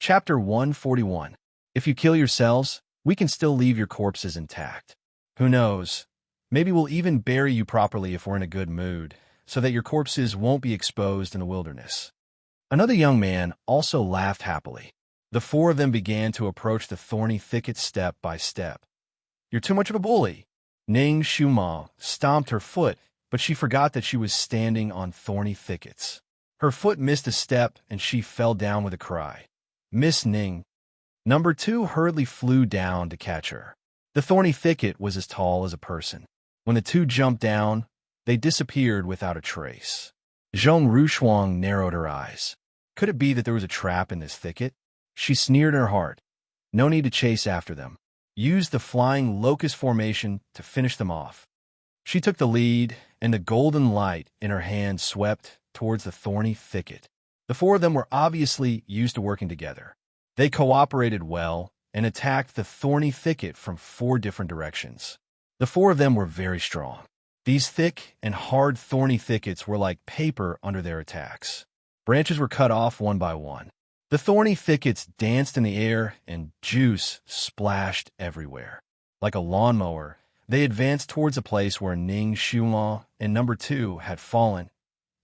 Chapter 141. If you kill yourselves, we can still leave your corpses intact. Who knows? Maybe we'll even bury you properly if we're in a good mood, so that your corpses won't be exposed in the wilderness. Another young man also laughed happily. The four of them began to approach the thorny thicket step by step. You're too much of a bully. Ning Shuma stomped her foot, but she forgot that she was standing on thorny thickets. Her foot missed a step, and she fell down with a cry. Miss Ning. Number 2 hurriedly flew down to catch her. The thorny thicket was as tall as a person. When the two jumped down, they disappeared without a trace. Zhong Rushuang narrowed her eyes. Could it be that there was a trap in this thicket? She sneered in her heart. No need to chase after them. Use the flying locust formation to finish them off. She took the lead, and the golden light in her hand swept towards the thorny thicket. The four of them were obviously used to working together. They cooperated well and attacked the thorny thicket from 4 different directions. The four of them were very strong. These thick and hard thorny thickets were like paper under their attacks. Branches were cut off one by one. The thorny thickets danced in the air, and juice splashed everywhere. Like a lawnmower, they advanced towards a place where Ning Shuma and number 2 had fallen.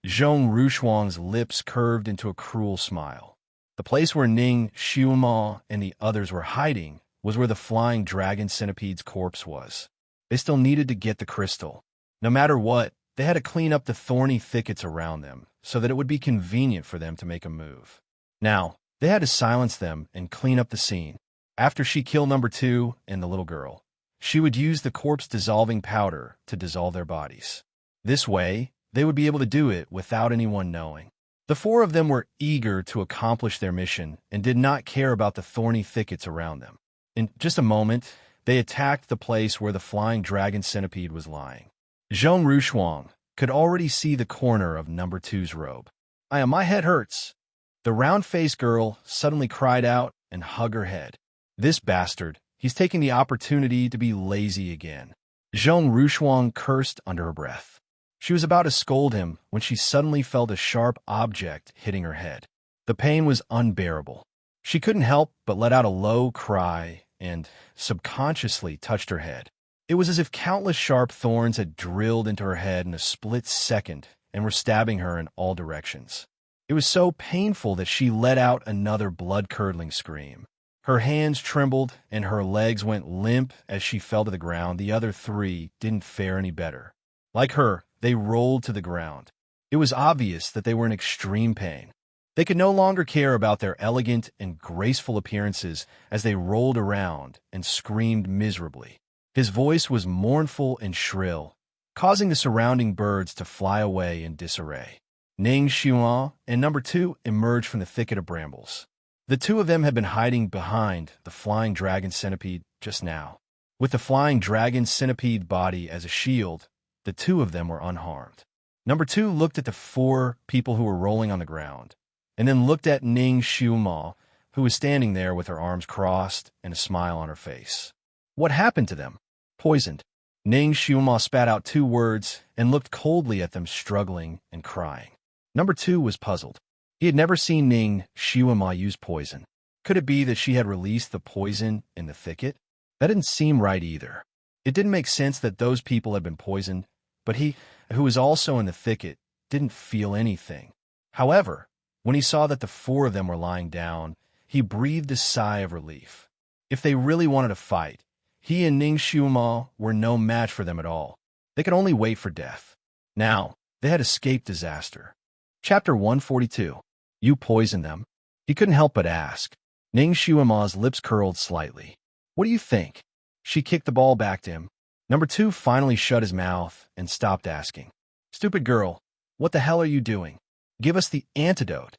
Zhong Rushuang's lips curved into a cruel smile. The place where Ning Shuma and the others were hiding was where the flying dragon centipede's corpse was. They still needed to get the crystal. No matter what, they had to clean up the thorny thickets around them so that it would be convenient for them to make a move. Now, they had to silence them and clean up the scene. After she killed number 2 and the little girl, she would use the corpse-dissolving powder to dissolve their bodies. This way, they would be able to do it without anyone knowing. The four of them were eager to accomplish their mission and did not care about the thorny thickets around them. In just a moment, they attacked the place where the flying dragon centipede was lying. Zhong Rushuang could already see the corner of number 2's robe. My head hurts. The round-faced girl suddenly cried out and hugged her head. This bastard, he's taking the opportunity to be lazy again. Zhong Rushuang cursed under her breath. She was about to scold him when she suddenly felt a sharp object hitting her head. The pain was unbearable. She couldn't help but let out a low cry and subconsciously touched her head. It was as if countless sharp thorns had drilled into her head in a split second and were stabbing her in all directions. It was so painful that she let out another blood-curdling scream. Her hands trembled and her legs went limp as she fell to the ground. The other 3 didn't fare any better. Like her, they rolled to the ground. It was obvious that they were in extreme pain. They could no longer care about their elegant and graceful appearances as they rolled around and screamed miserably. His voice was mournful and shrill, causing the surrounding birds to fly away in disarray. Ning Xuan and number 2 emerged from the thicket of brambles. The 2 of them had been hiding behind the flying dragon centipede just now. With the flying dragon centipede body as a shield, the 2 of them were unharmed. Number 2 looked at the 4 people who were rolling on the ground, and then looked at Ning Xiuma, who was standing there with her arms crossed and a smile on her face. What happened to them? Poisoned. Ning Xiuma spat out 2 words and looked coldly at them, struggling and crying. Number 2 was puzzled. He had never seen Ning Xiuma use poison. Could it be that she had released the poison in the thicket? That didn't seem right either. It didn't make sense that those people had been poisoned, but he, who was also in the thicket, didn't feel anything. However, when he saw that the 4 of them were lying down, he breathed a sigh of relief. If they really wanted to fight, he and Ning Xiuma were no match for them at all. They could only wait for death. Now, they had escaped disaster. Chapter 142. You poisoned them? He couldn't help but ask. Ning Xiuma's lips curled slightly. What do you think? She kicked the ball back to him. Number 2 finally shut his mouth and stopped asking. Stupid girl, what the hell are you doing? Give us the antidote.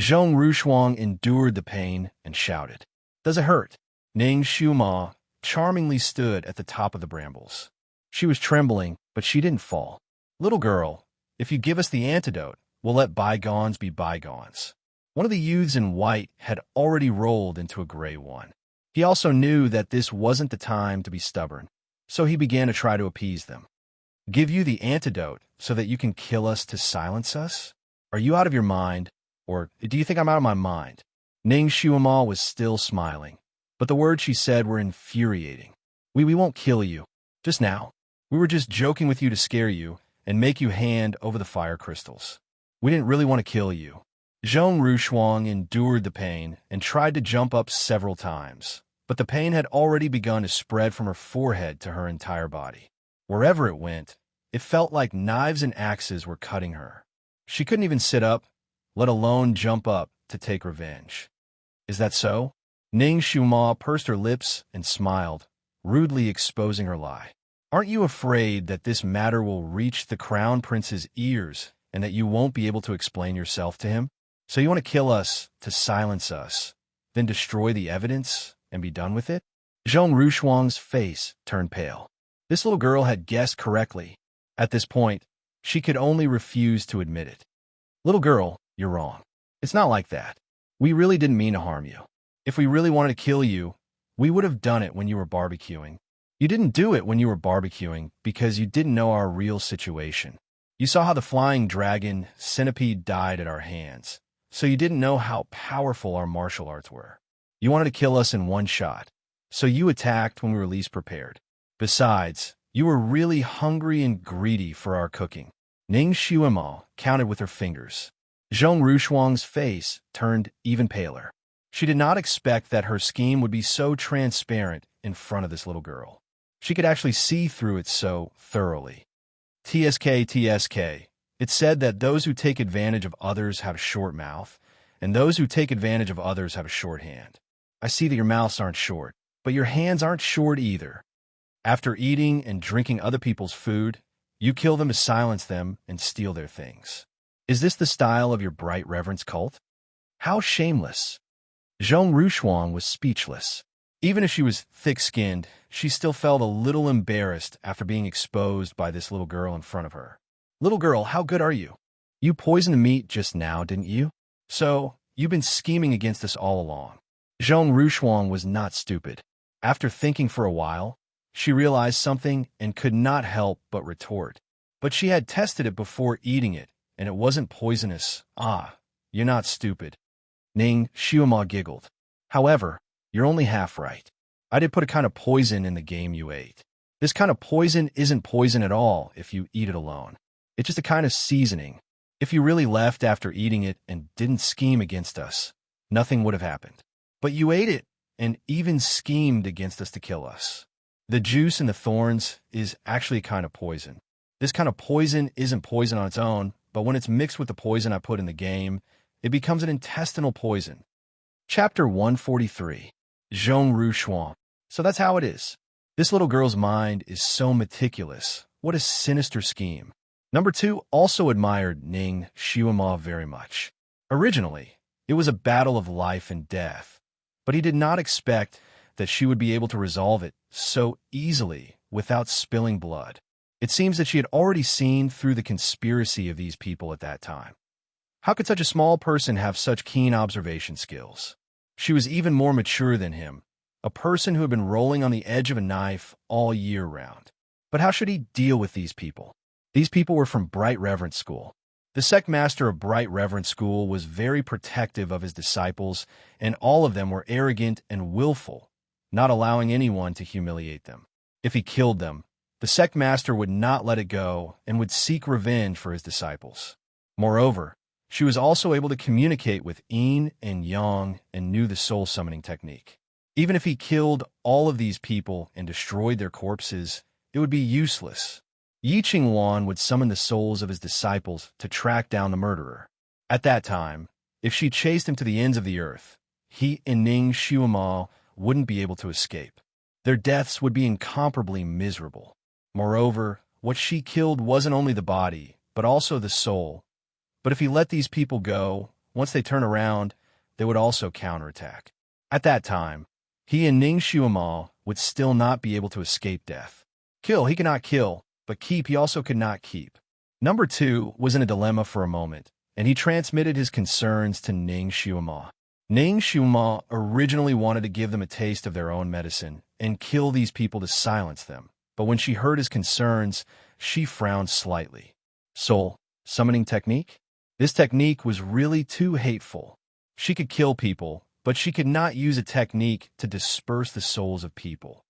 Zhong Rushuang endured the pain and shouted. Does it hurt? Ning Xiuma charmingly stood at the top of the brambles. She was trembling, but she didn't fall. Little girl, if you give us the antidote, we'll let bygones be bygones. One of the youths in white had already rolled into a gray one. He also knew that this wasn't the time to be stubborn, so he began to try to appease them. Give you the antidote so that you can kill us to silence us? Are you out of your mind? Or do you think I'm out of my mind? Ning Shuama was still smiling, but the words she said were infuriating. We won't kill you. Just now. We were just joking with you to scare you and make you hand over the fire crystals. We didn't really want to kill you. Zhong Rushuang endured the pain and tried to jump up several times, but the pain had already begun to spread from her forehead to her entire body. Wherever it went, it felt like knives and axes were cutting her. She couldn't even sit up, let alone jump up to take revenge. Is that so? Ning Shuma pursed her lips and smiled, rudely exposing her lie. Aren't you afraid that this matter will reach the crown prince's ears and that you won't be able to explain yourself to him? So you want to kill us to silence us, then destroy the evidence and be done with it? Zhong Rushuang's face turned pale. This little girl had guessed correctly. At this point, she could only refuse to admit it. Little girl, you're wrong. It's not like that. We really didn't mean to harm you. If we really wanted to kill you, we would have done it when you were barbecuing. You didn't do it when you were barbecuing because you didn't know our real situation. You saw how the flying dragon centipede died at our hands, so you didn't know how powerful our martial arts were. You wanted to kill us in one shot, so you attacked when we were least prepared. Besides, you were really hungry and greedy for our cooking. Ning Shuima counted with her fingers. Zhong Rushuang's face turned even paler. She did not expect that her scheme would be so transparent in front of this little girl. She could actually see through it so thoroughly. TSK. It said that those who take advantage of others have a short mouth, and those who take advantage of others have a short hand. I see that your mouths aren't short, but your hands aren't short either. After eating and drinking other people's food, you kill them to silence them and steal their things. Is this the style of your bright reverence cult? How shameless! Zhong Rushuang was speechless. Even if she was thick-skinned, she still felt a little embarrassed after being exposed by this little girl in front of her. Little girl, how good are you? You poisoned the meat just now, didn't you? So, you've been scheming against us all along. Zhong Rushuang was not stupid. After thinking for a while, she realized something and could not help but retort. But she had tested it before eating it, and it wasn't poisonous. Ah, you're not stupid. Ning Shuima giggled. However, you're only half right. I did put a kind of poison in the game you ate. This kind of poison isn't poison at all if you eat it alone. It's just a kind of seasoning. If you really left after eating it and didn't scheme against us, nothing would have happened. But you ate it and even schemed against us to kill us. The juice in the thorns is actually a kind of poison. This kind of poison isn't poison on its own, but when it's mixed with the poison I put in the game, it becomes an intestinal poison. Chapter 143. Zhong Rushuang. So that's how it is. This little girl's mind is so meticulous. What a sinister scheme. Number 2 also admired Ning Shuima very much. Originally, it was a battle of life and death, but he did not expect that she would be able to resolve it so easily without spilling blood. It seems that she had already seen through the conspiracy of these people at that time. How could such a small person have such keen observation skills? She was even more mature than him, a person who had been rolling on the edge of a knife all year round. But how should he deal with these people? These people were from Bright Reverence School. The sect master of Bright Reverence School was very protective of his disciples, and all of them were arrogant and willful, not allowing anyone to humiliate them. If he killed them, the sect master would not let it go and would seek revenge for his disciples. Moreover, she was also able to communicate with Yin and Yang and knew the soul summoning technique. Even if he killed all of these people and destroyed their corpses, it would be useless. Yi Qingwan would summon the souls of his disciples to track down the murderer. At that time, if she chased him to the ends of the earth, he and Ning Shuima wouldn't be able to escape. Their deaths would be incomparably miserable. Moreover, what she killed wasn't only the body, but also the soul. But if he let these people go, once they turn around, they would also counterattack. At that time, he and Ning Shuima would still not be able to escape death. Kill, he could not kill, but keep, he also could not keep. Number 2 was in a dilemma for a moment, and he transmitted his concerns to Ning Shuima. Ning Shuima originally wanted to give them a taste of their own medicine and kill these people to silence them, but when she heard his concerns, she frowned slightly. Soul summoning technique? This technique was really too hateful. She could kill people, but she could not use a technique to disperse the souls of people.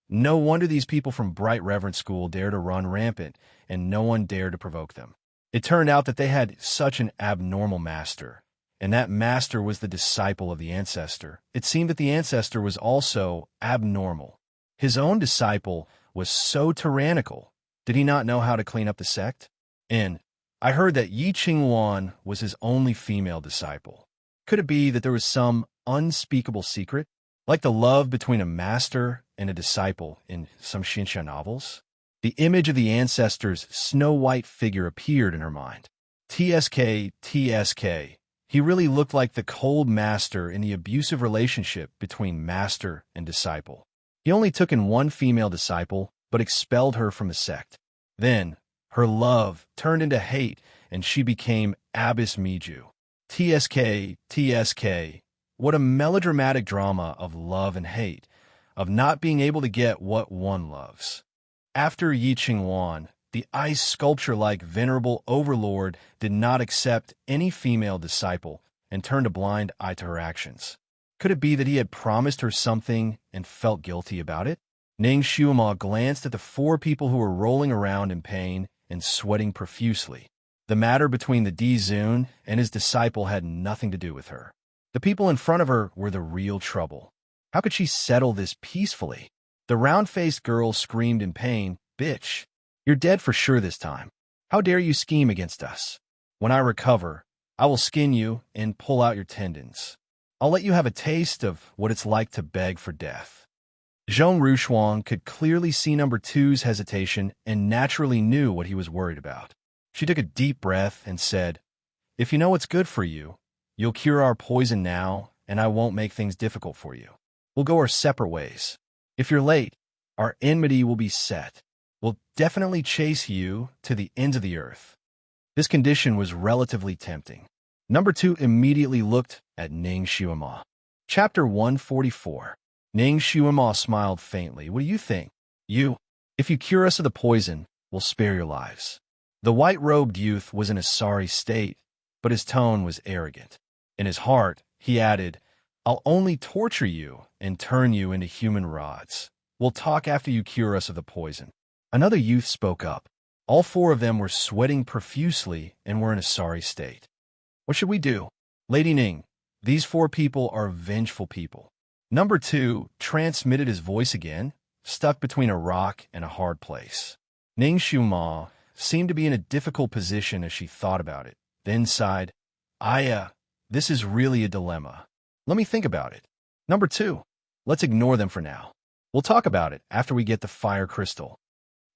No wonder these people from Bright Reverend School dared to run rampant, and no one dared to provoke them. It turned out that they had such an abnormal master, and that master was the disciple of the ancestor. It seemed that the ancestor was also abnormal. His own disciple was so tyrannical. Did he not know how to clean up the sect? And I heard that Yi Qingwan was his only female disciple. Could it be that there was some unspeakable secret, like the love between a master and a disciple in some Xianxia novels? The image of the ancestor's snow-white figure appeared in her mind. TSK, TSK. He really looked like the cold master in the abusive relationship between master and disciple. He only took in one female disciple, but expelled her from the sect. Then, her love turned into hate, and she became Abbess Miju. TSK, TSK. What a melodramatic drama of love and hate, of not being able to get what one loves. After Yi Qingwan, the ice sculpture-like venerable overlord did not accept any female disciple and turned a blind eye to her actions. Could it be that he had promised her something and felt guilty about it? Ning Xiuma glanced at the four people who were rolling around in pain and sweating profusely. The matter between the Dizun and his disciple had nothing to do with her. The people in front of her were the real trouble. How could she settle this peacefully? The round-faced girl screamed in pain, "Bitch, you're dead for sure this time. How dare you scheme against us? When I recover, I will skin you and pull out your tendons. I'll let you have a taste of what it's like to beg for death." Zhong Rushuang could clearly see number two's hesitation and naturally knew what he was worried about. She took a deep breath and said, "If you know what's good for you, you'll cure our poison now, and I won't make things difficult for you. We'll go our separate ways. If you're late, our enmity will be set. We'll definitely chase you to the ends of the earth." This condition was relatively tempting. Number two immediately looked at Ning Xiuma. Chapter 144. Ning Xiuma smiled faintly. "What do you think? If you cure us of the poison, we'll spare your lives." The white-robed youth was in a sorry state, but his tone was arrogant. In his heart, he added, "I'll only torture you and turn you into human rods. We'll talk after you cure us of the poison." Another youth spoke up. All four of them were sweating profusely and were in a sorry state. "What should we do?" "Lady Ning, these four people are vengeful people." Number two transmitted his voice again, stuck between a rock and a hard place. Ning Xiuma seemed to be in a difficult position as she thought about it, then sighed, This is really a dilemma. Let me think about it." Number two, "Let's ignore them for now. We'll talk about it after we get the fire crystal."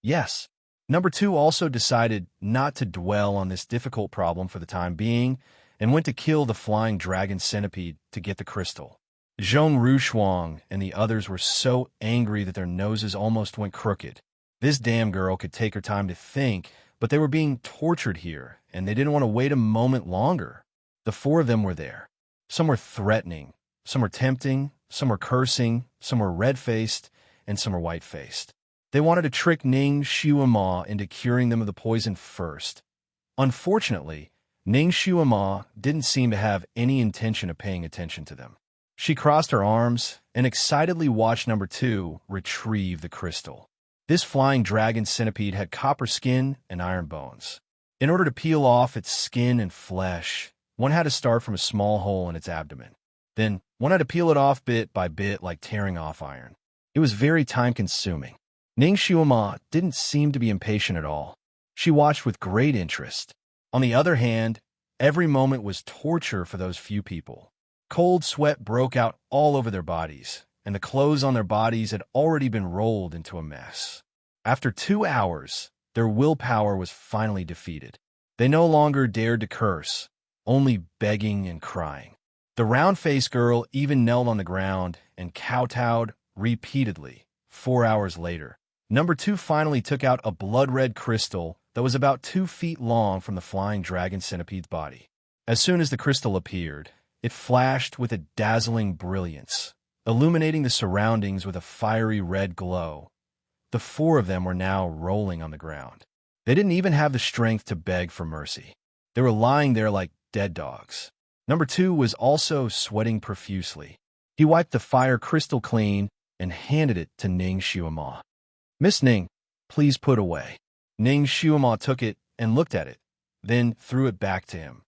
"Yes." Number two also decided not to dwell on this difficult problem for the time being and went to kill the flying dragon centipede to get the crystal. Zhong Rushuang and the others were so angry that their noses almost went crooked. This damn girl could take her time to think, but they were being tortured here, and they didn't want to wait a moment longer. The four of them were there. Some were threatening, some were tempting, some were cursing, some were red-faced, and some were white-faced. They wanted to trick Ning Xiuma into curing them of the poison first. Unfortunately, Ning Xiuma didn't seem to have any intention of paying attention to them. She crossed her arms and excitedly watched number two retrieve the crystal. This flying dragon centipede had copper skin and iron bones. In order to peel off its skin and flesh, one had to start from a small hole in its abdomen. Then, one had to peel it off bit by bit like tearing off iron. It was very time-consuming. Ning Xiuma didn't seem to be impatient at all. She watched with great interest. On the other hand, every moment was torture for those few people. Cold sweat broke out all over their bodies, and the clothes on their bodies had already been rolled into a mess. After 2 hours, their willpower was finally defeated. They no longer dared to curse, only begging and crying. The round-faced girl even knelt on the ground and kowtowed repeatedly. 4 hours later, number two finally took out a blood-red crystal that was about 2 feet long from the flying dragon centipede's body. As soon as the crystal appeared, it flashed with a dazzling brilliance, illuminating the surroundings with a fiery red glow. The four of them were now rolling on the ground. They didn't even have the strength to beg for mercy. They were lying there like dead dogs. Number 2 was also sweating profusely. He wiped the fire crystal clean and handed it to Ning Xiuema. "Miss Ning, please put away." Ning Xiuema took it and looked at it, then threw it back to him.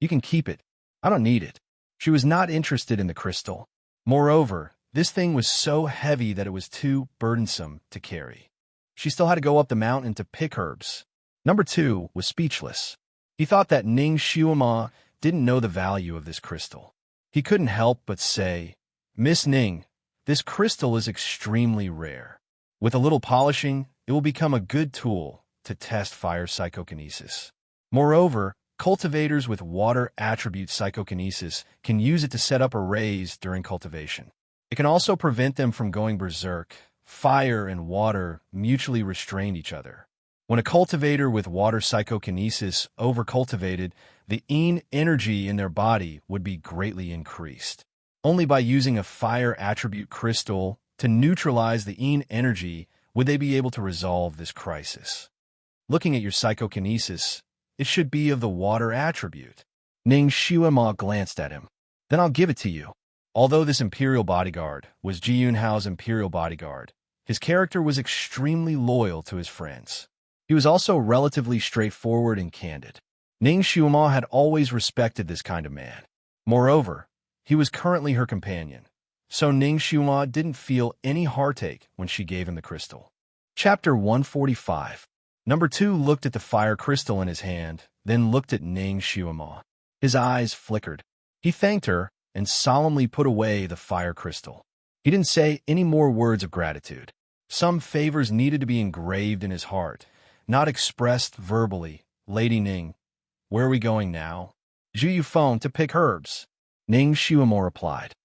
"You can keep it. I don't need it." She was not interested in the crystal. Moreover, this thing was so heavy that it was too burdensome to carry. She still had to go up the mountain to pick herbs. Number 2 was speechless. He thought that Ning Xiuema didn't know the value of this crystal. He couldn't help but say, "Miss Ning, this crystal is extremely rare. With a little polishing, it will become a good tool to test fire psychokinesis. Moreover, cultivators with water attribute psychokinesis can use it to set up arrays during cultivation. It can also prevent them from going berserk. Fire and water mutually restrain each other. When a cultivator with water psychokinesis overcultivated, the yin energy in their body would be greatly increased. Only by using a fire attribute crystal to neutralize the yin energy would they be able to resolve this crisis. Looking at your psychokinesis, it should be of the water attribute." Ning Xiuema glanced at him. "Then I'll give it to you." Although this imperial bodyguard was Ji Yunhao's imperial bodyguard, his character was extremely loyal to his friends. He was also relatively straightforward and candid. Ning Xiuema had always respected this kind of man. Moreover, he was currently her companion, so Ning Xiuema didn't feel any heartache when she gave him the crystal. Chapter 145. Number 2 looked at the fire crystal in his hand, then looked at Ning Xiuema. His eyes flickered. He thanked her and solemnly put away the fire crystal. He didn't say any more words of gratitude. Some favors needed to be engraved in his heart, not expressed verbally. "Lady Ning, where are we going now?" "Zhu Yufeng to pick herbs," Ning Xiuema replied.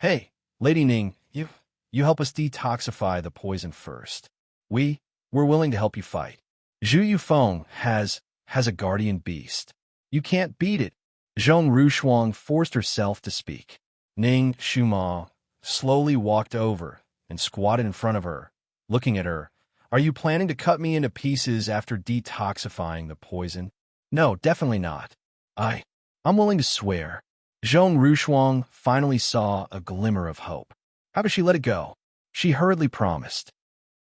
"Hey, Lady Ning, you help us detoxify the poison first. We're willing to help you fight. Zhu Yufeng has a guardian beast. You can't beat it." Zhong Rushuang forced herself to speak. Ning Xiuema slowly walked over and squatted in front of her, looking at her. "Are you planning to cut me into pieces after detoxifying the poison?" "No, definitely not. I'm willing to swear." Zhong Rushuang finally saw a glimmer of hope. How about she let it go? She hurriedly promised.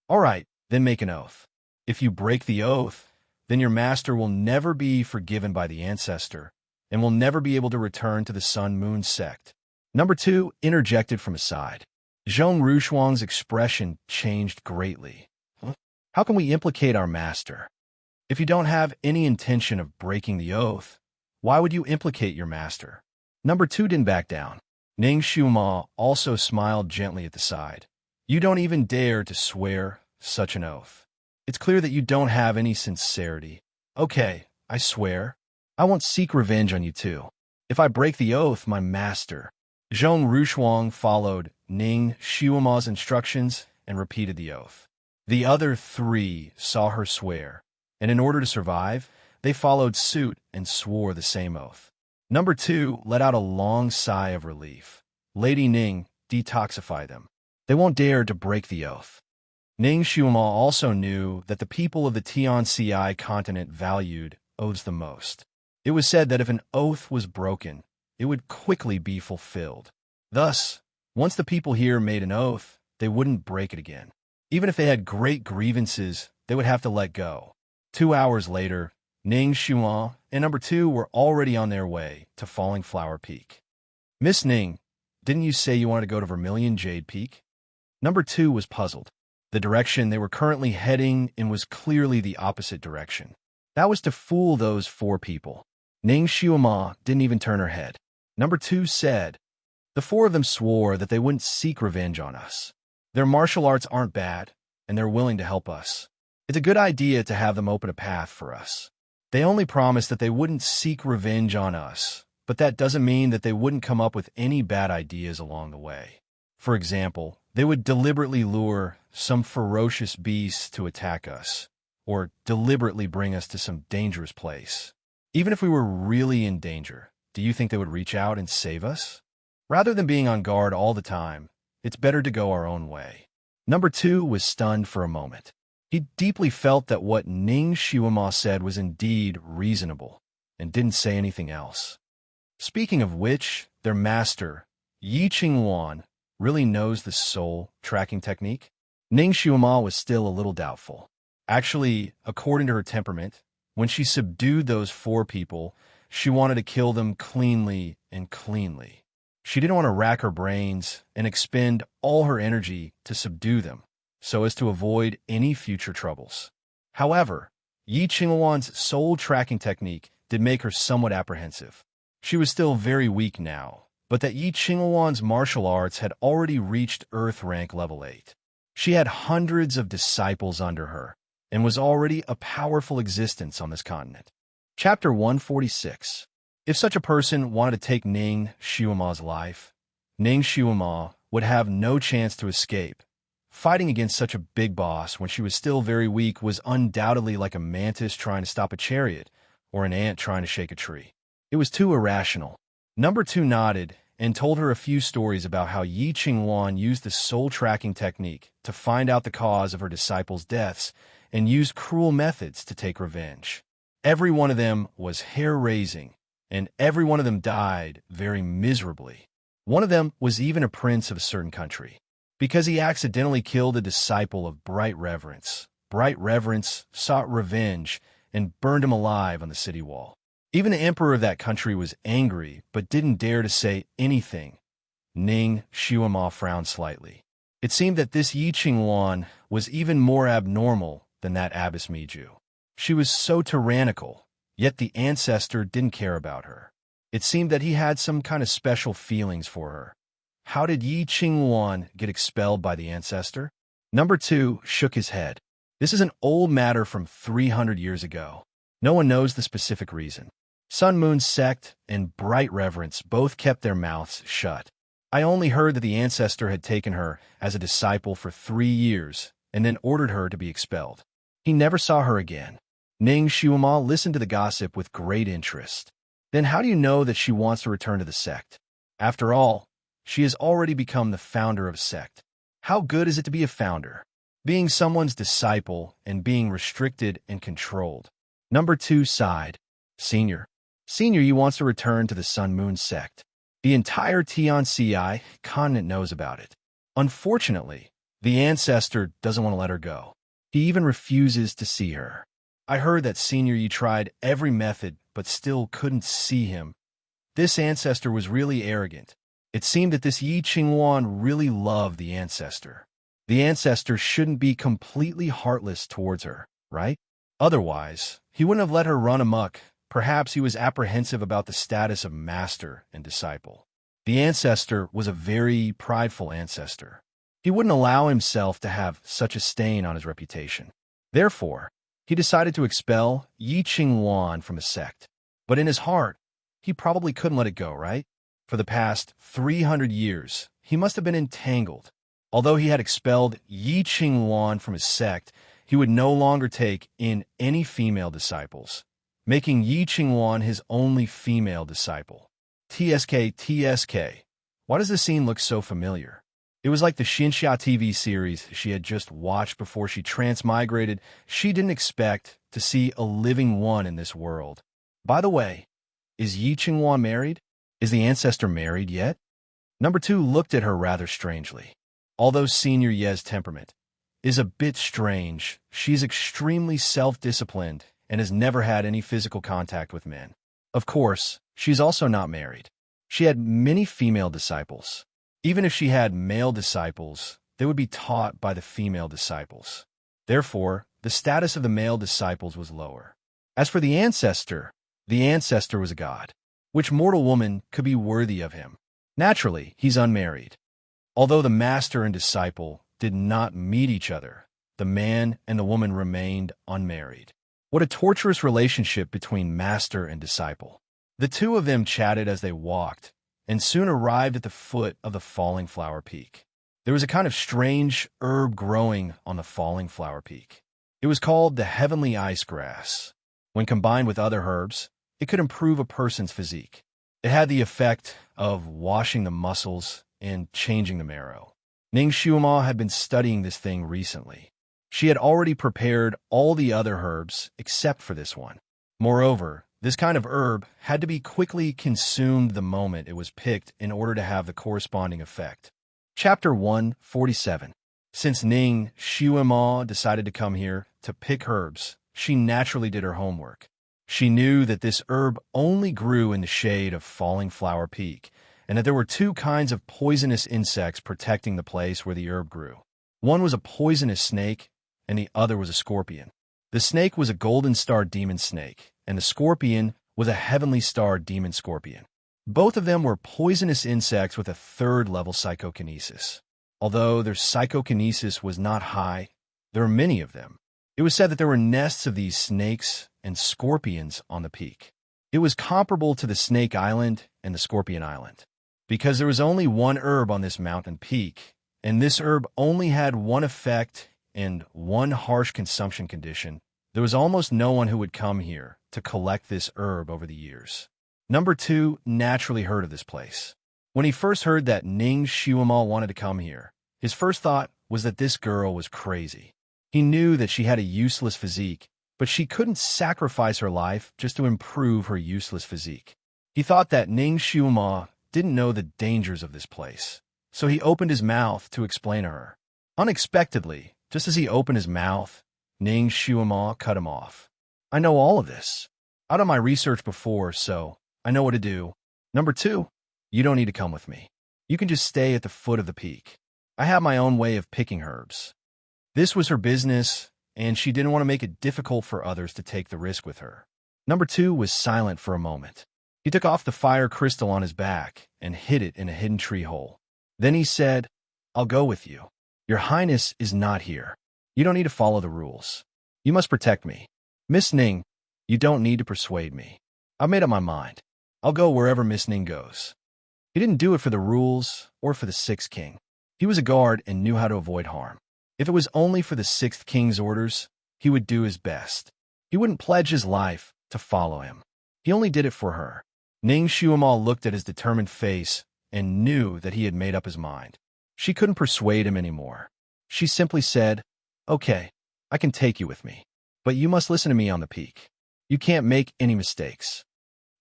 "All right, then make an oath. If you break the oath, then your master will never be forgiven by the ancestor and will never be able to return to the Sun-Moon sect." Number 2 interjected from his side. Zhong Rushuang's expression changed greatly. "How can we implicate our master? If you don't have any intention of breaking the oath, why would you implicate your master?" Number 2 didn't back down. Ning Xiuema also smiled gently at the side. "You don't even dare to swear such an oath. It's clear that you don't have any sincerity. Okay, I swear. I won't seek revenge on you too. If I break the oath, my master..." Zhong Rushuang followed Ning Xiuema's instructions and repeated the oath. The other 3 saw her swear, and in order to survive, they followed suit and swore the same oath. Number 2 let out a long sigh of relief. "Lady Ning, detoxify them. They won't dare to break the oath." Ning Xiuema also knew that the people of the Tianci continent valued oaths the most. It was said that if an oath was broken, it would quickly be fulfilled. Thus, once the people here made an oath, they wouldn't break it again. Even if they had great grievances, they would have to let go. 2 hours later, Ning Xiuema and Number 2 were already on their way to Falling Flower Peak. "Miss Ning, didn't you say you wanted to go to Vermilion Jade Peak?" Number 2 was puzzled. The direction they were currently heading in was clearly the opposite direction. That was to fool those 4 people. Ning Xiuema didn't even turn her head. Number 2 said, "The 4 of them swore that they wouldn't seek revenge on us. Their martial arts aren't bad, and they're willing to help us. It's a good idea to have them open a path for us. They only promised that they wouldn't seek revenge on us, but that doesn't mean that they wouldn't come up with any bad ideas along the way. For example, they would deliberately lure some ferocious beast to attack us, or deliberately bring us to some dangerous place. Even if we were really in danger, do you think they would reach out and save us? Rather than being on guard all the time, it's better to go our own way." Number 2 was stunned for a moment. He deeply felt that what Ning Xiuema said was indeed reasonable, and didn't say anything else. Speaking of which, their master, Yi Qingwan, really knows the soul tracking technique? Ning Xiuma was still a little doubtful. Actually, according to her temperament, when she subdued those 4 people, she wanted to kill them cleanly and cleanly. She didn't want to rack her brains and expend all her energy to subdue them, so as to avoid any future troubles. However, Yi Qingwan's soul tracking technique did make her somewhat apprehensive. She was still very weak now, but that Yi Qingwan's martial arts had already reached Earth rank level 8. She had hundreds of disciples under her, and was already a powerful existence on this continent. Chapter 146. If such a person wanted to take Ning Xiuma's life, Ning Xiuma would have no chance to escape. Fighting against such a big boss when she was still very weak was undoubtedly like a mantis trying to stop a chariot or an ant trying to shake a tree. It was too irrational. Number 2 nodded and told her a few stories about how Yi Qingwan used the soul-tracking technique to find out the cause of her disciples' deaths and used cruel methods to take revenge. Every one of them was hair-raising, and every one of them died very miserably. One of them was even a prince of a certain country, because he accidentally killed a disciple of Bright Reverence. Bright Reverence sought revenge and burned him alive on the city wall. Even the emperor of that country was angry, but didn't dare to say anything. Ning Xiuma frowned slightly. It seemed that this Yi Qingwan was even more abnormal than that Abbess Miju. She was so tyrannical, yet the ancestor didn't care about her. It seemed that he had some kind of special feelings for her. How did Yi Qingwan get expelled by the ancestor? Number 2 shook his head. This is an old matter from 300 years ago. No one knows the specific reason. Sun Moon's sect and Bright Reverence both kept their mouths shut. I only heard that the ancestor had taken her as a disciple for 3 years and then ordered her to be expelled. He never saw her again. Ning Xiuma listened to the gossip with great interest. Then how do you know that she wants to return to the sect? After all, she has already become the founder of a sect. How good is it to be a founder? Being someone's disciple and being restricted and controlled. Number 2 sighed. Senior, he wants to return to the Sun Moon sect. The entire Tianci continent knows about it. Unfortunately, the ancestor doesn't want to let her go. He even refuses to see her. I heard that Senior Yi tried every method but still couldn't see him. This ancestor was really arrogant. It seemed that this Yi Qingwan really loved the ancestor. The ancestor shouldn't be completely heartless towards her, right? Otherwise, he wouldn't have let her run amok. Perhaps he was apprehensive about the status of master and disciple. The ancestor was a very prideful ancestor. He wouldn't allow himself to have such a stain on his reputation. Therefore, he decided to expel Yi Qingwan from his sect. But in his heart, he probably couldn't let it go, right? For the past 300 years, he must have been entangled. Although he had expelled Yi Qingwan from his sect, he would no longer take in any female disciples, making Yi Qingwan his only female disciple. TSK. Why does this scene look so familiar? It was like the Xinxia TV series she had just watched before she transmigrated. She didn't expect to see a living one in this world. By the way, is Yi Qingwan married? Is the ancestor married yet? Number 2 looked at her rather strangely. Although Senior Ye's temperament is a bit strange, she's extremely self-disciplined and has never had any physical contact with men. Of course, she's also not married. She had many female disciples. Even if she had male disciples, they would be taught by the female disciples. Therefore, the status of the male disciples was lower. As for the ancestor was a god. Which mortal woman could be worthy of him? Naturally, he's unmarried. Although the master and disciple did not meet each other, the man and the woman remained unmarried. What a torturous relationship between master and disciple. The two of them chatted as they walked, and soon arrived at the foot of the Falling Flower Peak. There was a kind of strange herb growing on the Falling Flower Peak. It was called the Heavenly Ice Grass. When combined with other herbs, it could improve a person's physique. It had the effect of washing the muscles and changing the marrow. Ning Xiuma had been studying this thing recently. She had already prepared all the other herbs except for this one. Moreover, This kind of herb had to be quickly consumed the moment it was picked in order to have the corresponding effect. Chapter 147. Since Ning Xiuema decided to come here to pick herbs, she naturally did her homework. She knew that this herb only grew in the shade of Falling Flower Peak, and that there were two kinds of poisonous insects protecting the place where the herb grew. One was a poisonous snake, and the other was a scorpion. The snake was a golden star demon snake, and the scorpion was a heavenly star demon scorpion. Both of them were poisonous insects with a third-level psychokinesis. Although their psychokinesis was not high, there were many of them. It was said that there were nests of these snakes and scorpions on the peak. It was comparable to the Snake Island and the Scorpion Island. Because there was only one herb on this mountain peak, and this herb only had one effect and one harsh consumption condition, there was almost no one who would come here to collect this herb over the years. Number 2 naturally heard of this place. When he first heard that Ning Xiuema wanted to come here, his first thought was that this girl was crazy. He knew that she had a useless physique, but she couldn't sacrifice her life just to improve her useless physique. He thought that Ning Xiuema didn't know the dangers of this place, so he opened his mouth to explain to her. Unexpectedly, just as he opened his mouth, Ning Xiuema cut him off. I know all of this. I've done my research before, so I know what to do. Number 2, you don't need to come with me. You can just stay at the foot of the peak. I have my own way of picking herbs. This was her business, and she didn't want to make it difficult for others to take the risk with her. Number 2 was silent for a moment. He took off the fire crystal on his back and hid it in a hidden tree hole. Then he said, I'll go with you. Your Highness is not here. You don't need to follow the rules. You must protect me. Miss Ning, you don't need to persuade me. I've made up my mind. I'll go wherever Miss Ning goes. He didn't do it for the rules or for the 6th king. He was a guard and knew how to avoid harm. If it was only for the 6th king's orders, he would do his best. He wouldn't pledge his life to follow him. He only did it for her. Ning Xiuema looked at his determined face and knew that he had made up his mind. She couldn't persuade him anymore. She simply said, Okay, I can take you with me, but you must listen to me on the peak. You can't make any mistakes.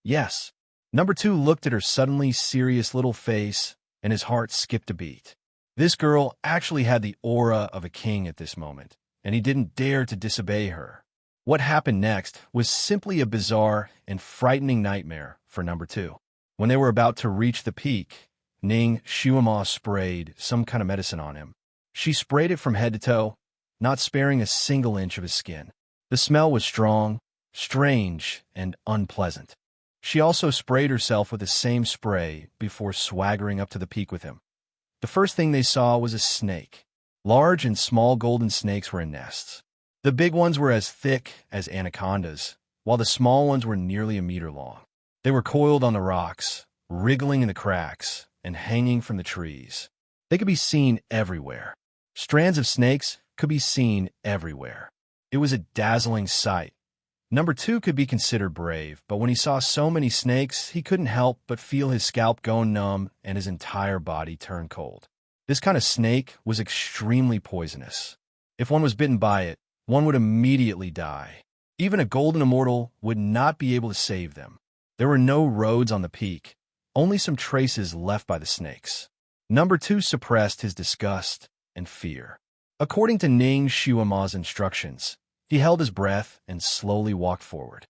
Yes. Number 2 looked at her suddenly serious little face, and his heart skipped a beat. This girl actually had the aura of a king at this moment, and he didn't dare to disobey her. What happened next was simply a bizarre and frightening nightmare for Number 2. When they were about to reach the peak, Ning Xiuema sprayed some kind of medicine on him. She sprayed it from head to toe, not sparing a single inch of his skin. The smell was strong, strange, and unpleasant. She also sprayed herself with the same spray before swaggering up to the peak with him. The first thing they saw was a snake. Large and small golden snakes were in nests. The big ones were as thick as anacondas, while the small ones were nearly a meter long. They were coiled on the rocks, wriggling in the cracks, and hanging from the trees. They could be seen everywhere. Strands of snakes could be seen everywhere. It was a dazzling sight. Number 2 could be considered brave, but when he saw so many snakes, he couldn't help but feel his scalp go numb and his entire body turn cold. This kind of snake was extremely poisonous. If one was bitten by it, one would immediately die. Even a golden immortal would not be able to save them. There were no roads on the peak, only some traces left by the snakes. Number 2 suppressed his disgust and fear. According to Ning Xiuema's instructions, he held his breath and slowly walked forward.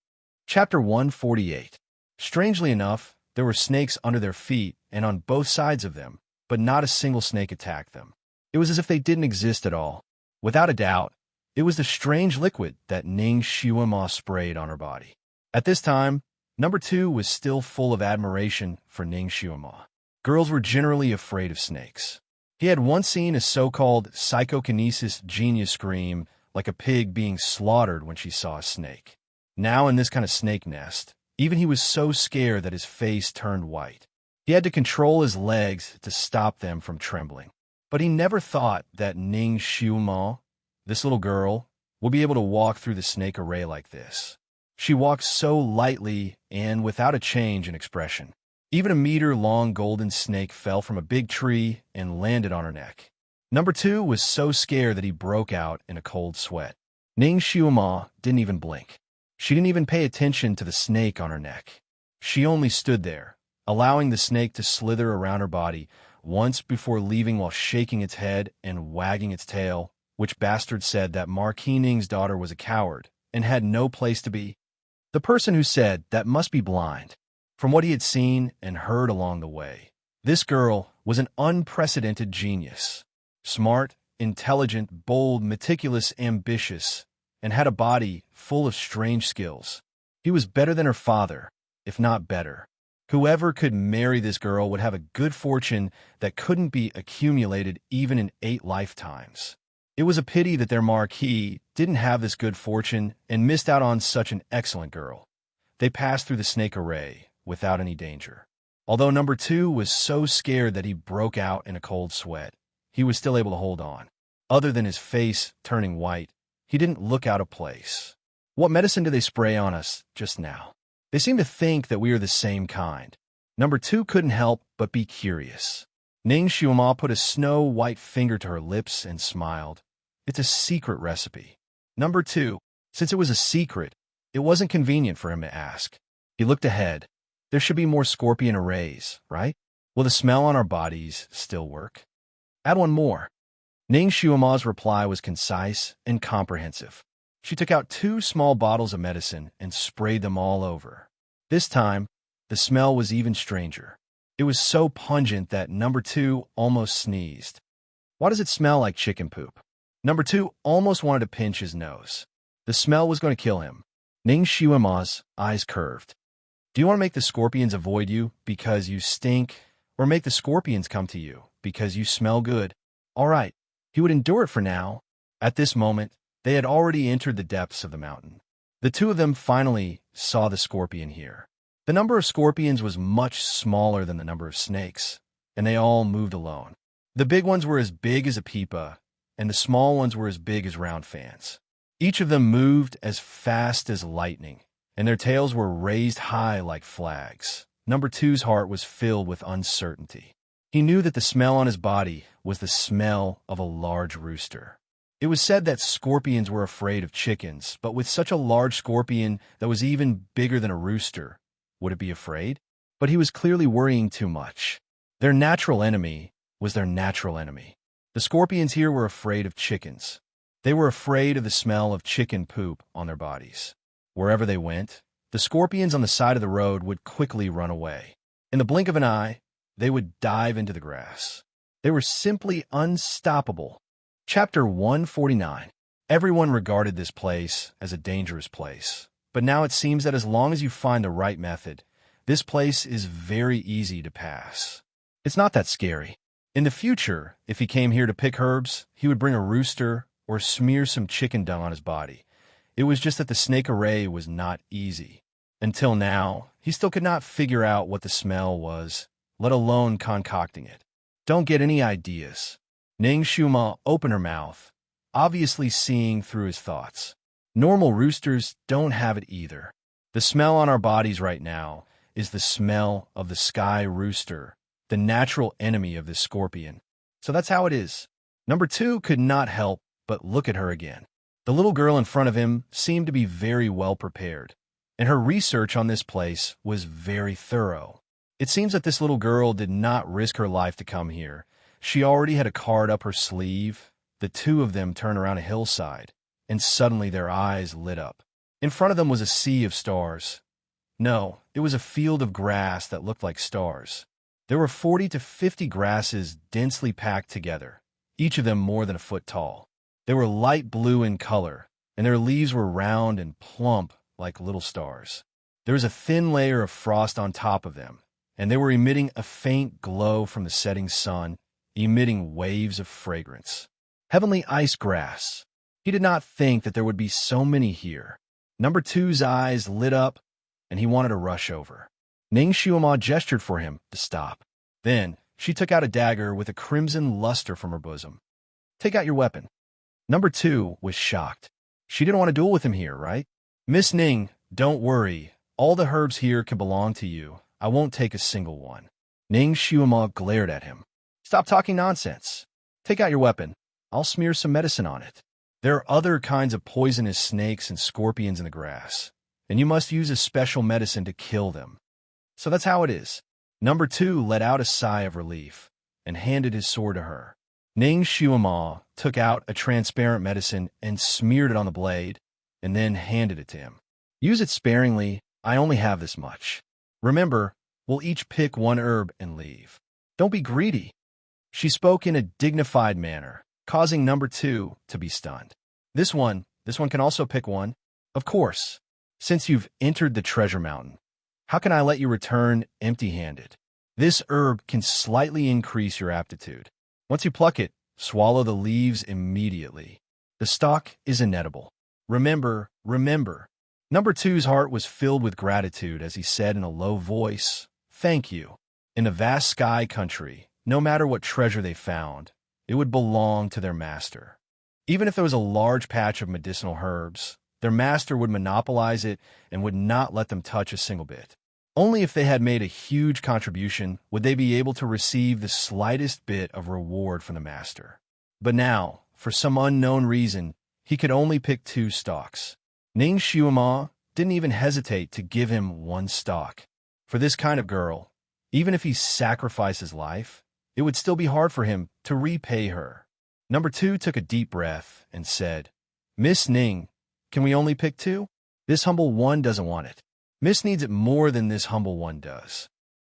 Chapter 148. Strangely enough, there were snakes under their feet and on both sides of them, but not a single snake attacked them. It was as if they didn't exist at all. Without a doubt, it was the strange liquid that Ning Xiuema sprayed on her body. At this time, Number 2 was still full of admiration for Ning Xiuema. Girls were generally afraid of snakes. He had once seen a so-called psychokinesis genius scream like a pig being slaughtered when she saw a snake. Now in this kind of snake nest, even he was so scared that his face turned white. He had to control his legs to stop them from trembling. But he never thought that Ning Xiuema, this little girl, would be able to walk through the snake array like this. She walked so lightly and without a change in expression. Even a meter-long golden snake fell from a big tree and landed on her neck. Number 2 was so scared that he broke out in a cold sweat. Ning Xiuema didn't even blink. She didn't even pay attention to the snake on her neck. She only stood there, allowing the snake to slither around her body once before leaving while shaking its head and wagging its tail, which Bastard said that Marquis Ning's daughter was a coward and had no place to be. The person who said that must be blind. From what he had seen and heard along the way, this girl was an unprecedented genius. Smart, intelligent, bold, meticulous, ambitious, and had a body full of strange skills. He was better than her father, if not better. Whoever could marry this girl would have a good fortune that couldn't be accumulated even in 8 lifetimes. It was a pity that their marquis didn't have this good fortune and missed out on such an excellent girl. They passed through the snake array without any danger. Although number 2 was so scared that he broke out in a cold sweat, he was still able to hold on. Other than his face turning white, he didn't look out of place. What medicine did they spray on us just now? They seem to think that we are the same kind. Number 2 couldn't help but be curious. Ning Xiuma put a snow-white finger to her lips and smiled. It's a secret recipe. Number 2, since it was a secret, it wasn't convenient for him to ask. He looked ahead. There should be more scorpion arrays, right? Will the smell on our bodies still work? Add one more. Ning Xiuma's reply was concise and comprehensive. She took out 2 small bottles of medicine and sprayed them all over. This time, the smell was even stranger. It was so pungent that number 2 almost sneezed. Why does it smell like chicken poop? Number 2 almost wanted to pinch his nose. The smell was going to kill him. Ning Xiuma's eyes curved. Do you want to make the scorpions avoid you because you stink, or make the scorpions come to you because you smell good? All right, he would endure it for now. At this moment, they had already entered the depths of the mountain. The 2 of them finally saw the scorpion here. The number of scorpions was much smaller than the number of snakes, and they all moved alone. The big ones were as big as a peepa, and the small ones were as big as round fans. Each of them moved as fast as lightning, and their tails were raised high like flags. Number 2's heart was filled with uncertainty. He knew that the smell on his body was the smell of a large rooster. It was said that scorpions were afraid of chickens, but with such a large scorpion that was even bigger than a rooster, would it be afraid? But he was clearly worrying too much. Their natural enemy was their natural enemy. The scorpions here were afraid of chickens. They were afraid of the smell of chicken poop on their bodies. Wherever they went, the scorpions on the side of the road would quickly run away. In the blink of an eye, they would dive into the grass. They were simply unstoppable. Chapter 149. Everyone regarded this place as a dangerous place, but now it seems that as long as you find the right method, this place is very easy to pass. It's not that scary. In the future, if he came here to pick herbs, he would bring a rooster or smear some chicken dung on his body. It was just that the snake array was not easy. Until now, he still could not figure out what the smell was, let alone concocting it. Don't get any ideas. Ning Xiuma opened her mouth, obviously seeing through his thoughts. Normal roosters don't have it either. The smell on our bodies right now is the smell of the sky rooster, the natural enemy of this scorpion. So that's how it is. Number 2 could not help but look at her again. The little girl in front of him seemed to be very well prepared, and her research on this place was very thorough. It seems that this little girl did not risk her life to come here. She already had a card up her sleeve. The 2 of them turned around a hillside, and suddenly their eyes lit up. In front of them was a sea of stars. No, it was a field of grass that looked like stars. There were 40 to 50 grasses densely packed together, each of them more than a foot tall. They were light blue in color, and their leaves were round and plump like little stars. There was a thin layer of frost on top of them, and they were emitting a faint glow from the setting sun, emitting waves of fragrance. Heavenly ice grass. He did not think that there would be so many here. Number 2's eyes lit up, and he wanted to rush over. Ning Xiuma gestured for him to stop. Then she took out a dagger with a crimson luster from her bosom. Take out your weapon. Number 2 was shocked. She didn't want to duel with him here, right? Miss Ning, don't worry. All the herbs here can belong to you. I won't take a single one. Ning Xiuma glared at him. Stop talking nonsense. Take out your weapon. I'll smear some medicine on it. There are other kinds of poisonous snakes and scorpions in the grass. and you must use a special medicine to kill them. So that's how it is. Number 2 let out a sigh of relief and handed his sword to her. Ning Shuima took out a transparent medicine and smeared it on the blade, and then handed it to him. Use it sparingly, I only have this much. Remember, we'll each pick one herb and leave. Don't be greedy. She spoke in a dignified manner, causing number 2 to be stunned. This one can also pick one. Of course, since you've entered the treasure mountain, how can I let you return empty-handed? This herb can slightly increase your aptitude. Once you pluck it, swallow the leaves immediately. The stalk is inedible. Remember. Number 2's heart was filled with gratitude as he said in a low voice, "Thank you." In a vast sky country, no matter what treasure they found, it would belong to their master. Even if there was a large patch of medicinal herbs, their master would monopolize it and would not let them touch a single bit. Only if they had made a huge contribution would they be able to receive the slightest bit of reward from the master. But now, for some unknown reason, he could only pick 2 stalks. Ning Shuima didn't even hesitate to give him 1 stalk. For this kind of girl, even if he sacrificed his life, it would still be hard for him to repay her. Number 2 took a deep breath and said, "Miss Ning, can we only pick 2? This humble one doesn't want it. Miss needs it more than this humble one does.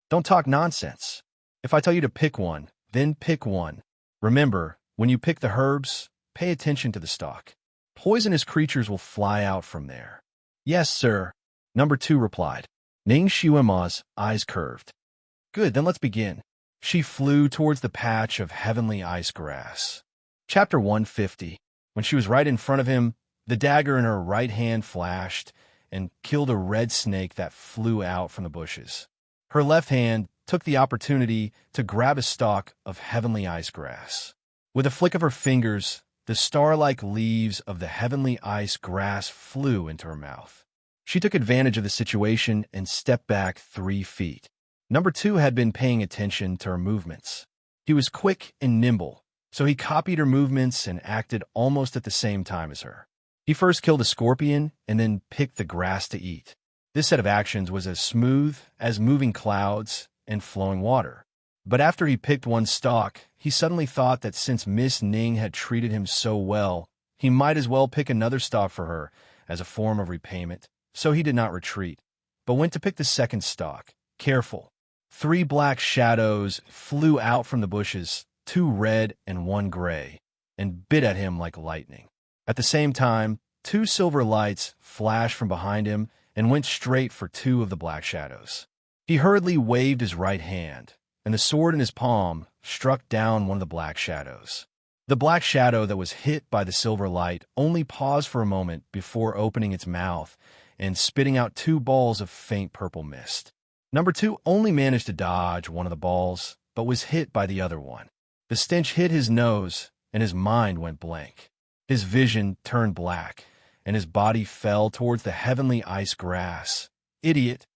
Don't talk nonsense. If I tell you to pick one, then pick one. Remember, when you pick the herbs, pay attention to the stalk. Poisonous creatures will fly out from there." "Yes, sir," Number 2 replied. Ning Shuima's eyes curved. "Good, then let's begin." She flew towards the patch of heavenly ice grass. Chapter 150. When she was right in front of him, the dagger in her right hand flashed and killed a red snake that flew out from the bushes. Her left hand took the opportunity to grab a stalk of heavenly ice grass. With a flick of her fingers, the star-like leaves of the heavenly ice grass flew into her mouth. She took advantage of the situation and stepped back 3 feet. Number 2 had been paying attention to her movements. He was quick and nimble, so he copied her movements and acted almost at the same time as her. He first killed a scorpion and then picked the grass to eat. This set of actions was as smooth as moving clouds and flowing water. But after he picked 1 stalk, he suddenly thought that since Miss Ning had treated him so well, he might as well pick another stalk for her as a form of repayment. So he did not retreat, but went to pick the 2nd stalk. Careful. 3 black shadows flew out from the bushes, 2 red and 1 gray, and bit at him like lightning. At the same time, 2 silver lights flashed from behind him and went straight for 2 of the black shadows. He hurriedly waved his right hand, and the sword in his palm struck down one of the black shadows. The black shadow that was hit by the silver light only paused for a moment before opening its mouth and spitting out 2 balls of faint purple mist. Number 2 only managed to dodge one of the balls, but was hit by the other one. The stench hit his nose, and his mind went blank. His vision turned black, and his body fell towards the heavenly ice grass. Idiot!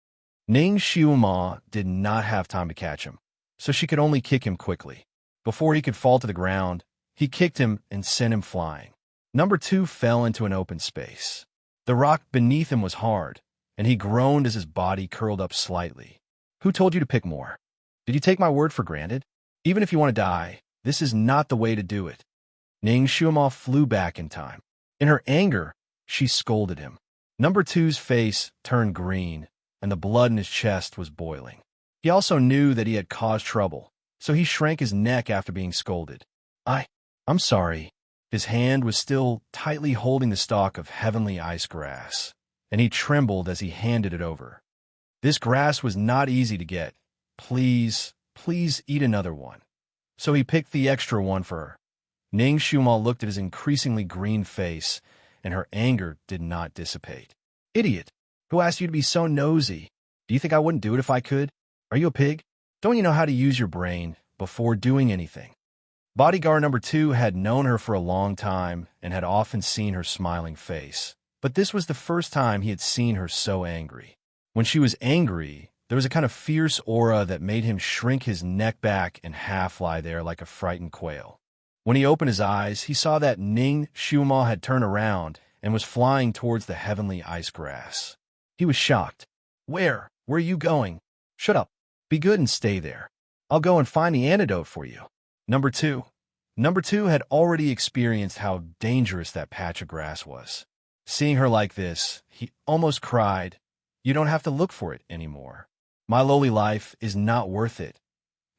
Ning Shuima did not have time to catch him, so she could only kick him quickly. Before he could fall to the ground, he kicked him and sent him flying. Number 2 fell into an open space. The rock beneath him was hard, and he groaned as his body curled up slightly. "Who told you to pick more? Did you take my word for granted? Even if you want to die, this is not the way to do it." Ning Shuima flew back in time. In her anger, she scolded him. Number 2's face turned green, and the blood in his chest was boiling. He also knew that he had caused trouble, so he shrank his neck after being scolded. I'm sorry." His hand was still tightly holding the stalk of heavenly ice grass, and he trembled as he handed it over. This grass was not easy to get. Please eat another one." So he picked the extra one for her. Ning Shuima looked at his increasingly green face, and her anger did not dissipate. "Idiot! Who asked you to be so nosy? Do you think I wouldn't do it if I could? Are you a pig? Don't you know how to use your brain before doing anything?" Bodyguard number 2 had known her for a long time and had often seen her smiling face, but this was the first time he had seen her so angry. When she was angry, there was a kind of fierce aura that made him shrink his neck back and half lie there like a frightened quail. When he opened his eyes, he saw that Ning Shuima had turned around and was flying towards the heavenly ice grass. He was shocked. Where? Where are you going? Shut up. Be good and stay there. I'll go and find the antidote for you. Number 2. Number 2 had already experienced how dangerous that patch of grass was. Seeing her like this, he almost cried. You don't have to look for it anymore. My lowly life is not worth it.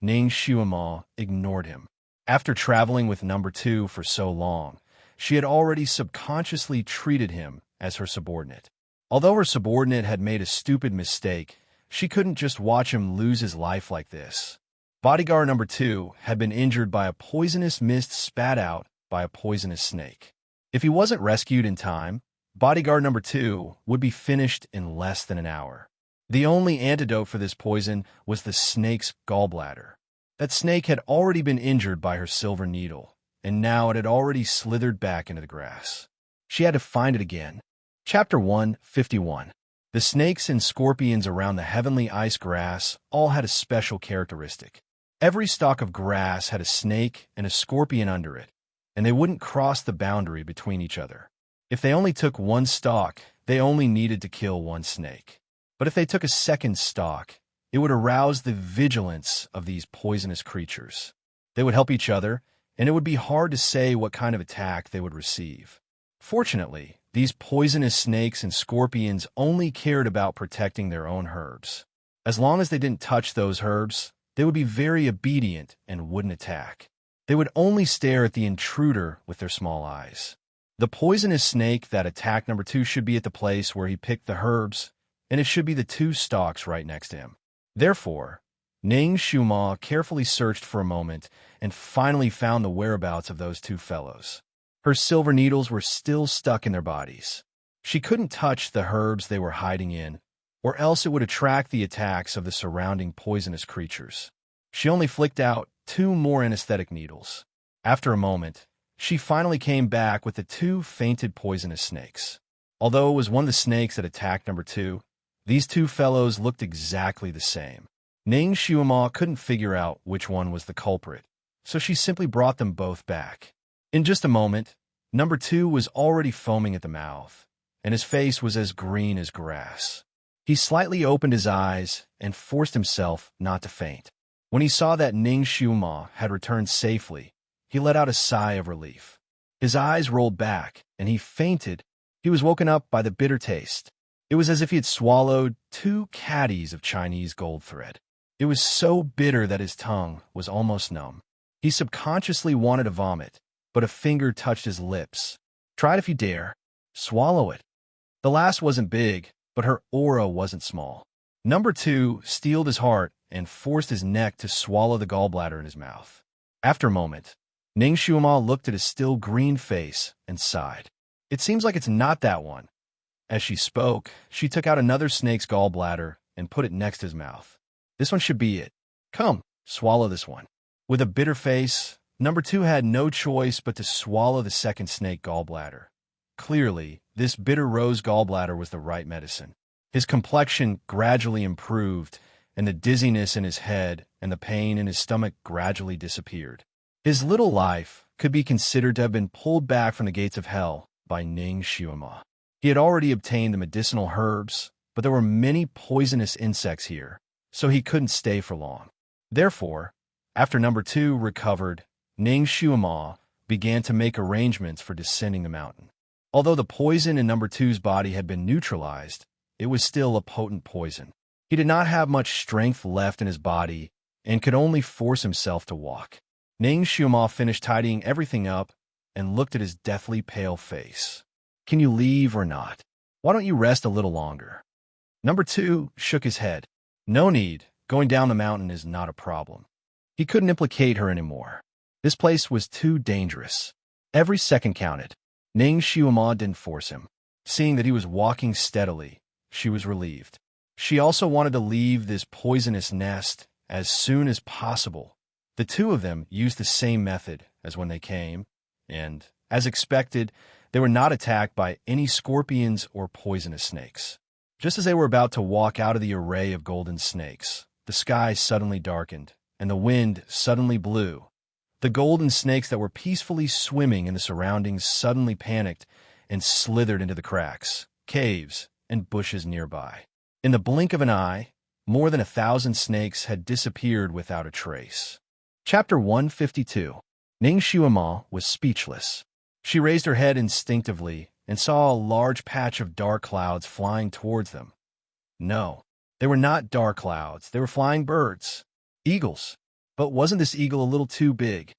Ning Xuema ignored him. After traveling with Number 2 for so long, she had already subconsciously treated him as her subordinate. Although her subordinate had made a stupid mistake, she couldn't just watch him lose his life like this. Bodyguard Number 2 had been injured by a poisonous mist spat out by a poisonous snake. If he wasn't rescued in time, Bodyguard Number 2 would be finished in less than an hour. The only antidote for this poison was the snake's gallbladder. That snake had already been injured by her silver needle, and now it had already slithered back into the grass. She had to find it again. Chapter 151. The snakes and scorpions around the heavenly ice grass all had a special characteristic. Every stalk of grass had a snake and a scorpion under it, and they wouldn't cross the boundary between each other. If they only took one stalk, they only needed to kill one snake. But if they took a second stalk, it would arouse the vigilance of these poisonous creatures. They would help each other, and it would be hard to say what kind of attack they would receive. Fortunately, these poisonous snakes and scorpions only cared about protecting their own herbs. As long as they didn't touch those herbs, they would be very obedient and wouldn't attack. They would only stare at the intruder with their small eyes. The poisonous snake that attacked Number 2 should be at the place where he picked the herbs, and it should be the 2 stalks right next to him. Therefore, Ning Xuema carefully searched for a moment and finally found the whereabouts of those 2 fellows. Her silver needles were still stuck in their bodies. She couldn't touch the herbs they were hiding in, or else it would attract the attacks of the surrounding poisonous creatures. She only flicked out 2 more anesthetic needles. After a moment, she finally came back with the 2 fainted poisonous snakes. Although it was one of the snakes that attacked Number 2, these 2 fellows looked exactly the same. Ning Xuema couldn't figure out which one was the culprit, so she simply brought them both back. In just a moment, Number 2 was already foaming at the mouth, and his face was as green as grass. He slightly opened his eyes and forced himself not to faint. When he saw that Ning Xuema had returned safely, he let out a sigh of relief. His eyes rolled back, and he fainted. He was woken up by the bitter taste. It was as if he had swallowed 2 caddies of Chinese gold thread. It was so bitter that his tongue was almost numb. He subconsciously wanted to vomit, but a finger touched his lips. Try it if you dare. Swallow it. The last wasn't big, but her aura wasn't small. Number 2 steeled his heart and forced his neck to swallow the gallbladder in his mouth. After a moment, Ning Xuema looked at his still green face and sighed. It seems like it's not that one. As she spoke, she took out another snake's gallbladder and put it next to his mouth. This one should be it. Come, swallow this one. With a bitter face, Number 2 had no choice but to swallow the second snake gallbladder. Clearly, this bitter rose gallbladder was the right medicine. His complexion gradually improved, and the dizziness in his head and the pain in his stomach gradually disappeared. His little life could be considered to have been pulled back from the gates of hell by Ning Xuema. He had already obtained the medicinal herbs, but there were many poisonous insects here, so he couldn't stay for long. Therefore, after Number 2 recovered, Ning Xuema began to make arrangements for descending the mountain. Although the poison in Number 2's body had been neutralized, it was still a potent poison. He did not have much strength left in his body and could only force himself to walk. Ning Xuema finished tidying everything up and looked at his deathly pale face. Can you leave or not? Why don't you rest a little longer? Number 2 shook his head. No need. Going down the mountain is not a problem. He couldn't implicate her anymore. This place was too dangerous. Every second counted. Ning Xuema didn't force him. Seeing that he was walking steadily, she was relieved. She also wanted to leave this poisonous nest as soon as possible. The 2 of them used the same method as when they came, and, as expected, they were not attacked by any scorpions or poisonous snakes. Just as they were about to walk out of the array of golden snakes, the sky suddenly darkened, and the wind suddenly blew. The golden snakes that were peacefully swimming in the surroundings suddenly panicked and slithered into the cracks, caves, and bushes nearby. In the blink of an eye, more than 1,000 snakes had disappeared without a trace. Chapter 152. Ning Xuema was speechless. She raised her head instinctively and saw a large patch of dark clouds flying towards them. No, they were not dark clouds. They were flying birds. Eagles. But wasn't this eagle a little too big?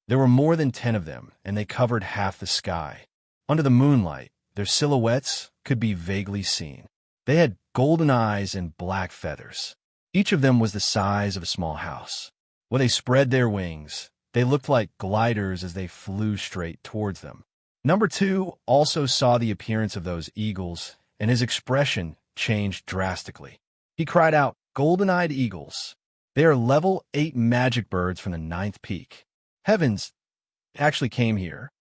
There were more than 10 of them, and they covered half the sky. Under the moonlight, their silhouettes could be vaguely seen. They had golden eyes and black feathers. Each of them was the size of a small house. When they spread their wings, they looked like gliders as they flew straight towards them. Number 2 also saw the appearance of those eagles, and his expression changed drastically. He cried out, "Golden-eyed eagles! They are level 8 magic birds from the 9th peak. Heavens, it actually came here.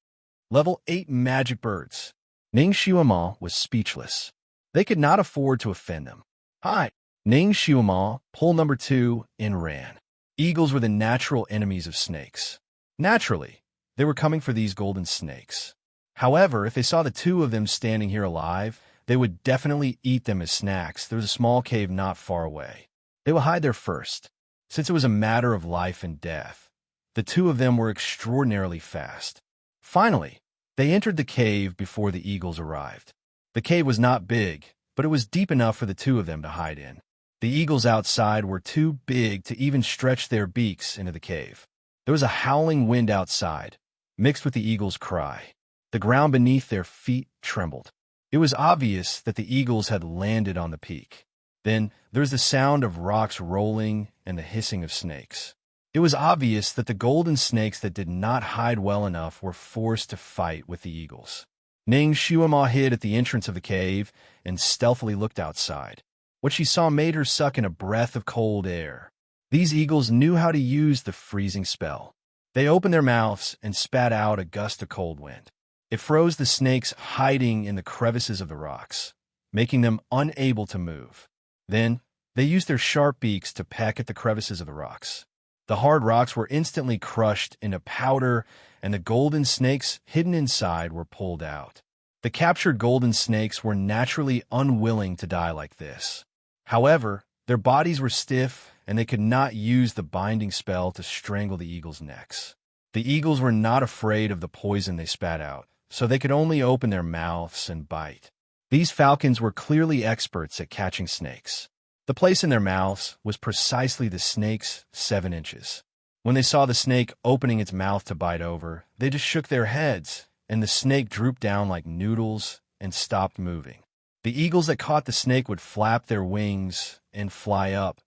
Level 8 magic birds." Ning Xuema was speechless. They could not afford to offend them. "Hi!" Ning Xuema pulled number 2 and ran. Eagles were the natural enemies of snakes. Naturally, they were coming for these golden snakes. However, if they saw the 2 of them standing here alive, they would definitely eat them as snacks. There was a small cave not far away. They would hide there first. Since it was a matter of life and death, the 2 of them were extraordinarily fast. Finally, they entered the cave before the eagles arrived. The cave was not big, but it was deep enough for the 2 of them to hide in. The eagles outside were too big to even stretch their beaks into the cave. There was a howling wind outside, mixed with the eagles' cry. The ground beneath their feet trembled. It was obvious that the eagles had landed on the peak. Then there was the sound of rocks rolling and the hissing of snakes. It was obvious that the golden snakes that did not hide well enough were forced to fight with the eagles. Ning Xuema hid at the entrance of the cave and stealthily looked outside. What she saw made her suck in a breath of cold air. These eagles knew how to use the freezing spell. They opened their mouths and spat out a gust of cold wind. It froze the snakes hiding in the crevices of the rocks, making them unable to move. Then, they used their sharp beaks to peck at the crevices of the rocks. The hard rocks were instantly crushed into powder, and the golden snakes hidden inside were pulled out. The captured golden snakes were naturally unwilling to die like this. However, their bodies were stiff, and they could not use the binding spell to strangle the eagles' necks. The eagles were not afraid of the poison they spat out, so they could only open their mouths and bite. These falcons were clearly experts at catching snakes. The place in their mouths was precisely the snake's 7 inches. When they saw the snake opening its mouth to bite over, they just shook their heads, and the snake drooped down like noodles and stopped moving. The eagles that caught the snake would flap their wings and fly up,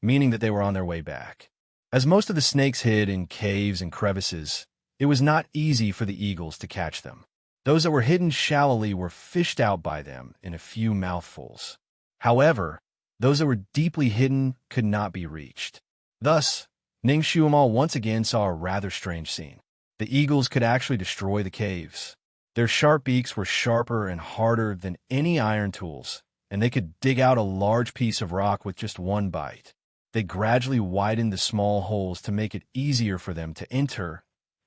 meaning that they were on their way back. As most of the snakes hid in caves and crevices, it was not easy for the eagles to catch them. Those that were hidden shallowly were fished out by them in a few mouthfuls. However, those that were deeply hidden could not be reached. Thus, Ning Xuema once again saw a rather strange scene. The eagles could actually destroy the caves. Their sharp beaks were sharper and harder than any iron tools, and they could dig out a large piece of rock with just one bite. They gradually widened the small holes to make it easier for them to enter.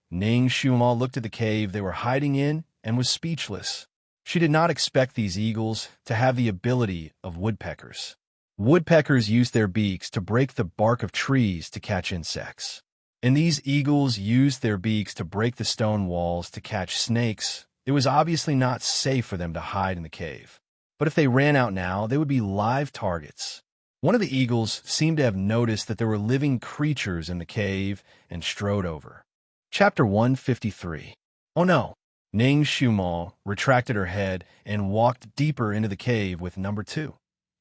Ning Xuema looked at the cave they were hiding in and was speechless. She did not expect these eagles to have the ability of woodpeckers. Woodpeckers use their beaks to break the bark of trees to catch insects. And these eagles used their beaks to break the stone walls to catch snakes. It was obviously not safe for them to hide in the cave. But if they ran out now, they would be live targets. One of the eagles seemed to have noticed that there were living creatures in the cave and strode over. Chapter 153. Oh no! Ning Xuema retracted her head and walked deeper into the cave with number 2.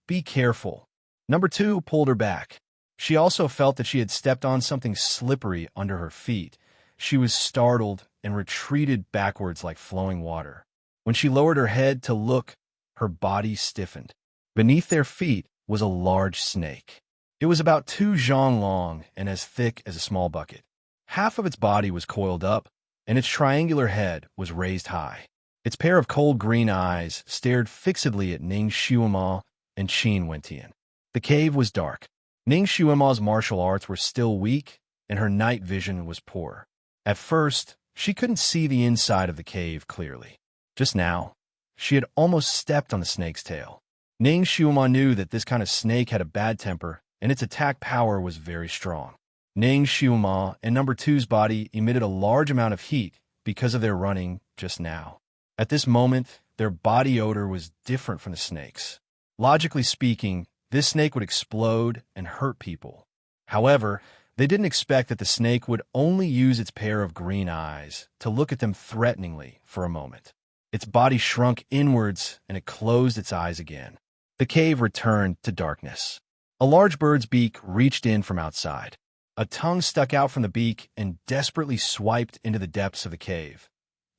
Be careful. Number 2 pulled her back. She also felt that she had stepped on something slippery under her feet. She was startled and retreated backwards like flowing water. When she lowered her head to look, her body stiffened. Beneath their feet was a large snake. It was about 2 zhang long and as thick as a small bucket. Half of its body was coiled up, and its triangular head was raised high. Its pair of cold green eyes stared fixedly at Ning Xuema and Qin Wentian. The cave was dark. Ning Xuema's martial arts were still weak, and her night vision was poor. At first, she couldn't see the inside of the cave clearly. Just now, She had almost stepped on the snake's tail. Ning Xiuma knew that this kind of snake had a bad temper, and its attack power was very strong. Ning Xiuma and number two's body emitted a large amount of heat because of their running just now. At this moment, their body odor was different from the snake's. Logically speaking, this snake would explode and hurt people. However, they didn't expect that the snake would only use its pair of green eyes to look at them threateningly for a moment. Its body shrunk inwards and it closed its eyes again. The cave returned to darkness. A large bird's beak reached in from outside. A tongue stuck out from the beak and desperately swiped into the depths of the cave.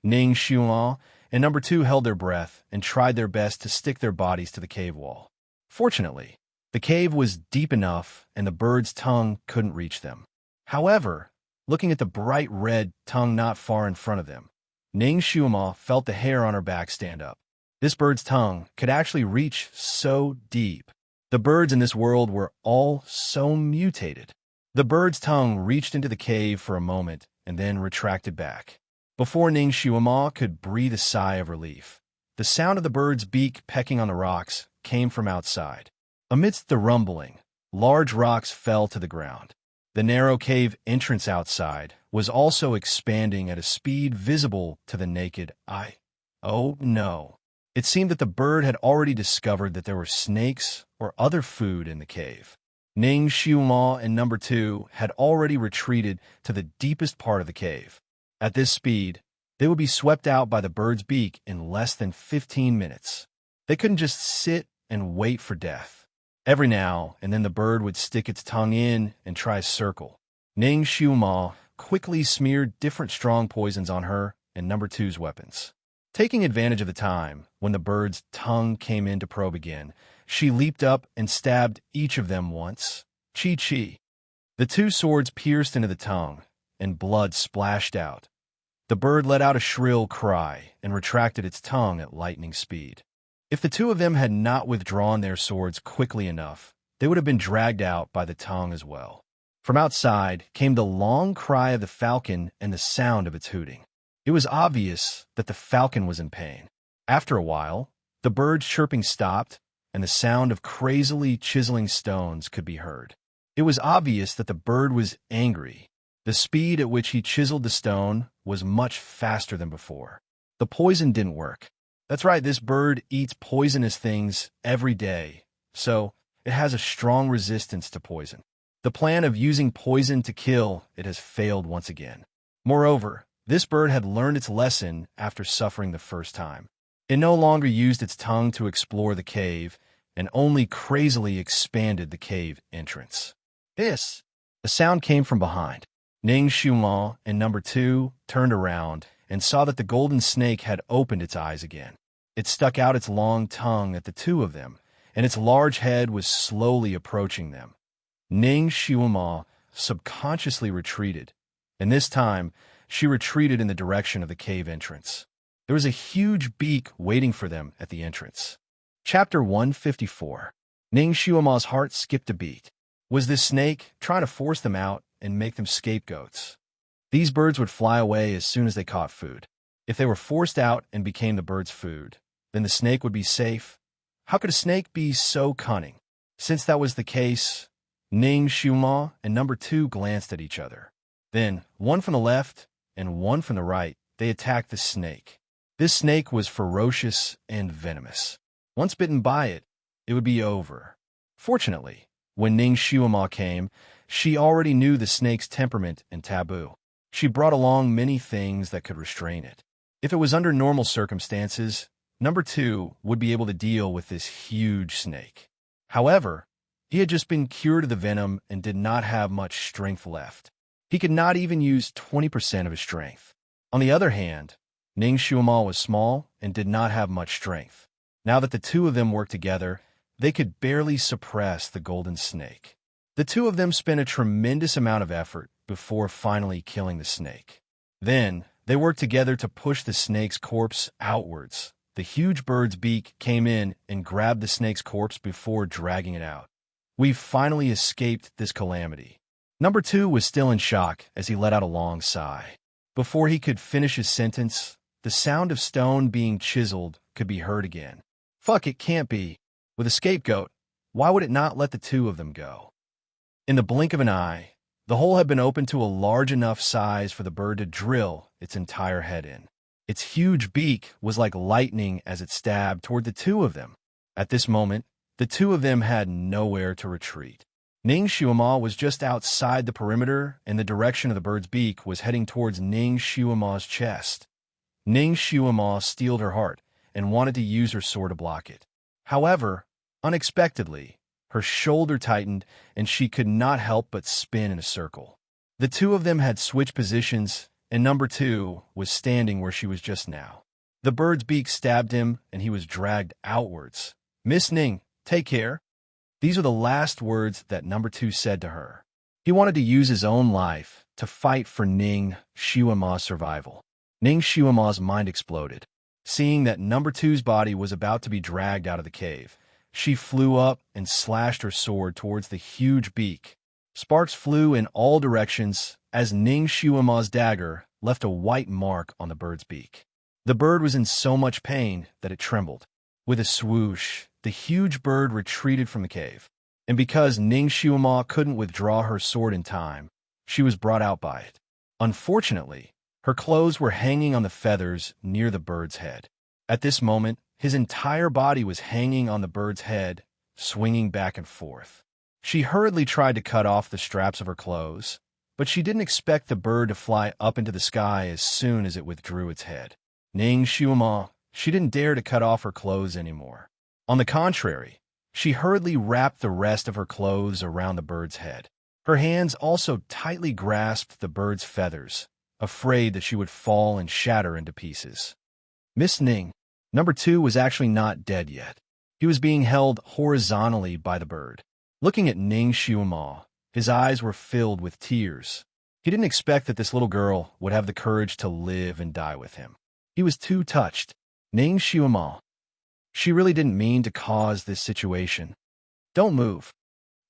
Ning Xiuma and number two held their breath and tried their best to stick their bodies to the cave wall. Fortunately, the cave was deep enough and the bird's tongue couldn't reach them. However, looking at the bright red tongue not far in front of them, Ning Xiuma felt the hair on her back stand up. This bird's tongue could actually reach so deep. The birds in this world were all so mutated. The bird's tongue reached into the cave for a moment and then retracted back. Before Ning Xiuma could breathe a sigh of relief, the sound of the bird's beak pecking on the rocks came from outside. Amidst the rumbling, large rocks fell to the ground. The narrow cave entrance outside was also expanding at a speed visible to the naked eye. Oh no. It seemed that the bird had already discovered that there were snakes or other food in the cave. Ning Xiuma and number two had already retreated to the deepest part of the cave. At this speed, they would be swept out by the bird's beak in less than 15 minutes. They couldn't just sit and wait for death. Every now and then the bird would stick its tongue in and try a circle. Ning Xiuma quickly smeared different strong poisons on her and number two's weapons. Taking advantage of the time when the bird's tongue came in to probe again, she leaped up and stabbed each of them once. Chi-chi. The two swords pierced into the tongue, and blood splashed out. The bird let out a shrill cry and retracted its tongue at lightning speed. If the two of them had not withdrawn their swords quickly enough, they would have been dragged out by the tongue as well. From outside came the long cry of the falcon and the sound of its hooting. It was obvious that the falcon was in pain. After a while, the bird's chirping stopped, and the sound of crazily chiseling stones could be heard. It was obvious that the bird was angry. The speed at which he chiseled the stone was much faster than before. The poison didn't work. That's right, this bird eats poisonous things every day, so it has a strong resistance to poison. The plan of using poison to kill it has failed once again. Moreover, this bird had learned its lesson after suffering the first time. It no longer used its tongue to explore the cave and only crazily expanded the cave entrance. Hiss! A sound came from behind. Ning Xiuma and number two turned around and saw that the golden snake had opened its eyes again. It stuck out its long tongue at the two of them, and its large head was slowly approaching them. Ning Xiuma subconsciously retreated, and this time she retreated in the direction of the cave entrance. There was a huge beak waiting for them at the entrance. Chapter 154. Ning Xiuma's heart skipped a beat. Was this snake trying to force them out and make them scapegoats? These birds would fly away as soon as they caught food. If they were forced out and became the bird's food, then the snake would be safe. How could a snake be so cunning? Since that was the case, Ning Xiuma and number two glanced at each other. Then, one from the left and one from the right, they attacked the snake. This snake was ferocious and venomous. Once bitten by it, it would be over. Fortunately, when Ning Xiuma came, she already knew the snake's temperament and taboo. She brought along many things that could restrain it. If it was under normal circumstances, number two would be able to deal with this huge snake. However, he had just been cured of the venom and did not have much strength left. He could not even use 20% of his strength. On the other hand, Ning Xiuma was small and did not have much strength. Now that the two of them worked together, they could barely suppress the golden snake. The two of them spent a tremendous amount of effort before finally killing the snake. Then, they worked together to push the snake's corpse outwards. The huge bird's beak came in and grabbed the snake's corpse before dragging it out. We've finally escaped this calamity. Number two was still in shock as he let out a long sigh. Before he could finish his sentence, the sound of stone being chiseled could be heard again. Fuck, it can't be. With a scapegoat, why would it not let the two of them go? In the blink of an eye, the hole had been opened to a large enough size for the bird to drill its entire head in. Its huge beak was like lightning as it stabbed toward the two of them. At this moment, the two of them had nowhere to retreat. Ning Xiaomo was just outside the perimeter, and the direction of the bird's beak was heading towards Ning Xiaomo's chest. Ning Xiaomo steeled her heart and wanted to use her sword to block it. However, unexpectedly, her shoulder tightened and she could not help but spin in a circle. The two of them had switched positions, and number 2 was standing where she was just now. The bird's beak stabbed him, and he was dragged outwards. "Miss Ning, take care." These are the last words that number 2 said to her. He wanted to use his own life to fight for Ning Xiaomo's survival. Ning Xiaomo's mind exploded. Seeing that number 2's body was about to be dragged out of the cave, she flew up and slashed her sword towards the huge beak. Sparks flew in all directions as Ning Xiaomo's dagger left a white mark on the bird's beak. The bird was in so much pain that it trembled. With a swoosh, the huge bird retreated from the cave. And because Ning Xiaomo couldn't withdraw her sword in time, she was brought out by it. Unfortunately, her clothes were hanging on the feathers near the bird's head. At this moment, his entire body was hanging on the bird's head, swinging back and forth. She hurriedly tried to cut off the straps of her clothes, but she didn't expect the bird to fly up into the sky as soon as it withdrew its head. Ning Xiaomo, she didn't dare to cut off her clothes anymore. On the contrary, she hurriedly wrapped the rest of her clothes around the bird's head. Her hands also tightly grasped the bird's feathers, afraid that she would fall and shatter into pieces. Miss Ning, number 2 was actually not dead yet. He was being held horizontally by the bird. Looking at Ning Xiaomo, his eyes were filled with tears. He didn't expect that this little girl would have the courage to live and die with him. He was too touched. Ning Xiaomo, she really didn't mean to cause this situation. "Don't move,"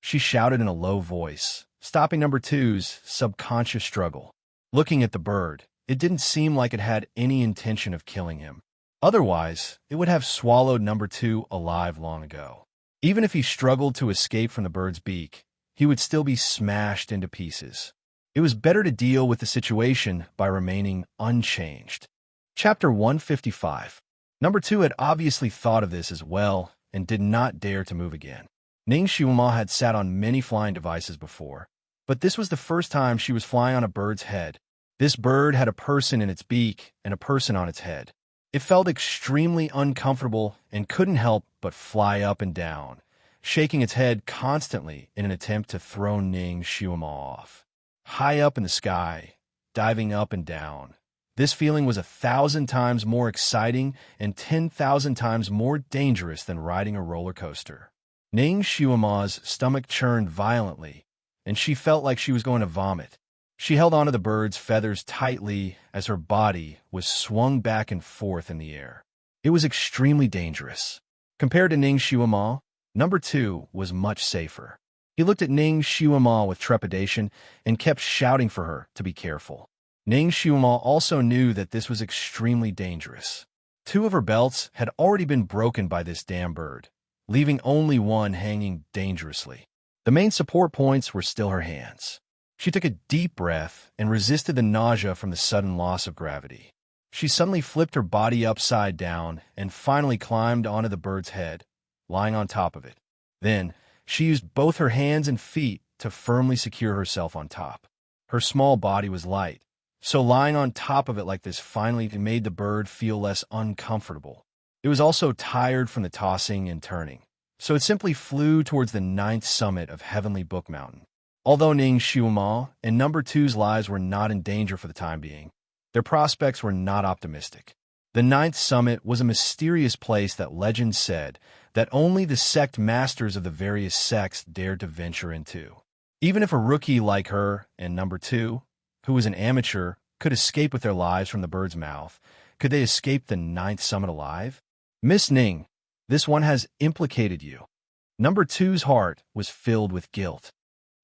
she shouted in a low voice, stopping number 2's subconscious struggle. Looking at the bird, it didn't seem like it had any intention of killing him. Otherwise, it would have swallowed number 2 alive long ago. Even if he struggled to escape from the bird's beak, he would still be smashed into pieces. It was better to deal with the situation by remaining unchanged. Chapter 155. Number 2 had obviously thought of this as well and did not dare to move again. Ning Xiaomo had sat on many flying devices before, but this was the first time she was flying on a bird's head. This bird had a person in its beak and a person on its head. It felt extremely uncomfortable and couldn't help but fly up and down, shaking its head constantly in an attempt to throw Ning Xiaomo off. High up in the sky, diving up and down, this feeling was 1,000 times more exciting and 10,000 times more dangerous than riding a roller coaster. Ning Xiaomo's stomach churned violently, and she felt like she was going to vomit. She held onto the bird's feathers tightly as her body was swung back and forth in the air. It was extremely dangerous. Compared to Ning Xiaomo, number 2 was much safer. He looked at Ning Xiaomo with trepidation and kept shouting for her to be careful. Ning Xiaomo also knew that this was extremely dangerous. 2 of her belts had already been broken by this damn bird, leaving only one hanging dangerously. The main support points were still her hands. She took a deep breath and resisted the nausea from the sudden loss of gravity. She suddenly flipped her body upside down and finally climbed onto the bird's head, lying on top of it. Then, she used both her hands and feet to firmly secure herself on top. Her small body was light, so lying on top of it like this finally made the bird feel less uncomfortable. It was also tired from the tossing and turning, so it simply flew towards the 9th summit of Heavenly Book Mountain. Although Ning Xiaomo and number 2's lives were not in danger for the time being, their prospects were not optimistic. The 9th summit was a mysterious place that legend said that only the sect masters of the various sects dared to venture into. Even if a rookie like her and number 2, who was an amateur, could escape with their lives from the bird's mouth, could they escape the 9th summit alive? Miss Ning, this one has implicated you. Number 2's heart was filled with guilt.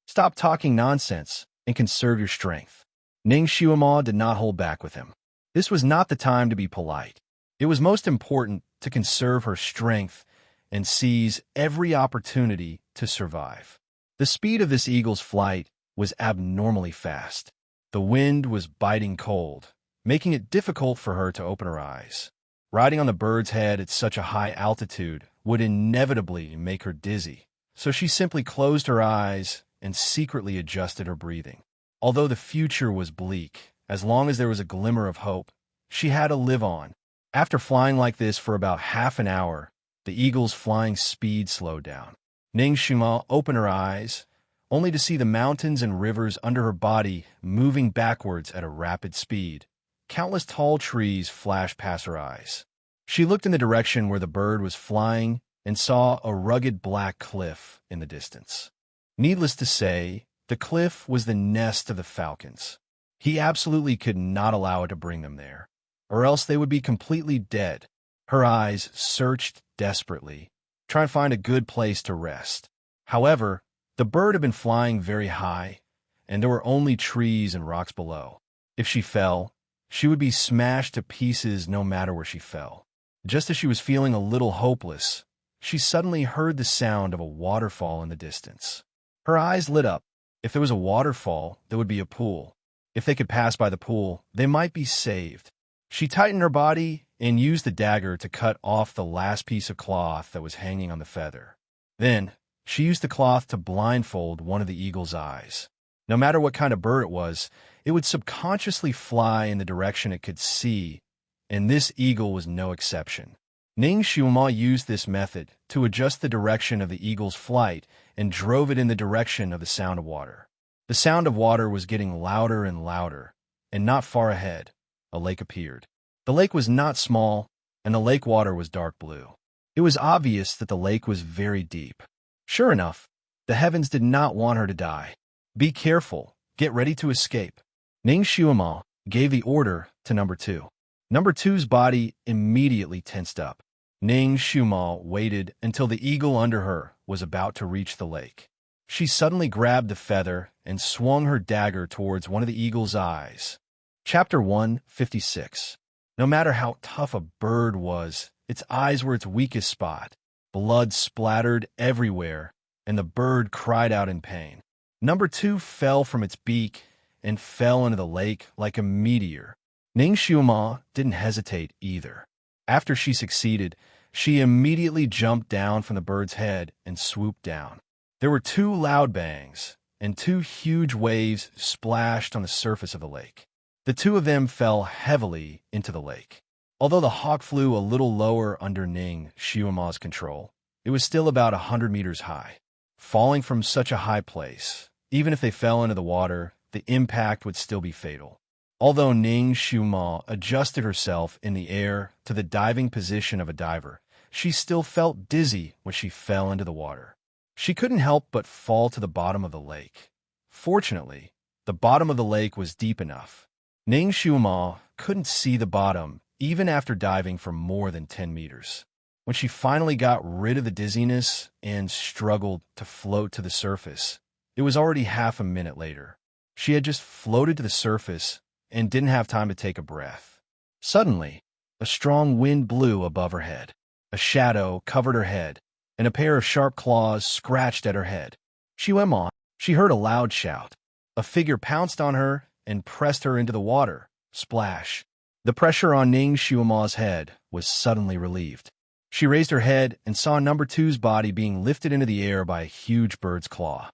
Stop talking nonsense and conserve your strength. Ning Xiaomo did not hold back with him. This was not the time to be polite. It was most important to conserve her strength and seize every opportunity to survive. The speed of this eagle's flight was abnormally fast. The wind was biting cold, making it difficult for her to open her eyes. Riding on the bird's head at such a high altitude would inevitably make her dizzy, so she simply closed her eyes and secretly adjusted her breathing. Although the future was bleak, as long as there was a glimmer of hope, she had to live on. After flying like this for about half an hour, the eagle's flying speed slowed down. Ning Shuma opened her eyes, only to see the mountains and rivers under her body moving backwards at a rapid speed. Countless tall trees flashed past her eyes. She looked in the direction where the bird was flying and saw a rugged black cliff in the distance. Needless to say, the cliff was the nest of the falcons. He absolutely could not allow it to bring them there, or else they would be completely dead. Her eyes searched desperately, trying to find a good place to rest. However, the bird had been flying very high, and there were only trees and rocks below. If she fell, she would be smashed to pieces no matter where she fell. Just as she was feeling a little hopeless, she suddenly heard the sound of a waterfall in the distance. Her eyes lit up. If there was a waterfall, there would be a pool. If they could pass by the pool, they might be saved. She tightened her body and used the dagger to cut off the last piece of cloth that was hanging on the feather. Then, she used the cloth to blindfold one of the eagle's eyes. No matter what kind of bird it would subconsciously fly in the direction it could see, and this eagle was no exception. Ning Xiuma used this method to adjust the direction of the eagle's flight and drove it in the direction of the sound of water. The sound of water was getting louder and louder, and not far ahead, a lake appeared. The lake was not small, and the lake water was dark blue. It was obvious that the lake was very deep. Sure enough, the heavens did not want her to die. Be careful. Get ready to escape. Ning Xiuma gave the order to number 2. Number 2's body immediately tensed up. Ning Xiuma waited until the eagle under her was about to reach the lake. She suddenly grabbed the feather and swung her dagger towards one of the eagle's eyes. Chapter 156. No matter how tough a bird was, its eyes were its weakest spot. Blood splattered everywhere, and the bird cried out in pain. Number 2 fell from its beak and fell into the lake like a meteor. Ning Xiuma didn't hesitate either. After she succeeded, she immediately jumped down from the bird's head and swooped down. There were 2 loud bangs, and 2 huge waves splashed on the surface of the lake. The 2 of them fell heavily into the lake. Although the hawk flew a little lower under Ning Xiuma's control, it was still about 100 meters high. Falling from such a high place, even if they fell into the water, the impact would still be fatal. Although Ning Xiuma adjusted herself in the air to the diving position of a diver, she still felt dizzy when she fell into the water. She couldn't help but fall to the bottom of the lake. Fortunately, the bottom of the lake was deep enough. Ning Xiuma couldn't see the bottom even after diving for more than 10 meters. When she finally got rid of the dizziness and struggled to float to the surface, it was already half a minute later. She had just floated to the surface and didn't have time to take a breath. Suddenly, a strong wind blew above her head. A shadow covered her head, and a pair of sharp claws scratched at her head. She went on. She heard a loud shout. A figure pounced on her and pressed her into the water. Splash. The pressure on Ning Xiuma's head was suddenly relieved. She raised her head and saw number 2's body being lifted into the air by a huge bird's claw.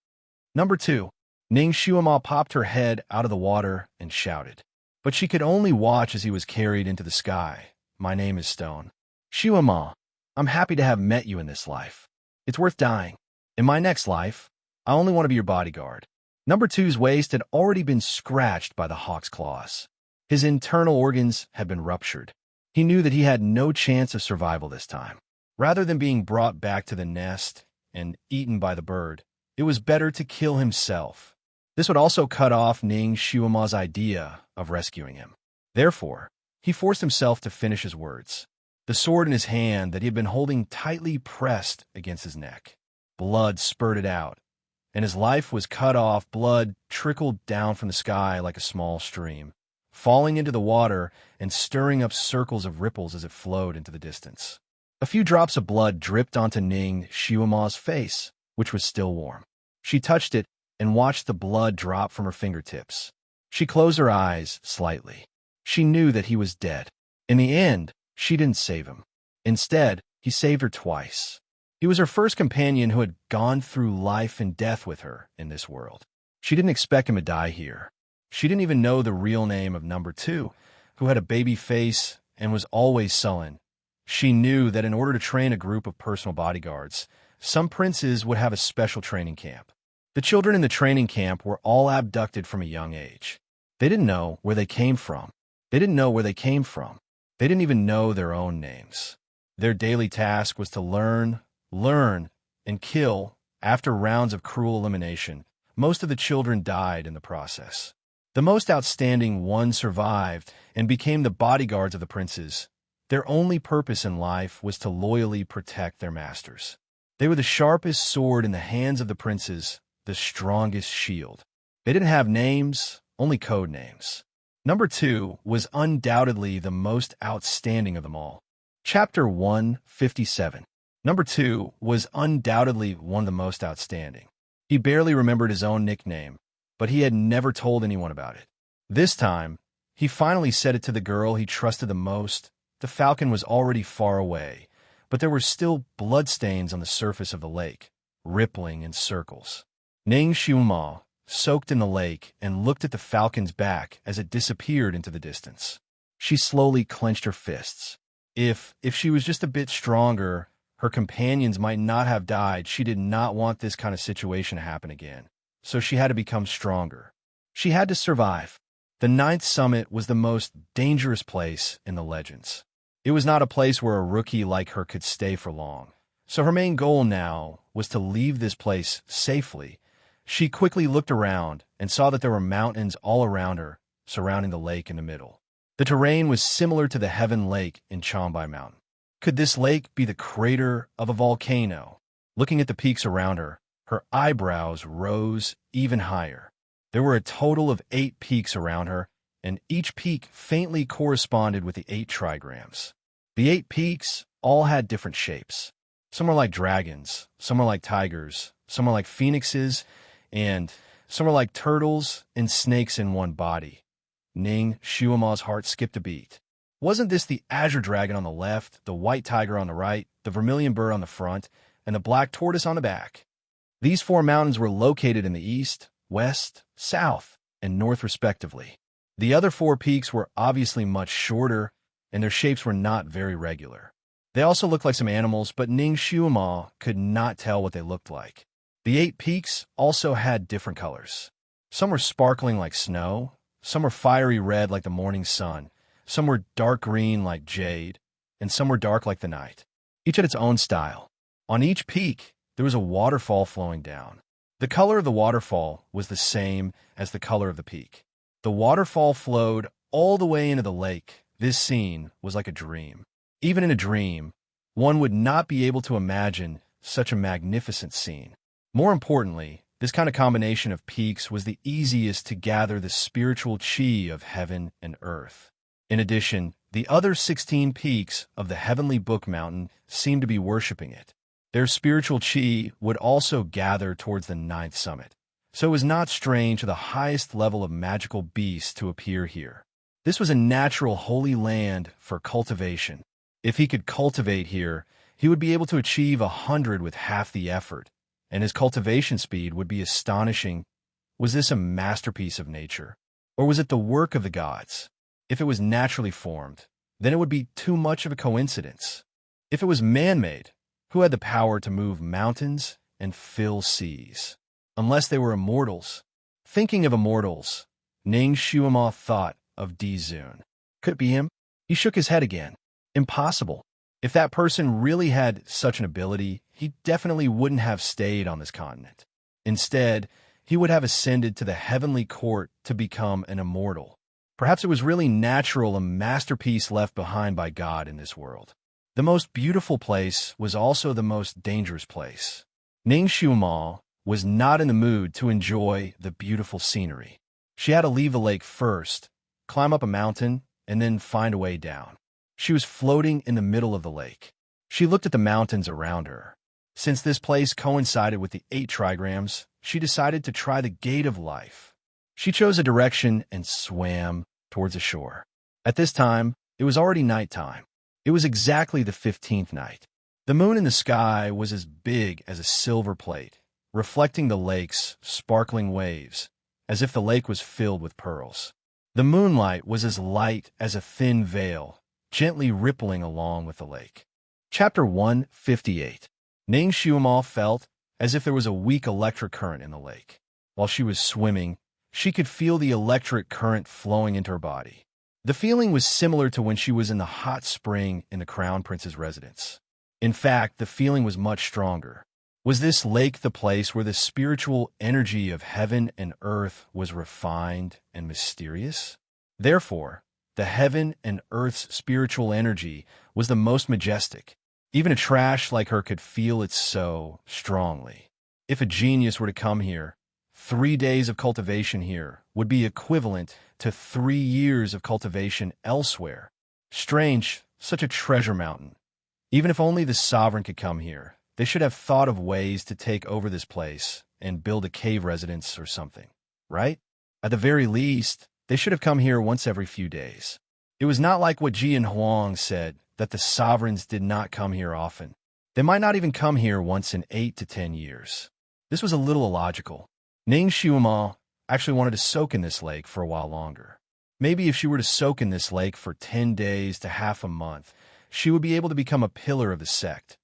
Number 2. Ning Xiuma popped her head out of the water and shouted. But she could only watch as he was carried into the sky. My name is Stone. Xiuma, I'm happy to have met you in this life. It's worth dying. In my next life, I only want to be your bodyguard. Number 2's waist had already been scratched by the hawk's claws. His internal organs had been ruptured. He knew that he had no chance of survival this time. Rather than being brought back to the nest and eaten by the bird, it was better to kill himself. This would also cut off Ning Xiuma's idea of rescuing him. Therefore, he forced himself to finish his words. The sword in his hand that he had been holding tightly pressed against his neck. Blood spurted out, and his life was cut off. Blood trickled down from the sky like a small stream, falling into the water and stirring up circles of ripples as it flowed into the distance. A few drops of blood dripped onto Ning Xiuma's face, which was still warm. She touched it and watched the blood drop from her fingertips. She closed her eyes slightly. She knew that he was dead. In the end, she didn't save him. Instead, he saved her twice. He was her first companion who had gone through life and death with her in this world. She didn't expect him to die here. She didn't even know the real name of number 2, who had a baby face and was always sullen. She knew that in order to train a group of personal bodyguards, some princes would have a special training camp. The children in the training camp were all abducted from a young age. They didn't know where they came from. They didn't know where they came from. They didn't even know their own names. Their daily task was to learn, and kill. After rounds of cruel elimination, most of the children died in the process. The most outstanding one survived and became the bodyguards of the princes. Their only purpose in life was to loyally protect their masters. They were the sharpest sword in the hands of the princes, the strongest shield. They didn't have names, only code names. Number 2 was undoubtedly the most outstanding of them all. Chapter 157. Number 2 was undoubtedly one of the most outstanding. He barely remembered his own nickname, but he had never told anyone about it. This time, he finally said it to the girl he trusted the most. The falcon was already far away, but there were still bloodstains on the surface of the lake, rippling in circles. Ning Xiuma soaked in the lake and looked at the falcon's back as it disappeared into the distance. She slowly clenched her fists. If she was just a bit stronger, her companions might not have died. She did not want this kind of situation to happen again, so she had to become stronger. She had to survive. The 9th summit was the most dangerous place in the legends. It was not a place where a rookie like her could stay for long, so her main goal now was to leave this place safely. She quickly looked around and saw that there were mountains all around her, surrounding the lake in the middle. The terrain was similar to the Heaven Lake in Changbai Mountain. Could this lake be the crater of a volcano? Looking at the peaks around her, her eyebrows rose even higher. There were a total of 8 peaks around her, and each peak faintly corresponded with the 8 trigrams. The 8 peaks all had different shapes. Some were like dragons, some were like tigers, some were like phoenixes, and some were like turtles and snakes in one body. Ning Xiuma's heart skipped a beat. Wasn't this the azure dragon on the left, the white tiger on the right, the vermilion bird on the front, and the black tortoise on the back? These 4 mountains were located in the east, west, south, and north respectively. The other 4 peaks were obviously much shorter, and their shapes were not very regular. They also looked like some animals, but Ning Xiuma could not tell what they looked like. The 8 peaks also had different colors. Some were sparkling like snow, some were fiery red like the morning sun, some were dark green like jade, and some were dark like the night. Each had its own style. On each peak, there was a waterfall flowing down. The color of the waterfall was the same as the color of the peak. The waterfall flowed all the way into the lake. This scene was like a dream. Even in a dream, one would not be able to imagine such a magnificent scene. More importantly, this kind of combination of peaks was the easiest to gather the spiritual chi of heaven and earth. In addition, the other 16 peaks of the Heavenly Book Mountain seemed to be worshipping it. Their spiritual chi would also gather towards the 9th summit. So it was not strange for the highest level of magical beasts to appear here. This was a natural holy land for cultivation. If he could cultivate here, he would be able to achieve 100 with half the effort, and his cultivation speed would be astonishing. Was this a masterpiece of nature? Or was it the work of the gods? If it was naturally formed, then it would be too much of a coincidence. If it was man-made, who had the power to move mountains and fill seas? Unless they were immortals. Thinking of immortals, Ning Xiuma thought of Dizun. Could it be him? He shook his head again. Impossible. If that person really had such an ability, he definitely wouldn't have stayed on this continent. Instead, he would have ascended to the heavenly court to become an immortal. Perhaps it was really natural, a masterpiece left behind by God in this world. The most beautiful place was also the most dangerous place. Ning Xiuma was not in the mood to enjoy the beautiful scenery. She had to leave the lake first, climb up a mountain, and then find a way down. She was floating in the middle of the lake. She looked at the mountains around her. Since this place coincided with the 8 trigrams, she decided to try the gate of life. She chose a direction and swam towards the shore. At this time, it was already nighttime. It was exactly the 15th night. The moon in the sky was as big as a silver plate, reflecting the lake's sparkling waves, as if the lake was filled with pearls. The moonlight was as light as a thin veil, gently rippling along with the lake. Chapter 158. Ning Xiumo felt as if there was a weak electric current in the lake. While she was swimming, she could feel the electric current flowing into her body. The feeling was similar to when she was in the hot spring in the Crown Prince's residence. In fact, the feeling was much stronger. Was this lake the place where the spiritual energy of heaven and earth was refined and mysterious? Therefore, the heaven and earth's spiritual energy was the most majestic. Even a trash like her could feel it so strongly. If a genius were to come here, 3 days of cultivation here would be equivalent to 3 years of cultivation elsewhere. Strange, such a treasure mountain. Even if only the sovereign could come here, they should have thought of ways to take over this place and build a cave residence or something, right? At the very least, they should have come here once every few days. It was not like what Jian Huang said, that the sovereigns did not come here often. They might not even come here once in 8 to 10 years. This was a little illogical. Ning Xiumo actually wanted to soak in this lake for a while longer. Maybe if she were to soak in this lake for 10 days to half a month, she would be able to become a pillar of the sect.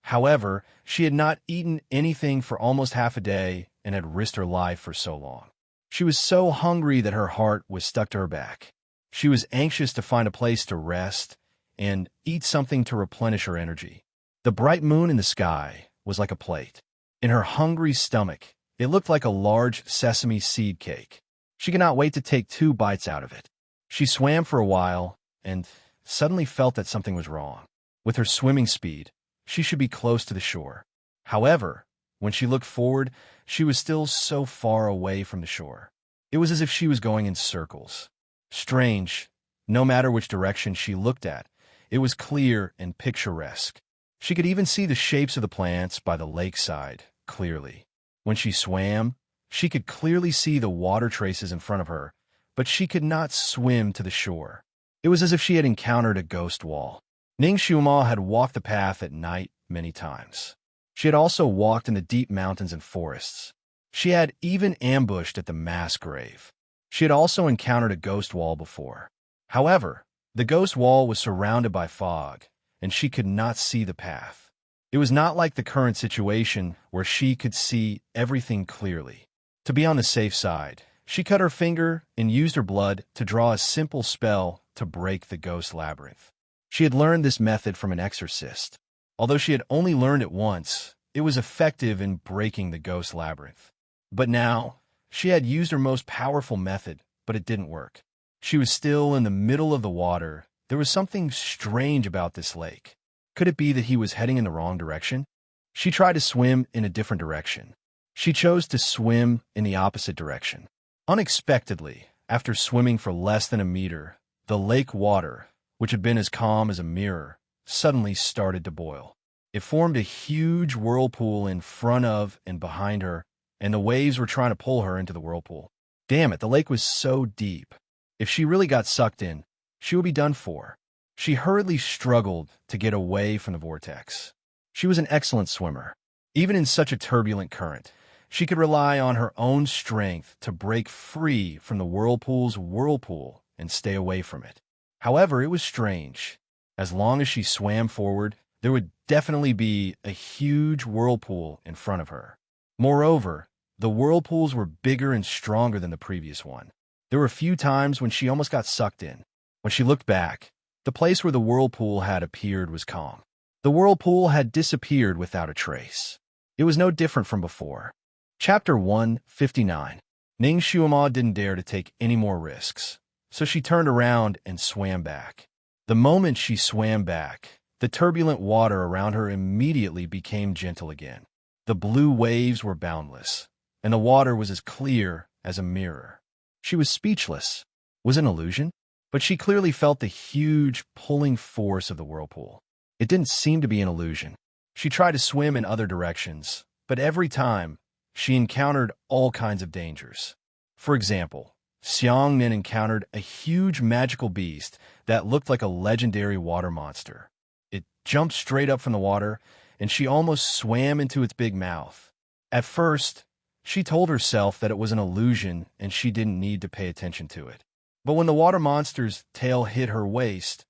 However, she had not eaten anything for almost half a day and had risked her life for so long. She was so hungry that her heart was stuck to her back. She was anxious to find a place to rest and eat something to replenish her energy. The bright moon in the sky was like a plate. In her hungry stomach, it looked like a large sesame seed cake. She could not wait to take 2 bites out of it. She swam for a while and suddenly felt that something was wrong. With her swimming speed, she should be close to the shore. However, when she looked forward, she was still so far away from the shore. It was as if she was going in circles. Strange, no matter which direction she looked at, it was clear and picturesque. She could even see the shapes of the plants by the lakeside clearly. When she swam, she could clearly see the water traces in front of her, but she could not swim to the shore. It was as if she had encountered a ghost wall. Ning Xiumo had walked the path at night many times. She had also walked in the deep mountains and forests. She had even ambushed at the mass grave. She had also encountered a ghost wall before. However, the ghost wall was surrounded by fog, and she could not see the path. It was not like the current situation where she could see everything clearly. To be on the safe side, she cut her finger and used her blood to draw a simple spell to break the ghost labyrinth. She had learned this method from an exorcist. Although she had only learned it once, it was effective in breaking the ghost labyrinth. But now, she had used her most powerful method, but it didn't work. She was still in the middle of the water. There was something strange about this lake. Could it be that he was heading in the wrong direction? She tried to swim in a different direction. She chose to swim in the opposite direction. Unexpectedly, after swimming for less than a meter, the lake water, which had been as calm as a mirror, suddenly started to boil. It formed a huge whirlpool in front of and behind her, and the waves were trying to pull her into the whirlpool. Damn it, the lake was so deep. If she really got sucked in, she would be done for. She hurriedly struggled to get away from the vortex. She was an excellent swimmer. Even in such a turbulent current, she could rely on her own strength to break free from the whirlpool's whirlpool and stay away from it. However, it was strange. As long as she swam forward, there would definitely be a huge whirlpool in front of her. Moreover, the whirlpools were bigger and stronger than the previous one. There were a few times when she almost got sucked in. When she looked back, the place where the whirlpool had appeared was calm. The whirlpool had disappeared without a trace. It was no different from before. Chapter 159. Ning Xiumo didn't dare to take any more risks, so she turned around and swam back. The moment she swam back, the turbulent water around her immediately became gentle again. The blue waves were boundless, and the water was as clear as a mirror. She was speechless. Was it an illusion? But she clearly felt the huge, pulling force of the whirlpool. It didn't seem to be an illusion. She tried to swim in other directions, but every time, she encountered all kinds of dangers. For example, Xiangmin encountered a huge magical beast that looked like a legendary water monster. It jumped straight up from the water, and she almost swam into its big mouth. At first, she told herself that it was an illusion and she didn't need to pay attention to it. But when the water monster's tail hit her waist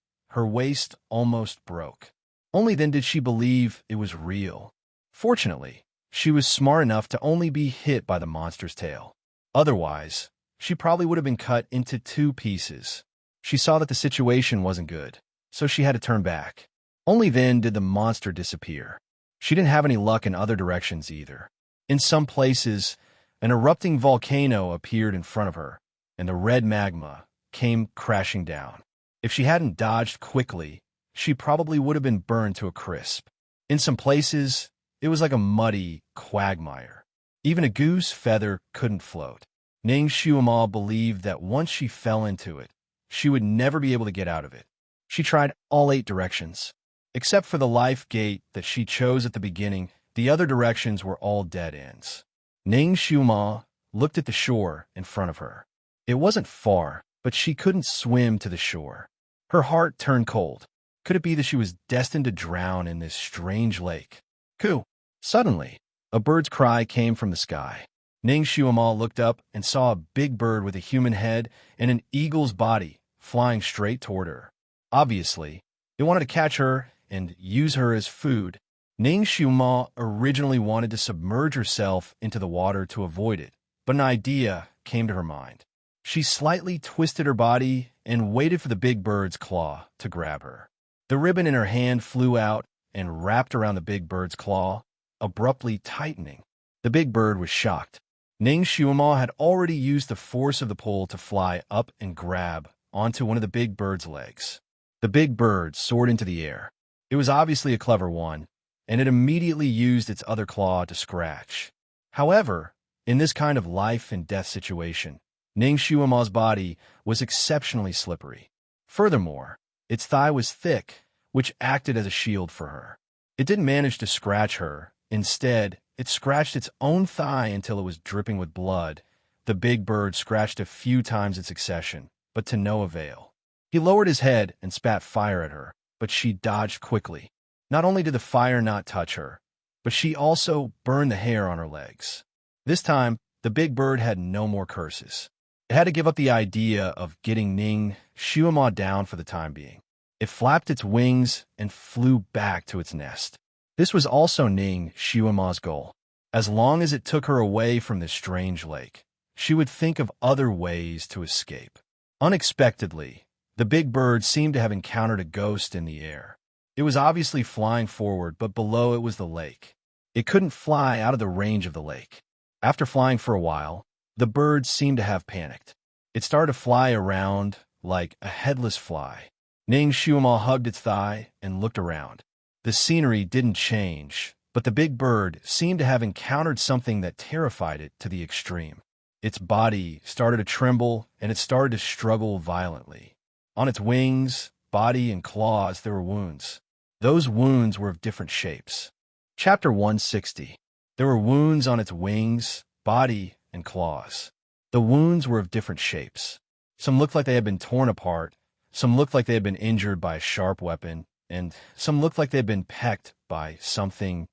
almost broke. Only then did she believe it was real. Fortunately, she was smart enough to only be hit by the monster's tail. Otherwise, she probably would have been cut into 2 pieces. She saw that the situation wasn't good, so she had to turn back. Only then did the monster disappear. She didn't have any luck in other directions either. In some places, an erupting volcano appeared in front of her, and the red magma came crashing down. If she hadn't dodged quickly, she probably would have been burned to a crisp. In some places, it was like a muddy quagmire. Even a goose feather couldn't float. Ning Xiaomo believed that once she fell into it, she would never be able to get out of it. She tried all 8 directions. Except for the life gate that she chose at the beginning, the other directions were all dead ends. Ning Xiaomo looked at the shore in front of her. It wasn't far, but she couldn't swim to the shore. Her heart turned cold. Could it be that she was destined to drown in this strange lake? Coo! Suddenly, a bird's cry came from the sky. Ning Xiaomo looked up and saw a big bird with a human head and an eagle's body flying straight toward her. Obviously, it wanted to catch her and use her as food. Ning Xiaomo originally wanted to submerge herself into the water to avoid it, but an idea came to her mind. She slightly twisted her body and waited for the big bird's claw to grab her. The ribbon in her hand flew out and wrapped around the big bird's claw, abruptly tightening. The big bird was shocked. Ning Xiaomo had already used the force of the pull to fly up and grab onto one of the big bird's legs. The big bird soared into the air. It was obviously a clever one, and it immediately used its other claw to scratch. However, in this kind of life and death situation, Ning Xiaomo's body was exceptionally slippery. Furthermore, its thigh was thick, which acted as a shield for her. It didn't manage to scratch her. Instead, it scratched its own thigh until it was dripping with blood. The big bird scratched a few times in succession, but to no avail. He lowered his head and spat fire at her, but she dodged quickly. Not only did the fire not touch her, but she also burned the hair on her legs. This time, the big bird had no more curses. It had to give up the idea of getting Ning Xiaomo down for the time being. It flapped its wings and flew back to its nest. This was also Ning Xiaomo's goal. As long as it took her away from this strange lake, she would think of other ways to escape. Unexpectedly, the big bird seemed to have encountered a ghost in the air. It was obviously flying forward, but below it was the lake. It couldn't fly out of the range of the lake. After flying for a while, the bird seemed to have panicked. It started to fly around like a headless fly. Ning Xiaomo hugged its thigh and looked around. The scenery didn't change, but the big bird seemed to have encountered something that terrified it to the extreme. Its body started to tremble, and it started to struggle violently. On its wings, body, and claws there were wounds. Those wounds were of different shapes. Chapter 160. There were wounds on its wings, body, and claws. The wounds were of different shapes. Some looked like they had been torn apart, some looked like they had been injured by a sharp weapon, and some looked like they had been pecked by something.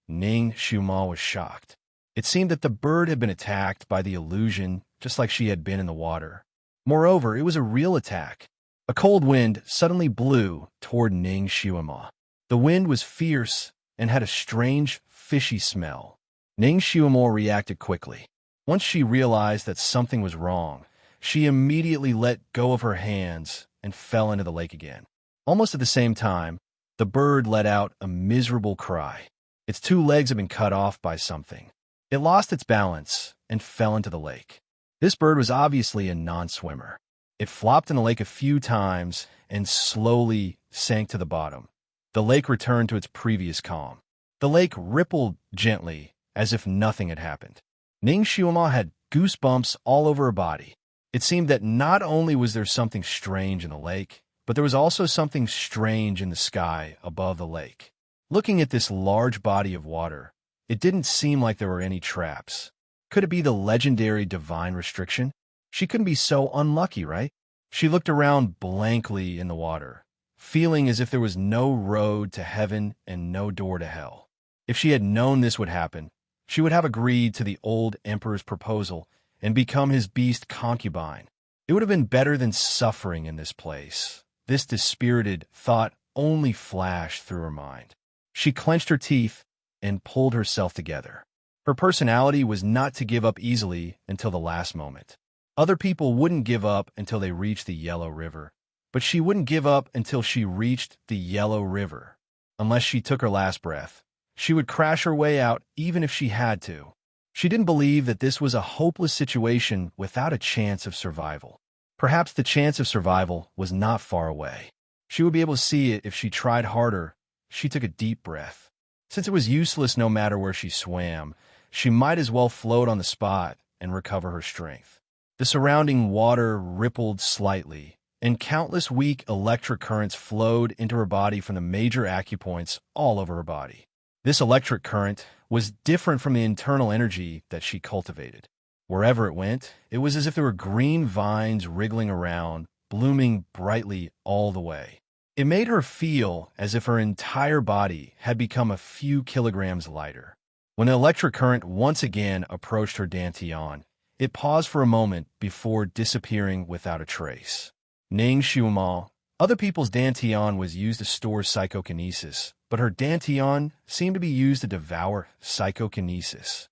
Ning Xiaomo was shocked. It seemed that the bird had been attacked by the illusion, just like she had been in the water. Moreover, it was a real attack. A cold wind suddenly blew toward Ning Xiaomo. The wind was fierce and had a strange, fishy smell. Ning Xiaomo reacted quickly. Once she realized that something was wrong, she immediately let go of her hands and fell into the lake again. Almost at the same time, the bird let out a miserable cry. Its 2 legs had been cut off by something. It lost its balance and fell into the lake. This bird was obviously a non-swimmer. It flopped in the lake a few times and slowly sank to the bottom. The lake returned to its previous calm. The lake rippled gently as if nothing had happened. Ning Xiaomo had goosebumps all over her body. It seemed that not only was there something strange in the lake, but there was also something strange in the sky above the lake. Looking at this large body of water, it didn't seem like there were any traps. Could it be the legendary divine restriction? She couldn't be so unlucky, right? She looked around blankly in the water, feeling as if there was no road to heaven and no door to hell. If she had known this would happen, she would have agreed to the old emperor's proposal and become his beast concubine. It would have been better than suffering in this place. This dispirited thought only flashed through her mind. She clenched her teeth and pulled herself together. Her personality was not to give up easily until the last moment. Other people wouldn't give up until they reached the Yellow River, but she wouldn't give up until she reached the Yellow River. Unless she took her last breath, she would crash her way out even if she had to. She didn't believe that this was a hopeless situation without a chance of survival. Perhaps the chance of survival was not far away. She would be able to see it if she tried harder. She took a deep breath. Since it was useless no matter where she swam, she might as well float on the spot and recover her strength. The surrounding water rippled slightly, and countless weak electric currents flowed into her body from the major acupoints all over her body. This electric current was different from the internal energy that she cultivated. Wherever it went, it was as if there were green vines wriggling around, blooming brightly all the way. It made her feel as if her entire body had become a few kilograms lighter. When the electric current once again approached her dantian, it paused for a moment before disappearing without a trace. Ning Xiuma, other people's dantian was used to store psychokinesis, but her dantian seemed to be used to devour psychokinesis.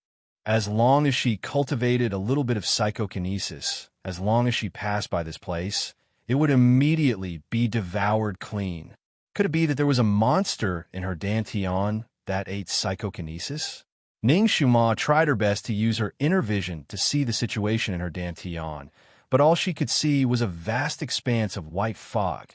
As long as she cultivated a little bit of psychokinesis, as long as she passed by this place, it would immediately be devoured clean. Could it be that there was a monster in her dantian that ate psychokinesis? Ning Xiuma tried her best to use her inner vision to see the situation in her dantian, but all she could see was a vast expanse of white fog.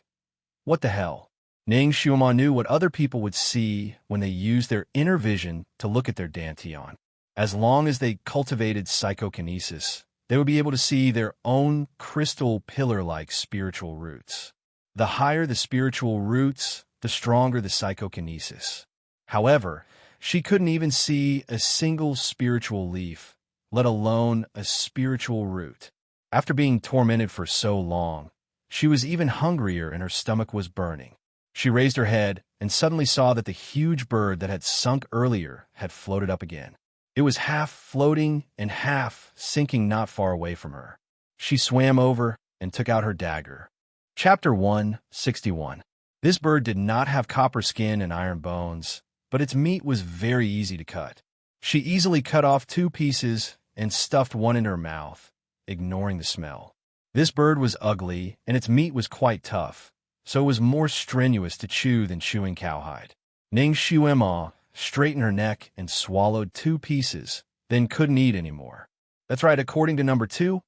What the hell? Ning Xiuma knew what other people would see when they used their inner vision to look at their dantian. As long as they cultivated psychokinesis, they would be able to see their own crystal pillar-like spiritual roots. The higher the spiritual roots, the stronger the psychokinesis. However, she couldn't even see a single spiritual leaf, let alone a spiritual root. After being tormented for so long, she was even hungrier and her stomach was burning. She raised her head and suddenly saw that the huge bird that had sunk earlier had floated up again. It was half floating and half sinking not far away from her. She swam over and took out her dagger. Chapter 161. This bird did not have copper skin and iron bones, but its meat was very easy to cut. She easily cut off 2 pieces and stuffed one in her mouth, ignoring the smell. This bird was ugly, and its meat was quite tough, so it was more strenuous to chew than chewing cowhide. Ning Xiuma straightened her neck and swallowed 2 pieces, then couldn't eat anymore. That's right, according to number 2,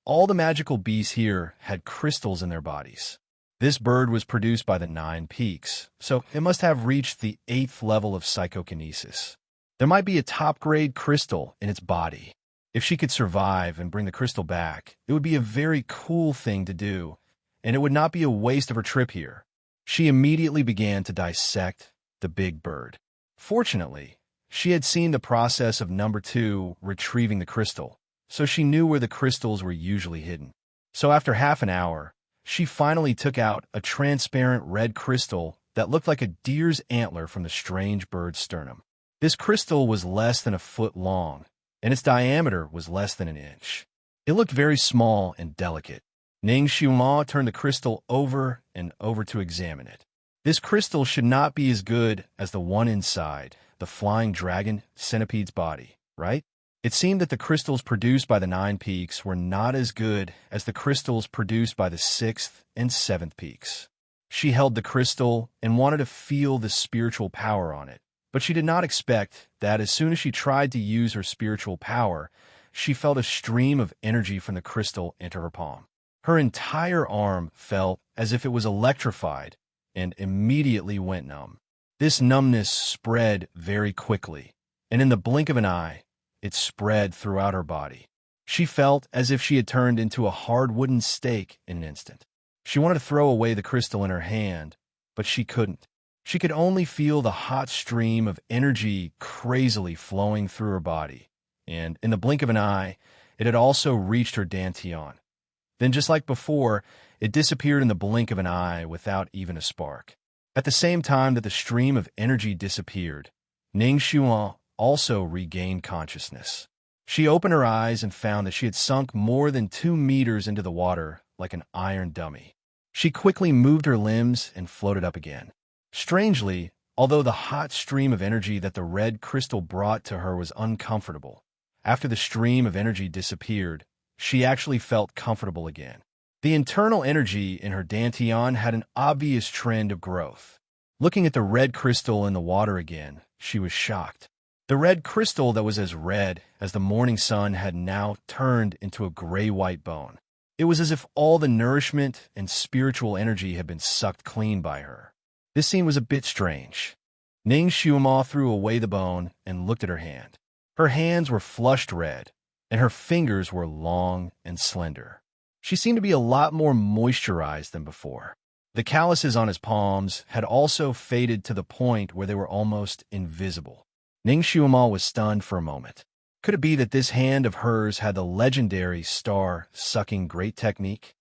all the magical beasts here had crystals in their bodies. This bird was produced by the 9 peaks, so it must have reached the 8th level of psychokinesis. There might be a top-grade crystal in its body. If she could survive and bring the crystal back, it would be a very cool thing to do, and it would not be a waste of her trip here. She immediately began to dissect the big bird. Fortunately, she had seen the process of number 2 retrieving the crystal, so she knew where the crystals were usually hidden. So after half an hour, she finally took out a transparent red crystal that looked like a deer's antler from the strange bird's sternum. This crystal was less than a foot long, and its diameter was less than an inch. It looked very small and delicate. Ning Xiuma turned the crystal over and over to examine it. This crystal should not be as good as the one inside the flying dragon centipede's body, right? It seemed that the crystals produced by the 9 peaks were not as good as the crystals produced by the 6th and 7th peaks. She held the crystal and wanted to feel the spiritual power on it, but she did not expect that as soon as she tried to use her spiritual power, she felt a stream of energy from the crystal into her palm. Her entire arm felt as if it was electrified and immediately went numb. This numbness spread very quickly, and in the blink of an eye, it spread throughout her body. She felt as if she had turned into a hard wooden stake in an instant. She wanted to throw away the crystal in her hand, but she couldn't. She could only feel the hot stream of energy crazily flowing through her body, and in the blink of an eye, it had also reached her dantian. Then, just like before, it disappeared in the blink of an eye without even a spark. At the same time that the stream of energy disappeared, Ning Xuan also regained consciousness. She opened her eyes and found that she had sunk more than 2 meters into the water like an iron dummy. She quickly moved her limbs and floated up again. Strangely, although the hot stream of energy that the red crystal brought to her was uncomfortable, after the stream of energy disappeared, she actually felt comfortable again. The internal energy in her dantian had an obvious trend of growth. Looking at the red crystal in the water again, she was shocked. The red crystal that was as red as the morning sun had now turned into a gray-white bone. It was as if all the nourishment and spiritual energy had been sucked clean by her. This scene was a bit strange. Ning Xuan threw away the bone and looked at her hand. Her hands were flushed red, and her fingers were long and slender. She seemed to be a lot more moisturized than before. The calluses on his palms had also faded to the point where they were almost invisible. Ning Xuan was stunned for a moment. Could it be that this hand of hers had the legendary star-sucking great technique?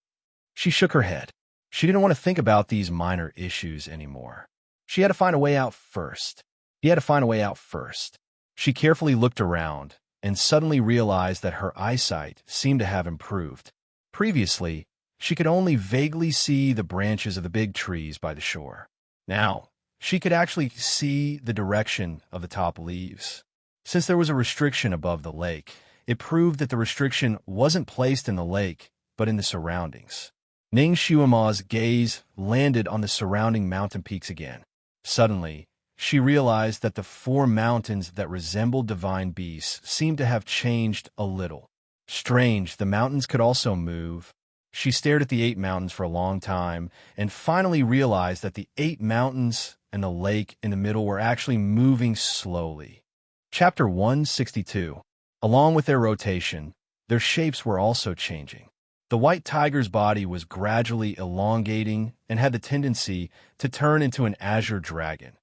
She shook her head. She didn't want to think about these minor issues anymore. She had to find a way out first. He had to find a way out first. She carefully looked around and suddenly realized that her eyesight seemed to have improved. Previously, she could only vaguely see the branches of the big trees by the shore. Now, she could actually see the direction of the top leaves. Since there was a restriction above the lake, it proved that the restriction wasn't placed in the lake, but in the surroundings. Ning Xuan's gaze landed on the surrounding mountain peaks again. Suddenly, she realized that the 4 mountains that resembled divine beasts seemed to have changed a little. Strange, the mountains could also move. She stared at the 8 mountains for a long time and finally realized that the 8 mountains and the lake in the middle were actually moving slowly. Chapter 162. Along with their rotation, their shapes were also changing. The white tiger's body was gradually elongating and had the tendency to turn into an azure dragon.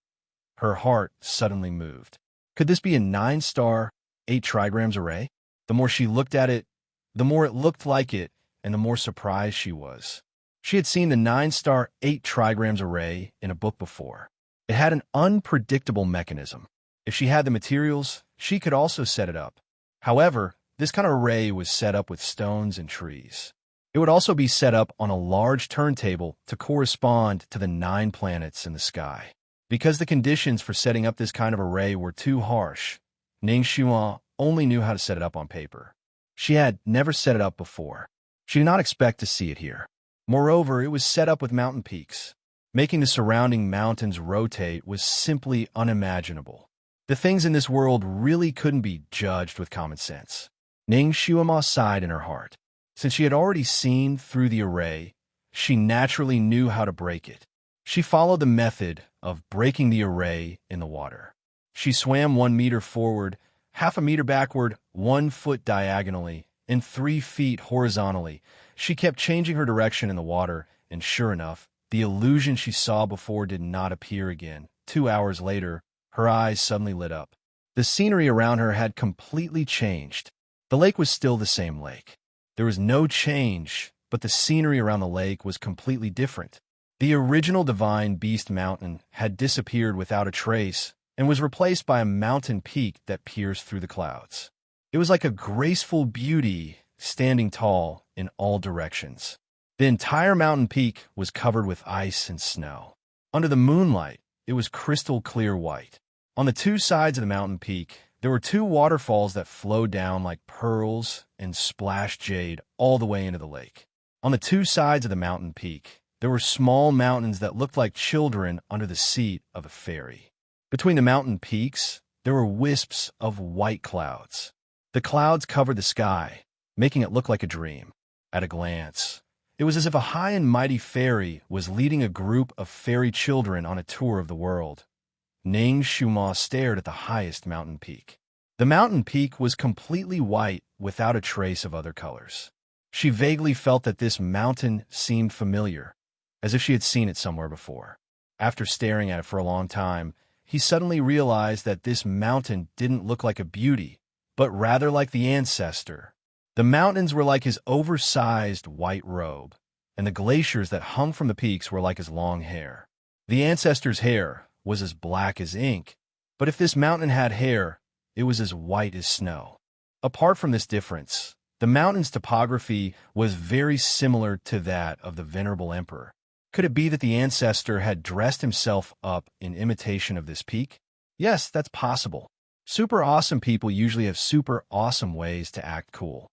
Her heart suddenly moved. Could this be a 9-star, 8 trigrams array? The more she looked at it, the more it looked like it, and the more surprised she was. She had seen the 9-star, 8 trigrams array in a book before. It had an unpredictable mechanism. If she had the materials, she could also set it up. However, this kind of array was set up with stones and trees. It would also be set up on a large turntable to correspond to the 9 planets in the sky. Because the conditions for setting up this kind of array were too harsh, Ning Xuan only knew how to set it up on paper. She had never set it up before. She did not expect to see it here. Moreover, it was set up with mountain peaks. Making the surrounding mountains rotate was simply unimaginable. The things in this world really couldn't be judged with common sense. Ning Xuan sighed in her heart. Since she had already seen through the array, she naturally knew how to break it. She followed the method of breaking the array in the water. She swam 1 meter forward, half a meter backward, 1 foot diagonally, and 3 feet horizontally. She kept changing her direction in the water, and sure enough, the illusion she saw before did not appear again. 2 hours later, her eyes suddenly lit up. The scenery around her had completely changed. The lake was still the same lake. There was no change, but the scenery around the lake was completely different. The original Divine Beast Mountain had disappeared without a trace and was replaced by a mountain peak that pierced through the clouds. It was like a graceful beauty standing tall in all directions. The entire mountain peak was covered with ice and snow. Under the moonlight, it was crystal clear white. On the 2 sides of the mountain peak, there were 2 waterfalls that flowed down like pearls and splashed jade all the way into the lake. On the 2 sides of the mountain peak, there were small mountains that looked like children under the seat of a fairy. Between the mountain peaks, there were wisps of white clouds. The clouds covered the sky, making it look like a dream. At a glance, it was as if a high and mighty fairy was leading a group of fairy children on a tour of the world. Ning Xuan stared at the highest mountain peak. The mountain peak was completely white without a trace of other colors. She vaguely felt that this mountain seemed familiar, as if she had seen it somewhere before. After staring at it for a long time, he suddenly realized that this mountain didn't look like a beauty, but rather like the ancestor. The mountains were like his oversized white robe, and the glaciers that hung from the peaks were like his long hair. The ancestor's hair was as black as ink, but if this mountain had hair, it was as white as snow. Apart from this difference, the mountain's topography was very similar to that of the venerable emperor. Could it be that the ancestor had dressed himself up in imitation of this peak? Yes, that's possible. Super awesome people usually have super awesome ways to act cool.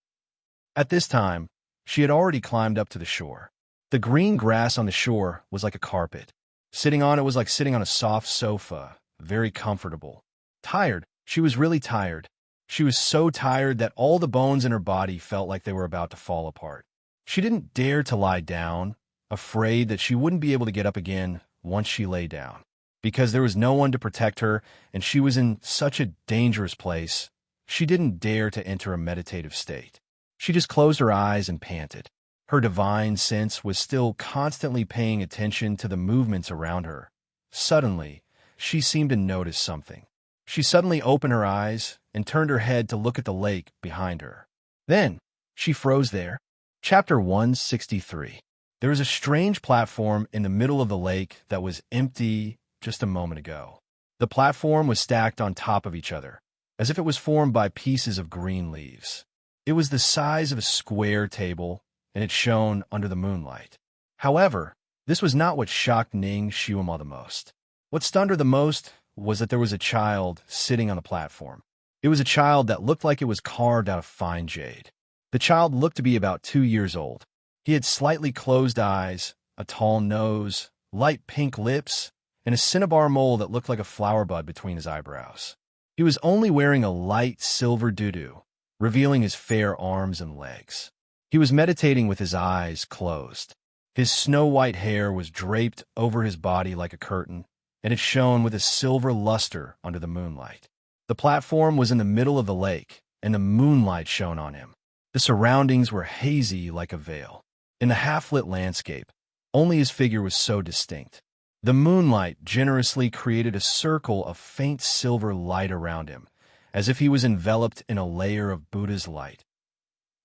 At this time, she had already climbed up to the shore. The green grass on the shore was like a carpet. Sitting on it was like sitting on a soft sofa, very comfortable. Tired, she was really tired. She was so tired that all the bones in her body felt like they were about to fall apart. She didn't dare to lie down, afraid that she wouldn't be able to get up again once she lay down. Because there was no one to protect her and she was in such a dangerous place, she didn't dare to enter a meditative state. She just closed her eyes and panted. Her divine sense was still constantly paying attention to the movements around her. Suddenly, she seemed to notice something. She suddenly opened her eyes and turned her head to look at the lake behind her. Then, she froze there. Chapter 163. There was a strange platform in the middle of the lake that was empty just a moment ago. The platform was stacked on top of each other, as if it was formed by pieces of green leaves. It was the size of a square table, and it shone under the moonlight. However, this was not what shocked Ning Xiuma the most. What stunned her the most was that there was a child sitting on the platform. It was a child that looked like it was carved out of fine jade. The child looked to be about 2 years old. He had slightly closed eyes, a tall nose, light pink lips, and a cinnabar mole that looked like a flower bud between his eyebrows. He was only wearing a light silver doo-doo, revealing his fair arms and legs. He was meditating with his eyes closed. His snow-white hair was draped over his body like a curtain, and it shone with a silver luster under the moonlight. The platform was in the middle of the lake, and the moonlight shone on him. The surroundings were hazy like a veil. In the half-lit landscape, only his figure was so distinct. The moonlight generously created a circle of faint silver light around him, as if he was enveloped in a layer of Buddha's light.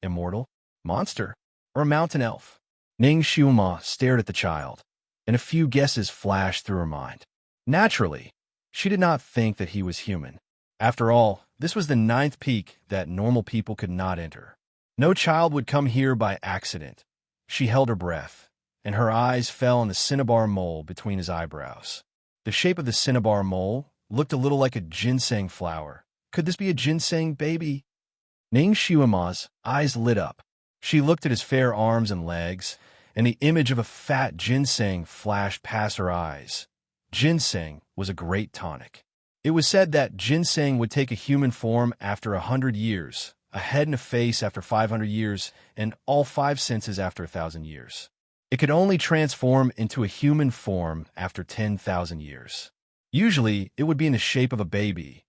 Immortal? Monster? Or a mountain elf? Ning Xiuma stared at the child, and a few guesses flashed through her mind. Naturally, she did not think that he was human. After all, this was the 9th peak that normal people could not enter. No child would come here by accident. She held her breath, and her eyes fell on the cinnabar mole between his eyebrows. The shape of the cinnabar mole looked a little like a ginseng flower. Could this be a ginseng baby? Ning Xiuma's eyes lit up. She looked at his fair arms and legs, and the image of a fat ginseng flashed past her eyes. Ginseng was a great tonic. It was said that ginseng would take a human form after 100 years, a head and a face after 500 years, and all 5 senses after 1,000 years. It could only transform into a human form after 10,000 years. Usually, it would be in the shape of a baby.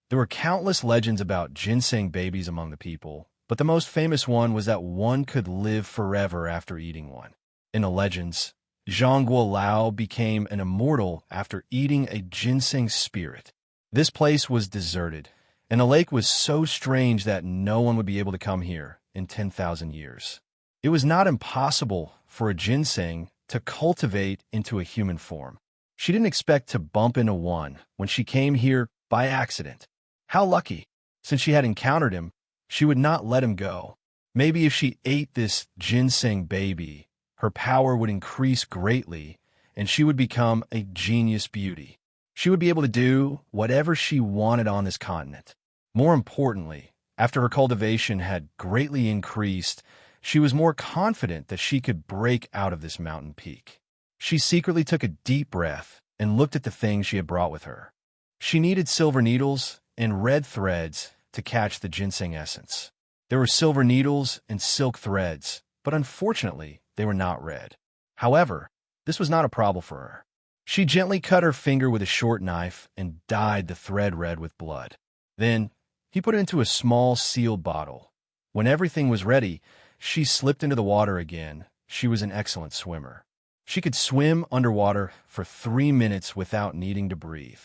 There were countless legends about ginseng babies among the people, but the most famous one was that one could live forever after eating one. In the legends, Zhang Guolao became an immortal after eating a ginseng spirit. This place was deserted, and the lake was so strange that no one would be able to come here in 10,000 years. It was not impossible for a ginseng to cultivate into a human form. She didn't expect to bump into one when she came here by accident. How lucky! Since she had encountered him, she would not let him go. Maybe if she ate this ginseng baby, her power would increase greatly, and she would become a genius beauty. She would be able to do whatever she wanted on this continent. More importantly, after her cultivation had greatly increased, she was more confident that she could break out of this mountain peak. She secretly took a deep breath and looked at the things she had brought with her. She needed silver needles and red threads to catch the ginseng essence. There were silver needles and silk threads, but unfortunately, they were not red. However, this was not a problem for her. She gently cut her finger with a short knife and dyed the thread red with blood. Then, he put it into a small sealed bottle, When everything was ready, she slipped into the water again. She was an excellent swimmer. She could swim underwater for 3 minutes without needing to breathe.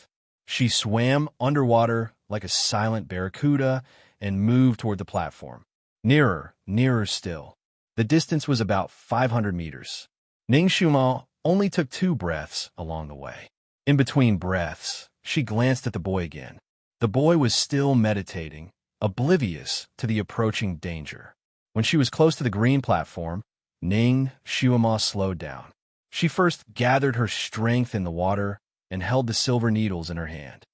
She swam underwater like a silent barracuda and moved toward the platform. Nearer, nearer still. The distance was about 500 meters. Ning Xiuma only took 2 breaths along the way. In between breaths, she glanced at the boy again. The boy was still meditating, oblivious to the approaching danger. When she was close to the green platform, Ning Xiuma slowed down. She first gathered her strength in the water and held the silver needles in her hand.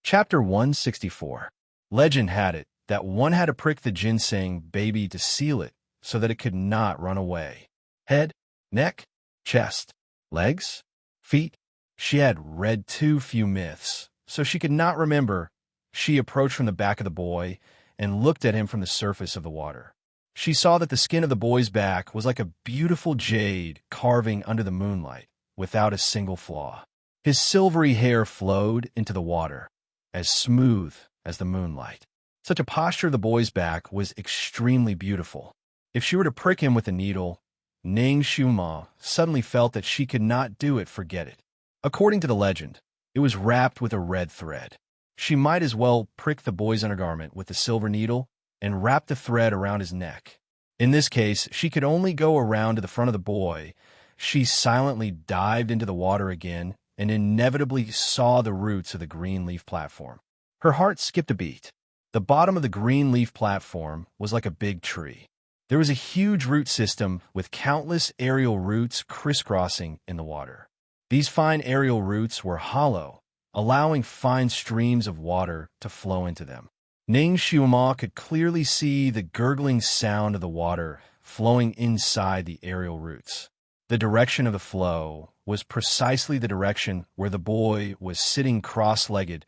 Chapter 164. Legend had it that one had to prick the ginseng baby to seal it so that it could not run away. Head, neck, chest, legs, feet. She had read too few myths, so she could not remember. She approached from the back of the boy and looked at him from the surface of the water. She saw that the skin of the boy's back was like a beautiful jade carving under the moonlight, without a single flaw. His silvery hair flowed into the water, as smooth as the moonlight. Such a posture of the boy's back was extremely beautiful. If she were to prick him with a needle, Ning Xiuma suddenly felt that she could not do it, forget it. According to the legend, it was wrapped with a red thread. She might as well prick the boy's undergarment with the silver needle and wrap the thread around his neck. In this case, she could only go around to the front of the boy. She silently dived into the water again and inevitably saw the roots of the green leaf platform. Her heart skipped a beat. The bottom of the green leaf platform was like a big tree. There was a huge root system with countless aerial roots crisscrossing in the water. These fine aerial roots were hollow, allowing fine streams of water to flow into them. Ning Xiuma could clearly see the gurgling sound of the water flowing inside the aerial roots. The direction of the flow was precisely the direction where the boy was sitting cross-legged.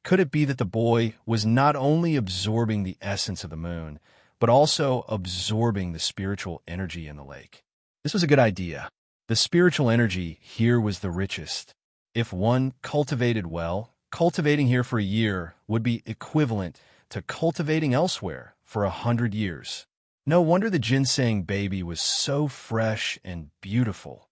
Could it be that the boy was not only absorbing the essence of the moon, but also absorbing the spiritual energy in the lake? This was a good idea. The spiritual energy here was the richest. If one cultivated well, cultivating here for a year would be equivalent to cultivating elsewhere for 100 years. No wonder the ginseng baby was so fresh and beautiful.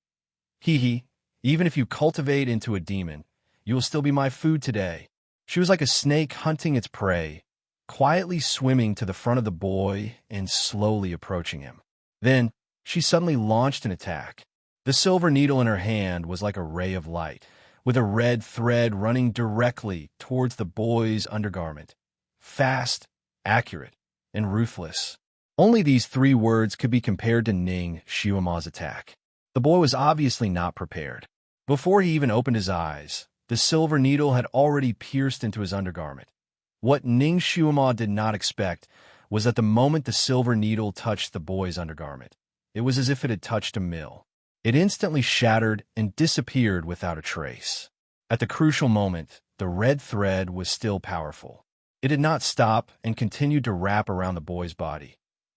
Hee, even if you cultivate into a demon, you will still be my food today. She was like a snake hunting its prey, quietly swimming to the front of the boy and slowly approaching him. Then she suddenly launched an attack. The silver needle in her hand was like a ray of light, with a red thread running directly towards the boy's undergarment. Fast, accurate, and ruthless. Only these 3 words could be compared to Ning Xiuma's attack. The boy was obviously not prepared. Before he even opened his eyes, the silver needle had already pierced into his undergarment. What Ning Xiuma did not expect was that the moment the silver needle touched the boy's undergarment, it was as if it had touched a mill. It instantly shattered and disappeared without a trace. At the crucial moment, the red thread was still powerful. It did not stop and continued to wrap around the boy's body.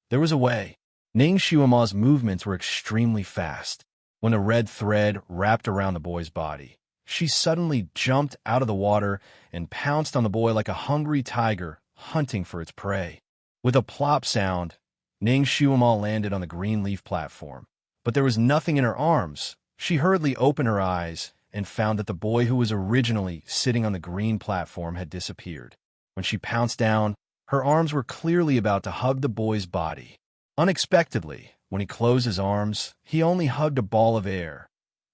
There was a way. Ning Xiuma's movements were extremely fast. When the red thread wrapped around the boy's body, she suddenly jumped out of the water and pounced on the boy like a hungry tiger hunting for its prey. With a plop sound, Ning Xiuma landed on the green leaf platform. But there was nothing in her arms. She hurriedly opened her eyes and found that the boy who was originally sitting on the green platform had disappeared. When she pounced down, her arms were clearly about to hug the boy's body. Unexpectedly, when he closed his arms, he only hugged a ball of air.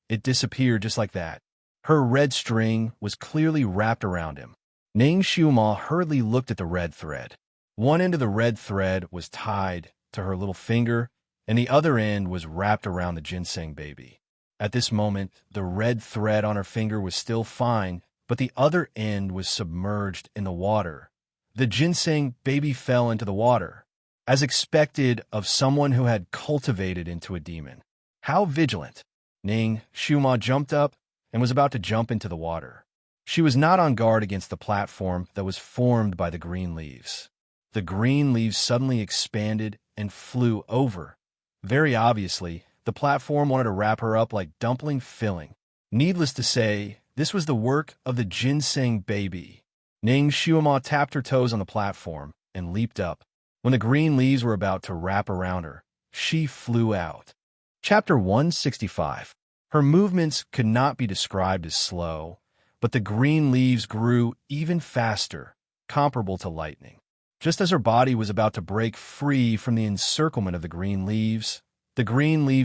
It disappeared just like that. Her red string was clearly wrapped around him. Ning Xiuma hurriedly looked at the red thread. One end of the red thread was tied to her little finger, and the other end was wrapped around the ginseng baby. At this moment, the red thread on her finger was still fine, but the other end was submerged in the water. The ginseng baby fell into the water, as expected of someone who had cultivated into a demon. How vigilant! Ning Xiuma jumped up and was about to jump into the water. She was not on guard against the platform that was formed by the green leaves. The green leaves suddenly expanded and flew over. Very obviously, the platform wanted to wrap her up like dumpling filling. Needless to say, this was the work of the ginseng baby. Ning Xiuma tapped her toes on the platform and leaped up. When the green leaves were about to wrap around her, she flew out. Chapter 165. Her movements could not be described as slow, but the green leaves grew even faster, comparable to lightning. Just as her body was about to break free from the encirclement of the green leaves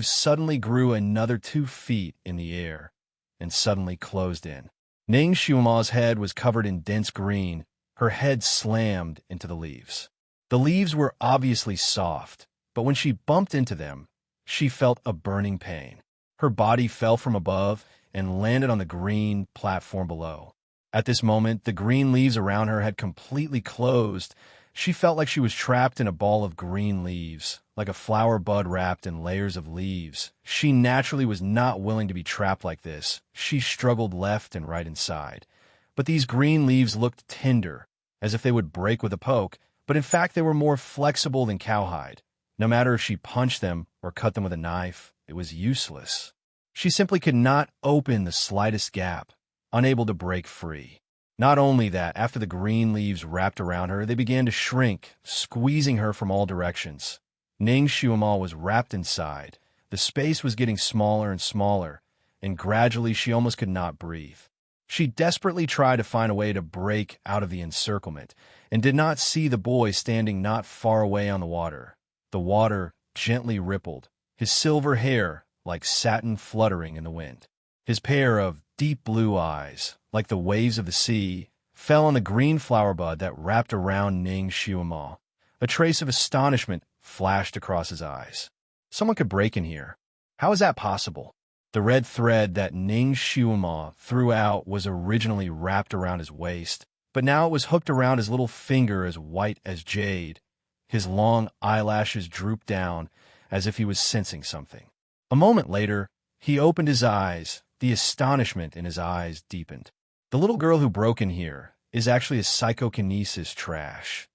suddenly grew another 2 feet in the air and suddenly closed in. Ning Xiuma's head was covered in dense green, her head slammed into the leaves. The leaves were obviously soft, but when she bumped into them, she felt a burning pain. Her body fell from above and landed on the green platform below. At this moment, the green leaves around her had completely closed. She felt like she was trapped in a ball of green leaves, like a flower bud wrapped in layers of leaves. She naturally was not willing to be trapped like this. She struggled left and right inside. But these green leaves looked tender, as if they would break with a poke, but in fact they were more flexible than cowhide. No matter if she punched them or cut them with a knife, it was useless. She simply could not open the slightest gap, unable to break free. Not only that, after the green leaves wrapped around her, they began to shrink, squeezing her from all directions. Ning Xiuma was wrapped inside. The space was getting smaller and smaller, and gradually she almost could not breathe. She desperately tried to find a way to break out of the encirclement, and did not see the boy standing not far away on the water. The water gently rippled, his silver hair like satin fluttering in the wind. His pair of deep blue eyes, like the waves of the sea, fell on the green flower bud that wrapped around Ning Xiuma. A trace of astonishment flashed across his eyes. Someone could break in here. How is that possible? The red thread that Ning Xiuma threw out was originally wrapped around his waist, but now it was hooked around his little finger as white as jade. His long eyelashes drooped down as if he was sensing something. A moment later, he opened his eyes. The astonishment in his eyes deepened. The little girl who broke in here is actually a psychokinesis trash.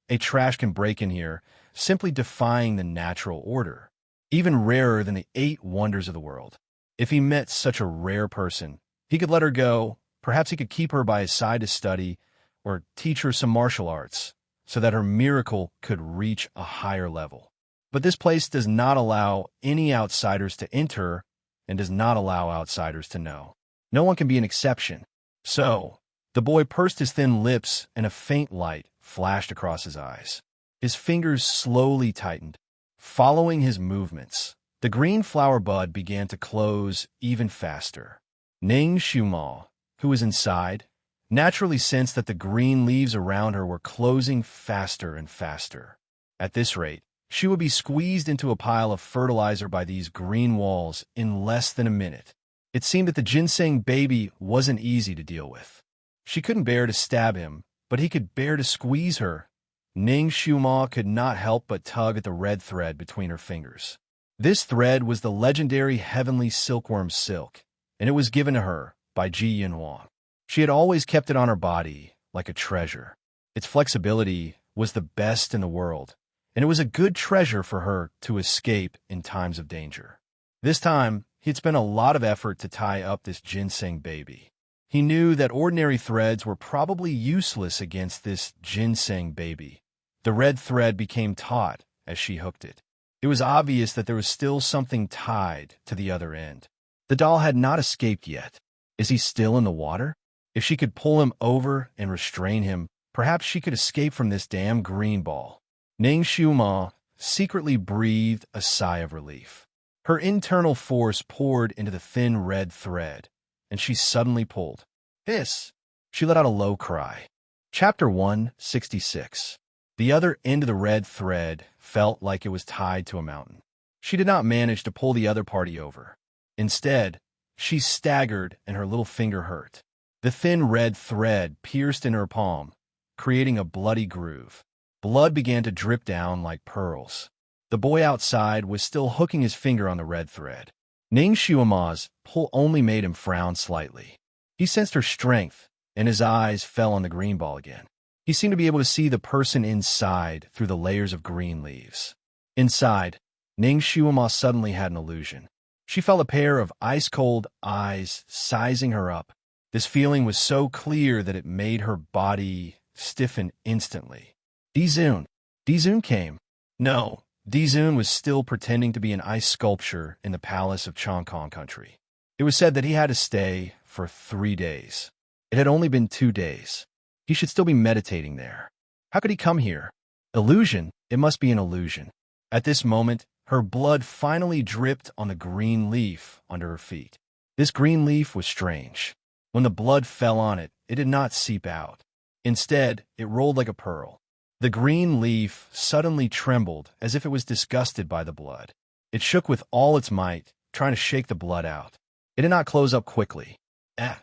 A trash can break in here, simply defying the natural order, even rarer than the 8 wonders of the world. If he met such a rare person, he could let her go. Perhaps he could keep her by his side to study, or teach her some martial arts, so that her miracle could reach a higher level. But this place does not allow any outsiders to enter, and does not allow outsiders to know. No one can be an exception. So, the boy pursed his thin lips, and a faint light flashed across his eyes. His fingers slowly tightened, following his movements. The green flower bud began to close even faster. Ning Xiuma, who was inside, naturally sensed that the green leaves around her were closing faster and faster. At this rate, she would be squeezed into a pile of fertilizer by these green walls in less than a minute. It seemed that the ginseng baby wasn't easy to deal with. She couldn't bear to stab him, but he could bear to squeeze her. Ning Xiuma could not help but tug at the red thread between her fingers. This thread was the legendary heavenly silkworm silk, and it was given to her by Ji Yinhuang. She had always kept it on her body like a treasure. Its flexibility was the best in the world, and it was a good treasure for her to escape in times of danger. This time, he had spent a lot of effort to tie up this ginseng baby. He knew that ordinary threads were probably useless against this ginseng baby. The red thread became taut as she hooked it. It was obvious that there was still something tied to the other end. The doll had not escaped yet. Is he still in the water? If she could pull him over and restrain him, perhaps she could escape from this damn green ball. Ning Xiuma secretly breathed a sigh of relief. Her internal force poured into the thin red thread, and she suddenly pulled. Hiss! She let out a low cry. Chapter 166. The other end of the red thread felt like it was tied to a mountain. She did not manage to pull the other party over. Instead, she staggered and her little finger hurt. The thin red thread pierced in her palm, creating a bloody groove. Blood began to drip down like pearls. The boy outside was still hooking his finger on the red thread. Ning Xiuma's pull only made him frown slightly. He sensed her strength, and his eyes fell on the green ball again. He seemed to be able to see the person inside through the layers of green leaves. Inside, Ning Xiuma suddenly had an illusion. She felt a pair of ice-cold eyes sizing her up. This feeling was so clear that it made her body stiffen instantly. Dizun. Dizun came. No, Dizun was still pretending to be an ice sculpture in the palace of Chongkong country. It was said that he had to stay for 3 days. It had only been 2 days. He should still be meditating there. How could he come here? Illusion? It must be an illusion. At this moment, her blood finally dripped on the green leaf under her feet. This green leaf was strange. When the blood fell on it, it did not seep out. Instead, it rolled like a pearl. The green leaf suddenly trembled as if it was disgusted by the blood. It shook with all its might, trying to shake the blood out. It did not close up quickly.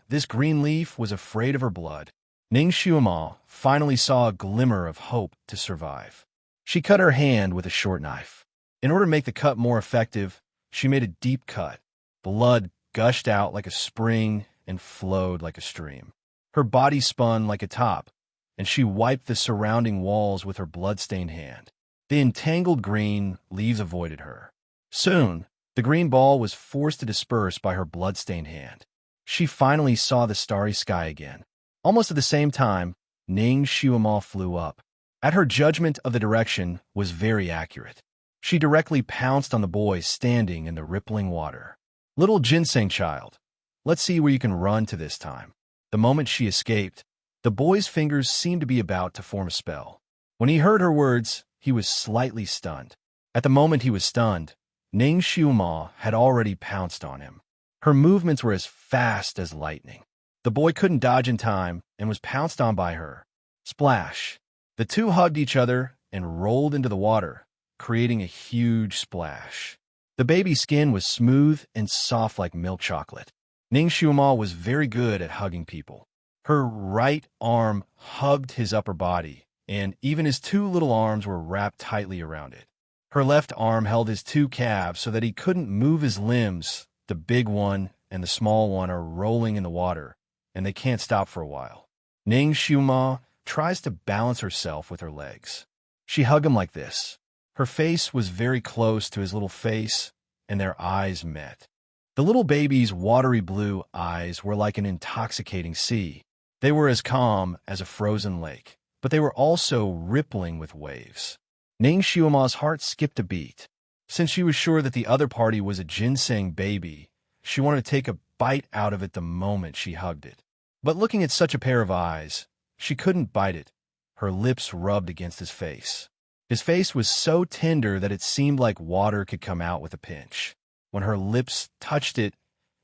This green leaf was afraid of her blood. Ning Xuema finally saw a glimmer of hope to survive. She cut her hand with a short knife. In order to make the cut more effective, she made a deep cut. Blood gushed out like a spring and flowed like a stream. Her body spun like a top, and she wiped the surrounding walls with her blood-stained hand. The entangled green leaves avoided her. Soon, the green ball was forced to disperse by her blood-stained hand. She finally saw the starry sky again. Almost at the same time, Ning Xuema flew up. At her judgment of the direction was very accurate. She directly pounced on the boy standing in the rippling water. Little ginseng child, let's see where you can run to this time. The moment she escaped, the boy's fingers seemed to be about to form a spell. When he heard her words, he was slightly stunned. At the moment he was stunned, Ning Xuema had already pounced on him. Her movements were as fast as lightning. The boy couldn't dodge in time and was pounced on by her. Splash! The two hugged each other and rolled into the water, creating a huge splash. The baby's skin was smooth and soft like milk chocolate. Ning Xuema was very good at hugging people. Her right arm hugged his upper body, and even his 2 little arms were wrapped tightly around it. Her left arm held his 2 calves so that he couldn't move his limbs. The big one and the small one are rolling in the water, and they can't stop for a while. Ning Xuema tries to balance herself with her legs. She hugged him like this. Her face was very close to his little face, and their eyes met. The little baby's watery blue eyes were like an intoxicating sea. They were as calm as a frozen lake, but they were also rippling with waves. Ning Xuema's heart skipped a beat. Since she was sure that the other party was a ginseng baby, she wanted to take a bite out of it the moment she hugged it. But looking at such a pair of eyes, she couldn't bite it. Her lips rubbed against his face. His face was so tender that it seemed like water could come out with a pinch. When her lips touched it,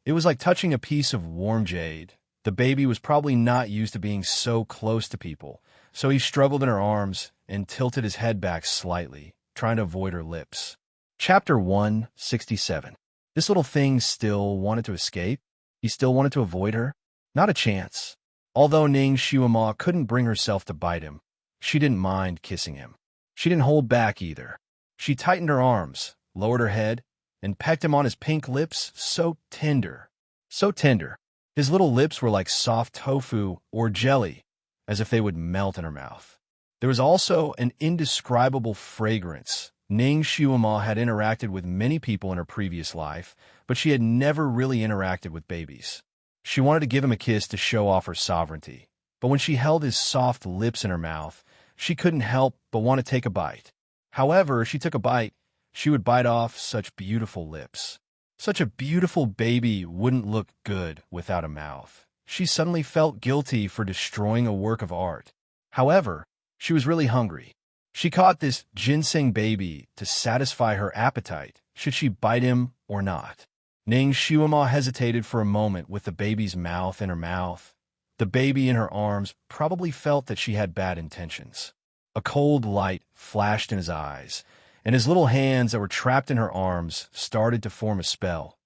it was like touching a piece of warm jade. The baby was probably not used to being so close to people, so he struggled in her arms and tilted his head back slightly, trying to avoid her lips. Chapter 167. This little thing still wanted to escape? He still wanted to avoid her? Not a chance. Although Ning Xuema couldn't bring herself to bite him, she didn't mind kissing him. She didn't hold back either. She tightened her arms, lowered her head, and pecked him on his pink lips so tender. So tender. His little lips were like soft tofu or jelly, as if they would melt in her mouth. There was also an indescribable fragrance. Ning Xuema had interacted with many people in her previous life, but she had never really interacted with babies. She wanted to give him a kiss to show off her sovereignty, but when she held his soft lips in her mouth, she couldn't help but want to take a bite. However, if she took a bite, she would bite off such beautiful lips. Such a beautiful baby wouldn't look good without a mouth. She suddenly felt guilty for destroying a work of art. However, she was really hungry. She caught this ginseng baby to satisfy her appetite. Should she bite him or not? Ning Xuema hesitated for a moment with the baby's mouth in her mouth. The baby in her arms probably felt that she had bad intentions. A cold light flashed in his eyes, and his little hands that were trapped in her arms started to form a spell.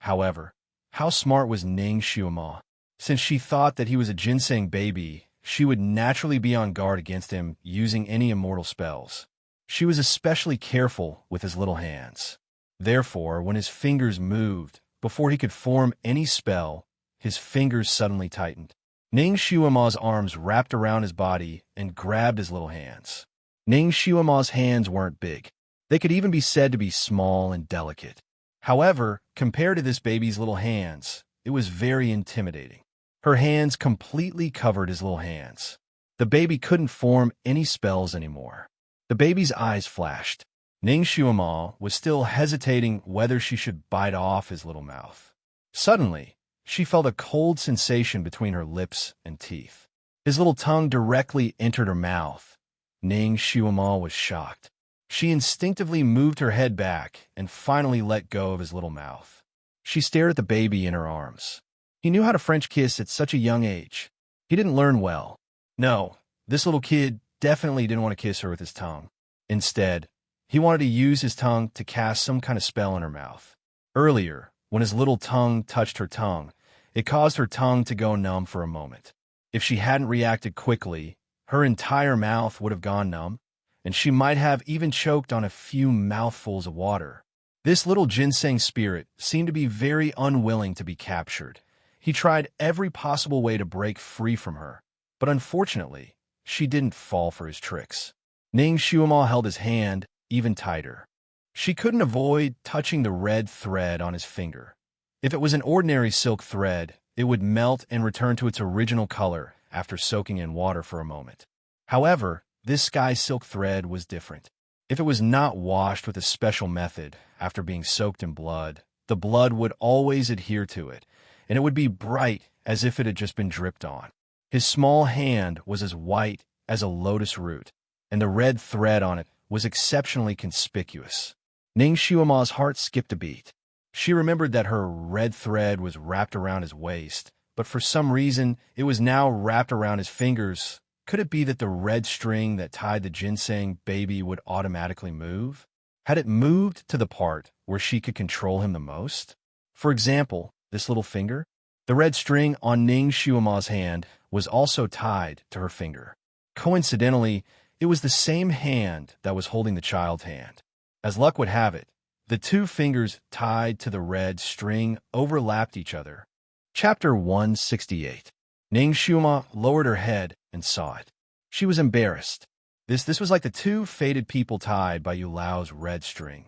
However, how smart was Ning Xuema? Since she thought that he was a ginseng baby, she would naturally be on guard against him using any immortal spells. She was especially careful with his little hands. Therefore, when his fingers moved, before he could form any spell, his fingers suddenly tightened. Ning Xuema's arms wrapped around his body and grabbed his little hands. Ning Xuema's hands weren't big. They could even be said to be small and delicate. However, compared to this baby's little hands, it was very intimidating. Her hands completely covered his little hands. The baby couldn't form any spells anymore. The The baby's eyes flashed. Ning Xuema was still hesitating whether she should bite off his little mouth. Suddenly, she felt a cold sensation between her lips and teeth. His little tongue directly entered her mouth. Ning Xuema was shocked. She instinctively moved her head back and finally let go of his little mouth. She stared at the baby in her arms. He knew how to French kiss at such a young age. He didn't learn well. No, this little kid definitely didn't want to kiss her with his tongue. Instead, he wanted to use his tongue to cast some kind of spell in her mouth. Earlier, when his little tongue touched her tongue, it caused her tongue to go numb for a moment. If she hadn't reacted quickly, her entire mouth would have gone numb, and she might have even choked on a few mouthfuls of water. This little ginseng spirit seemed to be very unwilling to be captured. He tried every possible way to break free from her, but unfortunately, she didn't fall for his tricks. Ning Xuema held his hand even tighter. She couldn't avoid touching the red thread on his finger. If it was an ordinary silk thread, it would melt and return to its original color after soaking in water for a moment. However, this sky silk thread was different. If it was not washed with a special method after being soaked in blood, the blood would always adhere to it, and it would be bright as if it had just been dripped on. His small hand was as white as a lotus root, and the red thread on it was exceptionally conspicuous. Ning Xuema's heart skipped a beat. She remembered that her red thread was wrapped around his waist, but for some reason it was now wrapped around his fingers. Could it be that the red string that tied the ginseng baby would automatically move? Had it moved to the part where she could control him the most? For example, this little finger? The red string on Ning Xuema's hand was also tied to her finger. Coincidentally, it was the same hand that was holding the child's hand. As luck would have it, the two fingers tied to the red string overlapped each other. Chapter 168. Ning Xuema lowered her head and saw it. She was embarrassed. This was like the two fated people tied by Yu Lao's red string.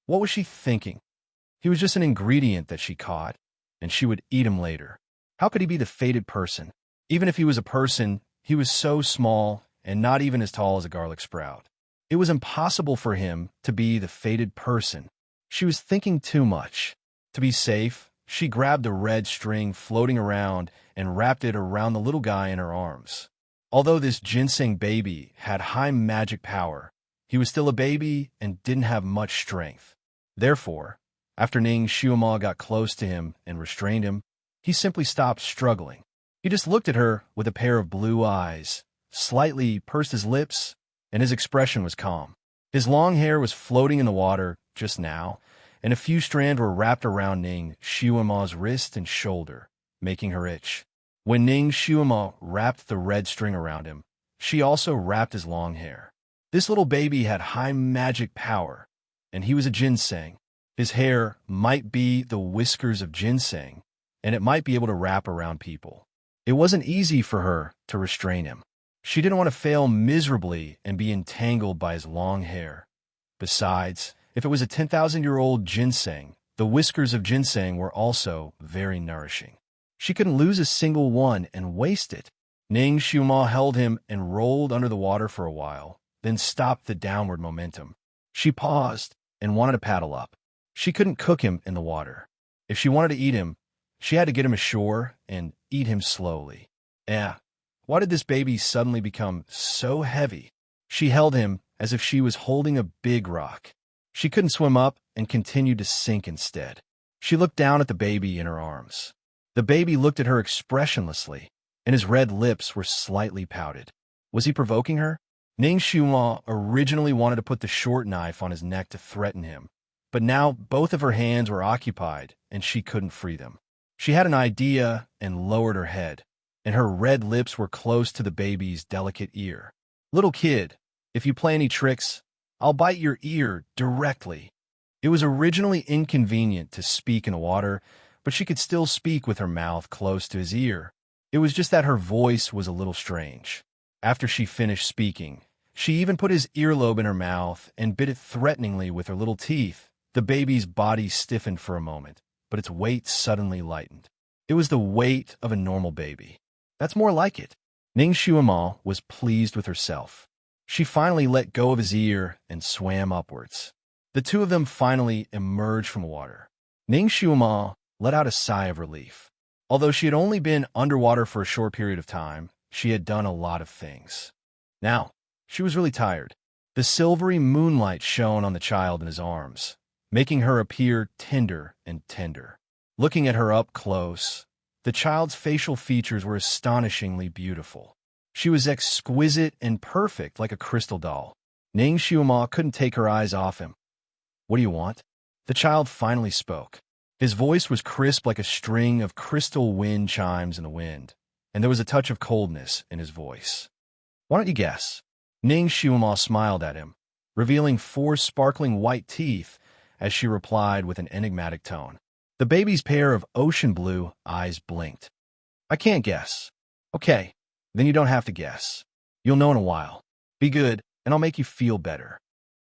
What was she thinking? He was just an ingredient that she caught, and she would eat him later. How could he be the fated person? Even if he was a person, he was so small and not even as tall as a garlic sprout. It was impossible for him to be the fated person. She was thinking too much. To be safe, she grabbed the red string floating around and wrapped it around the little guy in her arms. Although this ginseng baby had high magic power, he was still a baby and didn't have much strength. Therefore, after Ning Xuema got close to him and restrained him, he simply stopped struggling. He just looked at her with a pair of blue eyes, slightly pursed his lips, and his expression was calm. His long hair was floating in the water just now, and a few strands were wrapped around Ning Xuema's wrist and shoulder, making her itch. When Ning Xuema wrapped the red string around him, she also wrapped his long hair. This little baby had high magic power, and he was a ginseng. His hair might be the whiskers of ginseng, and it might be able to wrap around people. It wasn't easy for her to restrain him. She didn't want to fail miserably and be entangled by his long hair. Besides, if it was a 10,000-year-old ginseng, the whiskers of ginseng were also very nourishing. She couldn't lose a single one and waste it. Ning Xuema held him and rolled under the water for a while, then stopped the downward momentum. She paused and wanted to paddle up. She couldn't cook him in the water. If she wanted to eat him, she had to get him ashore and eat him slowly. Why did this baby suddenly become so heavy? She held him as if she was holding a big rock. She couldn't swim up and continued to sink instead. She looked down at the baby in her arms. The baby looked at her expressionlessly, and his red lips were slightly pouted. Was he provoking her? Ning Xuema originally wanted to put the short knife on his neck to threaten him, but now both of her hands were occupied, and she couldn't free them. She had an idea and lowered her head, and her red lips were close to the baby's delicate ear. Little kid, if you play any tricks, I'll bite your ear directly. It was originally inconvenient to speak in the water, but she could still speak with her mouth close to his ear. It was just that her voice was a little strange. After she finished speaking, she even put his earlobe in her mouth and bit it threateningly with her little teeth. The baby's body stiffened for a moment, but its weight suddenly lightened. It was the weight of a normal baby. That's more like it. Ning Xuema was pleased with herself. She finally let go of his ear and swam upwards. The two of them finally emerged from water. Ning Xiuma let out a sigh of relief. Although she had only been underwater for a short period of time, she had done a lot of things. Now, she was really tired. The silvery moonlight shone on the child in his arms, making her appear tender and tender. Looking at her up close, the child's facial features were astonishingly beautiful. She was exquisite and perfect like a crystal doll. Ning Xiuma couldn't take her eyes off him. "What do you want?" The child finally spoke. His voice was crisp like a string of crystal wind chimes in the wind, and there was a touch of coldness in his voice. "Why don't you guess?" Ning Xiuma smiled at him, revealing 4 sparkling white teeth as she replied with an enigmatic tone. The baby's pair of ocean blue eyes blinked. "I can't guess." "Okay, then you don't have to guess. You'll know in a while. Be good, and I'll make you feel better."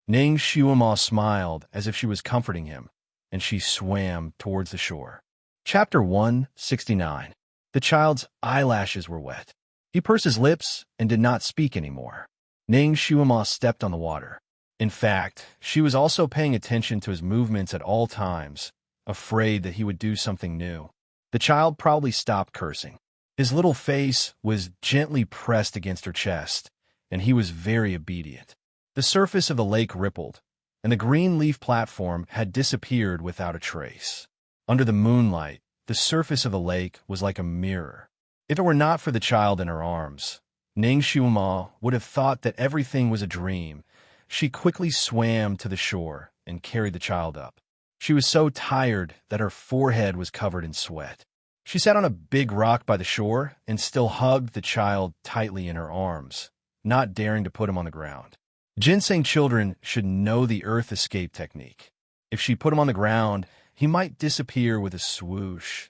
Ning Xiuma smiled as if she was comforting him, and she swam towards the shore. Chapter 169. The child's eyelashes were wet. He pursed his lips and did not speak anymore. Ning Xiuma stepped on the water. In fact, she was also paying attention to his movements at all times, afraid that he would do something new. The child probably stopped cursing. His little face was gently pressed against her chest, and he was very obedient. The surface of the lake rippled, and the green leaf platform had disappeared without a trace. Under the moonlight, the surface of the lake was like a mirror. If it were not for the child in her arms, Ning Xiuma would have thought that everything was a dream. She quickly swam to the shore and carried the child up. She was so tired that her forehead was covered in sweat. She sat on a big rock by the shore and still hugged the child tightly in her arms, not daring to put him on the ground. Ginseng children should know the earth escape technique. If she put him on the ground, he might disappear with a swoosh.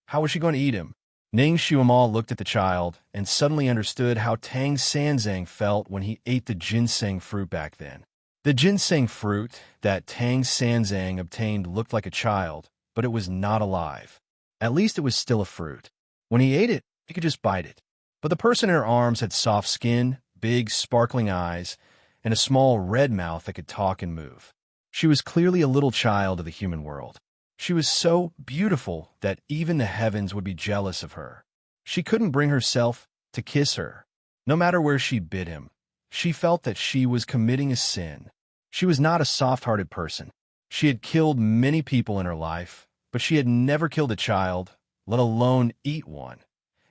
How was she going to eat him? Ning Xiuma looked at the child and suddenly understood how Tang Sanzang felt when he ate the ginseng fruit back then. The ginseng fruit that Tang Sanzang obtained looked like a child, but it was not alive. At least it was still a fruit. When he ate it, he could just bite it. But the person in her arms had soft skin, big sparkling eyes, and a small red mouth that could talk and move. She was clearly a little child of the human world. She was so beautiful that even the heavens would be jealous of her. She couldn't bring herself to kiss her. No matter where she bit him, she felt that she was committing a sin. She was not a soft-hearted person. She had killed many people in her life, but she had never killed a child, let alone eat one.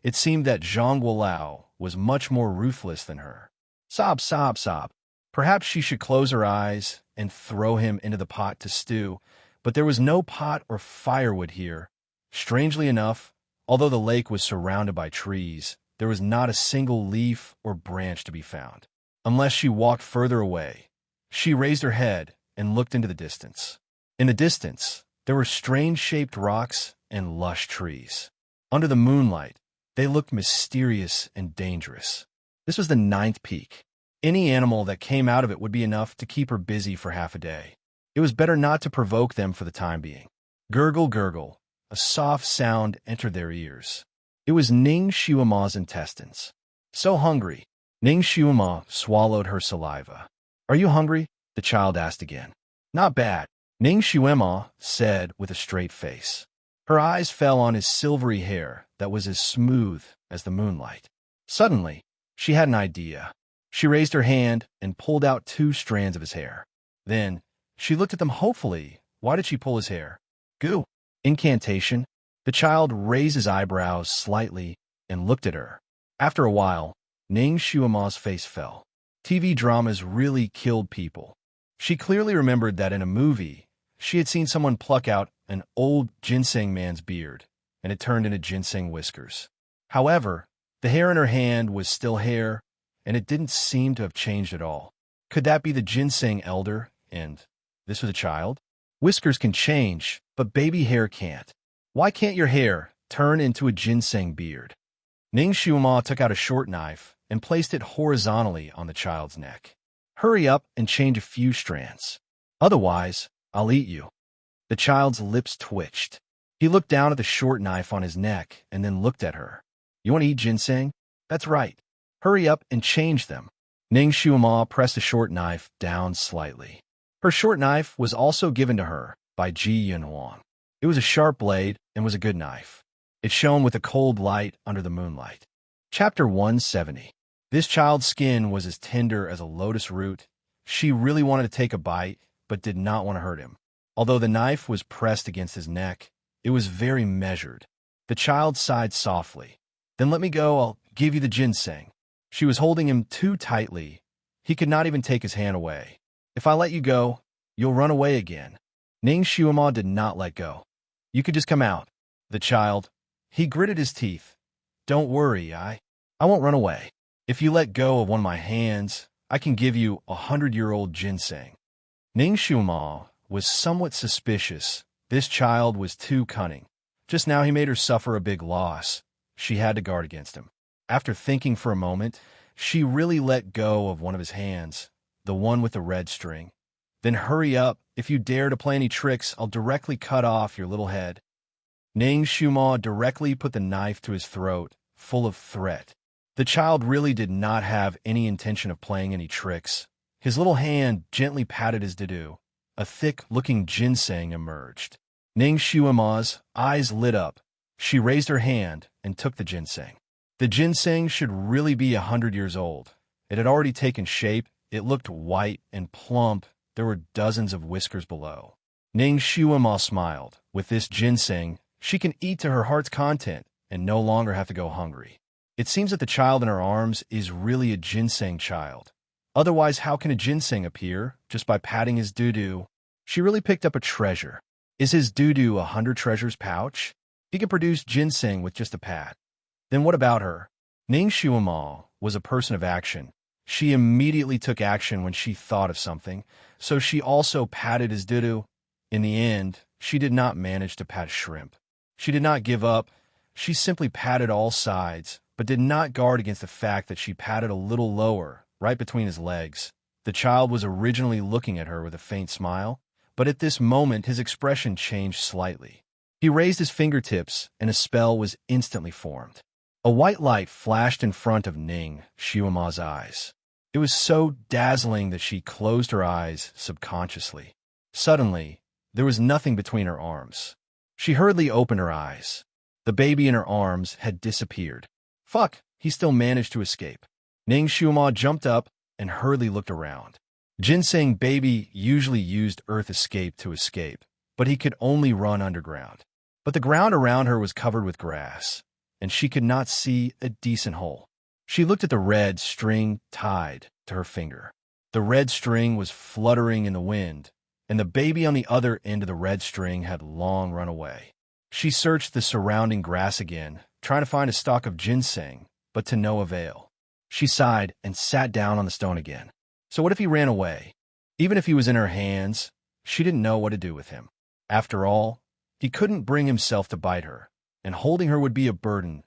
It seemed that Zhang Guolao was much more ruthless than her. Sob, sob, sob. Perhaps she should close her eyes and throw him into the pot to stew, but there was no pot or firewood here. Strangely enough, although the lake was surrounded by trees, there was not a single leaf or branch to be found. Unless she walked further away. She raised her head and looked into the distance. In the distance, there were strange-shaped rocks and lush trees. Under the moonlight, they looked mysterious and dangerous. This was the 9th peak. Any animal that came out of it would be enough to keep her busy for half a day. It was better not to provoke them for the time being. Gurgle, gurgle. A soft sound entered their ears. It was Ning Xiuma's intestines. So hungry. Ning Xiuma swallowed her saliva. "Are you hungry?" the child asked again. "Not bad," Ning Xiuma said with a straight face. Her eyes fell on his silvery hair that was as smooth as the moonlight. Suddenly, she had an idea. She raised her hand and pulled out 2 strands of his hair. Then, she looked at them hopefully. Why did she pull his hair? Goo. Incantation. The child raised his eyebrows slightly and looked at her. After a while, Ning Xiuma's face fell. TV dramas really killed people. She clearly remembered that in a movie, she had seen someone pluck out an old ginseng man's beard, and it turned into ginseng whiskers. However, the hair in her hand was still hair, and it didn't seem to have changed at all. Could that be the ginseng elder, and this was a child? Whiskers can change, but baby hair can't. Why can't your hair turn into a ginseng beard? Ning Xiuma took out a short knife and placed it horizontally on the child's neck. "Hurry up and change a few strands. Otherwise, I'll eat you." The child's lips twitched. He looked down at the short knife on his neck and then looked at her. "You want to eat ginseng? That's right. Hurry up and change them." Ning Shuima pressed a short knife down slightly. Her short knife was also given to her by Ji Yunhuang. It was a sharp blade and was a good knife. It shone with a cold light under the moonlight. Chapter 170. This child's skin was as tender as a lotus root. She really wanted to take a bite, but did not want to hurt him. Although the knife was pressed against his neck, it was very measured. The child sighed softly. Then let me go, I'll give you the ginseng. She was holding him too tightly. He could not even take his hand away. If I let you go, you'll run away again. Ning Shuima did not let go. You could just come out. The child, he gritted his teeth. Don't worry, I won't run away. If you let go of one of my hands, I can give you 100-year-old ginseng. Ning Shuima was somewhat suspicious. This child was too cunning. Just now he made her suffer a big loss. She had to guard against him. After thinking for a moment, she really let go of one of his hands, the one with the red string. Then hurry up. If you dare to play any tricks, I'll directly cut off your little head. Ning Shuima directly put the knife to his throat, full of threat. The child really did not have any intention of playing any tricks. His little hand gently patted his dadu. A thick-looking ginseng emerged. Ning Shuima's eyes lit up. She raised her hand and took the ginseng. The ginseng should really be 100 years old. It had already taken shape. It looked white and plump. There were dozens of whiskers below. Ning Shuima smiled. With this ginseng, she can eat to her heart's content and no longer have to go hungry. It seems that the child in her arms is really a ginseng child. Otherwise, how can a ginseng appear? Just by patting his doo-doo. She really picked up a treasure. Is his doo-doo 100 treasures pouch? He can produce ginseng with just a pat. Then what about her? Ning Shuima was a person of action. She immediately took action when she thought of something, so she also patted his doo-doo. In the end, she did not manage to pat a shrimp. She did not give up. She simply patted all sides, but did not guard against the fact that she patted a little lower, right between his legs. The child was originally looking at her with a faint smile, but at this moment his expression changed slightly. He raised his fingertips, and a spell was instantly formed. A white light flashed in front of Ning Shuima's eyes. It was so dazzling that she closed her eyes subconsciously. Suddenly, there was nothing between her arms. She hurriedly opened her eyes. The baby in her arms had disappeared. Fuck, he still managed to escape. Ning Shuima jumped up and hurriedly looked around. Ginseng baby usually used earth escape to escape, but he could only run underground. But the ground around her was covered with grass, and she could not see a decent hole. She looked at the red string tied to her finger. The red string was fluttering in the wind, and the baby on the other end of the red string had long run away. She searched the surrounding grass again, trying to find a stalk of ginseng, but to no avail. She sighed and sat down on the stone again. So what if he ran away? Even if he was in her hands, she didn't know what to do with him. After all, he couldn't bring himself to bite her, and holding her would be a burden.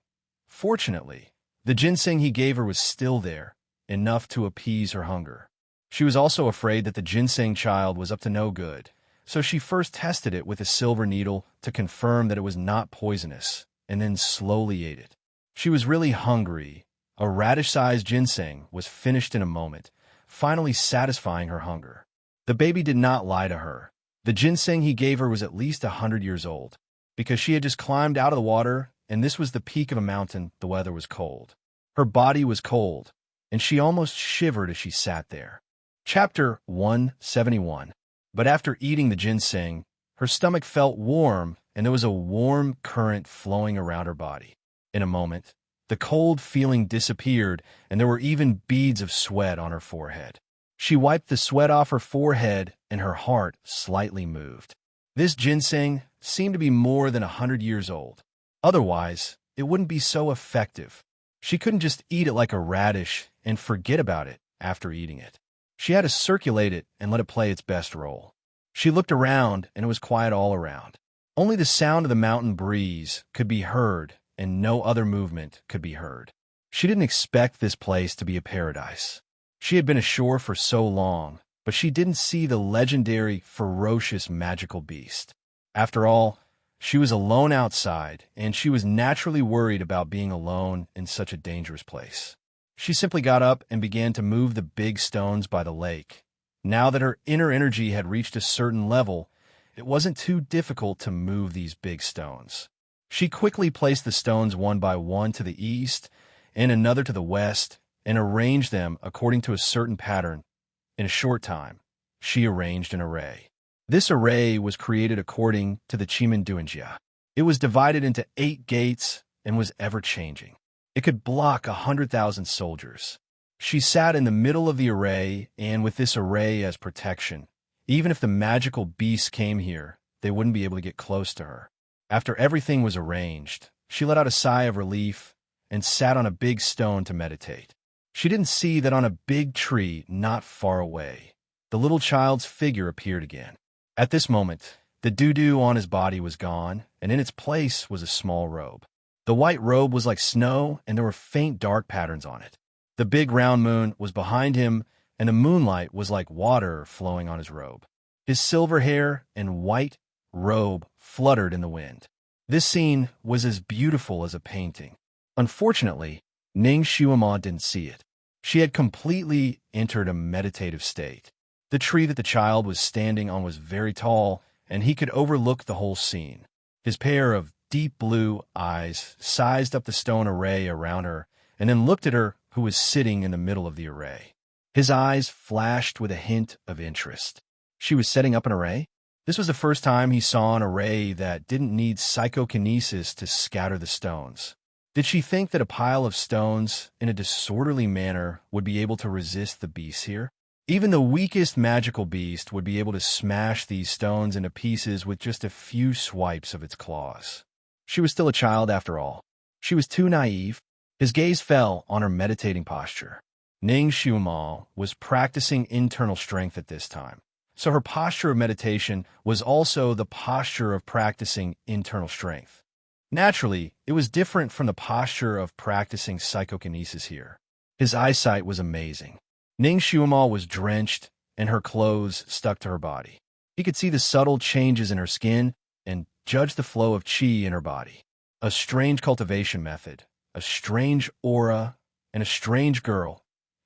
Fortunately, the ginseng he gave her was still there, enough to appease her hunger. She was also afraid that the ginseng child was up to no good, so she first tested it with a silver needle to confirm that it was not poisonous, and then slowly ate it. She was really hungry. A radish-sized ginseng was finished in a moment, finally satisfying her hunger. The baby did not lie to her. The ginseng he gave her was at least 100 years old. Because she had just climbed out of the water, and this was the peak of a mountain, the weather was cold. Her body was cold, and she almost shivered as she sat there. Chapter 171. But after eating the ginseng, her stomach felt warm, and there was a warm current flowing around her body. In a moment, the cold feeling disappeared, and there were even beads of sweat on her forehead. She wiped the sweat off her forehead, and her heart slightly moved. This ginseng seemed to be more than 100 years old. Otherwise, it wouldn't be so effective. She couldn't just eat it like a radish and forget about it after eating it. She had to circulate it and let it play its best role. She looked around, and it was quiet all around. Only the sound of the mountain breeze could be heard, and no other movement could be heard. She didn't expect this place to be a paradise. She had been ashore for so long, but she didn't see the legendary, ferocious, magical beast. After all, she was alone outside, and she was naturally worried about being alone in such a dangerous place. She simply got up and began to move the big stones by the lake. Now that her inner energy had reached a certain level, it wasn't too difficult to move these big stones. She quickly placed the stones one by one to the east and another to the west and arranged them according to a certain pattern. In a short time, she arranged an array. This array was created according to the Chimanduanjia. It was divided into 8 gates and was ever-changing. It could block 100,000 soldiers. She sat in the middle of the array, and with this array as protection, even if the magical beasts came here, they wouldn't be able to get close to her. After everything was arranged, she let out a sigh of relief and sat on a big stone to meditate. She didn't see that on a big tree not far away, the little child's figure appeared again. At this moment, the doo-doo on his body was gone, and in its place was a small robe. The white robe was like snow, and there were faint dark patterns on it. The big round moon was behind him, and the moonlight was like water flowing on his robe. His silver hair and white robe fluttered in the wind. This scene was as beautiful as a painting. Unfortunately, Ning Shuima didn't see it. She had completely entered a meditative state. The tree that the child was standing on was very tall, and he could overlook the whole scene. His pair of deep blue eyes sized up the stone array around her and then looked at her who was sitting in the middle of the array. His eyes flashed with a hint of interest. She was setting up an array? This was the first time he saw an array that didn't need psychokinesis to scatter the stones. Did she think that a pile of stones in a disorderly manner would be able to resist the beasts here? Even the weakest magical beast would be able to smash these stones into pieces with just a few swipes of its claws. She was still a child after all. She was too naive. His gaze fell on her meditating posture. Ning Shuima was practicing internal strength at this time, so her posture of meditation was also the posture of practicing internal strength. Naturally, it was different from the posture of practicing psychokinesis here. His eyesight was amazing. Ning Shuima was drenched, and her clothes stuck to her body. He could see the subtle changes in her skin and judge the flow of qi in her body. A strange cultivation method, a strange aura, and a strange girl.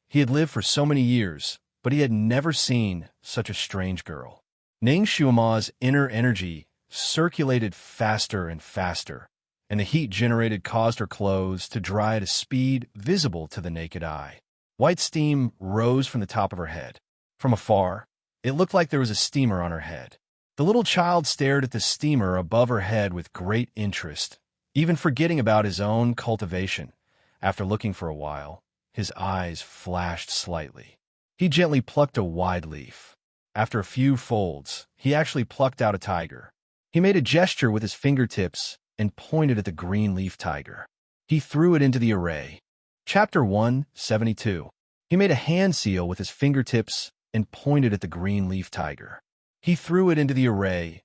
He had lived for so many years, but he had never seen such a strange girl. Ning Shuima's inner energy circulated faster and faster, and the heat generated caused her clothes to dry at a speed visible to the naked eye. White steam rose from the top of her head. From afar, it looked like there was a steamer on her head. The little child stared at the steamer above her head with great interest, even forgetting about his own cultivation. After looking for a while, his eyes flashed slightly. He gently plucked a wide leaf. After a few folds, he actually plucked out a tiger. He made a gesture with his fingertips and pointed at the green leaf tiger. He threw it into the array. Chapter 172. He made a hand seal with his fingertips and pointed at the green leaf tiger. He threw it into the array.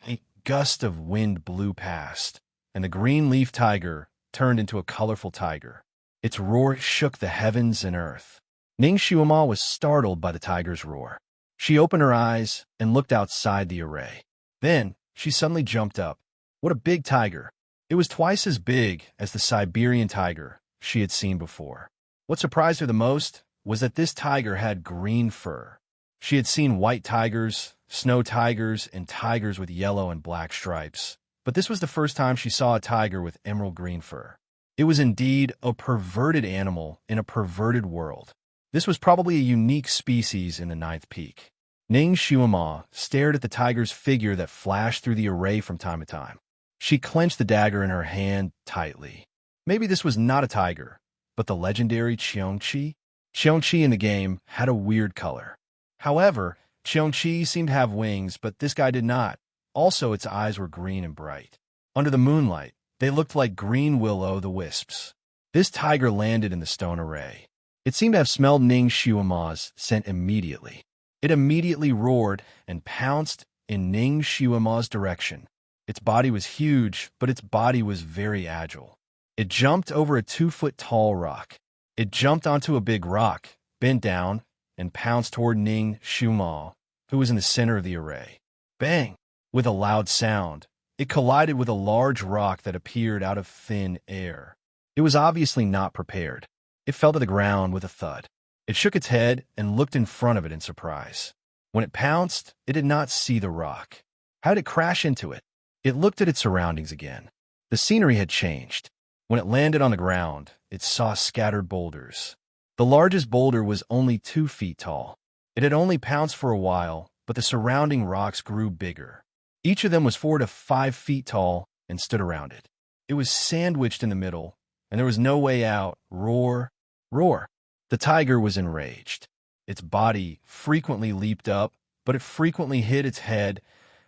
A gust of wind blew past, and the green leaf tiger turned into a colorful tiger. Its roar shook the heavens and earth. Ning Shuima was startled by the tiger's roar. She opened her eyes and looked outside the array. Then, she suddenly jumped up. What a big tiger! It was twice as big as the Siberian tiger she had seen before. What surprised her the most was that this tiger had green fur. She had seen white tigers, snow tigers, and tigers with yellow and black stripes, but this was the first time she saw a tiger with emerald green fur. It was indeed a perverted animal in a perverted world. This was probably a unique species in the Ninth Peak. Ning Shuima stared at the tiger's figure that flashed through the array from time to time. She clenched the dagger in her hand tightly. Maybe this was not a tiger, but the legendary Cheongqi? Cheongqi in the game had a weird color. However, Cheongqi seemed to have wings, but this guy did not. Also, its eyes were green and bright. Under the moonlight, they looked like green will-o'-the-wisps. This tiger landed in the stone array. It seemed to have smelled Ning Shuima's scent immediately. It immediately roared and pounced in Ning Shuima's direction. Its body was huge, but its body was very agile. It jumped over a 2-foot-tall rock. It jumped onto a big rock, bent down, and pounced toward Ning Shuima, who was in the center of the array. Bang! With a loud sound, it collided with a large rock that appeared out of thin air. It was obviously not prepared. It fell to the ground with a thud. It shook its head and looked in front of it in surprise. When it pounced, it did not see the rock. How did it crash into it? It looked at its surroundings again. The scenery had changed. When it landed on the ground, it saw scattered boulders. The largest boulder was only 2 feet tall. It had only pounced for a while, but the surrounding rocks grew bigger. Each of them was 4 to 5 feet tall and stood around it. It was sandwiched in the middle, and there was no way out. Roar, roar. The tiger was enraged. Its body frequently leaped up, but it frequently hit its head.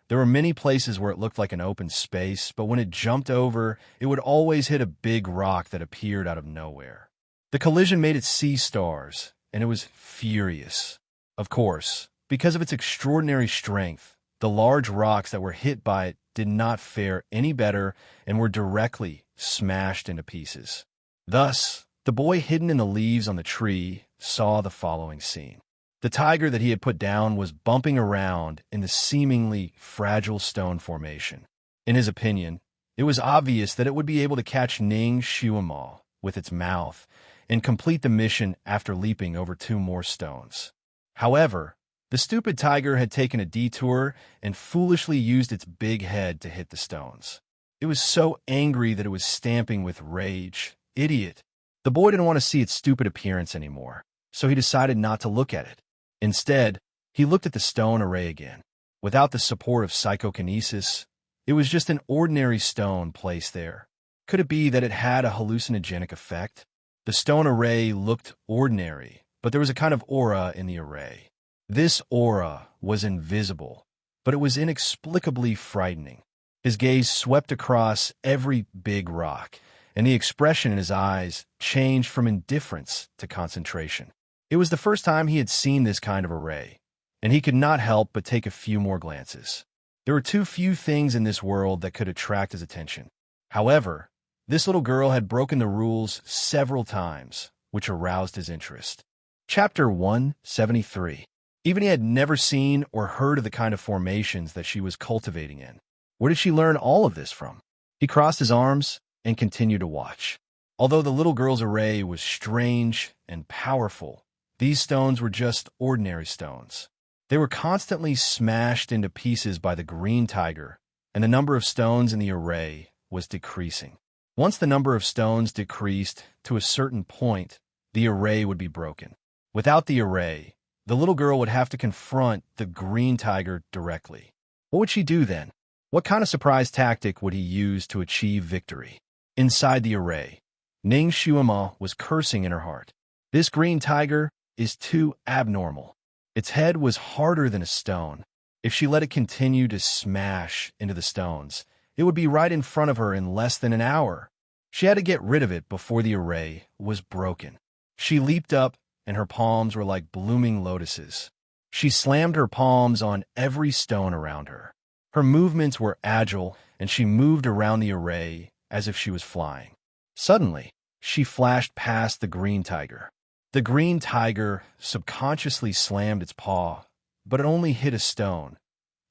There were many places where it looked like an open space, but when it jumped over, it would always hit a big rock that appeared out of nowhere. The collision made it see stars, and it was furious. Of course, because of its extraordinary strength, the large rocks that were hit by it did not fare any better and were directly smashed into pieces. Thus, the boy hidden in the leaves on the tree saw the following scene. The tiger that he had put down was bumping around in the seemingly fragile stone formation. In his opinion, it was obvious that it would be able to catch Ning Shuima with its mouth and complete the mission after leaping over 2 more stones. However, the stupid tiger had taken a detour and foolishly used its big head to hit the stones. It was so angry that it was stamping with rage. Idiot! The boy didn't want to see its stupid appearance anymore, so he decided not to look at it. Instead, he looked at the stone array again. Without the support of psychokinesis, it was just an ordinary stone placed there. Could it be that it had a hallucinogenic effect? The stone array looked ordinary, but there was a kind of aura in the array. This aura was invisible, but it was inexplicably frightening. His gaze swept across every big rock, and the expression in his eyes changed from indifference to concentration. It was the first time he had seen this kind of array, and he could not help but take a few more glances. There were too few things in this world that could attract his attention. However, this little girl had broken the rules several times, which aroused his interest. Chapter 173. Even he had never seen or heard of the kind of formations that she was cultivating in. Where did she learn all of this from? He crossed his arms and continued to watch. Although the little girl's array was strange and powerful, these stones were just ordinary stones. They were constantly smashed into pieces by the green tiger, and the number of stones in the array was decreasing. Once the number of stones decreased to a certain point, the array would be broken. Without the array, the little girl would have to confront the green tiger directly. What would she do then? What kind of surprise tactic would he use to achieve victory? Inside the array, Ning Shuima was cursing in her heart. This green tiger is too abnormal. Its head was harder than a stone. If she let it continue to smash into the stones, it would be right in front of her in less than an hour. She had to get rid of it before the array was broken. She leaped up, and her palms were like blooming lotuses. She slammed her palms on every stone around her. Her movements were agile, and she moved around the array as if she was flying. Suddenly, she flashed past the green tiger. The green tiger subconsciously slammed its paw, but it only hit a stone.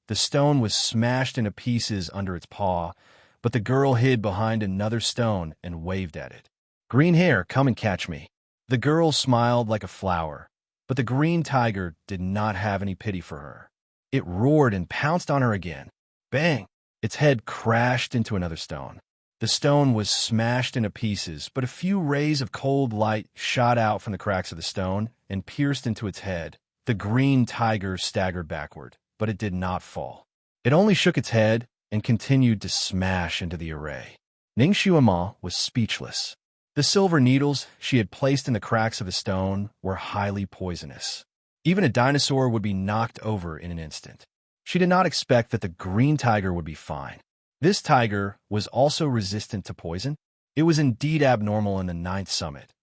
The stone was smashed into pieces under its paw, but the girl hid behind another stone and waved at it. "Green hair, come and catch me." The girl smiled like a flower, but the green tiger did not have any pity for her. It roared and pounced on her again. Bang! Its head crashed into another stone. The stone was smashed into pieces, but a few rays of cold light shot out from the cracks of the stone and pierced into its head. The green tiger staggered backward, but it did not fall. It only shook its head and continued to smash into the array. Ning Shuima was speechless. The silver needles she had placed in the cracks of the stone were highly poisonous. Even a dinosaur would be knocked over in an instant. She did not expect that the green tiger would be fine. This tiger was also resistant to poison. It was indeed abnormal in the 9th summit.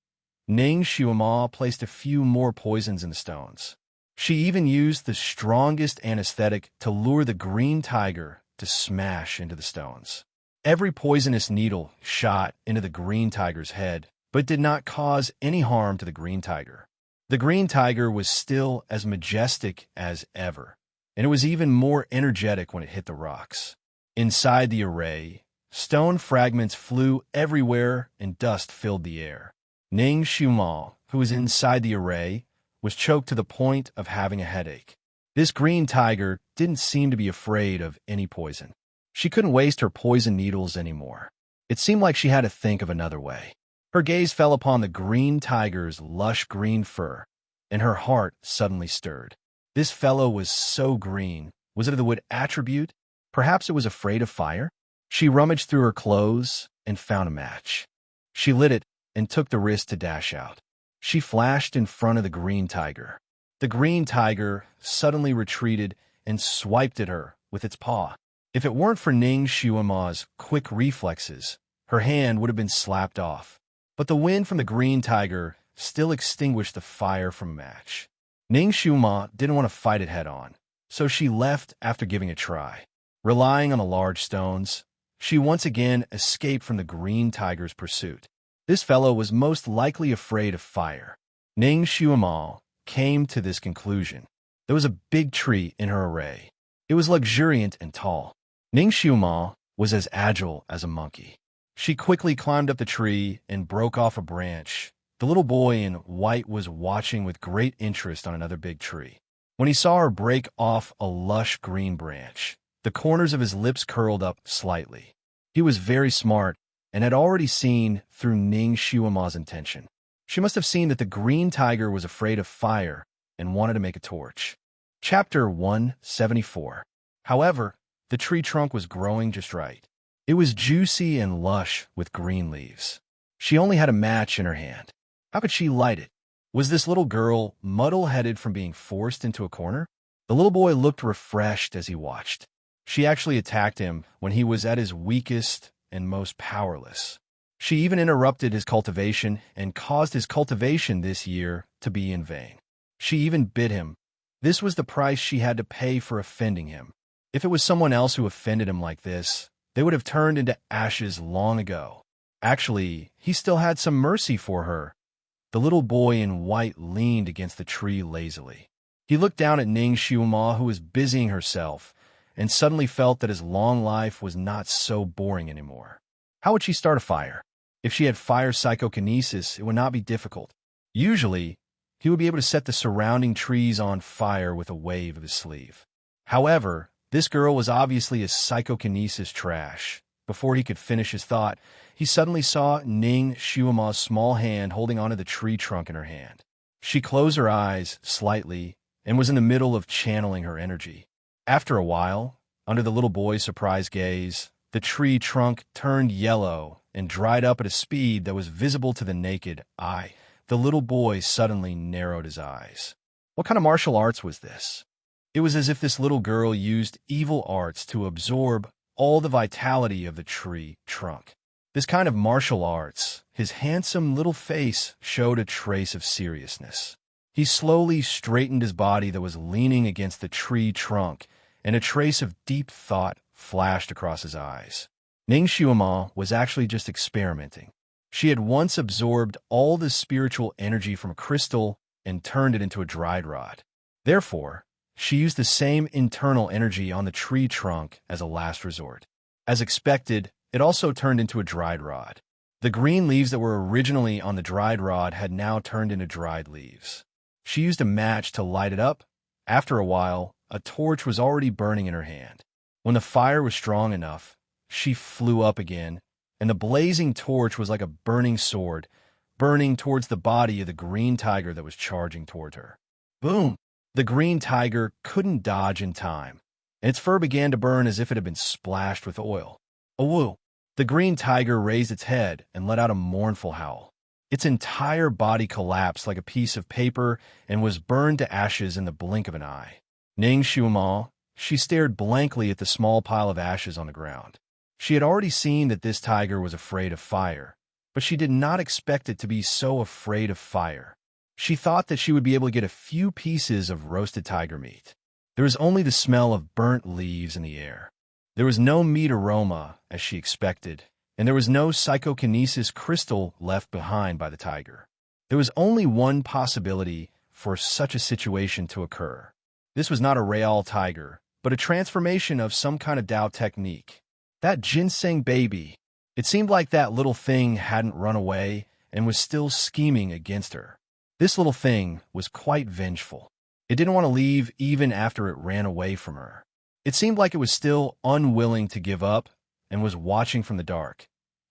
Ning Shuima placed a few more poisons in the stones. She even used the strongest anesthetic to lure the green tiger to smash into the stones. Every poisonous needle shot into the green tiger's head, but did not cause any harm to the green tiger. The green tiger was still as majestic as ever, and it was even more energetic when it hit the rocks. Inside the array, stone fragments flew everywhere and dust filled the air. Ning Xiumao, who was inside the array, was choked to the point of having a headache. This green tiger didn't seem to be afraid of any poison. She couldn't waste her poison needles anymore. It seemed like she had to think of another way. Her gaze fell upon the green tiger's lush green fur, and her heart suddenly stirred. This fellow was so green. Was it the wood attribute? Perhaps it was afraid of fire? She rummaged through her clothes and found a match. She lit it and took the risk to dash out. She flashed in front of the green tiger. The green tiger suddenly retreated and swiped at her with its paw. If it weren't for Ning Xiuma's quick reflexes, her hand would have been slapped off. But the wind from the green tiger still extinguished the fire from a match. Ning Xiuma didn't want to fight it head-on, so she left after giving a try. Relying on the large stones, she once again escaped from the green tiger's pursuit. This fellow was most likely afraid of fire. Ning Xiuma came to this conclusion. There was a big tree in her array. It was luxuriant and tall. Ning Xiuma was as agile as a monkey. She quickly climbed up the tree and broke off a branch. The little boy in white was watching with great interest on another big tree. When he saw her break off a lush green branch, the corners of his lips curled up slightly. He was very smart and had already seen through Ning Xiuma's intention. She must have seen that the green tiger was afraid of fire and wanted to make a torch. Chapter 174. However, the tree trunk was growing just right. It was juicy and lush with green leaves. She only had a match in her hand. How could she light it? Was this little girl muddle-headed from being forced into a corner? The little boy looked refreshed as he watched. She actually attacked him when he was at his weakest and most powerless. She even interrupted his cultivation and caused his cultivation this year to be in vain. She even bit him. This was the price she had to pay for offending him. If it was someone else who offended him like this, they would have turned into ashes long ago. Actually, he still had some mercy for her. The little boy in white leaned against the tree lazily. He looked down at Ning Xiuma, who was busying herself, and suddenly felt that his long life was not so boring anymore. How would she start a fire? If she had fire psychokinesis, it would not be difficult. Usually, he would be able to set the surrounding trees on fire with a wave of his sleeve. However, this girl was obviously a psychokinesis trash. Before he could finish his thought, he suddenly saw Ning Xiuma's small hand holding onto the tree trunk in her hand. She closed her eyes slightly and was in the middle of channeling her energy. After a while, under the little boy's surprised gaze, the tree trunk turned yellow and dried up at a speed that was visible to the naked eye. The little boy suddenly narrowed his eyes. What kind of martial arts was this? It was as if this little girl used evil arts to absorb all the vitality of the tree trunk. This kind of martial arts, his handsome little face showed a trace of seriousness. He slowly straightened his body that was leaning against the tree trunk, and a trace of deep thought flashed across his eyes. Ning Xiuma was actually just experimenting. She had once absorbed all the spiritual energy from a crystal and turned it into a dried rod. Therefore, she used the same internal energy on the tree trunk as a last resort. As expected, it also turned into a dried rod. The green leaves that were originally on the dried rod had now turned into dried leaves. She used a match to light it up. After a while, a torch was already burning in her hand. When the fire was strong enough, she flew up again, and the blazing torch was like a burning sword, burning towards the body of the green tiger that was charging toward her. Boom! The green tiger couldn't dodge in time, and its fur began to burn as if it had been splashed with oil. Awoo! The green tiger raised its head and let out a mournful howl. Its entire body collapsed like a piece of paper and was burned to ashes in the blink of an eye. Ning Xiuma, she stared blankly at the small pile of ashes on the ground. She had already seen that this tiger was afraid of fire, but she did not expect it to be so afraid of fire. She thought that she would be able to get a few pieces of roasted tiger meat. There was only the smell of burnt leaves in the air. There was no meat aroma, as she expected, and there was no psychokinesis crystal left behind by the tiger. There was only one possibility for such a situation to occur. This was not a real tiger, but a transformation of some kind of Tao technique. That ginseng baby. It seemed like that little thing hadn't run away and was still scheming against her. This little thing was quite vengeful. It didn't want to leave even after it ran away from her. It seemed like it was still unwilling to give up and was watching from the dark.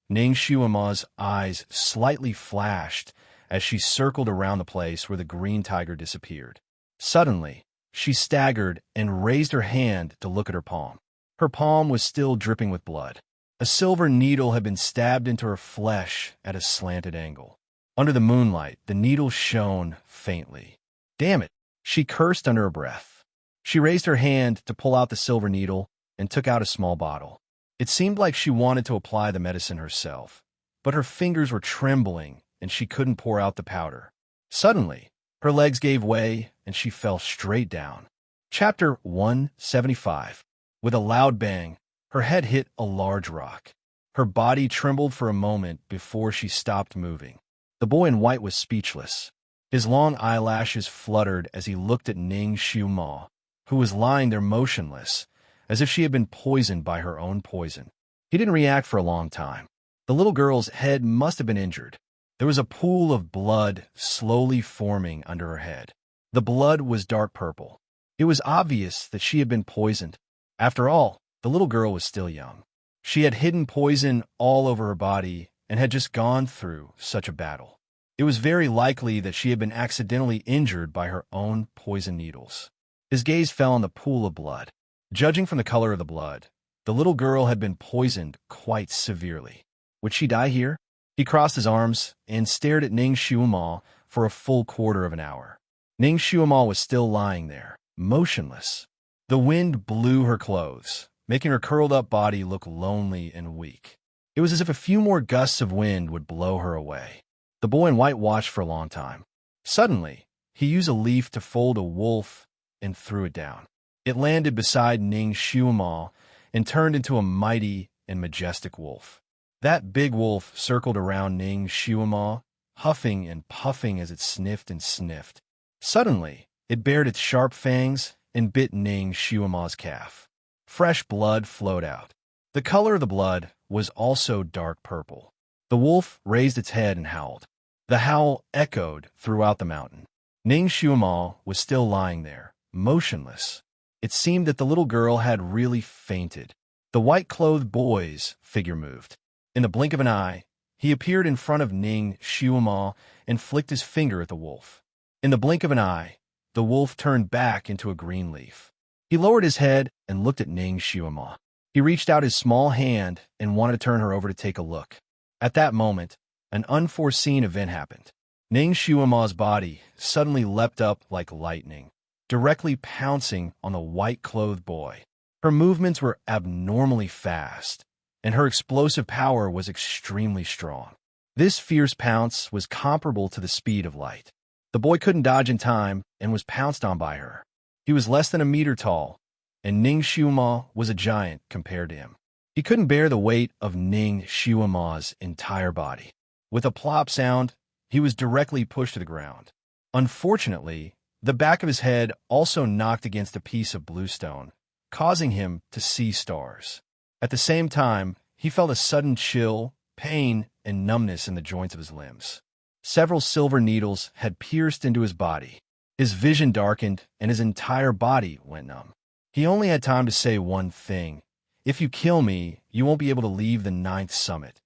Ning Xiuma's eyes slightly flashed as she circled around the place where the green tiger disappeared. Suddenly, she staggered and raised her hand to look at her palm. Her palm was still dripping with blood. A silver needle had been stabbed into her flesh at a slanted angle. Under the moonlight, the needle shone faintly. Damn it, she cursed under her breath. She raised her hand to pull out the silver needle and took out a small bottle. It seemed like she wanted to apply the medicine herself, but her fingers were trembling and she couldn't pour out the powder. Suddenly, her legs gave way and she fell straight down. Chapter 175. With a loud bang, her head hit a large rock. Her body trembled for a moment before she stopped moving. The boy in white was speechless. His long eyelashes fluttered as he looked at Ning Xiuma, who was lying there motionless, as if she had been poisoned by her own poison. He didn't react for a long time. The little girl's head must have been injured. There was a pool of blood slowly forming under her head. The blood was dark purple. It was obvious that she had been poisoned. After all, the little girl was still young. She had hidden poison all over her body and had just gone through such a battle. It was very likely that she had been accidentally injured by her own poison needles. His gaze fell on the pool of blood. Judging from the color of the blood, the little girl had been poisoned quite severely. Would she die here? He crossed his arms and stared at Ning Xiuma for a full quarter of an hour. Ning Xiuma was still lying there, motionless. The wind blew her clothes, making her curled-up body look lonely and weak. It was as if a few more gusts of wind would blow her away. The boy in white watched for a long time. Suddenly, he used a leaf to fold a wolf and threw it down. It landed beside Ning Xiuma and turned into a mighty and majestic wolf. That big wolf circled around Ning Xiuma, huffing and puffing as it sniffed and sniffed. Suddenly, it bared its sharp fangs and bit Ning Xiuma's calf. Fresh blood flowed out. The color of the blood was also dark purple. The wolf raised its head and howled. The howl echoed throughout the mountain. Ning Xiuma was still lying there, motionless. It seemed that the little girl had really fainted. The white-clothed boy's figure moved. In the blink of an eye, he appeared in front of Ning Xiuma and flicked his finger at the wolf. In the blink of an eye, the wolf turned back into a green leaf. He lowered his head and looked at Ning Xiuma. He reached out his small hand and wanted to turn her over to take a look. At that moment, an unforeseen event happened. Ning Xiuma's body suddenly leapt up like lightning, directly pouncing on the white-clothed boy. Her movements were abnormally fast, and her explosive power was extremely strong. This fierce pounce was comparable to the speed of light. The boy couldn't dodge in time and was pounced on by her. He was less than a meter tall, and Ning Xiuma was a giant compared to him. He couldn't bear the weight of Ning Xiuma's entire body. With a plop sound, he was directly pushed to the ground. Unfortunately, the back of his head also knocked against a piece of bluestone, causing him to see stars. At the same time, he felt a sudden chill, pain, and numbness in the joints of his limbs. Several silver needles had pierced into his body. His vision darkened, and his entire body went numb. He only had time to say one thing: "If you kill me, you won't be able to leave the 9th summit."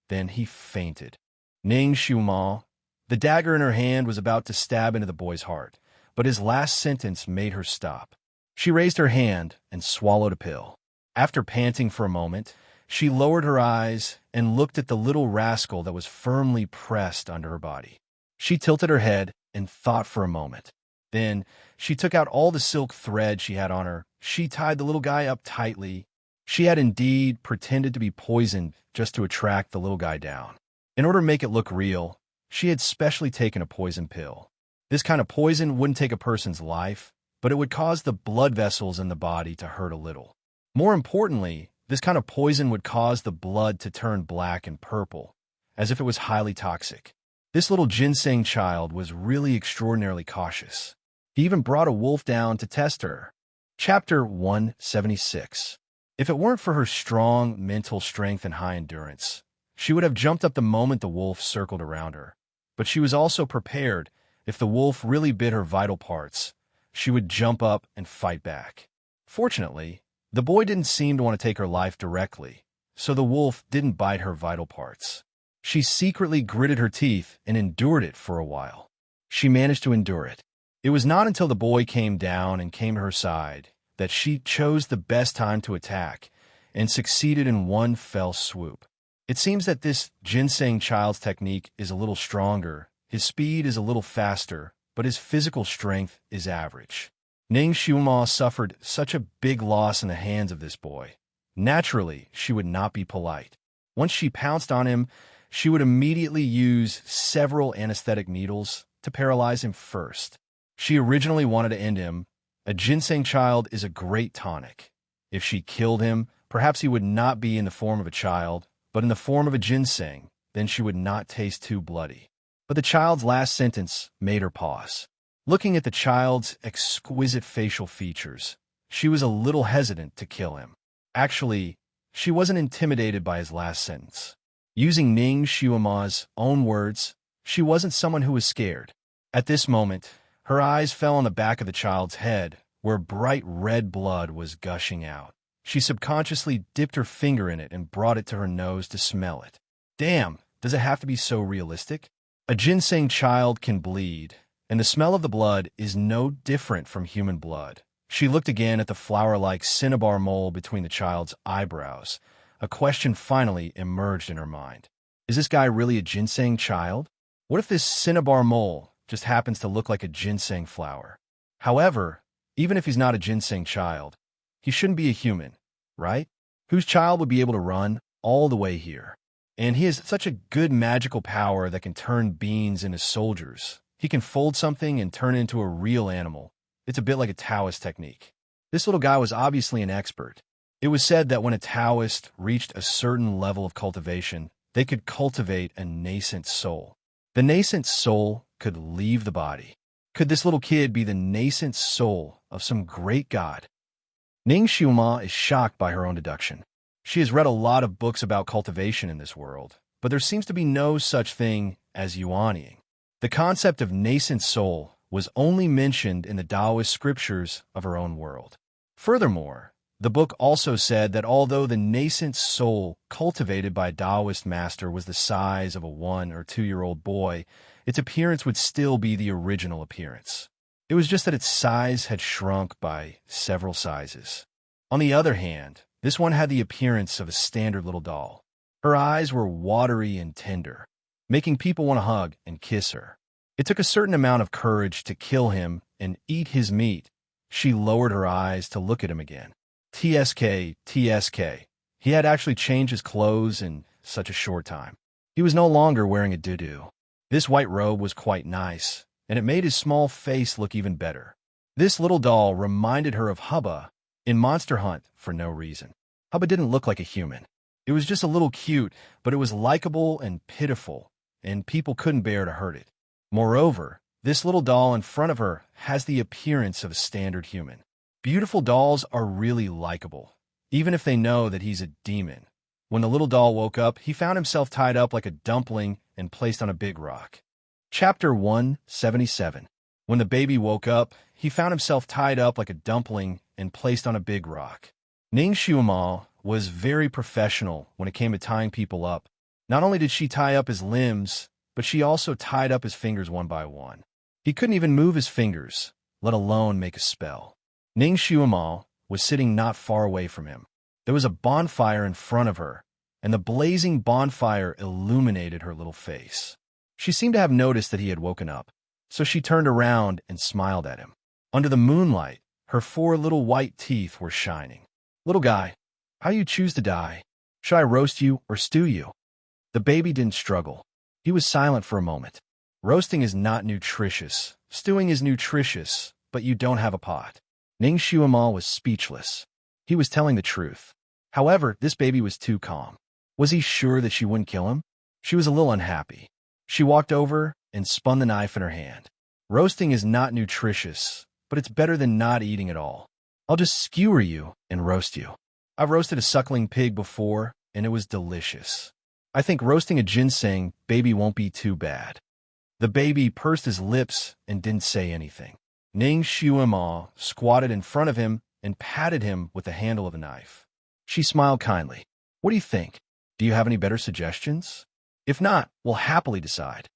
Then he fainted. Ning Xiuma, the dagger in her hand, was about to stab into the boy's heart, but his last sentence made her stop. She raised her hand and swallowed a pill. After panting for a moment, she lowered her eyes and looked at the little rascal that was firmly pressed under her body. She tilted her head and thought for a moment. Then she took out all the silk thread she had on her. She tied the little guy up tightly. She had indeed pretended to be poisoned just to attract the little guy down. In order to make it look real, she had specially taken a poison pill. This kind of poison wouldn't take a person's life, but it would cause the blood vessels in the body to hurt a little. More importantly, this kind of poison would cause the blood to turn black and purple, as if it was highly toxic. This little ginseng child was really extraordinarily cautious. He even brought a wolf down to test her. Chapter 176. If it weren't for her strong mental strength and high endurance, She would have jumped up the moment the wolf circled around her. But she was also prepared. If the wolf really bit her vital parts, she would jump up and fight back. Fortunately, the boy didn't seem to want to take her life directly, so the wolf didn't bite her vital parts. She secretly gritted her teeth and endured it for a while. She managed to endure it. It was not until the boy came down and came to her side that she chose the best time to attack and succeeded in one fell swoop. It seems that this ginseng child's technique is a little stronger, his speed is a little faster, but his physical strength is average. Ning Xiuma suffered such a big loss in the hands of this boy. Naturally, she would not be polite. Once she pounced on him, she would immediately use several anesthetic needles to paralyze him first. She originally wanted to end him. A ginseng child is a great tonic. If she killed him, perhaps he would not be in the form of a child, but in the form of a ginseng, then she would not taste too bloody. But the child's last sentence made her pause. Looking at the child's exquisite facial features, she was a little hesitant to kill him. Actually, she wasn't intimidated by his last sentence. Using Ning Xiuma's own words, she wasn't someone who was scared. At this moment, her eyes fell on the back of the child's head, where bright red blood was gushing out. She subconsciously dipped her finger in it and brought it to her nose to smell it. Damn, does it have to be so realistic? A ginseng child can bleed, and the smell of the blood is no different from human blood. She looked again at the flower-like cinnabar mole between the child's eyebrows. A question finally emerged in her mind. Is this guy really a ginseng child? What if this cinnabar mole just happens to look like a ginseng flower? However, even if he's not a ginseng child, he shouldn't be a human, right? Whose child would be able to run all the way here? And he has such a good magical power that can turn beings into soldiers. He can fold something and turn it into a real animal. It's a bit like a Taoist technique. This little guy was obviously an expert. It was said that when a Taoist reached a certain level of cultivation, they could cultivate a nascent soul. The nascent soul could leave the body. Could this little kid be the nascent soul of some great god? Ning Xiuma is shocked by her own deduction. She has read a lot of books about cultivation in this world, but there seems to be no such thing as yuanying. The concept of nascent soul was only mentioned in the Taoist scriptures of her own world. Furthermore, the book also said that although the nascent soul cultivated by a Taoist master was the size of a 1 or 2-year-old boy, its appearance would still be the original appearance. It was just that its size had shrunk by several sizes. On the other hand, this one had the appearance of a standard little doll. Her eyes were watery and tender, making people want to hug and kiss her. It took a certain amount of courage to kill him and eat his meat. She lowered her eyes to look at him again. TSK, TSK. He had actually changed his clothes in such a short time. He was no longer wearing a doo-doo. This white robe was quite nice, and it made his small face look even better. This little doll reminded her of Hubba in Monster Hunt for no reason. Hubba didn't look like a human. It was just a little cute, but it was likable and pitiful, and people couldn't bear to hurt it. Moreover, this little doll in front of her has the appearance of a standard human. Beautiful dolls are really likable, even if they know that he's a demon. When the little doll woke up, he found himself tied up like a dumpling and placed on a big rock. Chapter 177. When the baby woke up, he found himself tied up like a dumpling and placed on a big rock. Ning Xiuma was very professional when it came to tying people up. Not only did she tie up his limbs, but she also tied up his fingers one by one. He couldn't even move his fingers, let alone make a spell. Ning Xiuma was sitting not far away from him. There was a bonfire in front of her, and the blazing bonfire illuminated her little face. She seemed to have noticed that he had woken up, so she turned around and smiled at him. Under the moonlight, her 4 little white teeth were shining. "Little guy, how you choose to die? Should I roast you or stew you?" The baby didn't struggle. He was silent for a moment. Roasting is not nutritious. Stewing is nutritious, but you don't have a pot. Ning Xiuma was speechless. He was telling the truth. However, this baby was too calm. Was he sure that she wouldn't kill him? She was a little unhappy. She walked over and spun the knife in her hand. Roasting is not nutritious, but it's better than not eating at all. I'll just skewer you and roast you. I've roasted a suckling pig before, and it was delicious. I think roasting a ginseng baby won't be too bad. The baby pursed his lips and didn't say anything. Ning Shuima squatted in front of him and patted him with the handle of a knife. She smiled kindly. What do you think? Do you have any better suggestions? If not, we'll happily decide.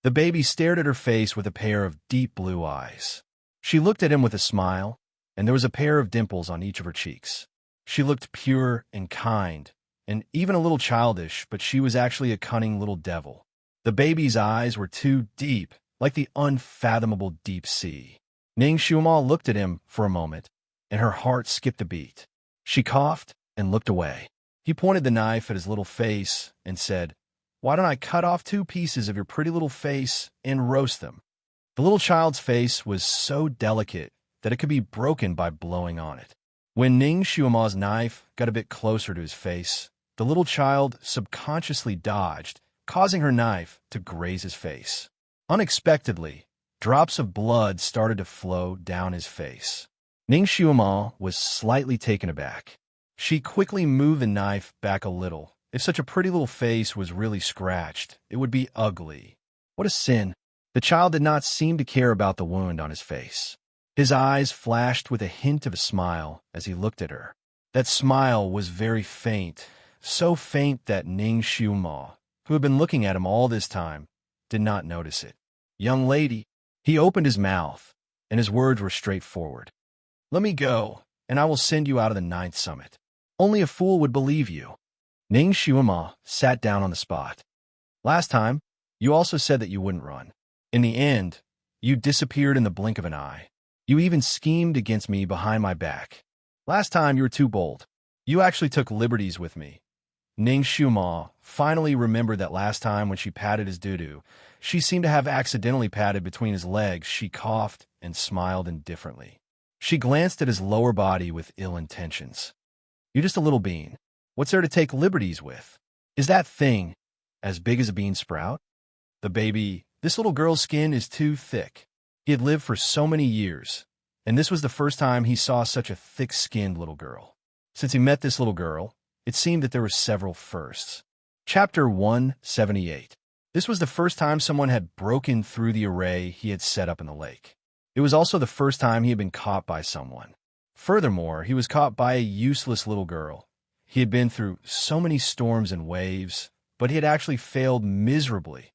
The baby stared at her face with a pair of deep blue eyes. She looked at him with a smile, and there was a pair of dimples on each of her cheeks. She looked pure and kind, and even a little childish, but she was actually a cunning little devil. The baby's eyes were too deep, like the unfathomable deep sea. Ning Shuima looked at him for a moment, and her heart skipped a beat. She coughed and looked away. He pointed the knife at his little face and said, "Why don't I cut off 2 pieces of your pretty little face and roast them?" The little child's face was so delicate that it could be broken by blowing on it. When Ning Shuima's knife got a bit closer to his face, the little child subconsciously dodged, causing her knife to graze his face. Unexpectedly, drops of blood started to flow down his face. Ning Shuima was slightly taken aback. She quickly moved the knife back a little. If such a pretty little face was really scratched, it would be ugly. What a sin. The child did not seem to care about the wound on his face. His eyes flashed with a hint of a smile as he looked at her. That smile was very faint, so faint that Ning Shuima, who had been looking at him all this time, did not notice it. "Young lady," he opened his mouth, and his words were straightforward. "Let me go, and I will send you out of the 9th summit. Only a fool would believe you." Ning Shuima sat down on the spot. "Last time, you also said that you wouldn't run. In the end, you disappeared in the blink of an eye. You even schemed against me behind my back. Last time, you were too bold. You actually took liberties with me." Ning Shuima finally remembered that last time when she patted his doo-doo, she seemed to have accidentally patted between his legs. She coughed and smiled indifferently. She glanced at his lower body with ill intentions. "You're just a little bean. What's there to take liberties with? Is that thing as big as a bean sprout?" The baby, this little girl's skin is too thick. He had lived for so many years, and this was the first time he saw such a thick-skinned little girl. Since he met this little girl, it seemed that there were several firsts. Chapter 178. This was the first time someone had broken through the array he had set up in the lake. It was also the first time he had been caught by someone. Furthermore, he was caught by a useless little girl. He had been through so many storms and waves, but he had actually failed miserably.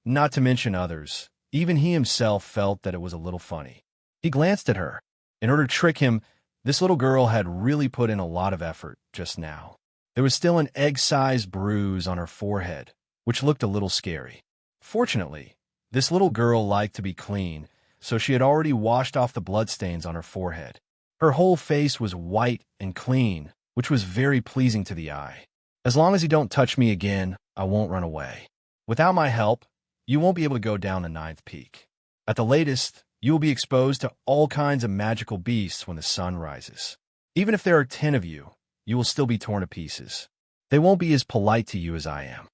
Not to mention others. Even he himself felt that it was a little funny. He glanced at her. In order to trick him, this little girl had really put in a lot of effort just now. There was still an egg-sized bruise on her forehead, which looked a little scary. Fortunately, this little girl liked to be clean, so she had already washed off the bloodstains on her forehead. Her whole face was white and clean, which was very pleasing to the eye. "As long as you don't touch me again, I won't run away. Without my help, you won't be able to go down the 9th peak. At the latest, you will be exposed to all kinds of magical beasts when the sun rises. Even if there are 10 of you, you will still be torn to pieces. They won't be as polite to you as I am."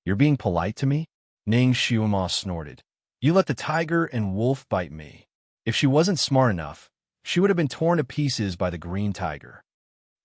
"You're being polite to me?" Ning Shuima snorted. "You let the tiger and wolf bite me. If she wasn't smart enough, she would have been torn to pieces by the green tiger."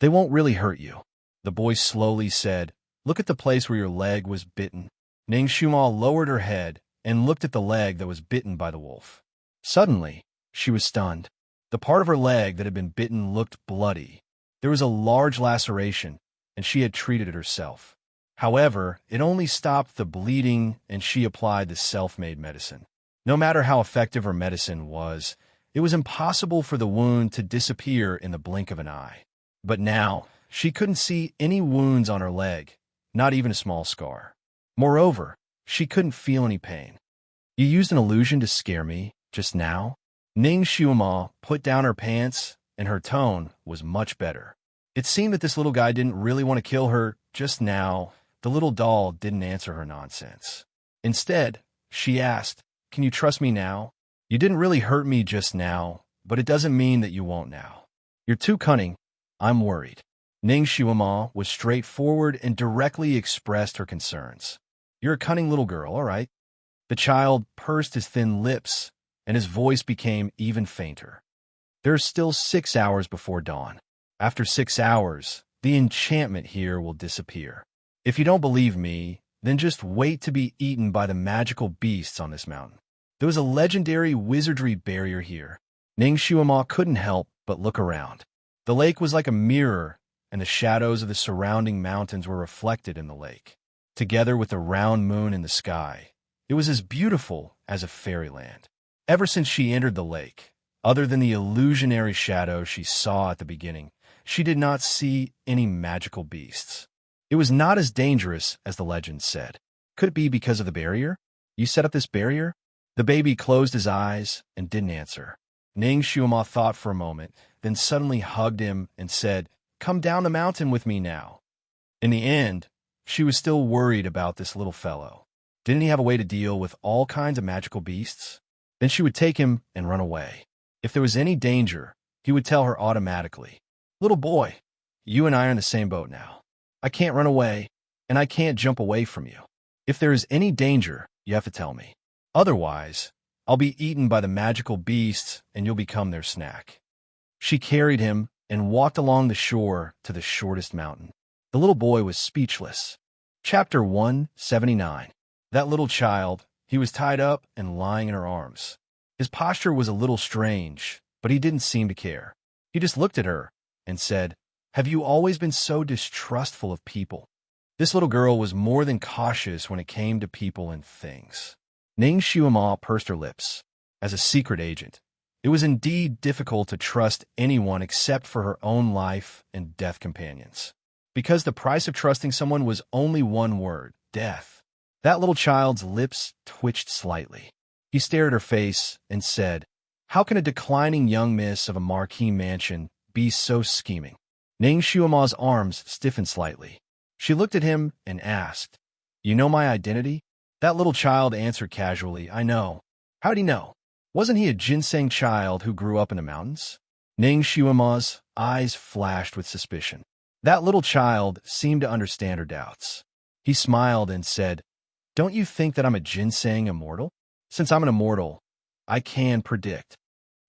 "They won't really hurt you," the boy slowly said. "Look at the place where your leg was bitten." Ning Shuima lowered her head and looked at the leg that was bitten by the wolf. Suddenly, she was stunned. The part of her leg that had been bitten looked bloody. There was a large laceration, and she had treated it herself. However, it only stopped the bleeding, and she applied the self-made medicine. No matter how effective her medicine was, it was impossible for the wound to disappear in the blink of an eye. But now, she couldn't see any wounds on her leg, not even a small scar. Moreover, she couldn't feel any pain. "You used an illusion to scare me just now?" Ning Shuima put down her pants, and her tone was much better. It seemed that this little guy didn't really want to kill her just now. The little doll didn't answer her nonsense. Instead, she asked, "Can you trust me now? You didn't really hurt me just now, but it doesn't mean that you won't now. You're too cunning. I'm worried." Ning Shuima was straightforward and directly expressed her concerns. "You're a cunning little girl, all right." The child pursed his thin lips, and his voice became even fainter. "There are still 6 hours before dawn. After 6 hours, the enchantment here will disappear. If you don't believe me, then just wait to be eaten by the magical beasts on this mountain. There was a legendary wizardry barrier here. Ning Shuama couldn't help but look around. The lake was like a mirror, and the shadows of the surrounding mountains were reflected in the lake. Together with the round moon in the sky, it was as beautiful as a fairyland. Ever since she entered the lake, other than the illusionary shadows she saw at the beginning, she did not see any magical beasts. It was not as dangerous as the legend said. Could it be because of the barrier? You set up this barrier? The baby closed his eyes and didn't answer. Ning Shuama thought for a moment, then suddenly hugged him and said, "Come down the mountain with me now." In the end, she was still worried about this little fellow. Didn't he have a way to deal with all kinds of magical beasts? Then she would take him and run away. If there was any danger, he would tell her automatically, "Little boy, you and I are in the same boat now. I can't run away, and I can't jump away from you. If there is any danger, you have to tell me. Otherwise, I'll be eaten by the magical beasts, and you'll become their snack." She carried him and walked along the shore to the shortest mountain. The little boy was speechless. Chapter 179. That little child, he was tied up and lying in her arms. His posture was a little strange, but he didn't seem to care. He just looked at her and said, "Have you always been so distrustful of people?" This little girl was more than cautious when it came to people and things. Ning Shuama pursed her lips. As a secret agent, it was indeed difficult to trust anyone except for her own life and death companions. Because the price of trusting someone was only one word: death. That little child's lips twitched slightly. He stared at her face and said, "How can a declining young miss of a marquee mansion be so scheming?" Ning Shuama's arms stiffened slightly. She looked at him and asked, "You know my identity?" That little child answered casually, "I know." How'd he know? Wasn't he a ginseng child who grew up in the mountains? Ning Shuama's eyes flashed with suspicion. That little child seemed to understand her doubts. He smiled and said, "Don't you think that I'm a ginseng immortal? Since I'm an immortal, I can predict."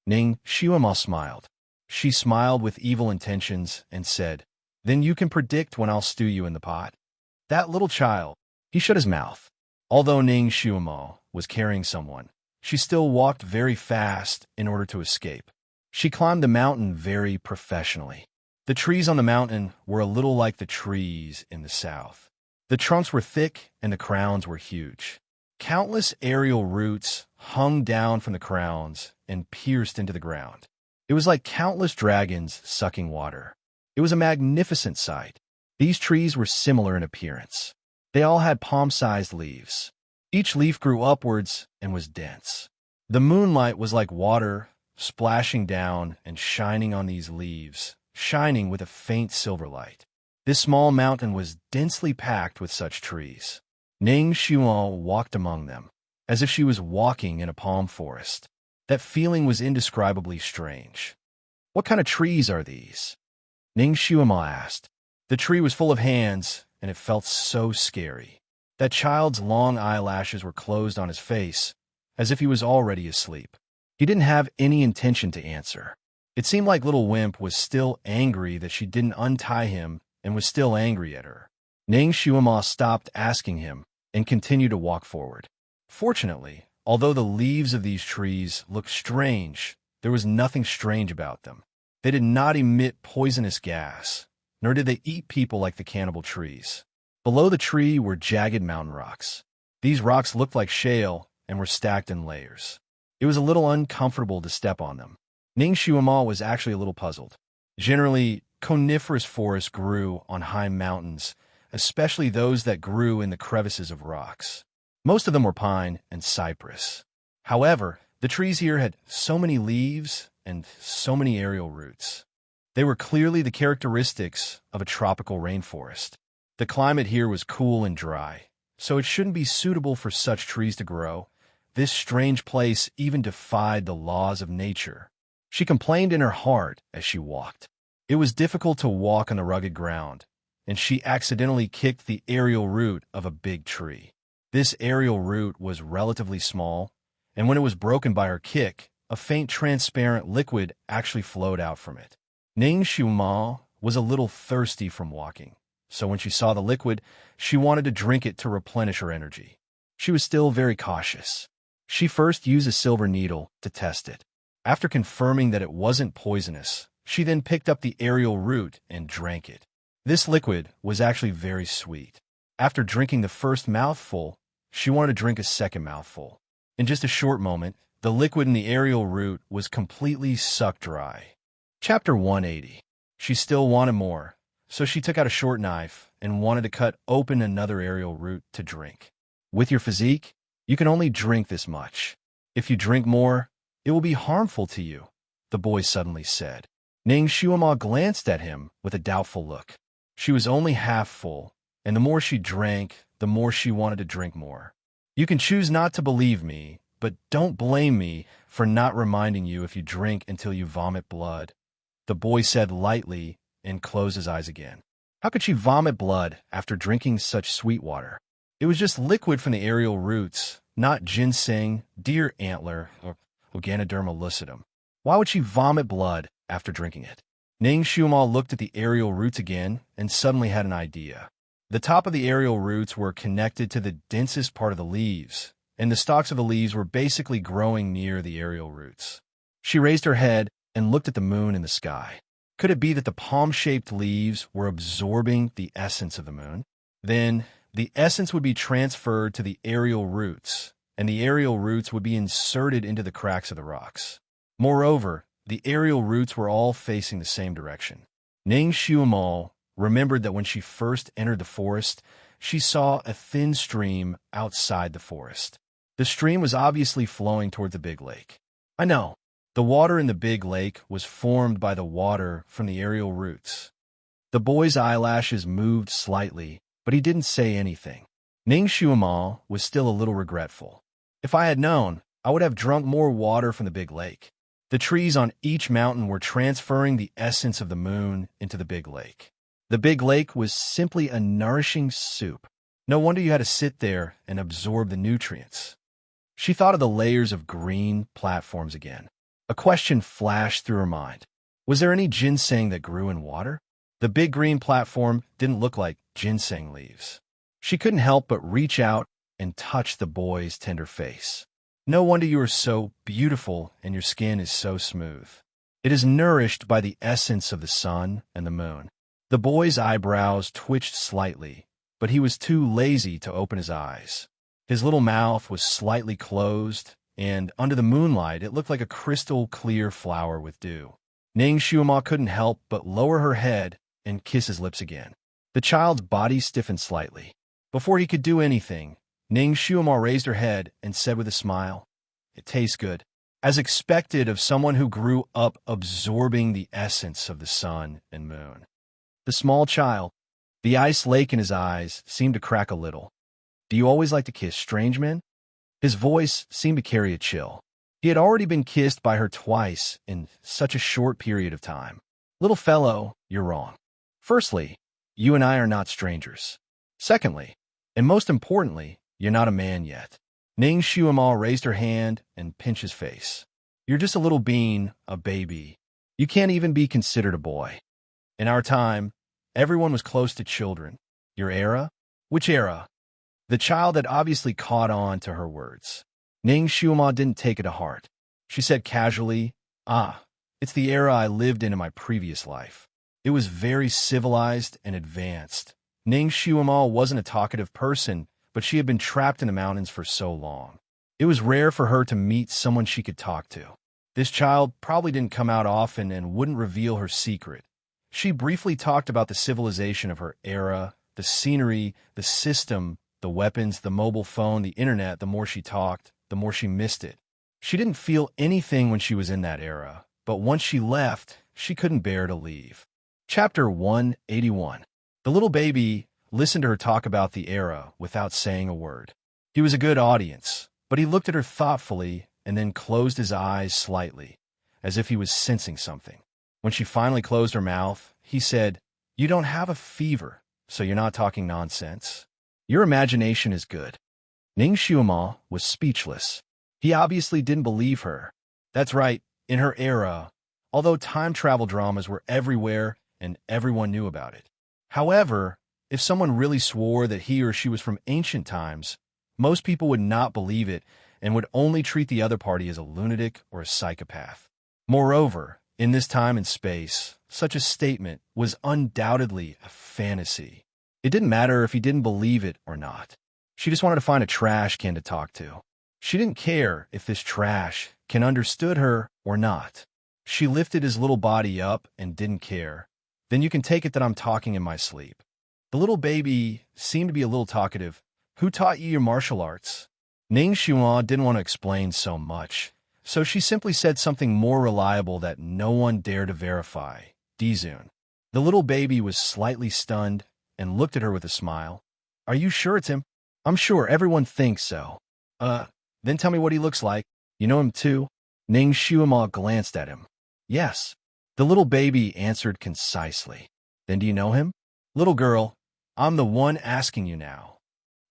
Ning Shuama smiled. She smiled with evil intentions and said, "Then you can predict when I'll stew you in the pot." That little child, he shut his mouth. Although Ning Shuama was carrying someone, she still walked very fast in order to escape. She climbed the mountain very professionally. The trees on the mountain were a little like the trees in the south. The trunks were thick and the crowns were huge. Countless aerial roots hung down from the crowns and pierced into the ground. It was like countless dragons sucking water. It was a magnificent sight. These trees were similar in appearance. They all had palm-sized leaves. Each leaf grew upwards and was dense. The moonlight was like water splashing down and shining on these leaves, shining with a faint silver light. This small mountain was densely packed with such trees. Ning Shuama walked among them, as if she was walking in a palm forest. That feeling was indescribably strange. "What kind of trees are these?" Ning Shuama asked. The tree was full of hands, and it felt so scary. That child's long eyelashes were closed on his face, as if he was already asleep. He didn't have any intention to answer. It seemed like little Wimp was still angry that she didn't untie him and was still angry at her. Ning Shuama stopped asking him and continued to walk forward. Fortunately, although the leaves of these trees looked strange, there was nothing strange about them. They did not emit poisonous gas, nor did they eat people like the cannibal trees. Below the tree were jagged mountain rocks. These rocks looked like shale and were stacked in layers. It was a little uncomfortable to step on them. Ning Shuama was actually a little puzzled. Generally, coniferous forests grew on high mountains, especially those that grew in the crevices of rocks. Most of them were pine and cypress. However, the trees here had so many leaves and so many aerial roots. They were clearly the characteristics of a tropical rainforest. The climate here was cool and dry, so it shouldn't be suitable for such trees to grow. This strange place even defied the laws of nature. She complained in her heart as she walked. It was difficult to walk on the rugged ground, and she accidentally kicked the aerial root of a big tree. This aerial root was relatively small, and when it was broken by her kick, a faint transparent liquid actually flowed out from it. Ning Shuama was a little thirsty from walking, so when she saw the liquid, she wanted to drink it to replenish her energy. She was still very cautious. She first used a silver needle to test it. After confirming that it wasn't poisonous, she then picked up the aerial root and drank it. This liquid was actually very sweet. After drinking the first mouthful, she wanted to drink a second mouthful. In just a short moment, the liquid in the aerial root was completely sucked dry. Chapter 180. She still wanted more, so she took out a short knife and wanted to cut open another aerial root to drink. With your physique, you can only drink this much. If you drink more, it will be harmful to you, the boy suddenly said. Ning Xuema glanced at him with a doubtful look. She was only half full, and the more she drank, the more she wanted to drink more. You can choose not to believe me, but don't blame me for not reminding you if you drink until you vomit blood, the boy said lightly and closed his eyes again. How could she vomit blood after drinking such sweet water? It was just liquid from the aerial roots, not ginseng, deer antler, or Ganoderma lucidum. Why would she vomit blood after drinking it? Ning Xuema looked at the aerial roots again and suddenly had an idea. The top of the aerial roots were connected to the densest part of the leaves, and the stalks of the leaves were basically growing near the aerial roots. She raised her head and looked at the moon in the sky. Could it be that the palm-shaped leaves were absorbing the essence of the moon? Then, the essence would be transferred to the aerial roots, and the aerial roots would be inserted into the cracks of the rocks. Moreover, the aerial roots were all facing the same direction. Ning Xuema remembered that when she first entered the forest, she saw a thin stream outside the forest. The stream was obviously flowing toward the big lake. I know. The water in the big lake was formed by the water from the aerial roots. The boy's eyelashes moved slightly, but he didn't say anything. Ning Xuema was still a little regretful. If I had known, I would have drunk more water from the big lake. The trees on each mountain were transferring the essence of the moon into the big lake. The big lake was simply a nourishing soup. No wonder you had to sit there and absorb the nutrients. She thought of the layers of green platforms again. A question flashed through her mind. Was there any ginseng that grew in water? The big green platform didn't look like ginseng leaves. She couldn't help but reach out and touch the boy's tender face. No wonder you are so beautiful and your skin is so smooth. It is nourished by the essence of the sun and the moon. The boy's eyebrows twitched slightly, but he was too lazy to open his eyes. His little mouth was slightly closed, and under the moonlight it looked like a crystal-clear flower with dew. Ning Xuema couldn't help but lower her head and kiss his lips again. The child's body stiffened slightly. Before he could do anything, Ning Xuema raised her head and said with a smile, "It tastes good," as expected of someone who grew up absorbing the essence of the sun and moon. The small child, the ice lake in his eyes, seemed to crack a little. "Do you always like to kiss strange men?" His voice seemed to carry a chill. He had already been kissed by her twice in such a short period of time. "Little fellow, you're wrong. Firstly, you and I are not strangers. Secondly, and most importantly, you're not a man yet." Ning Xuema raised her hand and pinched his face. "You're just a little bean, a baby. You can't even be considered a boy. In our time, everyone was close to children. Your era? Which era?" The child had obviously caught on to her words. Ning Xuema didn't take it to heart. She said casually, "It's the era I lived in my previous life. It was very civilized and advanced." Ning Xuema wasn't a talkative person, but she had been trapped in the mountains for so long. It was rare for her to meet someone she could talk to. This child probably didn't come out often and wouldn't reveal her secret. She briefly talked about the civilization of her era, the scenery, the system, the weapons, the mobile phone, the internet. The more she talked, the more she missed it. She didn't feel anything when she was in that era, but once she left, she couldn't bear to leave. Chapter 181. The little baby listened to her talk about the era without saying a word. He was a good audience, but he looked at her thoughtfully and then closed his eyes slightly, as if he was sensing something. When she finally closed her mouth, he said, "You don't have a fever, so you're not talking nonsense. Your imagination is good." Ning Xuema was speechless. He obviously didn't believe her. That's right, in her era, although time travel dramas were everywhere and everyone knew about it. However, If someone really swore that he or she was from ancient times, most people would not believe it and would only treat the other party as a lunatic or a psychopath. Moreover, in this time and space, such a statement was undoubtedly a fantasy. It didn't matter if he didn't believe it or not. She just wanted to find a trash can to talk to. She didn't care if this trash can understood her or not. She lifted his little body up and didn't care. Then you can take it that I'm talking in my sleep. The little baby seemed to be a little talkative. Who taught you your martial arts? Ning Xuan didn't want to explain so much, so she simply said something more reliable that no one dared to verify. Dizun. The little baby was slightly stunned and looked at her with a smile. Are you sure it's him? I'm sure everyone thinks so. Then tell me what he looks like. You know him too? Ning Xuan glanced at him. Yes. The little baby answered concisely. Then do you know him? Little girl, I'm the one asking you now.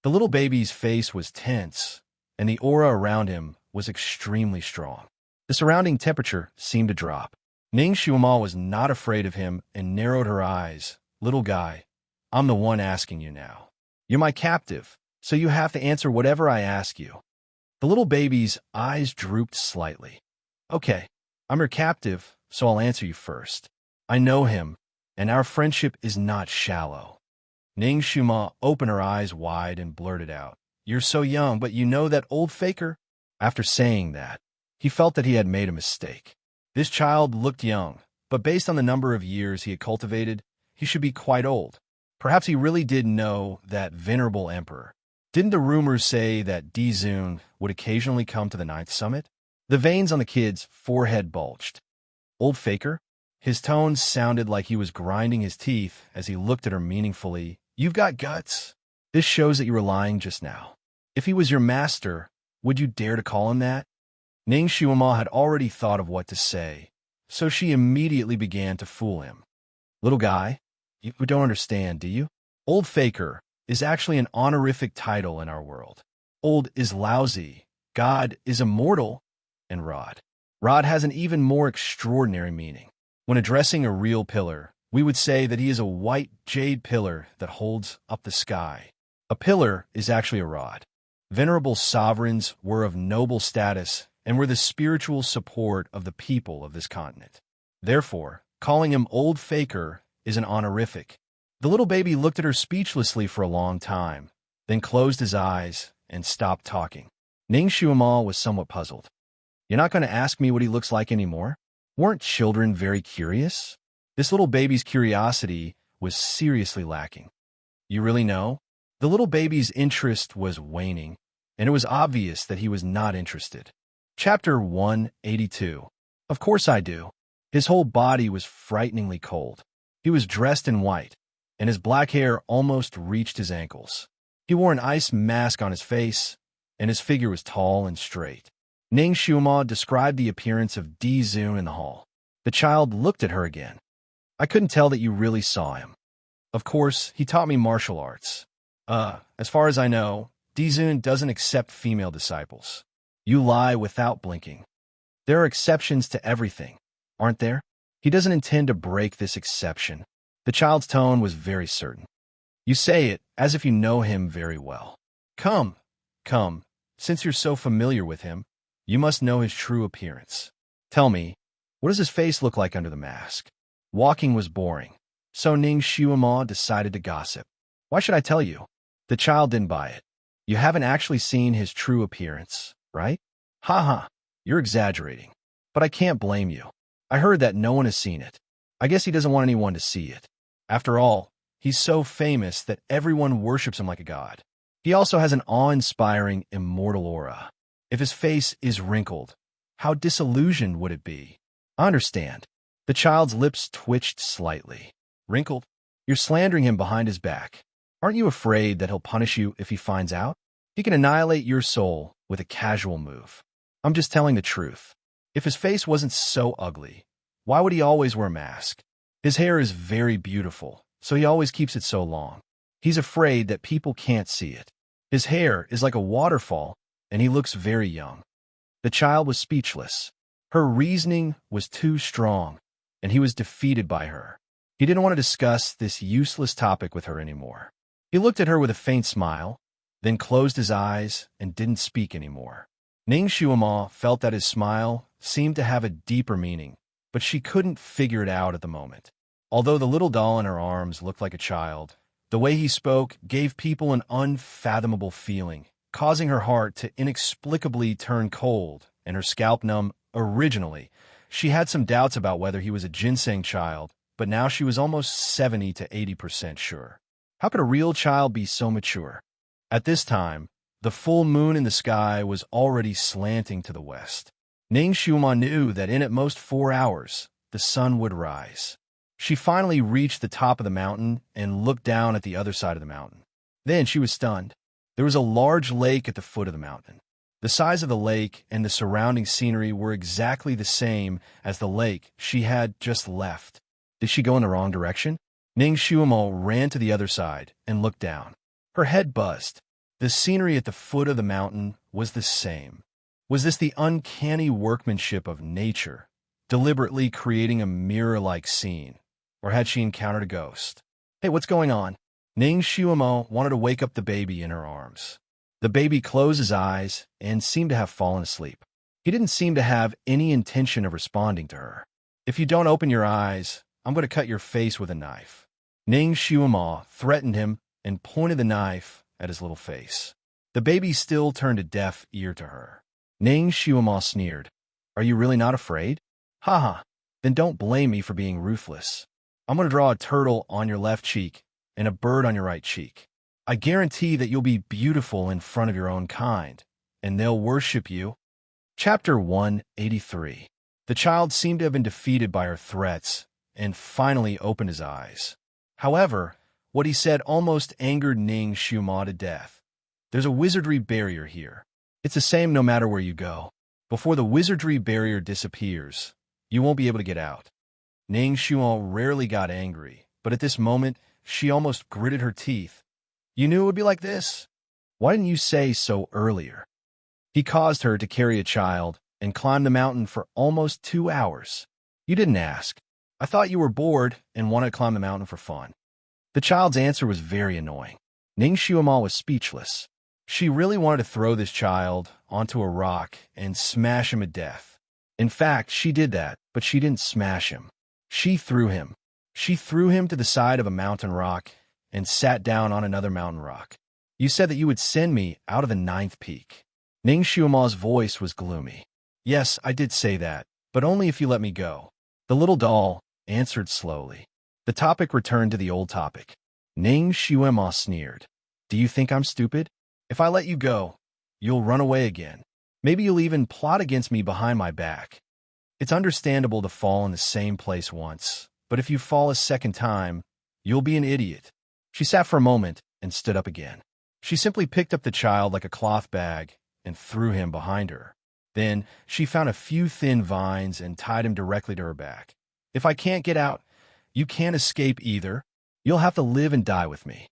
The little baby's face was tense, and the aura around him was extremely strong. The surrounding temperature seemed to drop. Ning Xuan was not afraid of him and narrowed her eyes. Little guy, I'm the one asking you now. You're my captive, so you have to answer whatever I ask you. The little baby's eyes drooped slightly. Okay, I'm your captive, so I'll answer you first. I know him, and our friendship is not shallow. Ning Xuan opened her eyes wide and blurted out, You're so young, but you know that old faker? After saying that, he felt that he had made a mistake. This child looked young, but based on the number of years he had cultivated, he should be quite old. Perhaps he really did know that venerable emperor. Didn't the rumors say that Dizun would occasionally come to the 9th summit? The veins on the kid's forehead bulged. Old faker? His tone sounded like he was grinding his teeth as he looked at her meaningfully. You've got guts. This shows that you were lying just now. If he was your master, would you dare to call him that? Ning Xuan had already thought of what to say, so she immediately began to fool him. Little guy, you don't understand, do you? Old faker is actually an honorific title in our world. Old is lousy, God is immortal, and Rod. Rod has an even more extraordinary meaning. When addressing a real pillar, we would say that he is a white jade pillar that holds up the sky. A pillar is actually a rod. Venerable sovereigns were of noble status and were the spiritual support of the people of this continent. Therefore, calling him Old Faker is an honorific. The little baby looked at her speechlessly for a long time, then closed his eyes and stopped talking. Ning Xuan was somewhat puzzled. You're not going to ask me what he looks like anymore? Weren't children very curious? This little baby's curiosity was seriously lacking. You really know? The little baby's interest was waning, and it was obvious that he was not interested. Chapter 182. Of course I do. His whole body was frighteningly cold. He was dressed in white, and his black hair almost reached his ankles. He wore an ice mask on his face, and his figure was tall and straight. Ning Xuan described the appearance of Dizun in the hall. The child looked at her again. I couldn't tell that you really saw him. Of course, he taught me martial arts. As far as I know, Dizun doesn't accept female disciples. You lie without blinking. There are exceptions to everything, aren't there? He doesn't intend to break this exception. The child's tone was very certain. You say it as if you know him very well. Come, since you're so familiar with him, you must know his true appearance. Tell me, what does his face look like under the mask? Walking was boring, so Ning Xuan decided to gossip. Why should I tell you? The child didn't buy it. You haven't actually seen his true appearance, right? Ha, you're exaggerating. But I can't blame you. I heard that no one has seen it. I guess he doesn't want anyone to see it. After all, he's so famous that everyone worships him like a god. He also has an awe-inspiring, immortal aura. If his face is wrinkled, how disillusioned would it be? I understand. The child's lips twitched slightly. Wrinkled? You're slandering him behind his back. Aren't you afraid that he'll punish you if he finds out? He can annihilate your soul with a casual move. I'm just telling the truth. If his face wasn't so ugly, why would he always wear a mask? His hair is very beautiful, so he always keeps it so long. He's afraid that people can't see it. His hair is like a waterfall, and he looks very young. The child was speechless. Her reasoning was too strong, and he was defeated by her. He didn't want to discuss this useless topic with her anymore. He looked at her with a faint smile, then closed his eyes and didn't speak anymore. Ning Xuema felt that his smile seemed to have a deeper meaning, but she couldn't figure it out at the moment. Although the little doll in her arms looked like a child, the way he spoke gave people an unfathomable feeling, causing her heart to inexplicably turn cold and her scalp numb. Originally, she had some doubts about whether he was a ginseng child, but now she was almost 70 to 80% sure. How could a real child be so mature? At this time, the full moon in the sky was already slanting to the west. Ning Xuema knew that in at most 4 hours, the sun would rise. She finally reached the top of the mountain and looked down at the other side of the mountain. Then she was stunned. There was a large lake at the foot of the mountain. The size of the lake and the surrounding scenery were exactly the same as the lake she had just left. Did she go in the wrong direction? Ning Xuema ran to the other side and looked down. Her head buzzed. The scenery at the foot of the mountain was the same. Was this the uncanny workmanship of nature, deliberately creating a mirror-like scene? Or had she encountered a ghost? Hey, what's going on? Ning Xuema wanted to wake up the baby in her arms. The baby closed his eyes and seemed to have fallen asleep. He didn't seem to have any intention of responding to her. If you don't open your eyes, I'm going to cut your face with a knife. Ning Xuema threatened him and pointed the knife at his little face. The baby still turned a deaf ear to her. Ning Xuema sneered. Are you really not afraid? Haha, then don't blame me for being ruthless. I'm going to draw a turtle on your left cheek and a bird on your right cheek. I guarantee that you'll be beautiful in front of your own kind, and they'll worship you. Chapter 183. The child seemed to have been defeated by her threats and finally opened his eyes. However, what he said almost angered Ning Xuema to death. There's a wizardry barrier here. It's the same no matter where you go. Before the wizardry barrier disappears, you won't be able to get out. Ning Xuema rarely got angry, but at this moment, she almost gritted her teeth. You knew it would be like this? Why didn't you say so earlier? He caused her to carry a child and climb the mountain for almost 2 hours. You didn't ask. I thought you were bored and wanted to climb the mountain for fun. The child's answer was very annoying. Ning Xuema was speechless. She really wanted to throw this child onto a rock and smash him to death. In fact, she did that, but she didn't smash him. She threw him. She threw him to the side of a mountain rock and sat down on another mountain rock. You said that you would send me out of the 9th peak. Ning Xuema's voice was gloomy. Yes, I did say that, but only if you let me go. The little doll answered slowly. The topic returned to the old topic. Ning Xuema sneered. Do you think I'm stupid? If I let you go, you'll run away again. Maybe you'll even plot against me behind my back. It's understandable to fall in the same place once, but if you fall a second time, you'll be an idiot. She sat for a moment and stood up again. She simply picked up the child like a cloth bag and threw him behind her. Then she found a few thin vines and tied him directly to her back. If I can't get out, you can't escape either. You'll have to live and die with me.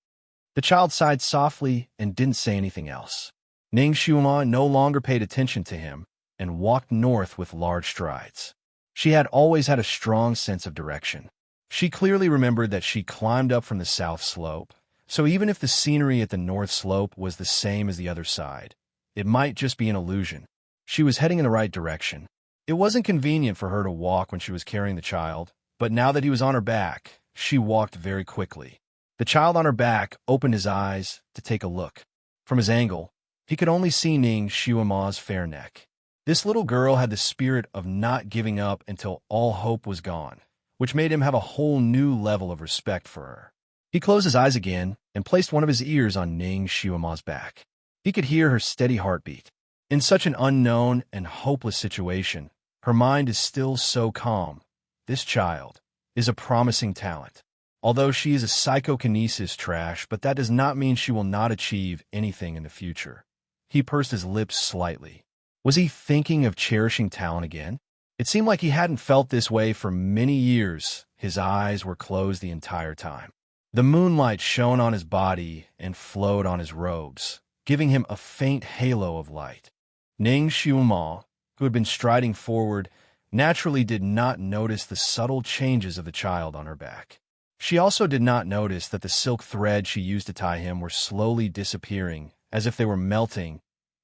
The child sighed softly and didn't say anything else. Ning Xuema no longer paid attention to him and walked north with large strides. She had always had a strong sense of direction. She clearly remembered that she climbed up from the south slope, so even if the scenery at the north slope was the same as the other side, it might just be an illusion. She was heading in the right direction. It wasn't convenient for her to walk when she was carrying the child, but now that he was on her back, she walked very quickly. The child on her back opened his eyes to take a look. From his angle, he could only see Ning Xuema's fair neck. This little girl had the spirit of not giving up until all hope was gone, which made him have a whole new level of respect for her. He closed his eyes again and placed one of his ears on Ning Xuema's back. He could hear her steady heartbeat. In such an unknown and hopeless situation, her mind is still so calm. This child is a promising talent. Although she is a psychokinesis trash, but that does not mean she will not achieve anything in the future. He pursed his lips slightly. Was he thinking of cherishing talent again? It seemed like he hadn't felt this way for many years. His eyes were closed the entire time. The moonlight shone on his body and flowed on his robes, giving him a faint halo of light. Ning Xuema, who had been striding forward, naturally did not notice the subtle changes of the child on her back. She also did not notice that the silk thread she used to tie him were slowly disappearing, as if they were melting.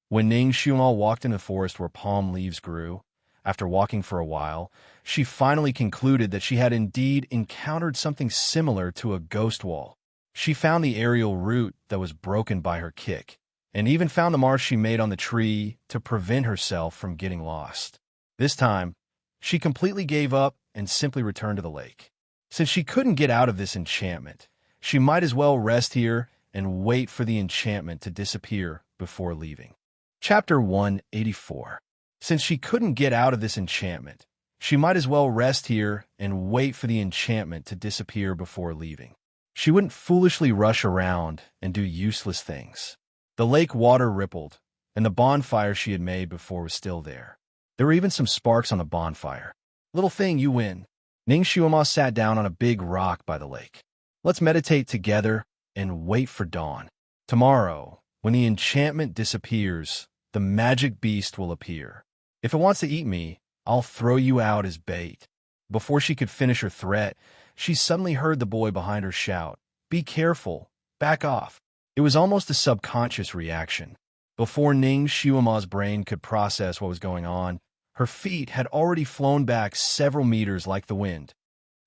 When Ning Xiumal walked in the forest where palm leaves grew, after walking for a while, she finally concluded that she had indeed encountered something similar to a ghost wall. She found the aerial root that was broken by her kick, and even found the mark she made on the tree to prevent herself from getting lost. This time, she completely gave up and simply returned to the lake. Since she couldn't get out of this enchantment, she might as well rest here and wait for the enchantment to disappear before leaving. Chapter 184. Since she couldn't get out of this enchantment, she might as well rest here and wait for the enchantment to disappear before leaving. She wouldn't foolishly rush around and do useless things. The lake water rippled, and the bonfire she had made before was still there. There were even some sparks on the bonfire. Little thing, you win. Ning Xiumal sat down on a big rock by the lake. Let's meditate together and wait for dawn. Tomorrow, when the enchantment disappears, the magic beast will appear. If it wants to eat me, I'll throw you out as bait. Before she could finish her threat, she suddenly heard the boy behind her shout, "Be careful! Back off!" It was almost a subconscious reaction. Before Ning Xiumal's brain could process what was going on, her feet had already flown back several meters like the wind.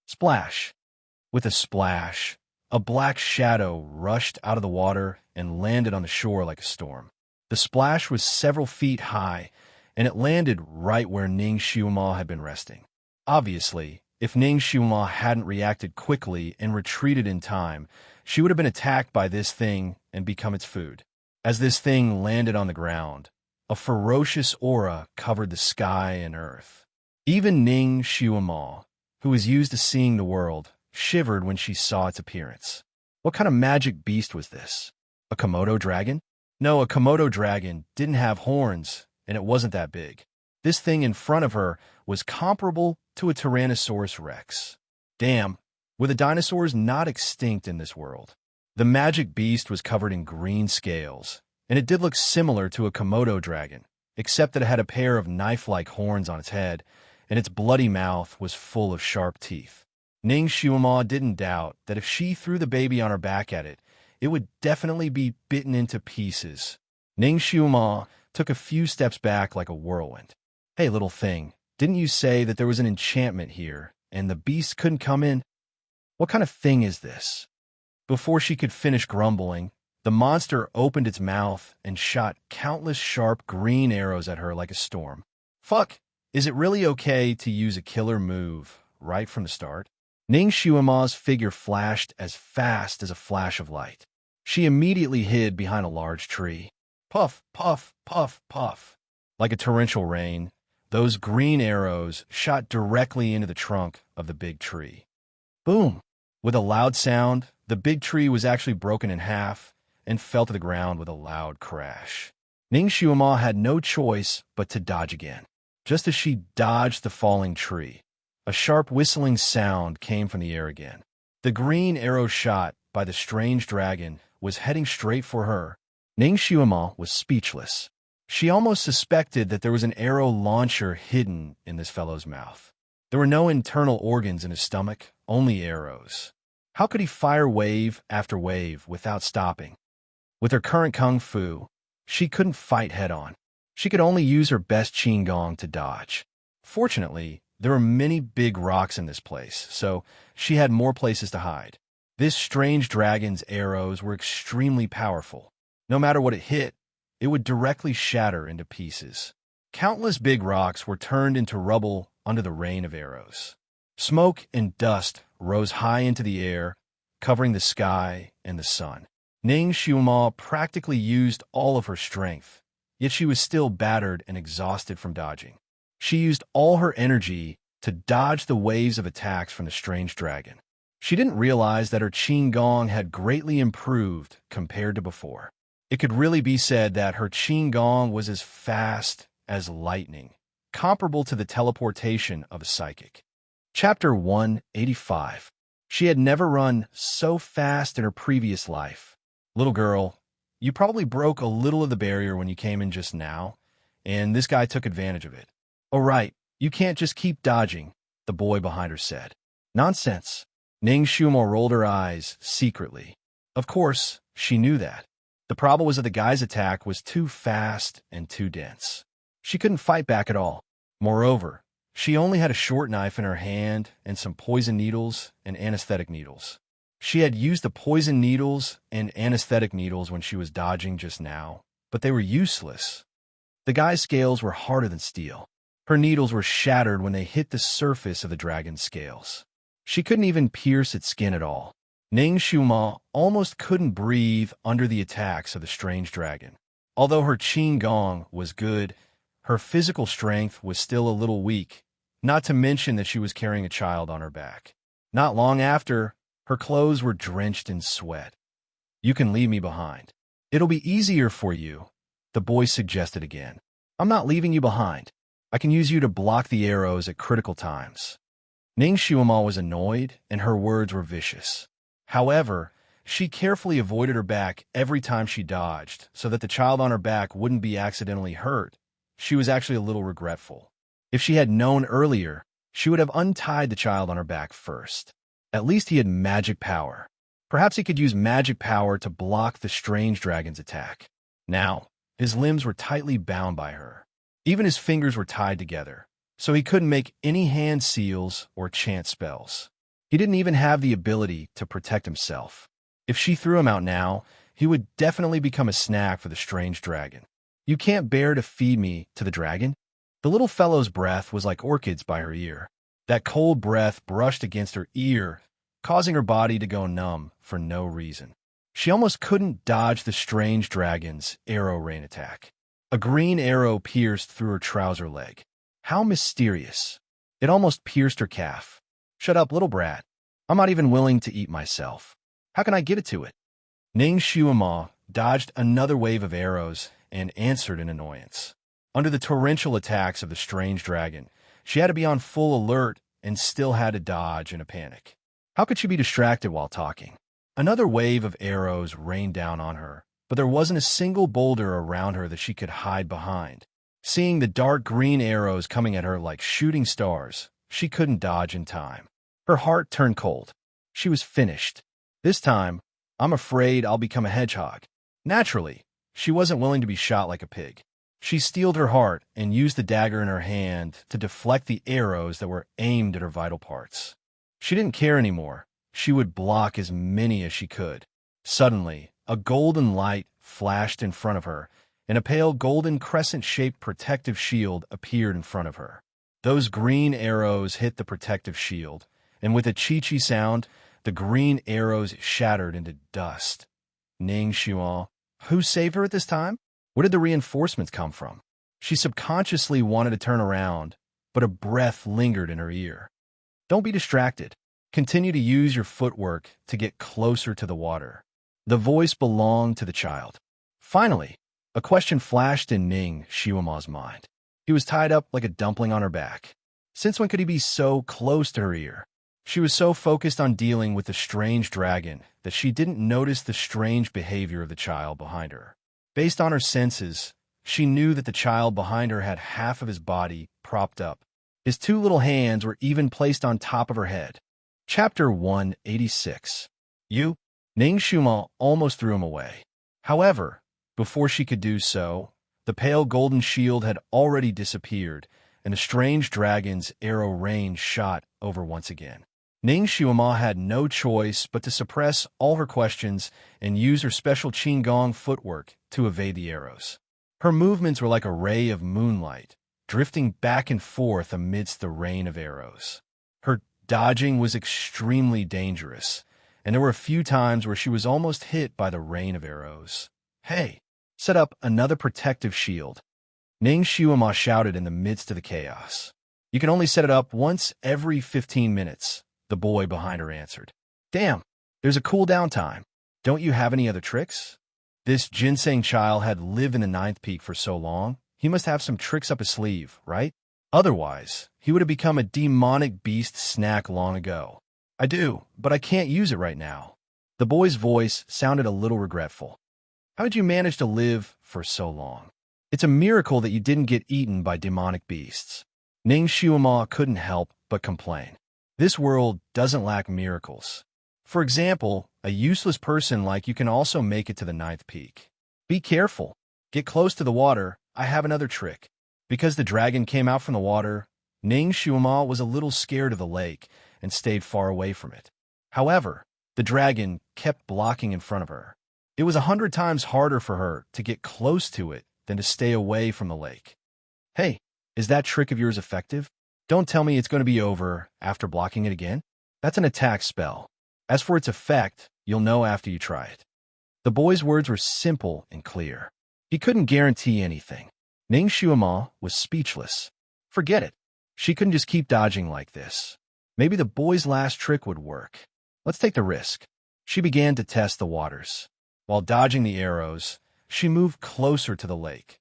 Splash! With a splash, a black shadow rushed out of the water and landed on the shore like a storm. The splash was several feet high, and it landed right where Ning Xiumal had been resting. Obviously, if Ning Xiumal hadn't reacted quickly and retreated in time, she would have been attacked by this thing and become its food. As this thing landed on the ground, a ferocious aura covered the sky and earth. Even Ning Xiumal, who was used to seeing the world, shivered when she saw its appearance. What kind of magic beast was this? A Komodo dragon? No, a Komodo dragon didn't have horns, and it wasn't that big. This thing in front of her was comparable to a Tyrannosaurus Rex. Damn, were the dinosaurs not extinct in this world? The magic beast was covered in green scales, and it did look similar to a Komodo dragon, except that it had a pair of knife-like horns on its head, and its bloody mouth was full of sharp teeth. Ning Xiumal didn't doubt that if she threw the baby on her back at it, it would definitely be bitten into pieces. Ning Xiumal took a few steps back like a whirlwind. Hey, little thing, didn't you say that there was an enchantment here, and the beast couldn't come in? What kind of thing is this? Before she could finish grumbling, the monster opened its mouth and shot countless sharp green arrows at her like a storm. Fuck, is it really okay to use a killer move right from the start? Ning Xiumal's figure flashed as fast as a flash of light. She immediately hid behind a large tree. Puff, puff, puff, puff. Like a torrential rain, those green arrows shot directly into the trunk of the big tree. Boom! With a loud sound, the big tree was actually broken in half and fell to the ground with a loud crash. Ning Xiumal had no choice but to dodge again. Just as she dodged the falling tree, a sharp whistling sound came from the air again. The green arrow shot by the strange dragon was heading straight for her. Ning Xiumal was speechless. She almost suspected that there was an arrow launcher hidden in this fellow's mouth. There were no internal organs in his stomach, only arrows. How could he fire wave after wave without stopping? With her current kung fu, she couldn't fight head-on. She could only use her best qigong to dodge. Fortunately, there were many big rocks in this place, so she had more places to hide. This strange dragon's arrows were extremely powerful. No matter what it hit, it would directly shatter into pieces. Countless big rocks were turned into rubble under the rain of arrows. Smoke and dust rose high into the air, covering the sky and the sun. Ning Xiumal practically used all of her strength, yet she was still battered and exhausted from dodging. She used all her energy to dodge the waves of attacks from the strange dragon. She didn't realize that her qigong had greatly improved compared to before. It could really be said that her qigong was as fast as lightning, comparable to the teleportation of a psychic. Chapter 185. She had never run so fast in her previous life. Little girl, you probably broke a little of the barrier when you came in just now, and this guy took advantage of it. Oh right, you can't just keep dodging, the boy behind her said. Nonsense. Ning Shumo rolled her eyes secretly. Of course, she knew that. The problem was that the guy's attack was too fast and too dense. She couldn't fight back at all. Moreover, she only had a short knife in her hand and some poison needles and anesthetic needles. She had used the poison needles and anesthetic needles when she was dodging just now, but they were useless. The guy's scales were harder than steel. Her needles were shattered when they hit the surface of the dragon's scales. She couldn't even pierce its skin at all. Ning Shumo almost couldn't breathe under the attacks of the strange dragon. Although her qin gong was good, her physical strength was still a little weak, not to mention that she was carrying a child on her back. Not long after, her clothes were drenched in sweat. "You can leave me behind. It'll be easier for you," the boy suggested again. "I'm not leaving you behind. I can use you to block the arrows at critical times." Ning Shumo was annoyed, and her words were vicious. However, she carefully avoided her back every time she dodged, so that the child on her back wouldn't be accidentally hurt. She was actually a little regretful. If she had known earlier, she would have untied the child on her back first. At least he had magic power. Perhaps he could use magic power to block the strange dragon's attack. Now, his limbs were tightly bound by her. Even his fingers were tied together, so he couldn't make any hand seals or chant spells. He didn't even have the ability to protect himself. If she threw him out now, he would definitely become a snack for the strange dragon. "You can't bear to feed me to the dragon?" The little fellow's breath was like orchids by her ear. That cold breath brushed against her ear, causing her body to go numb for no reason. She almost couldn't dodge the strange dragon's arrow rain attack. A green arrow pierced through her trouser leg. How mysterious. It almost pierced her calf. "Shut up, little brat. I'm not even willing to eat myself. How can I get it to it?" Ning Shumo dodged another wave of arrows and answered in annoyance. Under the torrential attacks of the strange dragon, she had to be on full alert and still had to dodge in a panic. How could she be distracted while talking? Another wave of arrows rained down on her, but there wasn't a single boulder around her that she could hide behind. Seeing the dark green arrows coming at her like shooting stars, she couldn't dodge in time. Her heart turned cold. She was finished. This time, "I'm afraid I'll become a hedgehog." Naturally, she wasn't willing to be shot like a pig. She steeled her heart and used the dagger in her hand to deflect the arrows that were aimed at her vital parts. She didn't care anymore. She would block as many as she could. Suddenly, a golden light flashed in front of her, and a pale golden crescent-shaped protective shield appeared in front of her. Those green arrows hit the protective shield, and with a chee-chee sound, the green arrows shattered into dust. Ning Shumo, who saved her at this time? Where did the reinforcements come from? She subconsciously wanted to turn around, but a breath lingered in her ear. "Don't be distracted. Continue to use your footwork to get closer to the water." The voice belonged to the child. Finally, a question flashed in Ning Shumo's mind. He was tied up like a dumpling on her back. Since when could he be so close to her ear? She was so focused on dealing with the strange dragon that she didn't notice the strange behavior of the child behind her. Based on her senses, she knew that the child behind her had half of his body propped up. His two little hands were even placed on top of her head. Chapter 186. "You?" Ning Shumo almost threw him away. However, before she could do so, the pale golden shield had already disappeared, and the strange dragon's arrow rain shot over once again. Ning Shumo had no choice but to suppress all her questions and use her special Qigong footwork to evade the arrows. Her movements were like a ray of moonlight, drifting back and forth amidst the rain of arrows. Her dodging was extremely dangerous, and there were a few times where she was almost hit by the rain of arrows. "Hey, set up another protective shield," Ning Shumo shouted in the midst of the chaos. "You can only set it up once every 15 minutes, the boy behind her answered. "Damn, there's a cooldown time. Don't you have any other tricks?" This ginseng child had lived in the ninth peak for so long, he must have some tricks up his sleeve, right? Otherwise, he would have become a demonic beast snack long ago. "I do, but I can't use it right now." The boy's voice sounded a little regretful. "How did you manage to live for so long? It's a miracle that you didn't get eaten by demonic beasts." Ning Shumo couldn't help but complain. This world doesn't lack miracles. For example, a useless person like you can also make it to the ninth peak. Be careful. Get close to the water. I have another trick. Because the dragon came out from the water, Ning Shuama was a little scared of the lake and stayed far away from it. However, the dragon kept blocking in front of her. It was 100 times harder for her to get close to it than to stay away from the lake. Hey, is that trick of yours effective? Don't tell me it's going to be over after blocking it again. That's an attack spell. As for its effect, you'll know after you try it. The boy's words were simple and clear. He couldn't guarantee anything. Ning Shuama was speechless. Forget it. She couldn't just keep dodging like this. Maybe the boy's last trick would work. Let's take the risk. She began to test the waters. While dodging the arrows, she moved closer to the lake.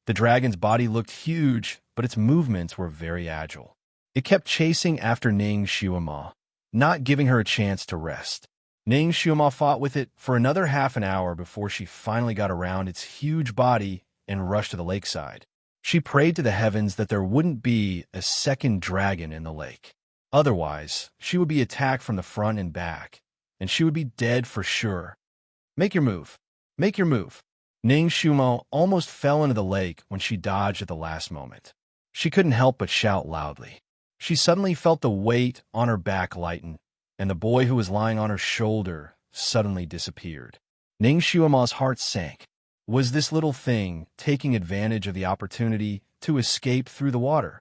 The dragon's body looked huge, but its movements were very agile. It kept chasing after Ning Shuama, not giving her a chance to rest. Ning Shuama fought with it for another half an hour before she finally got around its huge body and rushed to the lakeside. She prayed to the heavens that there wouldn't be a second dragon in the lake. Otherwise, she would be attacked from the front and back, and she would be dead for sure. Make your move. Make your move. Ning Shuama almost fell into the lake when she dodged at the last moment. She couldn't help but shout loudly. She suddenly felt the weight on her back lighten, and the boy who was lying on her shoulder suddenly disappeared. Ning Shuama's heart sank. Was this little thing taking advantage of the opportunity to escape through the water?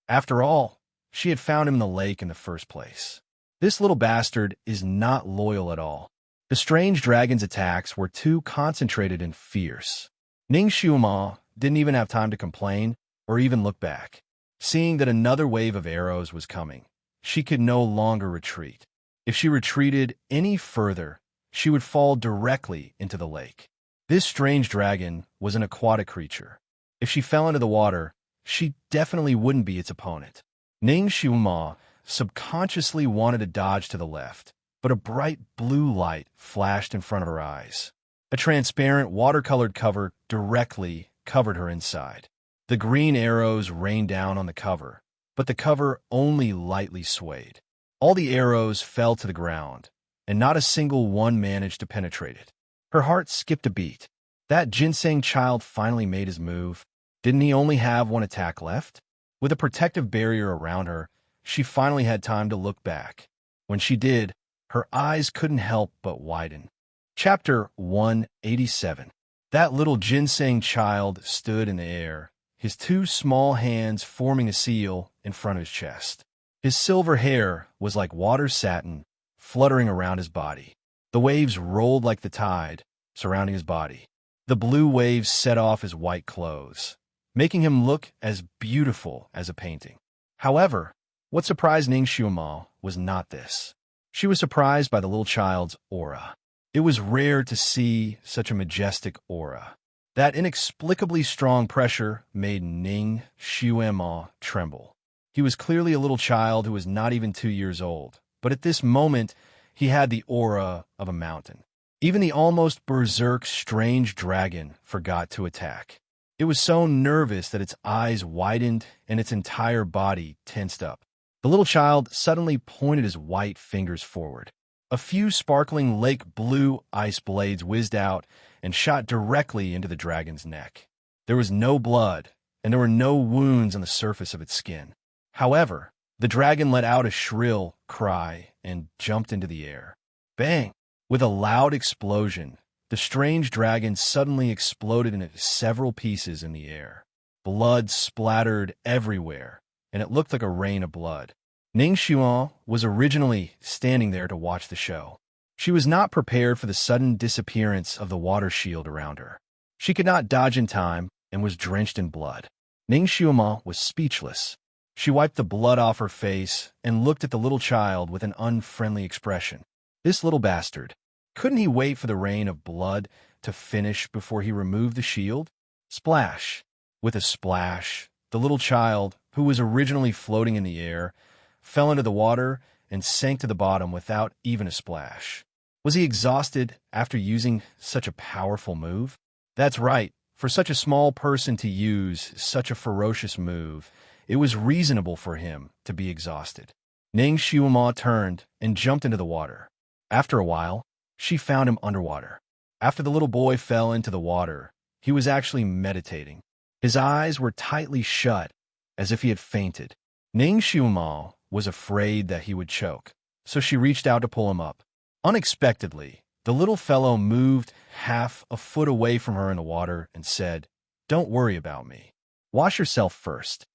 After all, she had found him in the lake in the first place. This little bastard is not loyal at all. The strange dragon's attacks were too concentrated and fierce. Ning Shuama didn't even have time to complain or even look back. Seeing that another wave of arrows was coming, she could no longer retreat. If she retreated any further, she would fall directly into the lake. This strange dragon was an aquatic creature. If she fell into the water, she definitely wouldn't be its opponent. Ning Shuama subconsciously wanted to dodge to the left, but a bright blue light flashed in front of her eyes. A transparent watercolored cover directly covered her inside. The green arrows rained down on the cover, but the cover only lightly swayed. All the arrows fell to the ground, and not a single one managed to penetrate it. Her heart skipped a beat. That ginseng child finally made his move. Didn't he only have one attack left? With a protective barrier around her, she finally had time to look back. When she did, her eyes couldn't help but widen. Chapter 187. That little ginseng child stood in the air, his two small hands forming a seal in front of his chest. His silver hair was like water satin, fluttering around his body. The waves rolled like the tide, surrounding his body. The blue waves set off his white clothes, making him look as beautiful as a painting. However, what surprised Ning Shuama was not this. She was surprised by the little child's aura. It was rare to see such a majestic aura. That inexplicably strong pressure made Ning Shuama tremble. He was clearly a little child who was not even 2 years old, but at this moment, he had the aura of a mountain. Even the almost berserk strange dragon forgot to attack. It was so nervous that its eyes widened and its entire body tensed up. The little child suddenly pointed his white fingers forward. A few sparkling lake blue ice blades whizzed out and shot directly into the dragon's neck. There was no blood, and there were no wounds on the surface of its skin. However, the dragon let out a shrill cry and jumped into the air. Bang! With a loud explosion, the strange dragon suddenly exploded into several pieces in the air. Blood splattered everywhere, and it looked like a rain of blood. Ning Shuama was originally standing there to watch the show. She was not prepared for the sudden disappearance of the water shield around her. She could not dodge in time and was drenched in blood. Ning Shuama was speechless. She wiped the blood off her face and looked at the little child with an unfriendly expression. This little bastard. Couldn't he wait for the rain of blood to finish before he removed the shield? Splash! With a splash, the little child, who was originally floating in the air, fell into the water and sank to the bottom without even a splash. Was he exhausted after using such a powerful move? That's right. For such a small person to use such a ferocious move, it was reasonable for him to be exhausted. Ning Xiuma turned and jumped into the water. After a while, she found him underwater. After the little boy fell into the water, he was actually meditating. His eyes were tightly shut, as if he had fainted. Ning Xiuma was afraid that he would choke, so she reached out to pull him up. Unexpectedly, the little fellow moved half a foot away from her in the water and said, "Don't worry about me. Wash yourself first."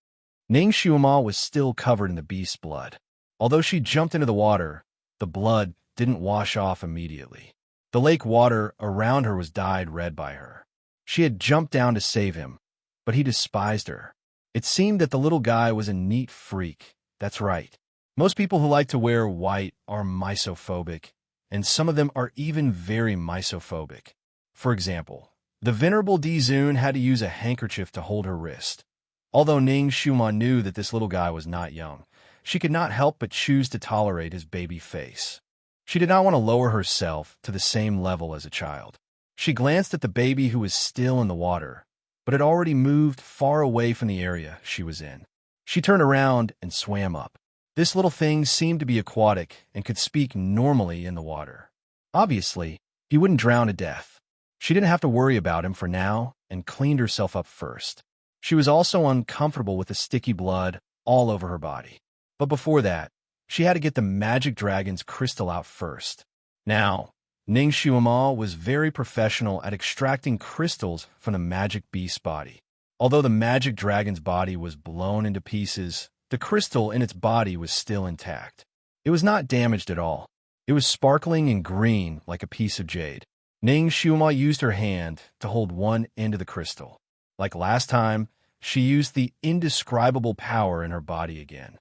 Ning Xiuma was still covered in the beast's blood. Although she jumped into the water, the blood didn't wash off immediately. The lake water around her was dyed red by her. She had jumped down to save him, but he despised her. It seemed that the little guy was a neat freak. That's right. Most people who like to wear white are misophobic, and some of them are even very misophobic. For example, the venerable Dizun had to use a handkerchief to hold her wrist. Although Ning Xiuma knew that this little guy was not young, she could not help but choose to tolerate his baby face. She did not want to lower herself to the same level as a child. She glanced at the baby who was still in the water, but had already moved far away from the area she was in. She turned around and swam up. This little thing seemed to be aquatic and could speak normally in the water. Obviously, he wouldn't drown to death. She didn't have to worry about him for now and cleaned herself up first. She was also uncomfortable with the sticky blood all over her body. But before that, she had to get the magic dragon's crystal out first. Now, Ning Xiuma was very professional at extracting crystals from the magic beast's body. Although the magic dragon's body was blown into pieces, the crystal in its body was still intact. It was not damaged at all. It was sparkling and green like a piece of jade. Ning Xiuma used her hand to hold one end of the crystal. Like last time, she used the indescribable power in her body again.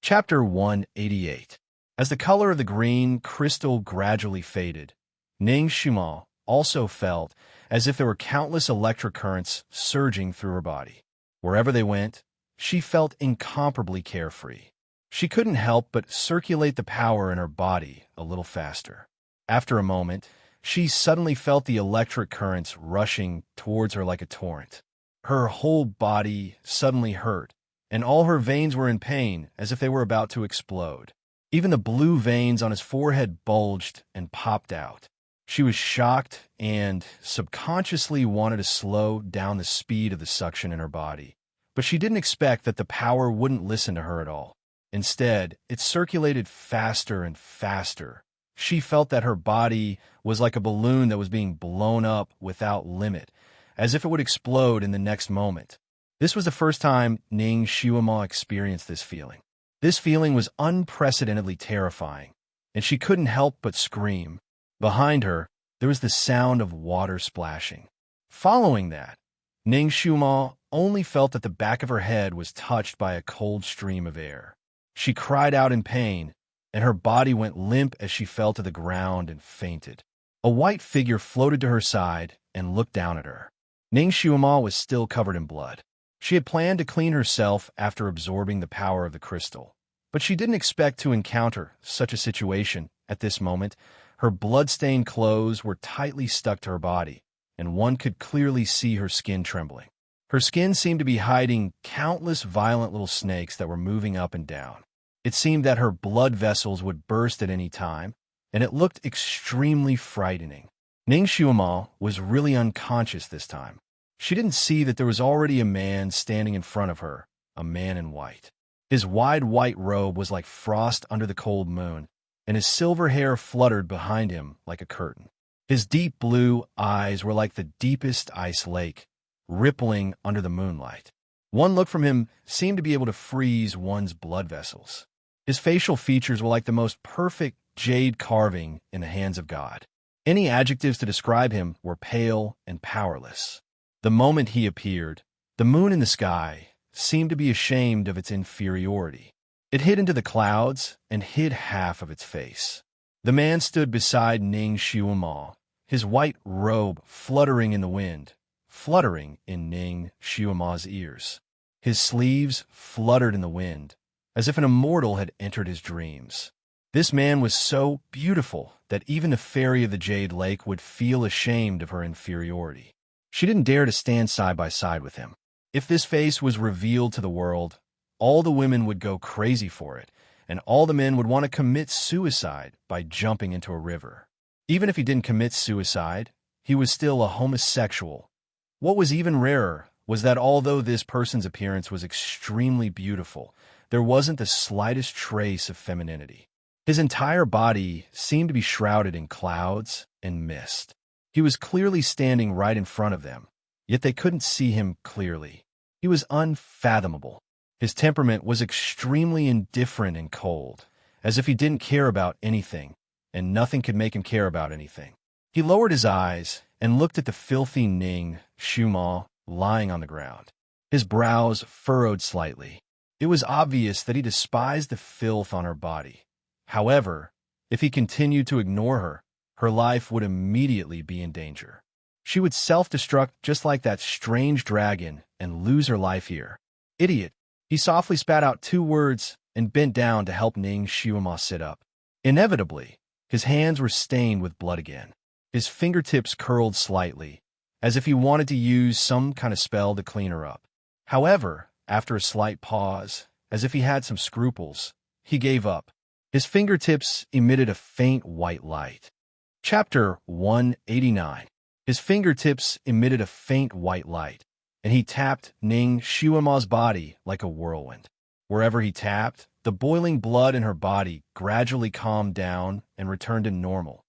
Chapter 188. As the color of the green crystal gradually faded, Ning Xiuma also felt as if there were countless electric currents surging through her body. Wherever they went, she felt incomparably carefree. She couldn't help but circulate the power in her body a little faster. After a moment, she suddenly felt the electric currents rushing towards her like a torrent. Her whole body suddenly hurt, and all her veins were in pain as if they were about to explode. Even the blue veins on his forehead bulged and popped out. She was shocked and subconsciously wanted to slow down the speed of the suction in her body. But she didn't expect that the power wouldn't listen to her at all. Instead, it circulated faster and faster. She felt that her body was like a balloon that was being blown up without limit, as if it would explode in the next moment. This was the first time Ning Xiuma experienced this feeling. This feeling was unprecedentedly terrifying, and she couldn't help but scream. Behind her, there was the sound of water splashing. Following that, Ning Xiuma only felt that the back of her head was touched by a cold stream of air. She cried out in pain, and her body went limp as she fell to the ground and fainted. A white figure floated to her side and looked down at her. Ning Xiuma was still covered in blood. She had planned to clean herself after absorbing the power of the crystal, but she didn't expect to encounter such a situation at this moment. Her blood-stained clothes were tightly stuck to her body, and one could clearly see her skin trembling. Her skin seemed to be hiding countless violent little snakes that were moving up and down. It seemed that her blood vessels would burst at any time, and it looked extremely frightening. Ning Xiuma was really unconscious this time. She didn't see that there was already a man standing in front of her, a man in white. His wide white robe was like frost under the cold moon, and his silver hair fluttered behind him like a curtain. His deep blue eyes were like the deepest ice lake, rippling under the moonlight. One look from him seemed to be able to freeze one's blood vessels. His facial features were like the most perfect jade carving in the hands of God. Any adjectives to describe him were pale and powerless. The moment he appeared, the moon in the sky seemed to be ashamed of its inferiority. It hid into the clouds and hid half of its face. The man stood beside Ning Xiuma, his white robe fluttering in the wind, fluttering in Ning Xiuma's ears. His sleeves fluttered in the wind, as if an immortal had entered his dreams. This man was so beautiful that even the fairy of the Jade Lake would feel ashamed of her inferiority. She didn't dare to stand side by side with him. If this face was revealed to the world, all the women would go crazy for it, and all the men would want to commit suicide by jumping into a river. Even if he didn't commit suicide, he was still a homosexual. What was even rarer was that although this person's appearance was extremely beautiful, there wasn't the slightest trace of femininity. His entire body seemed to be shrouded in clouds and mist. He was clearly standing right in front of them, yet they couldn't see him clearly. He was unfathomable. His temperament was extremely indifferent and cold, as if he didn't care about anything, and nothing could make him care about anything. He lowered his eyes and looked at the filthy Ning Xiuma lying on the ground. His brows furrowed slightly. It was obvious that he despised the filth on her body. However, if he continued to ignore her, her life would immediately be in danger. She would self-destruct just like that strange dragon and lose her life here. Idiot! He softly spat out 2 words and bent down to help Ning Xiuma sit up. Inevitably, his hands were stained with blood again. His fingertips curled slightly, as if he wanted to use some kind of spell to clean her up. However, after a slight pause, as if he had some scruples, he gave up. His fingertips emitted a faint white light. Chapter 189. His fingertips emitted a faint white light, and he tapped Ning Xiuma's body like a whirlwind. Wherever he tapped, the boiling blood in her body gradually calmed down and returned to normal.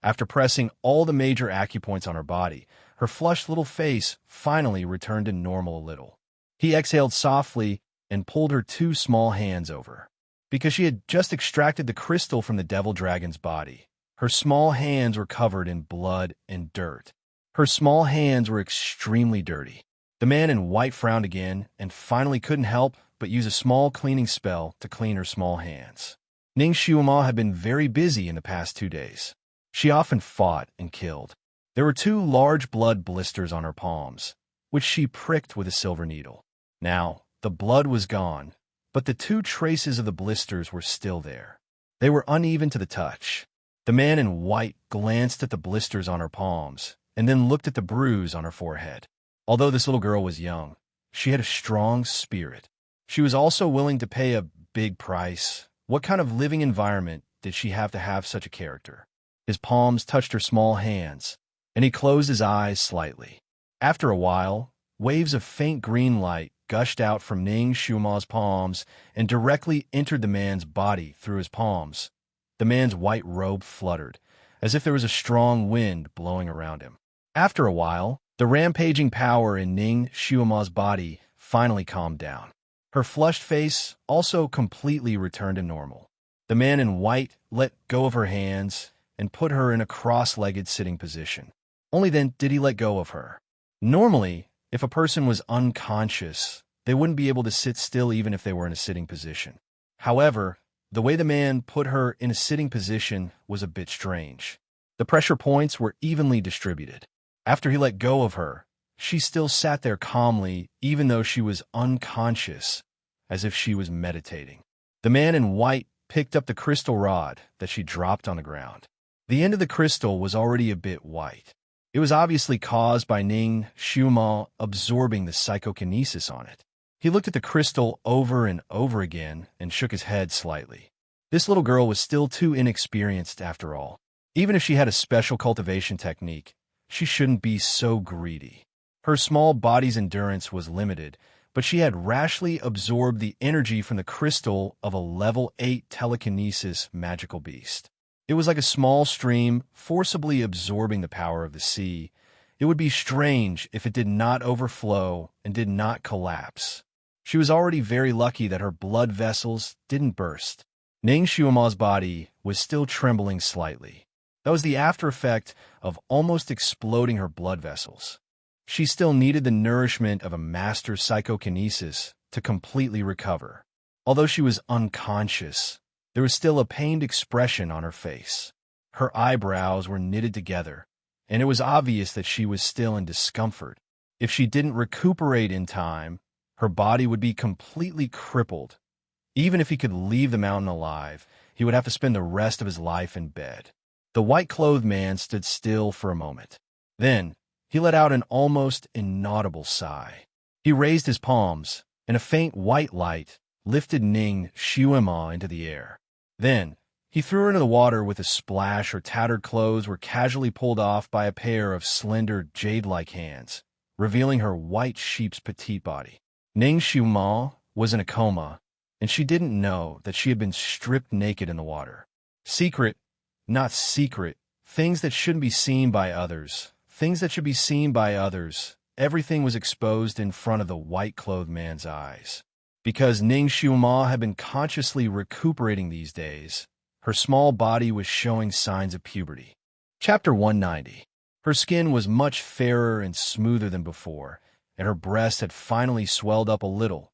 After pressing all the major acupoints on her body, her flushed little face finally returned to normal a little. He exhaled softly and pulled her 2 small hands over. Because she had just extracted the crystal from the devil dragon's body, her small hands were covered in blood and dirt. Her small hands were extremely dirty. The man in white frowned again and finally couldn't help but use a small cleaning spell to clean her small hands. Ning Xiuma had been very busy in the past 2 days. She often fought and killed. There were 2 large blood blisters on her palms, which she pricked with a silver needle. Now, the blood was gone, but the 2 traces of the blisters were still there. They were uneven to the touch. The man in white glanced at the blisters on her palms and then looked at the bruise on her forehead. Although this little girl was young, she had a strong spirit. She was also willing to pay a big price. What kind of living environment did she have to have such a character? His palms touched her small hands, and he closed his eyes slightly. After a while, waves of faint green light gushed out from Ning Xiuma's palms and directly entered the man's body through his palms. The man's white robe fluttered, as if there was a strong wind blowing around him. After a while, the rampaging power in Ning Xiuma's body finally calmed down. Her flushed face also completely returned to normal. The man in white let go of her hands and put her in a cross-legged sitting position. Only then did he let go of her. Normally, if a person was unconscious, they wouldn't be able to sit still even if they were in a sitting position. However, the way the man put her in a sitting position was a bit strange. The pressure points were evenly distributed. After he let go of her, she still sat there calmly, even though she was unconscious, as if she was meditating. The man in white picked up the crystal rod that she dropped on the ground. The end of the crystal was already a bit white. It was obviously caused by Ning Xiuma absorbing the psychokinesis on it. He looked at the crystal over and over again and shook his head slightly. This little girl was still too inexperienced after all. Even if she had a special cultivation technique, she shouldn't be so greedy. Her small body's endurance was limited, but she had rashly absorbed the energy from the crystal of a level 8 telekinesis magical beast. It was like a small stream forcibly absorbing the power of the sea. It would be strange if it did not overflow and did not collapse. She was already very lucky that her blood vessels didn't burst. Ning Xiuma's body was still trembling slightly. That was the after effect of almost exploding her blood vessels. She still needed the nourishment of a master psychokinesis to completely recover. Although she was unconscious, there was still a pained expression on her face. Her eyebrows were knitted together, and it was obvious that she was still in discomfort. If she didn't recuperate in time, her body would be completely crippled. Even if he could leave the mountain alive, he would have to spend the rest of his life in bed. The white-clothed man stood still for a moment. Then, he let out an almost inaudible sigh. He raised his palms, and a faint white light lifted Ning Xiuema into the air. Then, he threw her into the water with a splash. Her tattered clothes were casually pulled off by a pair of slender, jade-like hands, revealing her white sheep's petite body. Ning Xiuema was in a coma, and she didn't know that she had been stripped naked in the water. Secret, not secret, things that shouldn't be seen by others, things that should be seen by others. Everything was exposed in front of the white-clothed man's eyes. Because Ning Xiuema had been consciously recuperating these days, her small body was showing signs of puberty. Chapter 190. Her skin was much fairer and smoother than before, and her breasts had finally swelled up a little.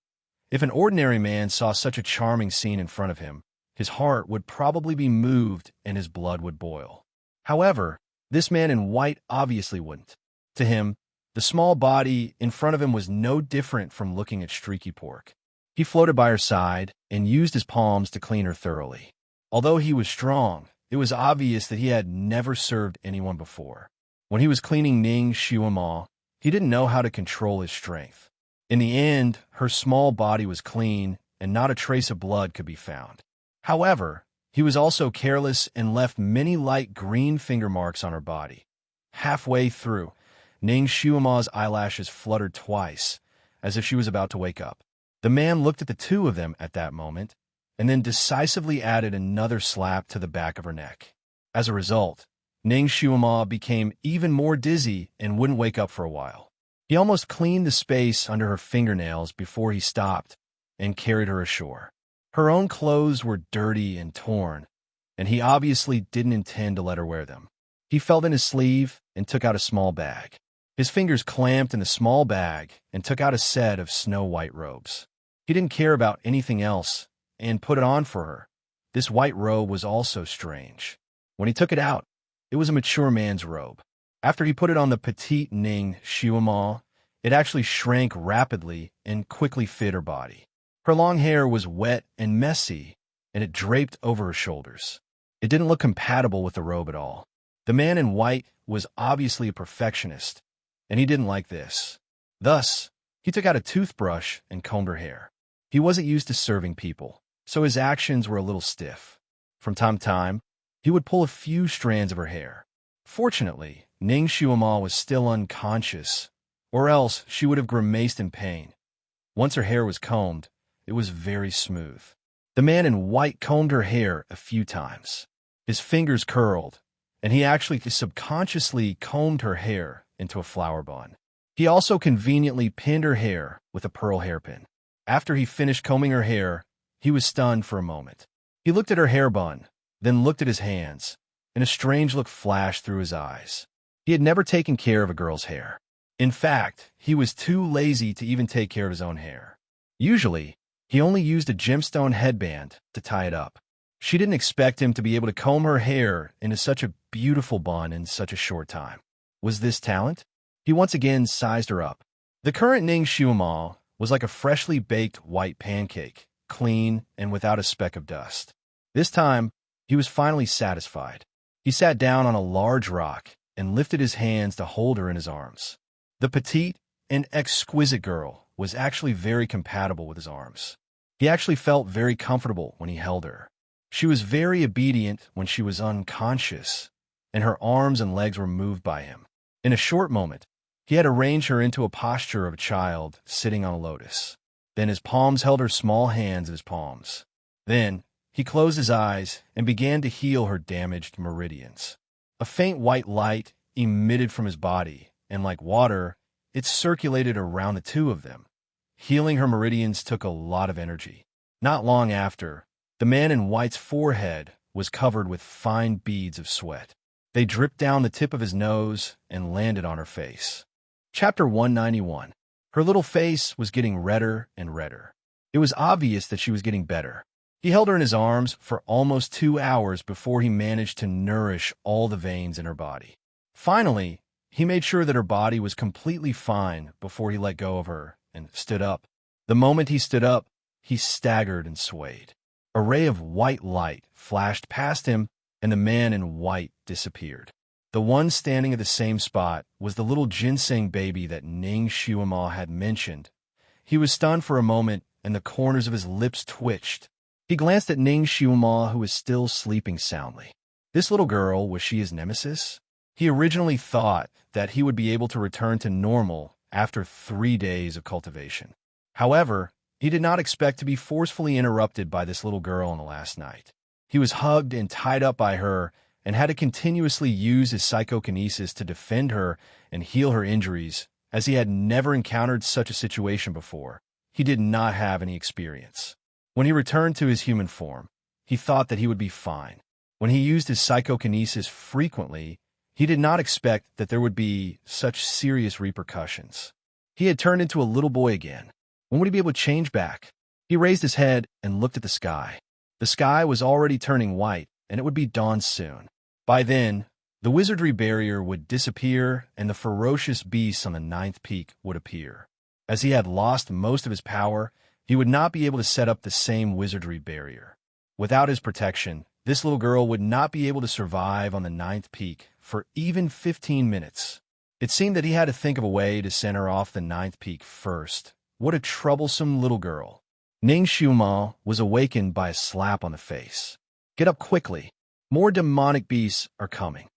If an ordinary man saw such a charming scene in front of him, his heart would probably be moved and his blood would boil. However, this man in white obviously wouldn't. To him, the small body in front of him was no different from looking at streaky pork. He floated by her side and used his palms to clean her thoroughly. Although he was strong, it was obvious that he had never served anyone before. When he was cleaning Ning Xiuema, he didn't know how to control his strength. In the end, her small body was clean, and not a trace of blood could be found. However, he was also careless and left many light green finger marks on her body. Halfway through, Ning Xiuema's eyelashes fluttered twice, as if she was about to wake up. The man looked at the two of them at that moment, and then decisively added another slap to the back of her neck. As a result, Ning Xiuema became even more dizzy and wouldn't wake up for a while. He almost cleaned the space under her fingernails before he stopped and carried her ashore. Her own clothes were dirty and torn, and he obviously didn't intend to let her wear them. He felt in his sleeve and took out a small bag. His fingers clamped in the small bag and took out a set of snow-white robes. He didn't care about anything else and put it on for her. This white robe was also strange. When he took it out, it was a mature man's robe. After he put it on the petite Ning Xiuema, it actually shrank rapidly and quickly fit her body. Her long hair was wet and messy, and it draped over her shoulders. It didn't look compatible with the robe at all. The man in white was obviously a perfectionist, and he didn't like this. Thus, he took out a toothbrush and combed her hair. He wasn't used to serving people, so his actions were a little stiff. From time to time, he would pull a few strands of her hair. Fortunately, Ning Xiuema was still unconscious, or else she would have grimaced in pain. Once her hair was combed, it was very smooth. The man in white combed her hair a few times. His fingers curled, and he actually subconsciously combed her hair into a flower bun. He also conveniently pinned her hair with a pearl hairpin. After he finished combing her hair, he was stunned for a moment. He looked at her hair bun, then looked at his hands, and a strange look flashed through his eyes. He had never taken care of a girl's hair. In fact, he was too lazy to even take care of his own hair. Usually, he only used a gemstone headband to tie it up. She didn't expect him to be able to comb her hair into such a beautiful bun in such a short time. Was this talent? He once again sized her up. The current Ning Xiuema was like a freshly baked white pancake, clean and without a speck of dust. This time, he was finally satisfied. He sat down on a large rock and lifted his hands to hold her in his arms. The petite and exquisite girl was actually very compatible with his arms. He actually felt very comfortable when he held her. She was very obedient when she was unconscious, and her arms and legs were moved by him. In a short moment, he had arranged her into a posture of a child sitting on a lotus. Then his palms held her small hands in his palms. Then he closed his eyes and began to heal her damaged meridians. A faint white light emitted from his body, and like water, it circulated around the two of them. Healing her meridians took a lot of energy. Not long after, the man in white's forehead was covered with fine beads of sweat. They dripped down the tip of his nose and landed on her face. Chapter 191. Her little face was getting redder and redder. It was obvious that she was getting better. He held her in his arms for almost 2 hours before he managed to nourish all the veins in her body. Finally, he made sure that her body was completely fine before he let go of her and stood up. The moment he stood up, he staggered and swayed. A ray of white light flashed past him, and the man in white disappeared. The one standing at the same spot was the little ginseng baby that Ning Xiuema had mentioned. He was stunned for a moment and the corners of his lips twitched. He glanced at Ning Xiuma, who was still sleeping soundly. This little girl, was she his nemesis? He originally thought that he would be able to return to normal after 3 days of cultivation. However, he did not expect to be forcefully interrupted by this little girl on the last night. He was hugged and tied up by her and had to continuously use his psychokinesis to defend her and heal her injuries, as he had never encountered such a situation before. He did not have any experience. When he returned to his human form, he thought that he would be fine. When he used his psychokinesis frequently, he did not expect that there would be such serious repercussions. He had turned into a little boy again. When would he be able to change back? He raised his head and looked at the sky. The sky was already turning white, and it would be dawn soon. By then, the wizardry barrier would disappear, and the ferocious beasts on the 9th peak would appear. As he had lost most of his power, he would not be able to set up the same wizardry barrier. Without his protection, this little girl would not be able to survive on the 9th peak for even 15 minutes. It seemed that he had to think of a way to send her off the 9th peak first. What a troublesome little girl. Ning Xiuma was awakened by a slap on the face. Get up quickly. More demonic beasts are coming.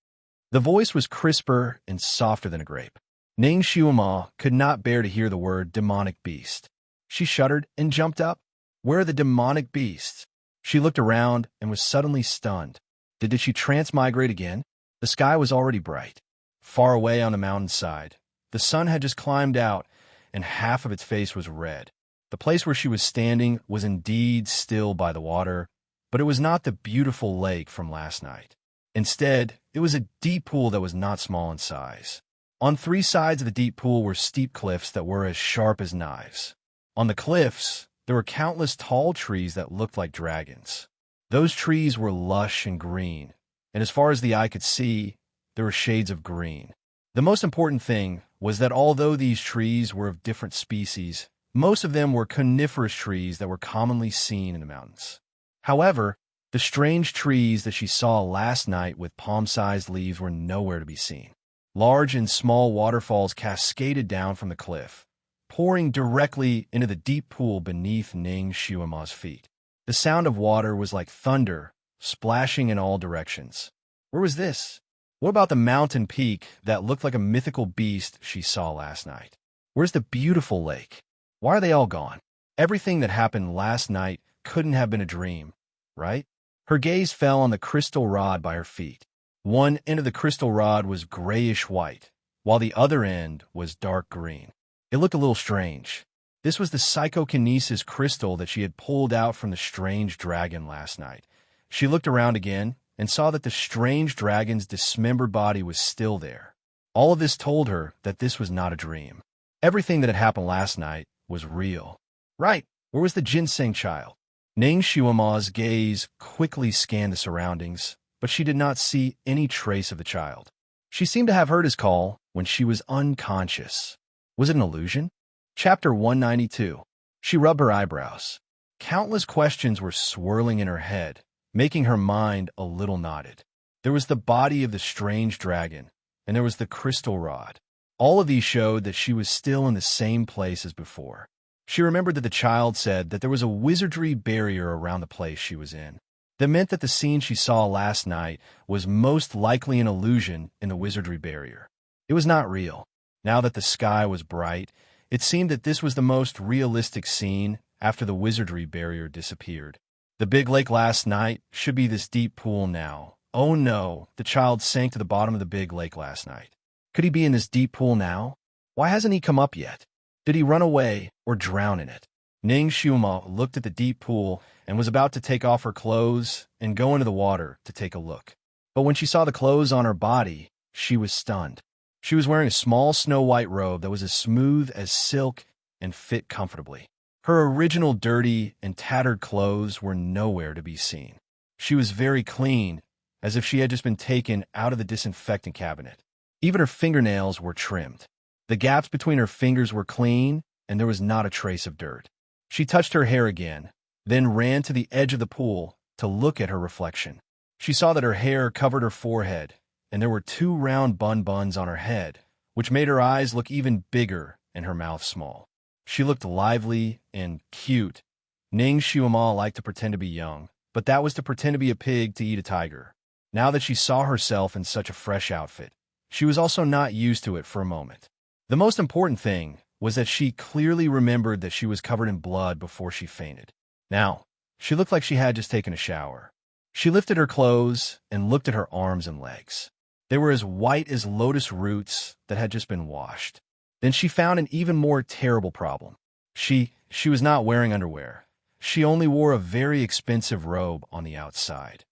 The voice was crisper and softer than a grape. Ning Xiuma could not bear to hear the word demonic beast. She shuddered and jumped up. Where are the demonic beasts? She looked around and was suddenly stunned. Did she transmigrate again? The sky was already bright. Far away on the mountainside, the sun had just climbed out, and half of its face was red. The place where she was standing was indeed still by the water, but it was not the beautiful lake from last night. Instead, it was a deep pool that was not small in size. On 3 sides of the deep pool were steep cliffs that were as sharp as knives. On the cliffs, there were countless tall trees that looked like dragons. Those trees were lush and green, and as far as the eye could see, there were shades of green. The most important thing was that although these trees were of different species, most of them were coniferous trees that were commonly seen in the mountains. However, the strange trees that she saw last night with palm-sized leaves were nowhere to be seen. Large and small waterfalls cascaded down from the cliff, pouring directly into the deep pool beneath Ning Xiuma's feet. The sound of water was like thunder, splashing in all directions. Where was this? What about the mountain peak that looked like a mythical beast she saw last night? Where's the beautiful lake? Why are they all gone? Everything that happened last night couldn't have been a dream, right? Her gaze fell on the crystal rod by her feet. One end of the crystal rod was grayish-white, while the other end was dark green. It looked a little strange. This was the psychokinesis crystal that she had pulled out from the strange dragon last night. She looked around again and saw that the strange dragon's dismembered body was still there. All of this told her that this was not a dream. Everything that had happened last night was real. Right, where was the ginseng child? Ning Xiuma's gaze quickly scanned the surroundings, but she did not see any trace of the child. She seemed to have heard his call when she was unconscious. Was it an illusion? Chapter 192. She rubbed her eyebrows. Countless questions were swirling in her head, making her mind a little knotted. There was the body of the strange dragon, and there was the crystal rod. All of these showed that she was still in the same place as before. She remembered that the child said that there was a wizardry barrier around the place she was in. That meant that the scene she saw last night was most likely an illusion in the wizardry barrier. It was not real. Now that the sky was bright, it seemed that this was the most realistic scene after the wizardry barrier disappeared. The big lake last night should be this deep pool now. Oh no, the child sank to the bottom of the big lake last night. Could he be in this deep pool now? Why hasn't he come up yet? Did he run away or drown in it? Ning Xiuma looked at the deep pool and was about to take off her clothes and go into the water to take a look. But when she saw the clothes on her body, she was stunned. She was wearing a small snow-white robe that was as smooth as silk and fit comfortably. Her original dirty and tattered clothes were nowhere to be seen. She was very clean, as if she had just been taken out of the disinfectant cabinet. Even her fingernails were trimmed. The gaps between her fingers were clean, and there was not a trace of dirt. She touched her hair again, then ran to the edge of the pool to look at her reflection. She saw that her hair covered her forehead, and there were 2 round buns on her head, which made her eyes look even bigger and her mouth small. She looked lively and cute. Ning Xiaoma liked to pretend to be young, but that was to pretend to be a pig to eat a tiger. Now that she saw herself in such a fresh outfit, she was also not used to it for a moment. The most important thing was that she clearly remembered that she was covered in blood before she fainted. Now, she looked like she had just taken a shower. She lifted her clothes and looked at her arms and legs. They were as white as lotus roots that had just been washed. Then she found an even more terrible problem. She was not wearing underwear. She only wore a very expensive robe on the outside.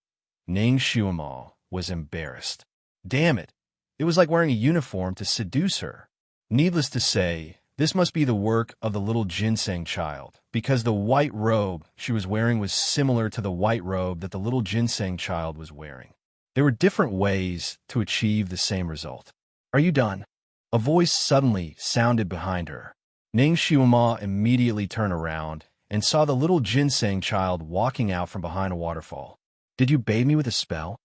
Ning Xiaoma was embarrassed. Damn it! It was like wearing a uniform to seduce her. Needless to say, this must be the work of the little ginseng child, because the white robe she was wearing was similar to the white robe that the little ginseng child was wearing. There were different ways to achieve the same result. Are you done? A voice suddenly sounded behind her. Ning Xiaoma immediately turned around and saw the little ginseng child walking out from behind a waterfall. Did you bathe me with a spell?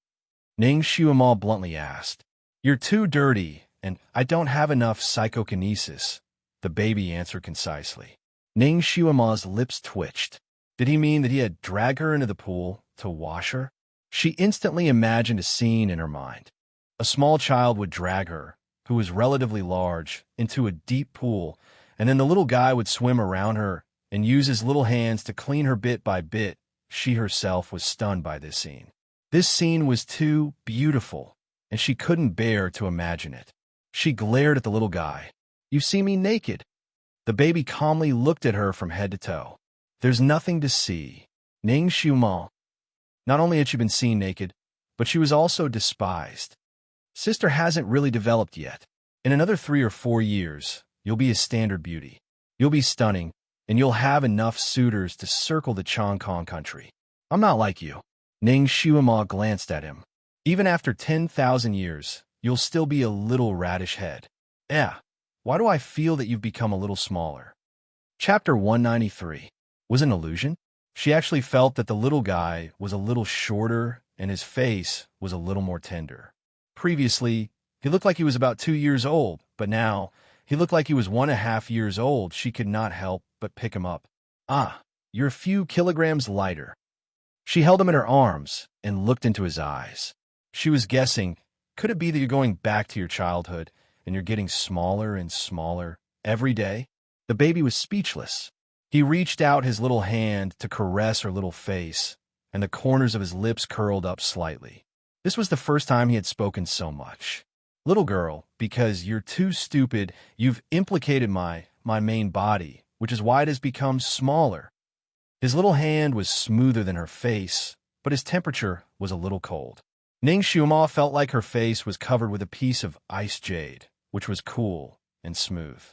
Ning Xiaoma bluntly asked. You're too dirty, and I don't have enough psychokinesis, the baby answered concisely. Ning Xiaoma's lips twitched. Did he mean that he had dragged her into the pool to wash her? She instantly imagined a scene in her mind. A small child would drag her, who was relatively large, into a deep pool, and then the little guy would swim around her and use his little hands to clean her bit by bit. She herself was stunned by this scene. This scene was too beautiful, and she couldn't bear to imagine it. She glared at the little guy. You see me naked? The baby calmly looked at her from head to toe. There's nothing to see. Ning Xiaoma. Not only had she been seen naked, but she was also despised. Sister hasn't really developed yet. In another 3 or 4 years, you'll be a standard beauty. You'll be stunning, and you'll have enough suitors to circle the Chongkong country. I'm not like you. Ning Xiaoma glanced at him. Even after 10,000 years, you'll still be a little radish head. Why do I feel that you've become a little smaller? Chapter 193. Was it an illusion? She actually felt that the little guy was a little shorter and his face was a little more tender. Previously, he looked like he was about 2 years old, but now he looked like he was 1.5 years old. She could not help but pick him up. You're a few kilograms lighter. She held him in her arms and looked into his eyes. She was guessing, could it be that you're going back to your childhood and you're getting smaller and smaller every day? The baby was speechless. He reached out his little hand to caress her little face, and the corners of his lips curled up slightly. This was the first time he had spoken so much. Little girl, because you're too stupid, you've implicated my main body, which is why it has become smaller. His little hand was smoother than her face, but his temperature was a little cold. Ning Xiaoma felt like her face was covered with a piece of ice jade, which was cool and smooth.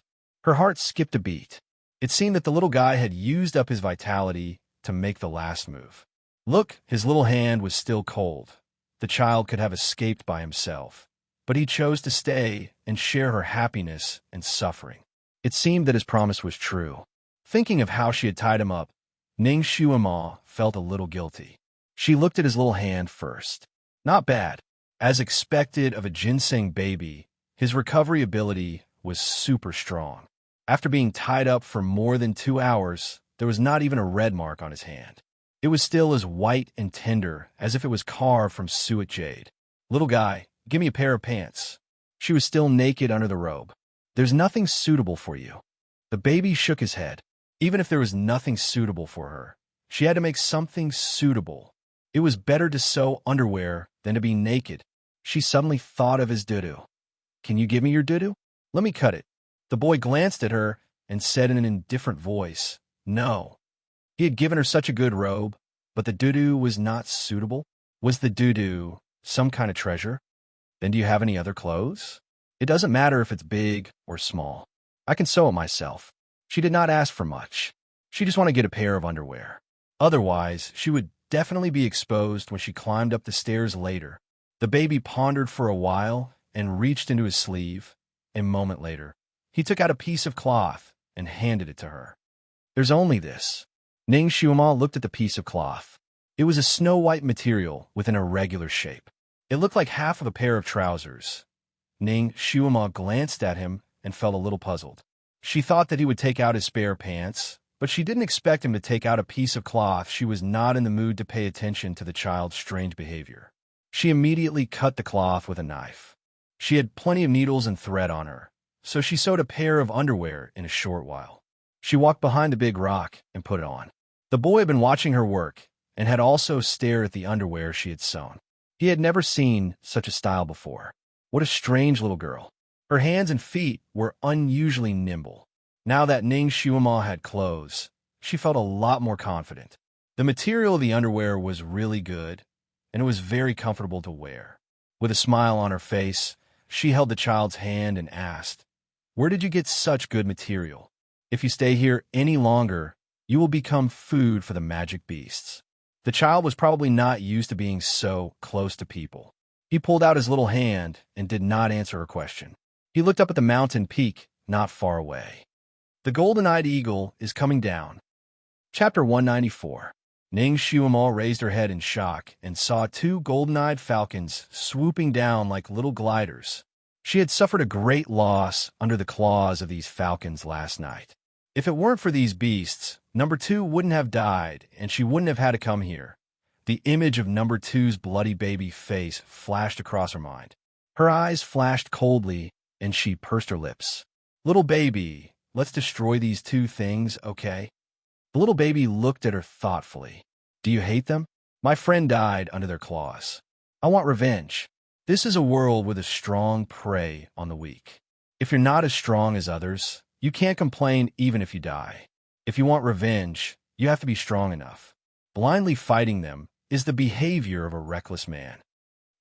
Her heart skipped a beat. It seemed that the little guy had used up his vitality to make the last move. Look, his little hand was still cold. The child could have escaped by himself, but he chose to stay and share her happiness and suffering. It seemed that his promise was true. Thinking of how she had tied him up, Ning Xiaoma felt a little guilty. She looked at his little hand first. Not bad. As expected of a ginseng baby, his recovery ability was super strong. After being tied up for more than 2 hours, there was not even a red mark on his hand. It was still as white and tender as if it was carved from suet jade. Little guy, give me a pair of pants. She was still naked under the robe. There's nothing suitable for you. The baby shook his head. Even if there was nothing suitable for her, she had to make something suitable. It was better to sew underwear than to be naked. She suddenly thought of his doo-doo. Can you give me your doo-doo? Let me cut it. The boy glanced at her and said in an indifferent voice, no. He had given her such a good robe, but the doo-doo was not suitable. Was the doo-doo some kind of treasure? Then do you have any other clothes? It doesn't matter if it's big or small. I can sew it myself. She did not ask for much. She just wanted to get a pair of underwear. Otherwise, she would definitely be exposed when she climbed up the stairs later. The baby pondered for a while and reached into his sleeve. A moment later, he took out a piece of cloth and handed it to her. There's only this. Ning Xiaoma looked at the piece of cloth. It was a snow-white material with an irregular shape. It looked like half of a pair of trousers. Ning Xiaoma glanced at him and felt a little puzzled. She thought that he would take out his spare pants, but she didn't expect him to take out a piece of cloth. She was not in the mood to pay attention to the child's strange behavior. She immediately cut the cloth with a knife. She had plenty of needles and thread on her, so she sewed a pair of underwear in a short while. She walked behind the big rock and put it on. The boy had been watching her work and had also stared at the underwear she had sewn. He had never seen such a style before. What a strange little girl. Her hands and feet were unusually nimble. Now that Ning Xuema had clothes, she felt a lot more confident. The material of the underwear was really good, and it was very comfortable to wear. With a smile on her face, she held the child's hand and asked, "Where did you get such good material? If you stay here any longer, you will become food for the magic beasts." The child was probably not used to being so close to people. He pulled out his little hand and did not answer her question. He looked up at the mountain peak not far away. The golden-eyed eagle is coming down. Chapter 194. Ning Xuema raised her head in shock and saw two golden-eyed falcons swooping down like little gliders. She had suffered a great loss under the claws of these falcons last night. If it weren't for these beasts, number 2 wouldn't have died, and she wouldn't have had to come here. The image of number 2's bloody baby face flashed across her mind. Her eyes flashed coldly, and she pursed her lips. "Little baby, let's destroy these two things, okay?" The little baby looked at her thoughtfully. "Do you hate them? My friend died under their claws. I want revenge. This is a world where the strong prey on the weak. If you're not as strong as others, you can't complain even if you die. If you want revenge, you have to be strong enough. Blindly fighting them is the behavior of a reckless man."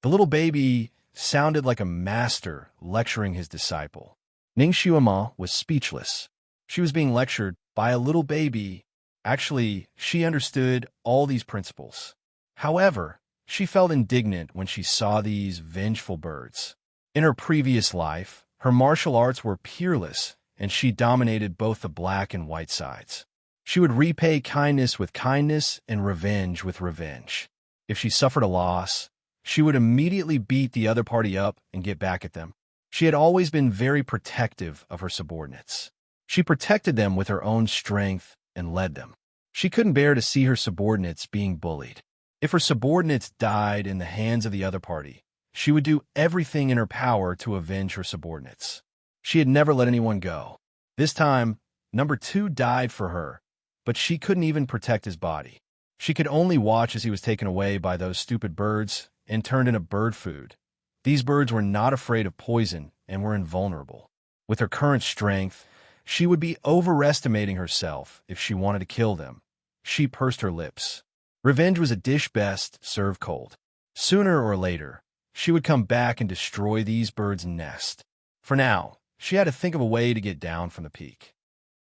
The little baby sounded like a master lecturing his disciple. Ning Xuema was speechless. She was being lectured by a little baby. Actually, she understood all these principles. However, she felt indignant when she saw these vengeful birds. In her previous life, her martial arts were peerless, and she dominated both the black and white sides. She would repay kindness with kindness and revenge with revenge. If she suffered a loss, she would immediately beat the other party up and get back at them. She had always been very protective of her subordinates. She protected them with her own strength and led them. She couldn't bear to see her subordinates being bullied. If her subordinates died in the hands of the other party, she would do everything in her power to avenge her subordinates. She had never let anyone go. This time, number 2 died for her, but she couldn't even protect his body. She could only watch as he was taken away by those stupid birds and turned into bird food. These birds were not afraid of poison and were invulnerable. With her current strength, she would be overestimating herself if she wanted to kill them. She pursed her lips. Revenge was a dish best served cold. Sooner or later, she would come back and destroy these birds' nest. For now, she had to think of a way to get down from the peak.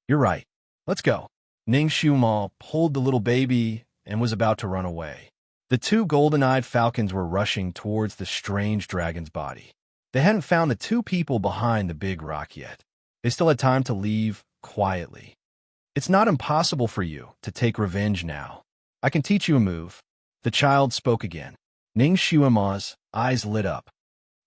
"You're right. Let's go." Ning Xuema pulled the little baby and was about to run away. The two golden-eyed falcons were rushing towards the strange dragon's body. They hadn't found the two people behind the big rock yet. They still had time to leave quietly. "It's not impossible for you to take revenge now. I can teach you a move." The child spoke again. Ning Xuema's eyes lit up.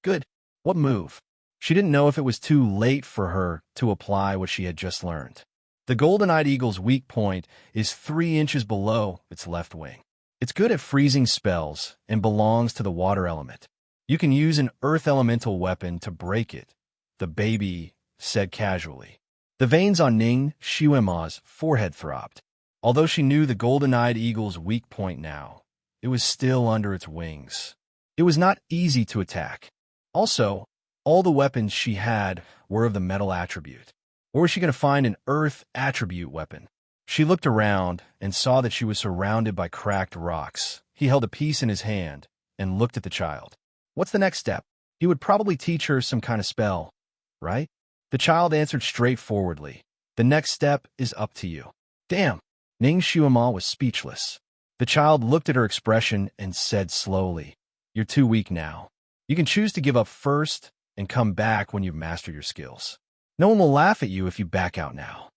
"Good. What move?" She didn't know if it was too late for her to apply what she had just learned. The golden-eyed eagle's weak point is 3 inches below its left wing. It's good at freezing spells and belongs to the water element. "You can use an earth elemental weapon to break it," the baby said casually. The veins on Ning Xuema's forehead throbbed. Although she knew the golden-eyed eagle's weak point now, it was still under its wings. It was not easy to attack. Also, all the weapons she had were of the metal attribute. Where was she going to find an earth attribute weapon? She looked around and saw that she was surrounded by cracked rocks. He held a piece in his hand and looked at the child. What's the next step? He would probably teach her some kind of spell, right? The child answered straightforwardly. The next step is up to you. Damn! Ning Xuema was speechless. The child looked at her expression and said slowly, "You're too weak now. You can choose to give up first and come back when you've mastered your skills. No one will laugh at you if you back out now."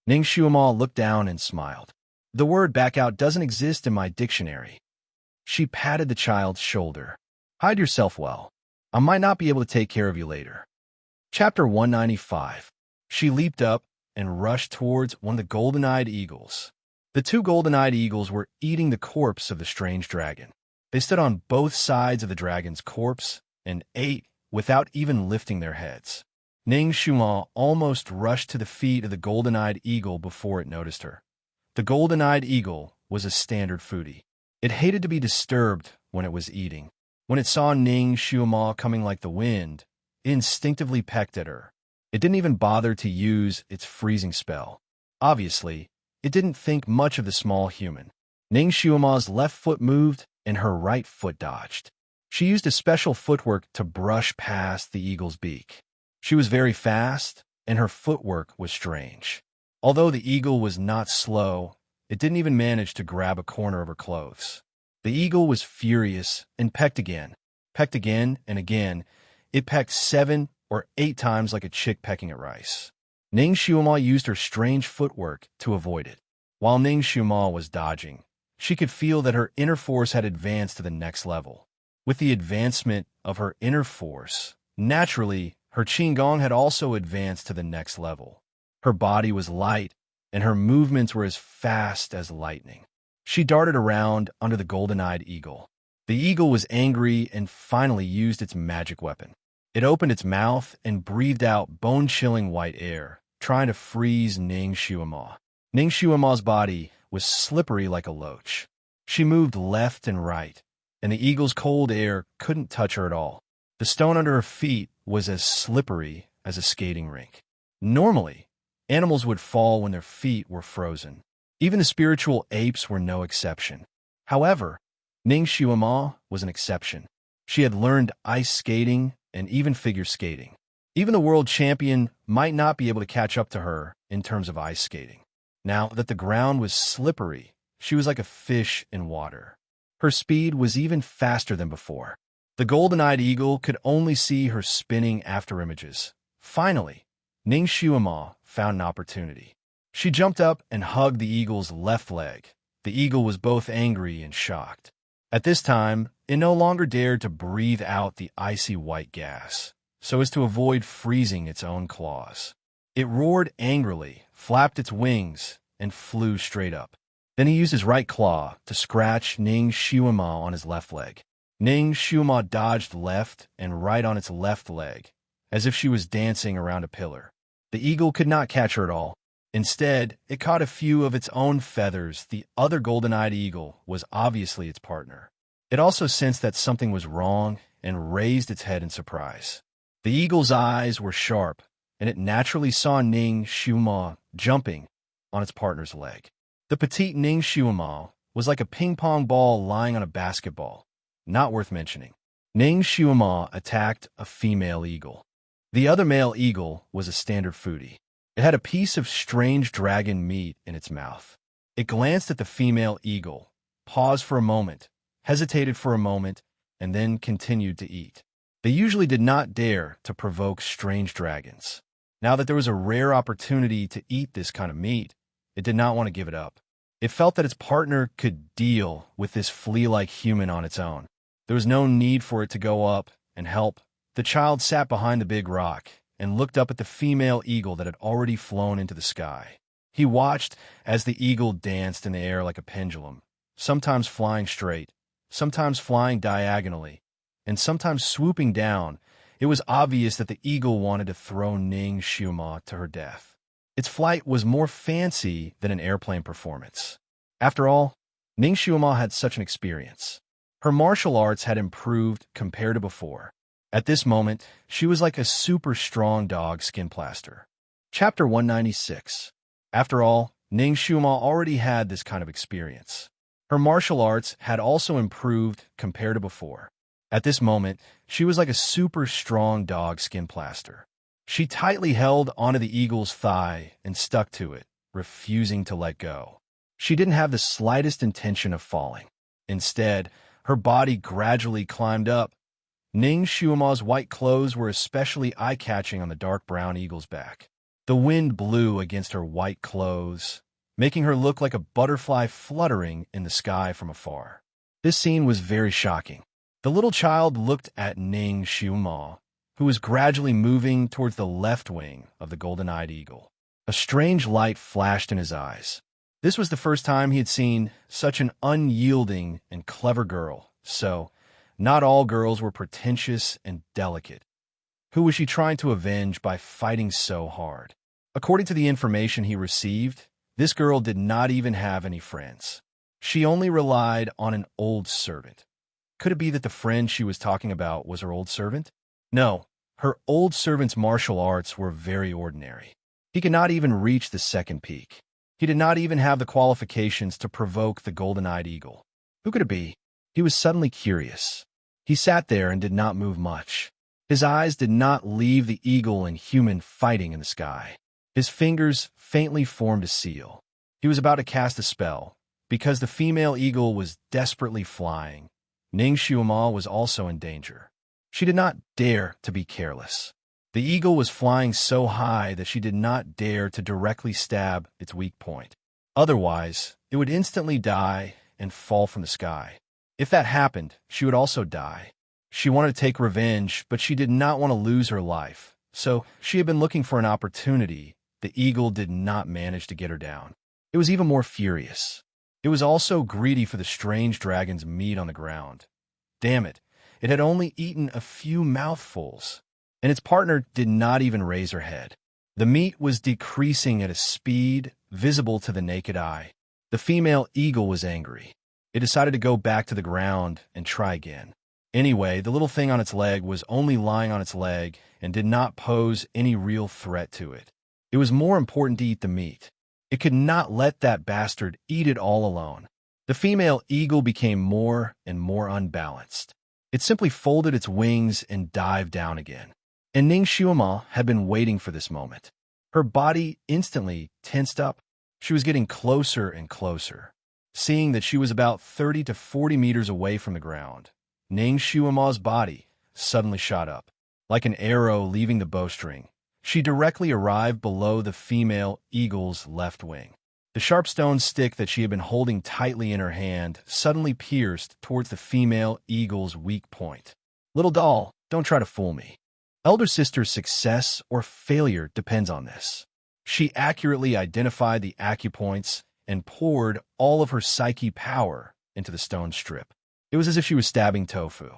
Ning Xuema looked down and smiled. "The word back out doesn't exist in my dictionary." She patted the child's shoulder. "Hide yourself well. I might not be able to take care of you later." Chapter 195. She leaped up and rushed towards one of the golden-eyed eagles. The two golden-eyed eagles were eating the corpse of the strange dragon. They stood on both sides of the dragon's corpse and ate without even lifting their heads. Ning Shuima almost rushed to the feet of the golden-eyed eagle before it noticed her. The golden-eyed eagle was a standard foodie. It hated to be disturbed when it was eating. When it saw Ning Shuima coming like the wind, it instinctively pecked at her. It didn't even bother to use its freezing spell. Obviously, it didn't think much of the small human. Ning Shuima's left foot moved and her right foot dodged. She used a special footwork to brush past the eagle's beak. She was very fast, and her footwork was strange. Although the eagle was not slow, it didn't even manage to grab a corner of her clothes. The eagle was furious and pecked again and again. It pecked 7 or 8 times like a chick pecking at rice. Ning Shuima used her strange footwork to avoid it. While Ning Shuima was dodging, she could feel that her inner force had advanced to the next level. With the advancement of her inner force, naturally, her Qinggong had also advanced to the next level. Her body was light, and her movements were as fast as lightning. She darted around under the golden-eyed eagle. The eagle was angry and finally used its magic weapon. It opened its mouth and breathed out bone-chilling white air, trying to freeze Ning Shuima. Ning Shuima's body was slippery like a loach. She moved left and right, and the eagle's cold air couldn't touch her at all. The stone under her feet was as slippery as a skating rink. Normally, animals would fall when their feet were frozen. Even the spiritual apes were no exception. However, Ning Shuima was an exception. She had learned ice skating and even figure skating. Even the world champion might not be able to catch up to her in terms of ice skating. Now that the ground was slippery, she was like a fish in water. Her speed was even faster than before. The golden-eyed eagle could only see her spinning after images. Finally, Ning Shuima found an opportunity. She jumped up and hugged the eagle's left leg. The eagle was both angry and shocked. At this time, it no longer dared to breathe out the icy white gas, so as to avoid freezing its own claws. It roared angrily, flapped its wings, and flew straight up. Then he used his right claw to scratch Ning Shuima on his left leg. Ning Shuima dodged left and right on its left leg, as if she was dancing around a pillar. The eagle could not catch her at all. Instead, it caught a few of its own feathers. The other golden-eyed eagle was obviously its partner. It also sensed that something was wrong and raised its head in surprise. The eagle's eyes were sharp, and it naturally saw Ning Shuima jumping on its partner's leg. The petite Ning Shuima was like a ping-pong ball lying on a basketball. Not worth mentioning. Ning Shuima attacked a female eagle. The other male eagle was a standard foodie. It had a piece of strange dragon meat in its mouth. It glanced at the female eagle, paused for a moment, hesitated for a moment, and then continued to eat. They usually did not dare to provoke strange dragons. Now that there was a rare opportunity to eat this kind of meat, it did not want to give it up. It felt that its partner could deal with this flea-like human on its own. There was no need for it to go up and help. The child sat behind the big rock and looked up at the female eagle that had already flown into the sky. He watched as the eagle danced in the air like a pendulum, sometimes flying straight, sometimes flying diagonally, and sometimes swooping down. It was obvious that the eagle wanted to throw Ning Shuima to her death. Its flight was more fancy than an airplane performance. After all, Ning Shuima had such an experience. Her martial arts had improved compared to before. At this moment, she was like a super strong dog skin plaster. Chapter 196. After all, Ning Shuima already had this kind of experience. Her martial arts had also improved compared to before. At this moment, she was like a super strong dog skin plaster. She tightly held onto the eagle's thigh and stuck to it, refusing to let go. She didn't have the slightest intention of falling. Instead, her body gradually climbed up. Ning Shuima's white clothes were especially eye-catching on the dark brown eagle's back. The wind blew against her white clothes, making her look like a butterfly fluttering in the sky from afar. This scene was very shocking. The little child looked at Ning Shuima, who was gradually moving towards the left wing of the golden-eyed eagle. A strange light flashed in his eyes. This was the first time he had seen such an unyielding and clever girl, so not all girls were pretentious and delicate. Who was she trying to avenge by fighting so hard? According to the information he received, this girl did not even have any friends. She only relied on an old servant. Could it be that the friend she was talking about was her old servant? No, her old servant's martial arts were very ordinary. He could not even reach the second peak. He did not even have the qualifications to provoke the golden-eyed eagle. Who could it be? He was suddenly curious. He sat there and did not move much. His eyes did not leave the eagle and human fighting in the sky. His fingers faintly formed a seal. He was about to cast a spell. Because the female eagle was desperately flying, Ning Xiaoma was also in danger. She did not dare to be careless. The eagle was flying so high that she did not dare to directly stab its weak point. Otherwise, it would instantly die and fall from the sky. If that happened, she would also die. She wanted to take revenge, but she did not want to lose her life. So she had been looking for an opportunity. The eagle did not manage to get her down. It was even more furious. It was also greedy for the strange dragon's meat on the ground. Damn it, it had only eaten a few mouthfuls, and its partner did not even raise her head. The meat was decreasing at a speed visible to the naked eye. The female eagle was angry. It decided to go back to the ground and try again. Anyway, the little thing on its leg was only lying on its leg and did not pose any real threat to it. It was more important to eat the meat. It could not let that bastard eat it all alone. The female eagle became more and more unbalanced. It simply folded its wings and dived down again. And Ning Xiaoma had been waiting for this moment. Her body instantly tensed up. She was getting closer and closer. Seeing that she was about 30 to 40 meters away from the ground, Ning Xiaoma's body suddenly shot up. Like an arrow leaving the bowstring, she directly arrived below the female eagle's left wing. The sharp stone stick that she had been holding tightly in her hand suddenly pierced towards the female eagle's weak point. Little doll, don't try to fool me. Elder sister's success or failure depends on this. She accurately identified the acupoints and poured all of her psyche power into the stone strip. It was as if she was stabbing tofu.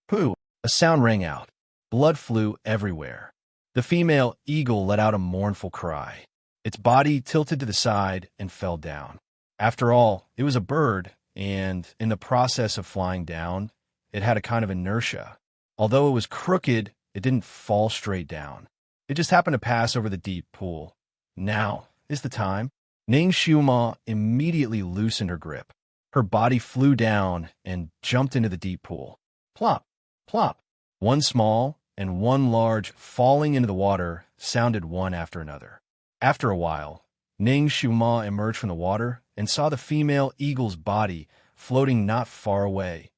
Pooh! A sound rang out. Blood flew everywhere. The female eagle let out a mournful cry. Its body tilted to the side and fell down. After all, it was a bird, and in the process of flying down, it had a kind of inertia. Although it was crooked, it didn't fall straight down. It just happened to pass over the deep pool. Now is the time. Ning Xiaoma immediately loosened her grip. Her body flew down and jumped into the deep pool. Plop, plop. One small and one large falling into the water sounded one after another. After a while, Ning Xiaoma emerged from the water and saw the female eagle's body floating not far away.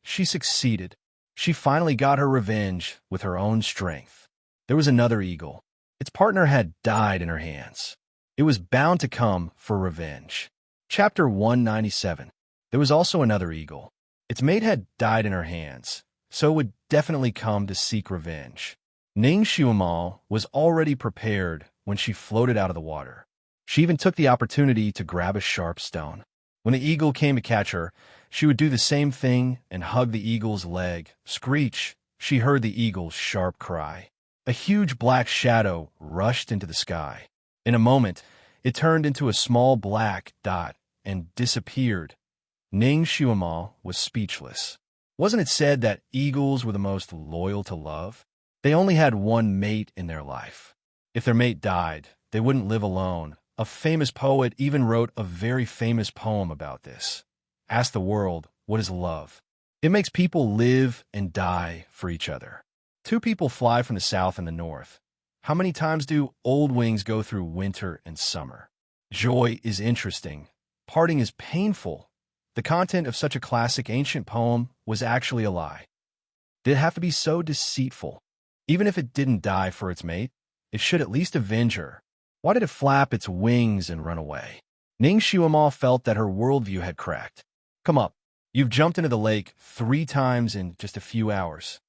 She succeeded. She finally got her revenge with her own strength. There was another eagle. Its partner had died in her hands. It was bound to come for revenge. Chapter 197. There was also another eagle. Its mate had died in her hands, so it would definitely come to seek revenge. Ning Xiaoma was already prepared when she floated out of the water. She even took the opportunity to grab a sharp stone. When the eagle came to catch her, she would do the same thing and hug the eagle's leg. Screech! She heard the eagle's sharp cry. A huge black shadow rushed into the sky. In a moment, it turned into a small black dot and disappeared. Ning Xiaoma was speechless. Wasn't it said that eagles were the most loyal to love? They only had one mate in their life. If their mate died, they wouldn't live alone. A famous poet even wrote a very famous poem about this. Ask the world, what is love? It makes people live and die for each other. Two people fly from the south and the north. How many times do old wings go through winter and summer? Joy is interesting. Parting is painful. The content of such a classic ancient poem was actually a lie. Did it have to be so deceitful? Even if it didn't die for its mate, it should at least avenge her. Why did it flap its wings and run away? Ning Xiaoma felt that her worldview had cracked. Come up. You've jumped into the lake 3 times in just a few hours.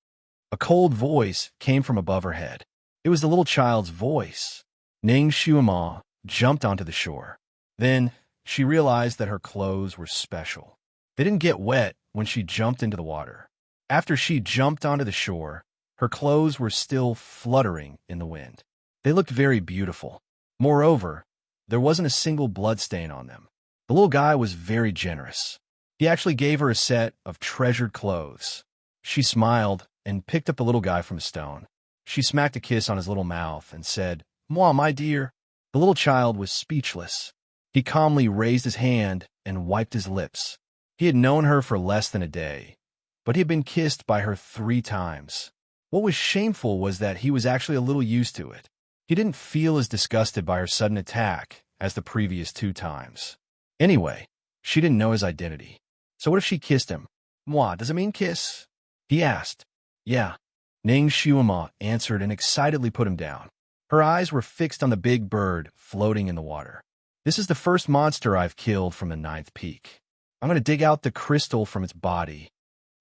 A cold voice came from above her head. It was the little child's voice. Ning Xiaoma jumped onto the shore. Then, she realized that her clothes were special. They didn't get wet when she jumped into the water. After she jumped onto the shore, her clothes were still fluttering in the wind. They looked very beautiful. Moreover, there wasn't a single bloodstain on them. The little guy was very generous. He actually gave her a set of treasured clothes. She smiled and picked up the little guy from a stone. She smacked a kiss on his little mouth and said, "Moi, my dear." The little child was speechless. He calmly raised his hand and wiped his lips. He had known her for less than a day, but he had been kissed by her 3 times. What was shameful was that he was actually a little used to it. He didn't feel as disgusted by her sudden attack as the previous 2 times. Anyway, she didn't know his identity. So what if she kissed him? "Moi, does it mean kiss?" he asked. "Yeah." Ning Shuima answered and excitedly put him down. Her eyes were fixed on the big bird floating in the water. "This is the first monster I've killed from the 9th peak. I'm going to dig out the crystal from its body."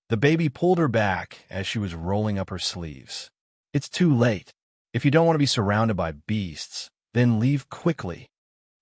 The baby pulled her back as she was rolling up her sleeves. "It's too late. If you don't want to be surrounded by beasts, then leave quickly."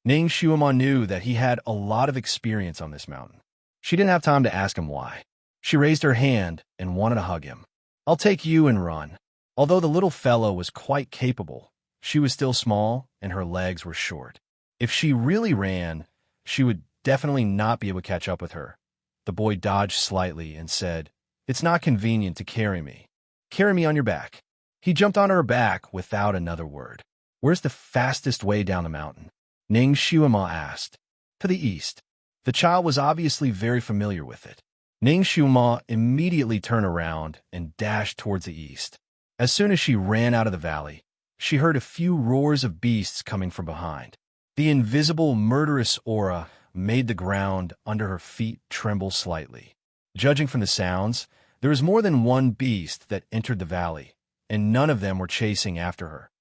Ning Shuima knew that he had a lot of experience on this mountain. She didn't have time to ask him why. She raised her hand and wanted to hug him. "I'll take you and run." Although the little fellow was quite capable, she was still small and her legs were short. If she really ran, she would definitely not be able to catch up with her. The boy dodged slightly and said, "It's not convenient to carry me. Carry me on your back." He jumped onto her back without another word. "Where's the fastest way down the mountain?" Ning Shuima asked. "To the east." The child was obviously very familiar with it. Ning Shuima immediately turned around and dashed towards the east. As soon as she ran out of the valley, she heard a few roars of beasts coming from behind. The invisible, murderous aura made the ground under her feet tremble slightly. Judging from the sounds, there was more than one beast that entered the valley, and none of them were chasing after her.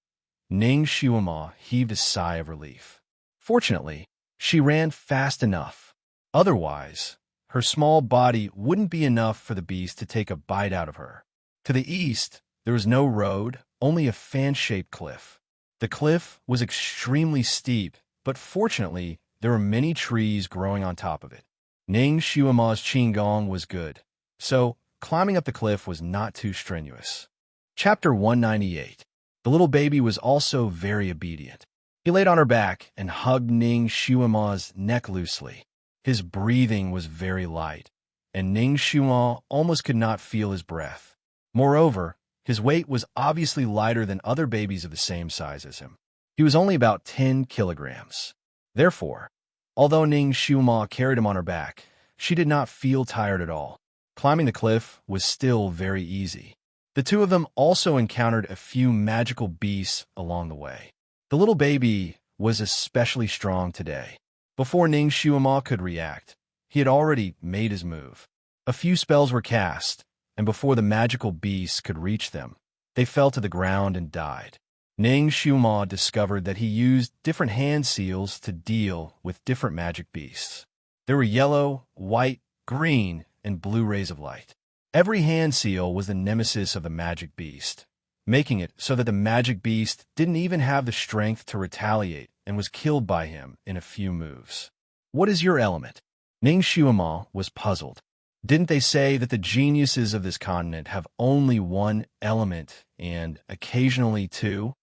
Ning Shuima heaved a sigh of relief. Fortunately, she ran fast enough. Otherwise, her small body wouldn't be enough for the beast to take a bite out of her. To the east, there was no road, only a fan-shaped cliff. The cliff was extremely steep, but fortunately, there were many trees growing on top of it. Ning Shuima's qigong was good, so climbing up the cliff was not too strenuous. Chapter 198. The little baby was also very obedient. He laid on her back and hugged Ning Shuima's neck loosely. His breathing was very light, and Ning Shuima almost could not feel his breath. Moreover, his weight was obviously lighter than other babies of the same size as him. He was only about 10 kilograms. Therefore, although Ning Shuima carried him on her back, she did not feel tired at all. Climbing the cliff was still very easy. The two of them also encountered a few magical beasts along the way. The little baby was especially strong today. Before Ning Shuima could react, he had already made his move. A few spells were cast, and before the magical beasts could reach them, they fell to the ground and died. Ning Shuima discovered that he used different hand seals to deal with different magic beasts. There were yellow, white, green, and blue rays of light. Every hand seal was the nemesis of the magic beast, making it so that the magic beast didn't even have the strength to retaliate and was killed by him in a few moves. "What is your element?" Ning Shuima was puzzled. Didn't they say that the geniuses of this continent have only one element and occasionally 2?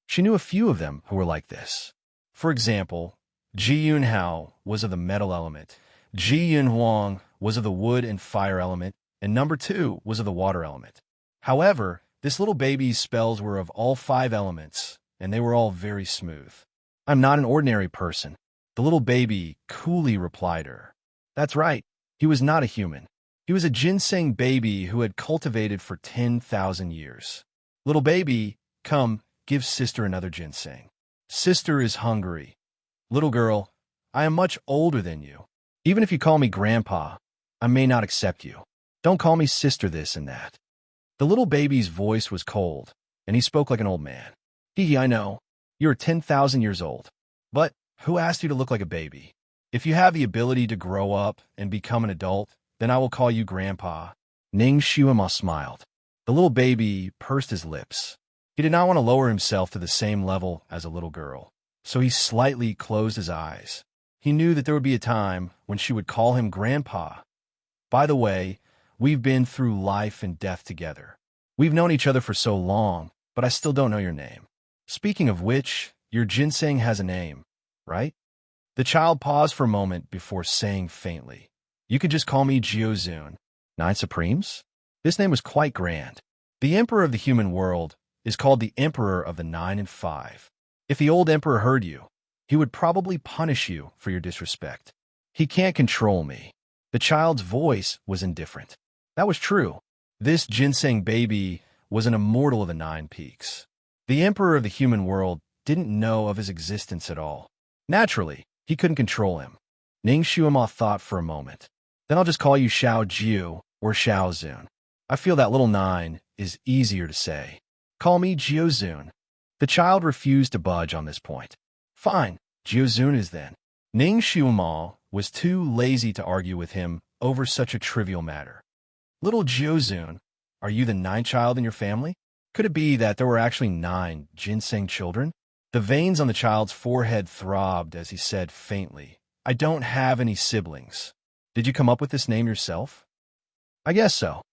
She knew a few of them who were like this. For example, Ji Yunhao was of the metal element, Ji Yunhuang was of the wood and fire element, and number 2 was of the water element. However, this little baby's spells were of all 5 elements, and they were all very smooth. "I'm not an ordinary person," the little baby coolly replied her. That's right, he was not a human. He was a ginseng baby who had cultivated for 10,000 years. "Little baby, come, give sister another ginseng. Sister is hungry." "Little girl, I am much older than you. Even if you call me grandpa, I may not accept you. Don't call me sister this and that." The little baby's voice was cold, and he spoke like an old man. "Hee, I know. You're 10,000 years old. But who asked you to look like a baby? If you have the ability to grow up and become an adult, then I will call you grandpa." Ning Shuima smiled. The little baby pursed his lips. He did not want to lower himself to the same level as a little girl, so he slightly closed his eyes. He knew that there would be a time when she would call him Grandpa. By the way, we've been through life and death together. We've known each other for so long, but I still don't know your name. Speaking of which, your ginseng has a name, right? The child paused for a moment before saying faintly, "You could just call me Jiuzun." 9 Supremes? This name was quite grand. The Emperor of the human world is called the Emperor of the 9 and 5. If the old Emperor heard you, he would probably punish you for your disrespect. He can't control me. The child's voice was indifferent. That was true. This ginseng baby was an immortal of the 9 peaks. The Emperor of the human world didn't know of his existence at all. Naturally, he couldn't control him. Ning Shuima thought for a moment. Then I'll just call you Xiao Jiu or Xiao Zun. I feel that little 9 is easier to say. Call me Jiuzun. The child refused to budge on this point. Fine, Jiuzun is then. Ning Shuima was too lazy to argue with him over such a trivial matter. Little Jiuzun, are you the 9th child in your family? Could it be that there were actually 9 ginseng children? The veins on the child's forehead throbbed as he said faintly, "I don't have any siblings." Did you come up with this name yourself? I guess so.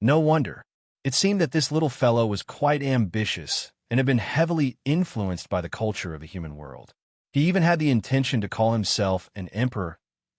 No wonder. It seemed that this little fellow was quite ambitious and had been heavily influenced by the culture of the human world. He even had the intention to call himself an emperor.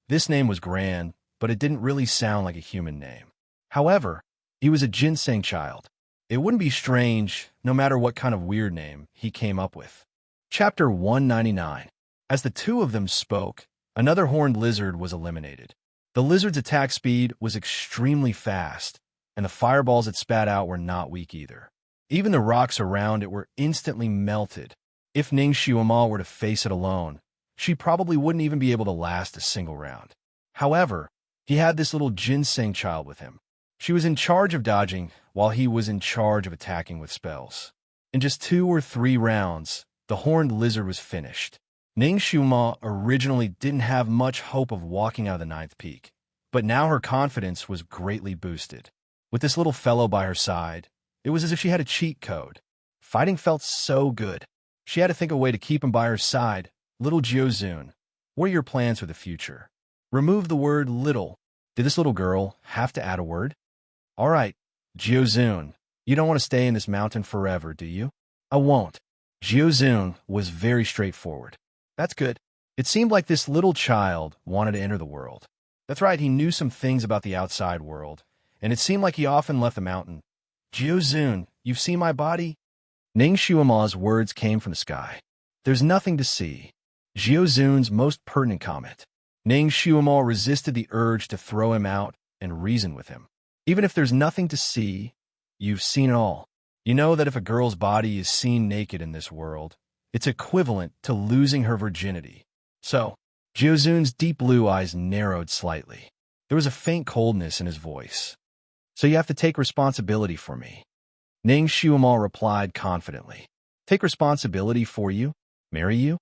This name was grand, but it didn't really sound like a human name. However, he was a ginseng child. It wouldn't be strange, no matter what kind of weird name he came up with. Chapter 199. As the two of them spoke, another horned lizard was eliminated. The lizard's attack speed was extremely fast, and the fireballs it spat out were not weak either. Even the rocks around it were instantly melted. If Ning Shuima were to face it alone, she probably wouldn't even be able to last a single round. However, he had this little ginseng child with him. She was in charge of dodging, while he was in charge of attacking with spells. In just 2 or 3 rounds, the horned lizard was finished. Ning Shuima originally didn't have much hope of walking out of the 9th peak, but now her confidence was greatly boosted. With this little fellow by her side, it was as if she had a cheat code. Fighting felt so good. She had to think of a way to keep him by her side. Little Jiuzun, what are your plans for the future? Remove the word little. Did this little girl have to add a word? All right, Jiuzun, you don't want to stay in this mountain forever, do you? I won't. Jiuzun was very straightforward. That's good. It seemed like this little child wanted to enter the world. That's right, he knew some things about the outside world, and it seemed like he often left the mountain. Jiuzun, you've seen my body? Ning Shuima's words came from the sky. There's nothing to see. Jiuzun's most pertinent comment. Ning Shuima resisted the urge to throw him out and reason with him. Even if there's nothing to see, you've seen it all. You know that if a girl's body is seen naked in this world, it's equivalent to losing her virginity. So, Jiuzun's deep blue eyes narrowed slightly. There was a faint coldness in his voice. So you have to take responsibility for me. Ning Shuima replied confidently. Take responsibility for you? Marry you?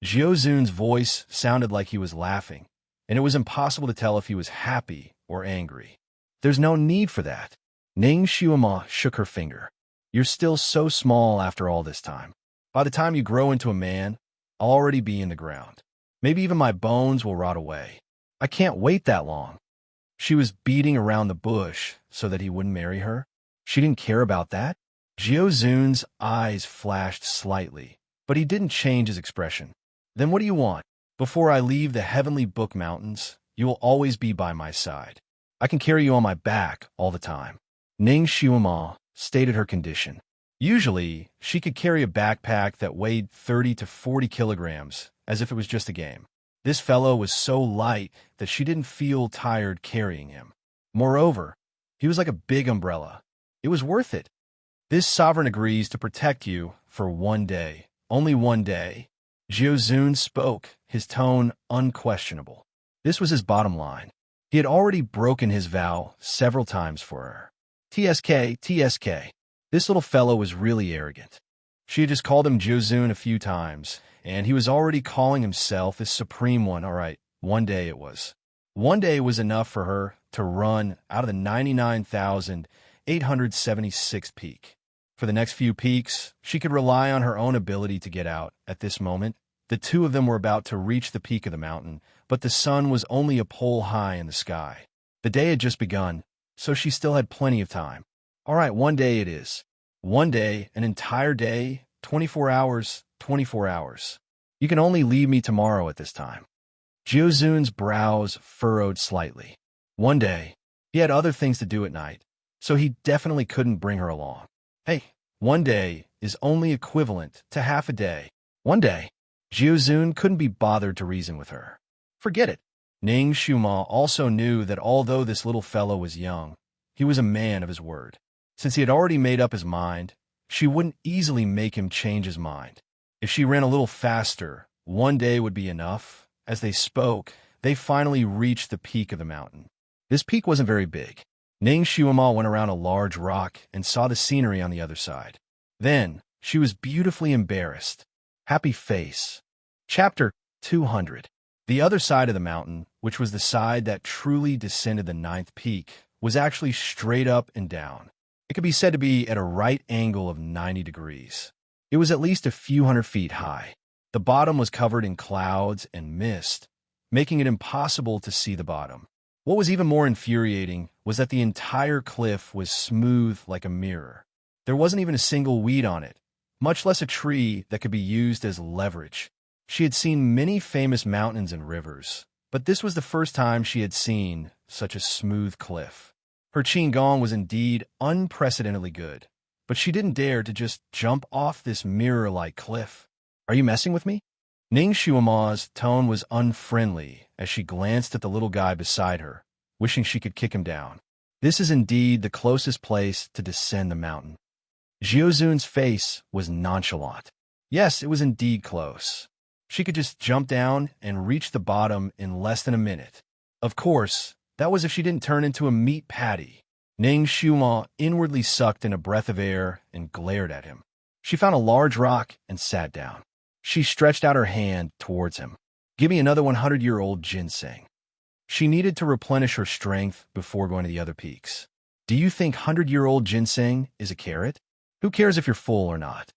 Jiuzun's voice sounded like he was laughing, and it was impossible to tell if he was happy or angry. There's no need for that. Ning Shuima shook her finger. You're still so small after all this time. By the time you grow into a man, I'll already be in the ground. Maybe even my bones will rot away. I can't wait that long. She was beating around the bush so that he wouldn't marry her. She didn't care about that. Jiuzun's eyes flashed slightly, but he didn't change his expression. Then what do you want? Before I leave the Heavenly Book Mountains, you will always be by my side. I can carry you on my back all the time. Ning Shuima stated her condition. Usually, she could carry a backpack that weighed 30 to 40 kilograms, as if it was just a game. This fellow was so light that she didn't feel tired carrying him. Moreover, he was like a big umbrella. It was worth it. This sovereign agrees to protect you for 1 day, only 1 day. Jiuzun spoke, his tone unquestionable. This was his bottom line. He had already broken his vow several times for her. TSK, TSK. This little fellow was really arrogant. She had just called him Jiuzun a few times, and he was already calling himself the Supreme One. All right, 1 day it was. 1 day was enough for her to run out of the 99,876th peak. For the next few peaks, she could rely on her own ability to get out. At this moment, The two of them were about to reach the peak of the mountain, but the sun was only a pole high in the sky. The day had just begun, so she still had plenty of time. All right, one day it is. One day, an entire day, 24 hours, 24 hours. You can only leave me tomorrow at this time. Jiuzun's brows furrowed slightly. One day. He had other things to do at night, so he definitely couldn't bring her along. Hey, one day is only equivalent to half a day. One day. Jiuzun couldn't be bothered to reason with her. Forget it. Ning Shuma also knew that although this little fellow was young, he was a man of his word. Since he had already made up his mind, she wouldn't easily make him change his mind. If she ran a little faster, one day would be enough. As they spoke, they finally reached the peak of the mountain. This peak wasn't very big. Ning Shuma went around a large rock and saw the scenery on the other side. Then, she was beautifully embarrassed. Happy face. Chapter 200. The other side of the mountain, which was the side that truly descended the ninth peak, was actually straight up and down. It could be said to be at a right angle of 90 degrees. It was at least a few hundred feet high. The bottom was covered in clouds and mist, making it impossible to see the bottom. What was even more infuriating was that the entire cliff was smooth like a mirror. There wasn't even a single weed on it, much less a tree that could be used as leverage. She had seen many famous mountains and rivers, but this was the first time she had seen such a smooth cliff. Her qigong was indeed unprecedentedly good, but she didn't dare to just jump off this mirror-like cliff. Are you messing with me? Ning Shuama's tone was unfriendly as she glanced at the little guy beside her, wishing she could kick him down. This is indeed the closest place to descend the mountain. Jiuzun's face was nonchalant. Yes, it was indeed close. She could just jump down and reach the bottom in less than a minute. Of course, that was if she didn't turn into a meat patty. Ning Shuma inwardly sucked in a breath of air and glared at him. She found a large rock and sat down. She stretched out her hand towards him. Give me another 100-year-old ginseng. She needed to replenish her strength before going to the other peaks. Do you think 100-year-old ginseng is a carrot? Who cares if you're full or not?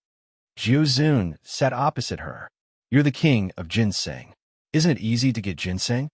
Jiuzun sat opposite her. You're the king of ginseng. Isn't it easy to get ginseng?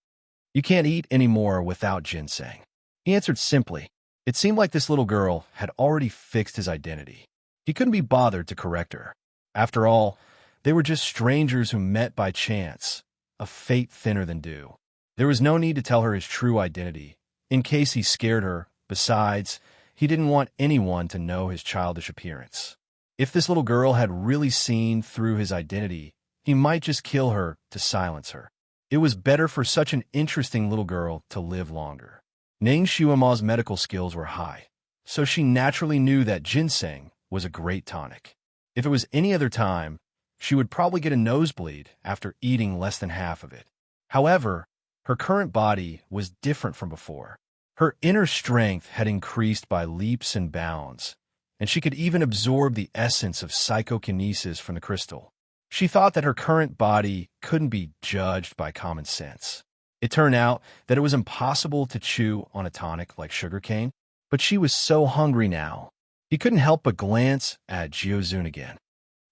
You can't eat any more without ginseng. He answered simply. It seemed like this little girl had already fixed his identity. He couldn't be bothered to correct her. After all, they were just strangers who met by chance, a fate thinner than dew. There was no need to tell her his true identity, in case he scared her. Besides, he didn't want anyone to know his childish appearance. If this little girl had really seen through his identity, he might just kill her to silence her. It was better for such an interesting little girl to live longer. Ning Shuama's medical skills were high, so she naturally knew that ginseng was a great tonic. If it was any other time, she would probably get a nosebleed after eating less than half of it. However, her current body was different from before. Her inner strength had increased by leaps and bounds, and she could even absorb the essence of psychokinesis from the crystal. She thought that her current body couldn't be judged by common sense. It turned out that it was impossible to chew on a tonic like sugarcane, but she was so hungry now. He couldn't help but glance at Jiuzun again.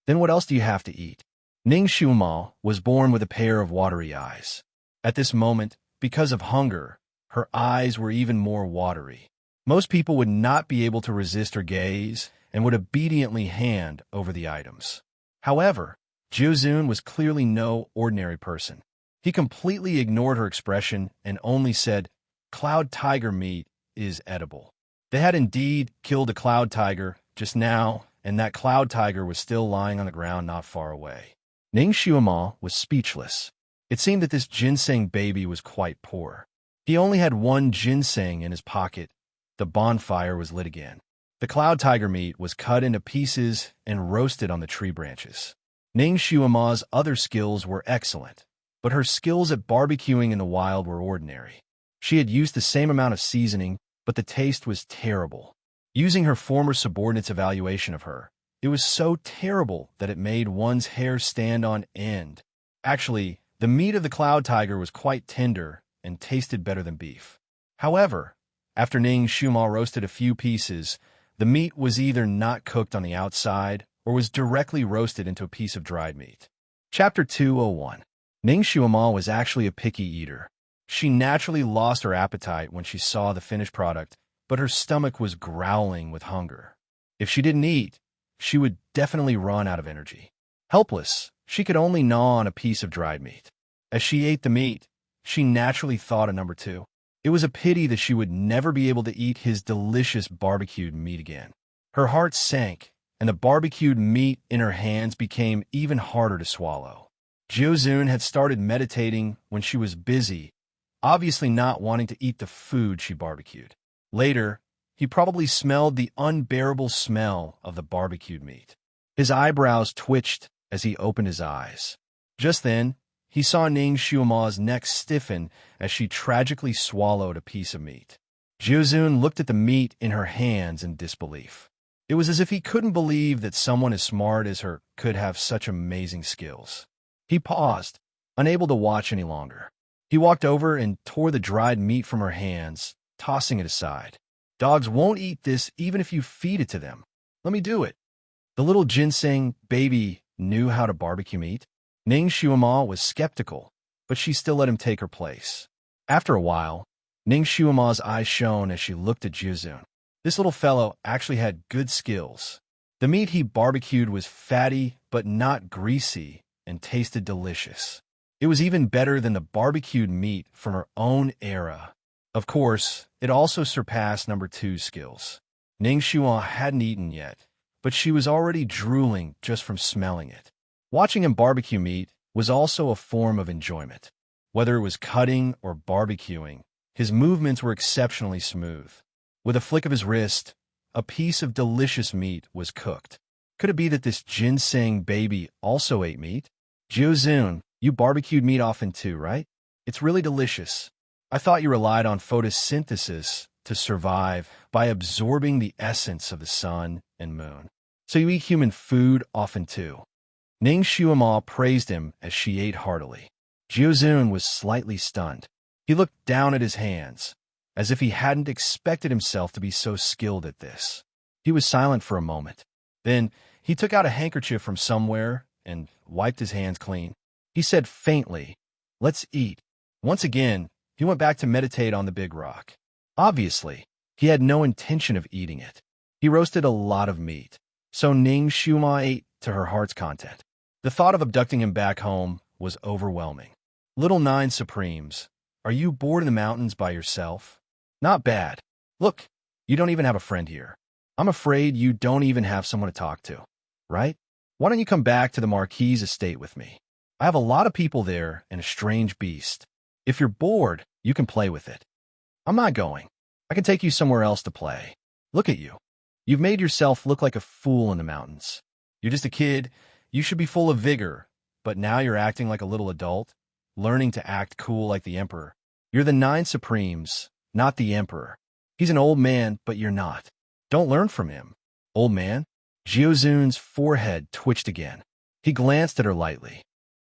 Then what else do you have to eat? Ning Shuama was born with a pair of watery eyes. At this moment, because of hunger, her eyes were even more watery. Most people would not be able to resist her gaze and would obediently hand over the items. However, Jiuzun was clearly no ordinary person. He completely ignored her expression and only said, "Cloud tiger meat is edible." They had indeed killed a cloud tiger just now, and that cloud tiger was still lying on the ground not far away. Ning Shuama was speechless. It seemed that this ginseng baby was quite poor. He only had one ginseng in his pocket. The bonfire was lit again. The cloud tiger meat was cut into pieces and roasted on the tree branches. Ning Shuama's other skills were excellent, but her skills at barbecuing in the wild were ordinary. She had used the same amount of seasoning, but the taste was terrible. Using her former subordinate's evaluation of her, it was so terrible that it made one's hair stand on end. Actually, the meat of the cloud tiger was quite tender and tasted better than beef. However, after Ning Shuma roasted a few pieces, the meat was either not cooked on the outside or was directly roasted into a piece of dried meat. Chapter 201. Ning Xuema was actually a picky eater. She naturally lost her appetite when she saw the finished product, but her stomach was growling with hunger. If she didn't eat, she would definitely run out of energy. Helpless, she could only gnaw on a piece of dried meat. As she ate the meat, she naturally thought of number two. It was a pity that she would never be able to eat his delicious barbecued meat again. Her heart sank, and the barbecued meat in her hands became even harder to swallow. Jiuzun had started meditating when she was busy, obviously not wanting to eat the food she barbecued. Later, he probably smelled the unbearable smell of the barbecued meat. His eyebrows twitched as he opened his eyes. Just then, he saw Ning Xuema's neck stiffen as she tragically swallowed a piece of meat. Jiuzun looked at the meat in her hands in disbelief. It was as if he couldn't believe that someone as smart as her could have such amazing skills. He paused, unable to watch any longer. He walked over and tore the dried meat from her hands, tossing it aside. Dogs won't eat this even if you feed it to them. Let me do it. The little ginseng baby knew how to barbecue meat. Ning Xuema was skeptical, but she still let him take her place. After a while, Ning Xuema's eyes shone as she looked at Jiuzun. This little fellow actually had good skills. The meat he barbecued was fatty but not greasy and tasted delicious. It was even better than the barbecued meat from her own era. Of course, it also surpassed number two's skills. Ning Xuema hadn't eaten yet, but she was already drooling just from smelling it. Watching him barbecue meat was also a form of enjoyment. Whether it was cutting or barbecuing, his movements were exceptionally smooth. With a flick of his wrist, a piece of delicious meat was cooked. Could it be that this ginseng baby also ate meat? Jiuzun, you barbecued meat often too, right? It's really delicious. I thought you relied on photosynthesis to survive by absorbing the essence of the sun and moon. So you eat human food often too. Ning Xuema praised him as she ate heartily. Jiuzun was slightly stunned. He looked down at his hands, as if he hadn't expected himself to be so skilled at this. He was silent for a moment. Then he took out a handkerchief from somewhere and wiped his hands clean. He said faintly, "Let's eat." Once again, he went back to meditate on the big rock. Obviously, he had no intention of eating it. He roasted a lot of meat, so Ning Xuema ate to her heart's content. The thought of abducting him back home was overwhelming. Little Nine Supremes, are you bored in the mountains by yourself? Not bad. Look, you don't even have a friend here. I'm afraid you don't even have someone to talk to, right? Why don't you come back to the Marquis estate with me? I have a lot of people there and a strange beast. If you're bored, you can play with it. I'm not going. I can take you somewhere else to play. Look at you. You've made yourself look like a fool in the mountains. You're just a kid. You should be full of vigor, but now you're acting like a little adult, learning to act cool like the Emperor. You're the Nine Supremes, not the Emperor. He's an old man, but you're not. Don't learn from him. Old man? Jiuzun's forehead twitched again. He glanced at her lightly.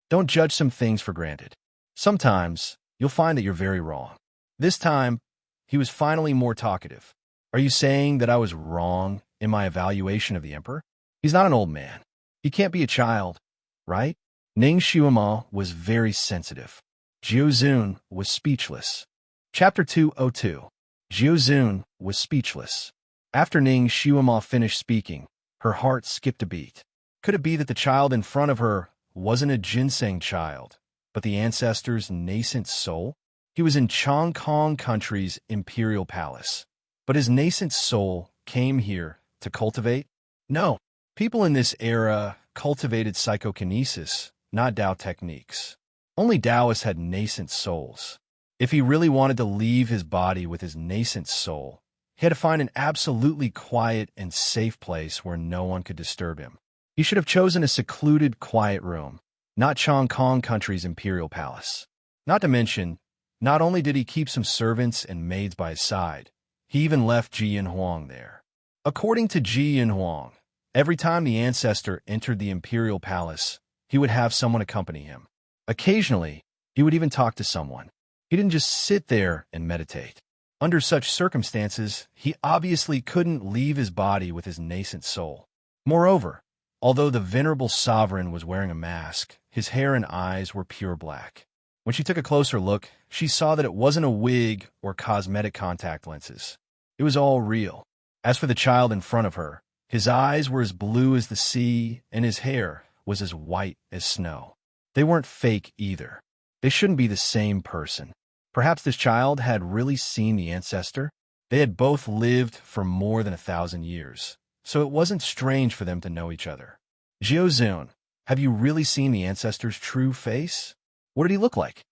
Don't judge some things for granted. Sometimes, you'll find that you're very wrong. This time, he was finally more talkative. Are you saying that I was wrong in my evaluation of the Emperor? He's not an old man. He can't be a child, right? Ning Xuema was very sensitive. Jiuzun was speechless. Chapter 202. Jiuzun was speechless. After Ning Xuema finished speaking, her heart skipped a beat. Could it be that the child in front of her wasn't a ginseng child, but the ancestor's nascent soul? He was in Chong Kong Country's imperial palace, but his nascent soul came here to cultivate? No, people in this era cultivated psychokinesis, not Tao techniques. Only Taoists had nascent souls. If he really wanted to leave his body with his nascent soul, he had to find an absolutely quiet and safe place where no one could disturb him. He should have chosen a secluded, quiet room, not Chong Kong Country's imperial palace. Not to mention, not only did he keep some servants and maids by his side, he even left Ji Yin Huang there. According to Ji Yin Huang, every time the ancestor entered the imperial palace, he would have someone accompany him. Occasionally, he would even talk to someone. He didn't just sit there and meditate. Under such circumstances, he obviously couldn't leave his body with his nascent soul. Moreover, although the venerable sovereign was wearing a mask, his hair and eyes were pure black. When she took a closer look, she saw that it wasn't a wig or cosmetic contact lenses. It was all real. As for the child in front of her, his eyes were as blue as the sea, and his hair was as white as snow. They weren't fake either. They shouldn't be the same person. Perhaps this child had really seen the ancestor? They had both lived for more than 1,000 years, so it wasn't strange for them to know each other. Jiuzun, have you really seen the ancestor's true face? What did he look like?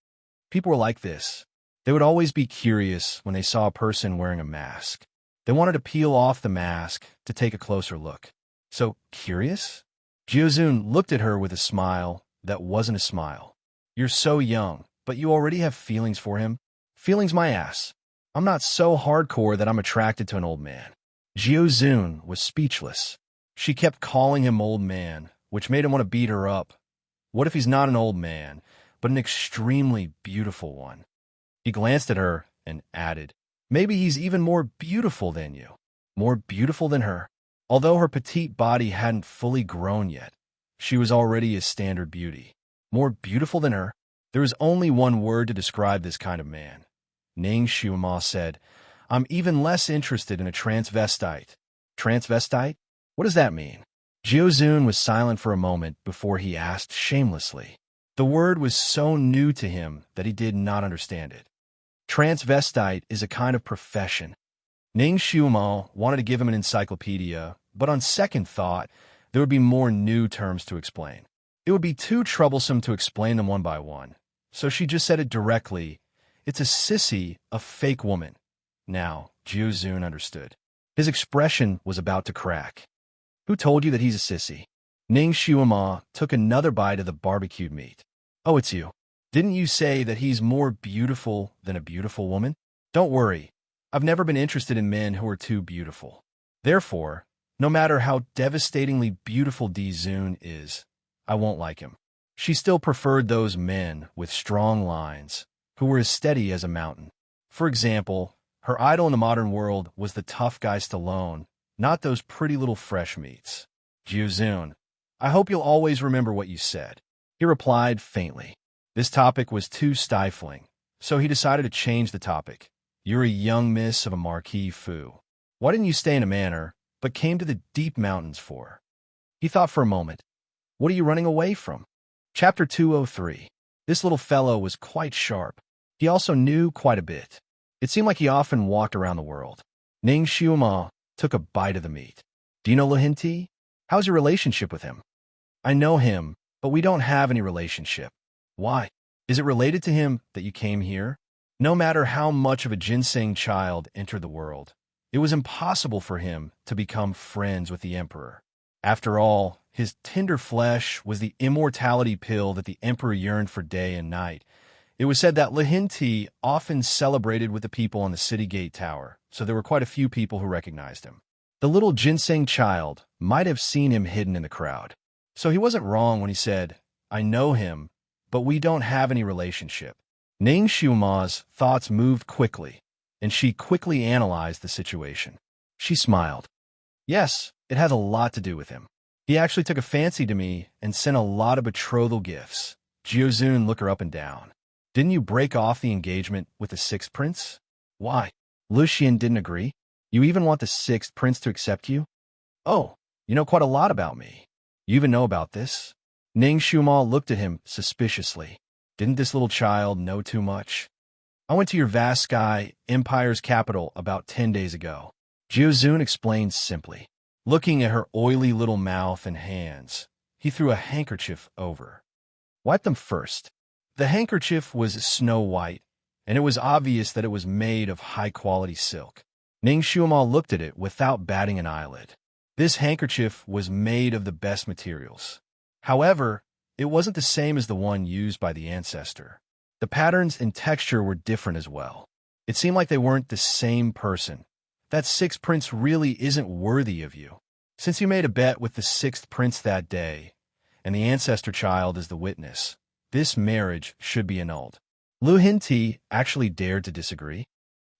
People were like this. They would always be curious when they saw a person wearing a mask. They wanted to peel off the mask to take a closer look. So, curious? Jiuzun looked at her with a smile that wasn't a smile. You're so young, but you already have feelings for him? Feelings my ass. I'm not so hardcore that I'm attracted to an old man. Jiuzun was speechless. She kept calling him old man, which made him want to beat her up. What if he's not an old man, but an extremely beautiful one? He glanced at her and added, maybe he's even more beautiful than you. More beautiful than her. Although her petite body hadn't fully grown yet, she was already a standard beauty. More beautiful than her. There is only one word to describe this kind of man. Ning Xiuma said, I'm even less interested in a transvestite. Transvestite? What does that mean? Jiuzun was silent for a moment before he asked shamelessly. The word was so new to him that he did not understand it. Transvestite is a kind of profession. Ning Xiuma wanted to give him an encyclopedia, but on second thought, there would be more new terms to explain. It would be too troublesome to explain them one by one, so she just said it directly. It's a sissy, a fake woman. Now, Jiuzun understood. His expression was about to crack. Who told you that he's a sissy? Ning Xiuma took another bite of the barbecued meat. Oh, it's you. Didn't you say that he's more beautiful than a beautiful woman? Don't worry. I've never been interested in men who are too beautiful. Therefore, no matter how devastatingly beautiful Dizun is, I won't like him. She still preferred those men with strong lines, who were as steady as a mountain. For example, her idol in the modern world was the tough guy Stallone, not those pretty little fresh meats. Jiuzun, I hope you'll always remember what you said. He replied faintly. This topic was too stifling, so he decided to change the topic. You're a young miss of a marquis foo. Why didn't you stay in a manor, but came to the deep mountains for? He thought for a moment. What are you running away from? Chapter 203. This little fellow was quite sharp. He also knew quite a bit. It seemed like he often walked around the world. Ning Xiuma took a bite of the meat. Do you know Luhinti? How's your relationship with him? I know him, but we don't have any relationship. Why? Is it related to him that you came here? No matter how much of a ginseng child entered the world, it was impossible for him to become friends with the emperor. After all, his tender flesh was the immortality pill that the emperor yearned for day and night. It was said that Luhinti often celebrated with the people on the city gate tower, so there were quite a few people who recognized him. The little ginseng child might have seen him hidden in the crowd. So he wasn't wrong when he said, I know him, but we don't have any relationship. Ning Xiuma's thoughts moved quickly, and she quickly analyzed the situation. She smiled. Yes, it has a lot to do with him. He actually took a fancy to me and sent a lot of betrothal gifts. Jiuzun looked her up and down. Didn't you break off the engagement with the sixth prince? Why? Lucian didn't agree? You even want the sixth prince to accept you? Oh, you know quite a lot about me. You even know about this? Ning Xiuma looked at him suspiciously. Didn't this little child know too much? I went to your vast sky, Empire's capital, about 10 days ago. Jiuzun explained simply. Looking at her oily little mouth and hands, he threw a handkerchief over. Wipe them first. The handkerchief was snow white, and it was obvious that it was made of high-quality silk. Ning Xiuma looked at it without batting an eyelid. This handkerchief was made of the best materials. However, it wasn't the same as the one used by the ancestor. The patterns and texture were different as well. It seemed like they weren't the same person. That sixth prince really isn't worthy of you. Since you made a bet with the sixth prince that day, and the ancestor child is the witness, this marriage should be annulled. Luhinti actually dared to disagree.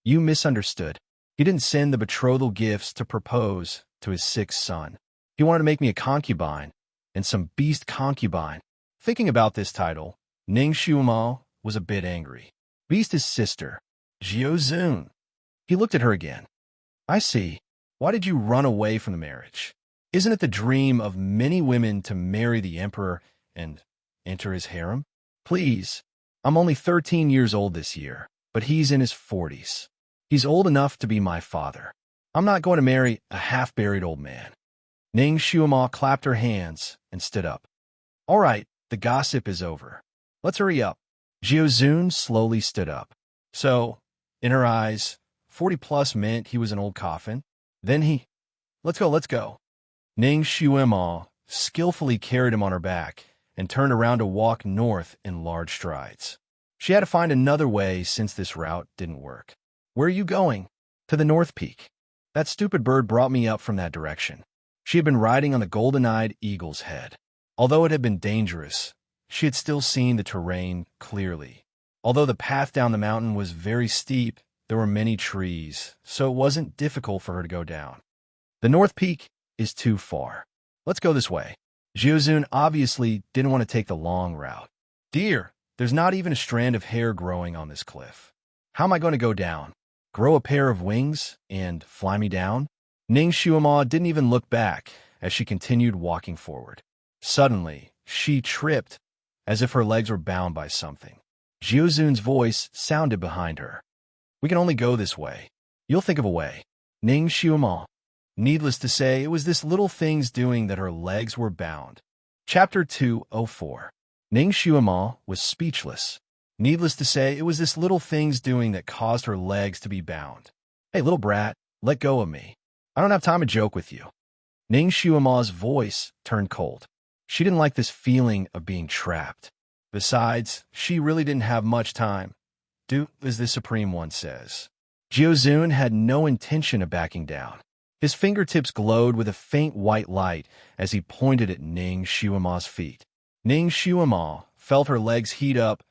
You misunderstood. He didn't send the betrothal gifts to propose to his sixth son. He wanted to make me a concubine, and some beast concubine. Thinking about this title, Ning Xuemo was a bit angry. Beast his sister, Jiuzun. He looked at her again. I see. Why did you run away from the marriage? Isn't it the dream of many women to marry the emperor and enter his harem? Please, I'm only 13 years old this year, but he's in his 40s. He's old enough to be my father. I'm not going to marry a half-buried old man. Ning Xuemo clapped her hands and stood up. All right, the gossip is over. Let's hurry up. Jiuzun slowly stood up. So, in her eyes, 40-plus meant he was an old coffin. Then let's go. Ning Xuemo skillfully carried him on her back and turned around to walk north in large strides. She had to find another way since this route didn't work. Where are you going? To the North Peak. That stupid bird brought me up from that direction. She had been riding on the golden-eyed eagle's head. Although it had been dangerous, she had still seen the terrain clearly. Although the path down the mountain was very steep, there were many trees, so it wasn't difficult for her to go down. The North Peak is too far. Let's go this way. Jiuzun obviously didn't want to take the long route. Dear, there's not even a strand of hair growing on this cliff. How am I going to go down? Grow a pair of wings and fly me down? Ning Xuemo didn't even look back as she continued walking forward. Suddenly, she tripped as if her legs were bound by something. Jiuzun's voice sounded behind her. We can only go this way. You'll think of a way. Ning Xuemo. Needless to say, it was this little thing's doing that her legs were bound. Chapter 204. Ning Xuemo was speechless. Needless to say, it was this little thing's doing that caused her legs to be bound. Hey, little brat, let go of me. I don't have time to joke with you. Ning Xuemo's voice turned cold. She didn't like this feeling of being trapped. Besides, she really didn't have much time. Do as the Supreme One says. Jiuzun had no intention of backing down. His fingertips glowed with a faint white light as he pointed at Ning Xuemo's feet. Ning Xuemo felt her legs heat up,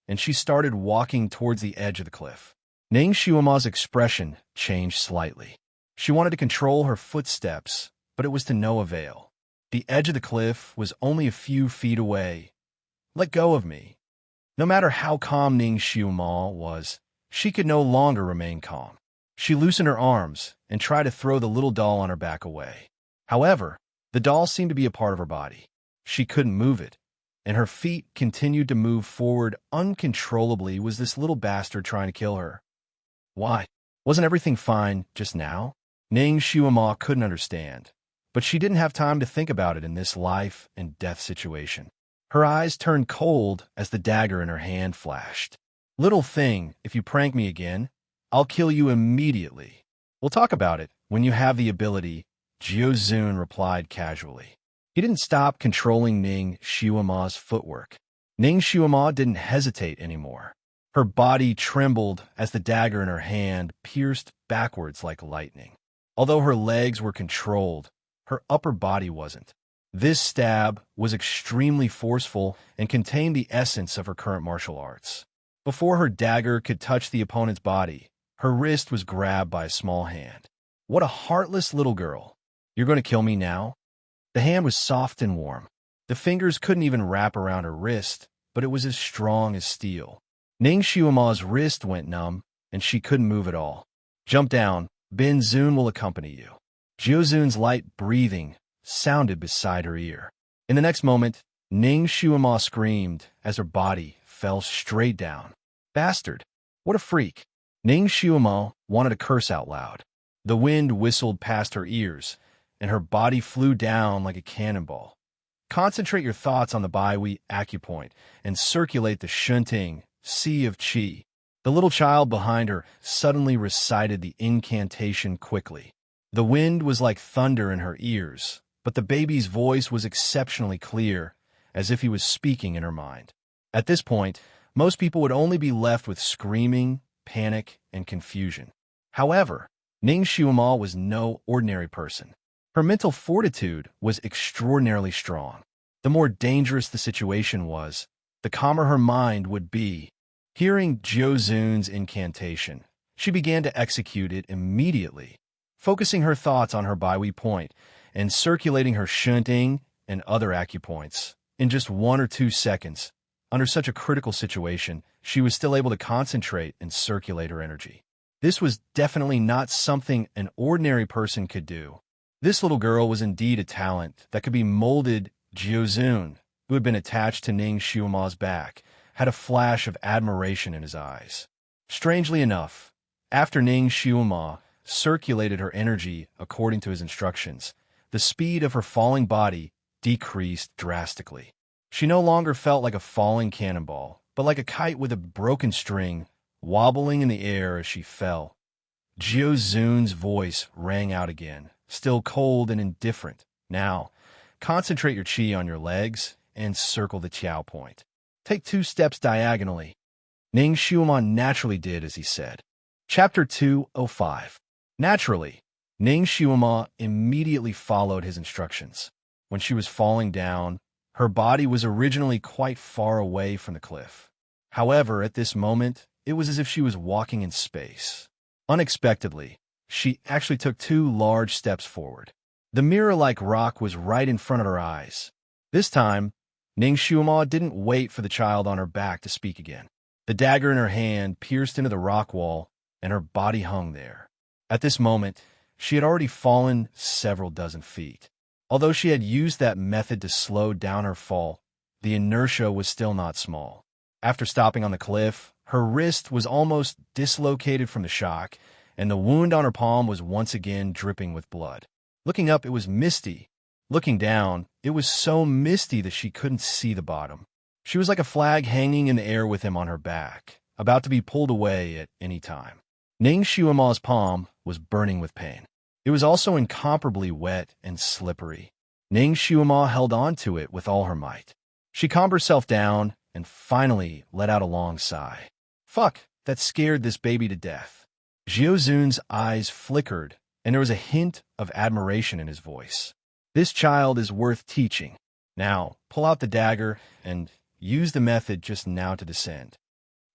and she started walking towards the edge of the cliff. Ning Xuemo's expression changed slightly. She wanted to control her footsteps, but it was to no avail. The edge of the cliff was only a few feet away. Let go of me. No matter how calm Ning Xuemo was, she could no longer remain calm. She loosened her arms and tried to throw the little doll on her back away. However, the doll seemed to be a part of her body. She couldn't move it, and her feet continued to move forward uncontrollably. Was this little bastard trying to kill her? Why? Wasn't everything fine just now? Ning Xuemo couldn't understand, but she didn't have time to think about it in this life and death situation. Her eyes turned cold as the dagger in her hand flashed. Little thing, if you prank me again, I'll kill you immediately. We'll talk about it when you have the ability, Jiuzun replied casually. He didn't stop controlling Ning Xuemo's footwork. Ning Xuemo didn't hesitate anymore. Her body trembled as the dagger in her hand pierced backwards like lightning. Although her legs were controlled, her upper body wasn't. This stab was extremely forceful and contained the essence of her current martial arts. Before her dagger could touch the opponent's body, her wrist was grabbed by a small hand. What a heartless little girl. You're going to kill me now? The hand was soft and warm. The fingers couldn't even wrap around her wrist, but it was as strong as steel. Ning Xuemo's wrist went numb, and she couldn't move at all. Jump down. Ben Zun will accompany you. Jiuzun's light breathing sounded beside her ear. In the next moment, Ning Xuemo screamed as her body fell straight down. Bastard! What a freak! Ning Xuemo wanted to curse out loud. The wind whistled past her ears, and her body flew down like a cannonball. Concentrate your thoughts on the Baihui acupoint and circulate the shunting sea of qi. The little child behind her suddenly recited the incantation quickly. The wind was like thunder in her ears, but the baby's voice was exceptionally clear, as if he was speaking in her mind. At this point, most people would only be left with screaming, panic, and confusion. However, Ning Xuemo was no ordinary person. Her mental fortitude was extraordinarily strong. The more dangerous the situation was, the calmer her mind would be. Hearing Jiuzun's incantation, she began to execute it immediately, focusing her thoughts on her Baihui point and circulating her shunting and other acupoints. In just 1 or 2 seconds, under such a critical situation, she was still able to concentrate and circulate her energy. This was definitely not something an ordinary person could do. This little girl was indeed a talent that could be molded. Jiuzun, who had been attached to Ning Xiuma's back, had a flash of admiration in his eyes. Strangely enough, after Ning Xiuma circulated her energy according to his instructions, the speed of her falling body decreased drastically. She no longer felt like a falling cannonball, but like a kite with a broken string, wobbling in the air as she fell. Jiuzun's voice rang out again, still cold and indifferent. Now, concentrate your chi on your legs and circle the Tiao point. Take 2 steps diagonally. Ning Xiuma naturally did as he said. Chapter 205. Naturally, Ning Xiuma immediately followed his instructions. When she was falling down, her body was originally quite far away from the cliff. However, at this moment, it was as if she was walking in space. Unexpectedly, she actually took 2 large steps forward. The mirror-like rock was right in front of her eyes. This time, Ning Xiuma didn't wait for the child on her back to speak again. The dagger in her hand pierced into the rock wall, and her body hung there. At this moment, she had already fallen several dozen feet. Although she had used that method to slow down her fall, the inertia was still not small. After stopping on the cliff, her wrist was almost dislocated from the shock, and the wound on her palm was once again dripping with blood. Looking up, it was misty. Looking down, it was so misty that she couldn't see the bottom. She was like a flag hanging in the air with him on her back, about to be pulled away at any time. Ning Xiuma's palm was burning with pain. It was also incomparably wet and slippery. Ning Xiuma held on to it with all her might. She calmed herself down and finally let out a long sigh. Fuck, that scared this baby to death. Jiuzun's eyes flickered, and there was a hint of admiration in his voice. This child is worth teaching. Now, pull out the dagger and use the method just now to descend.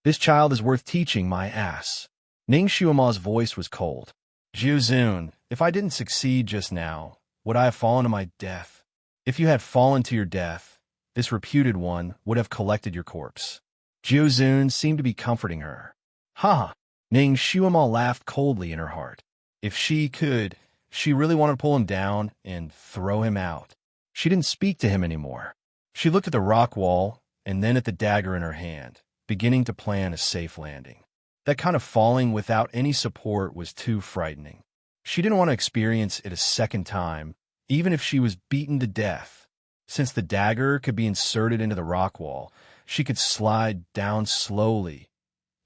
This child is worth teaching, my ass. Ning Xiuma's voice was cold. Jiuzun, if I didn't succeed just now, would I have fallen to my death? If you had fallen to your death, this reputed one would have collected your corpse. Jiuzun seemed to be comforting her. Ha! Ning Xiuma laughed coldly in her heart. If she could, she really wanted to pull him down and throw him out. She didn't speak to him anymore. She looked at the rock wall and then at the dagger in her hand, beginning to plan a safe landing. That kind of falling without any support was too frightening. She didn't want to experience it a second time, even if she was beaten to death. Since the dagger could be inserted into the rock wall, she could slide down slowly.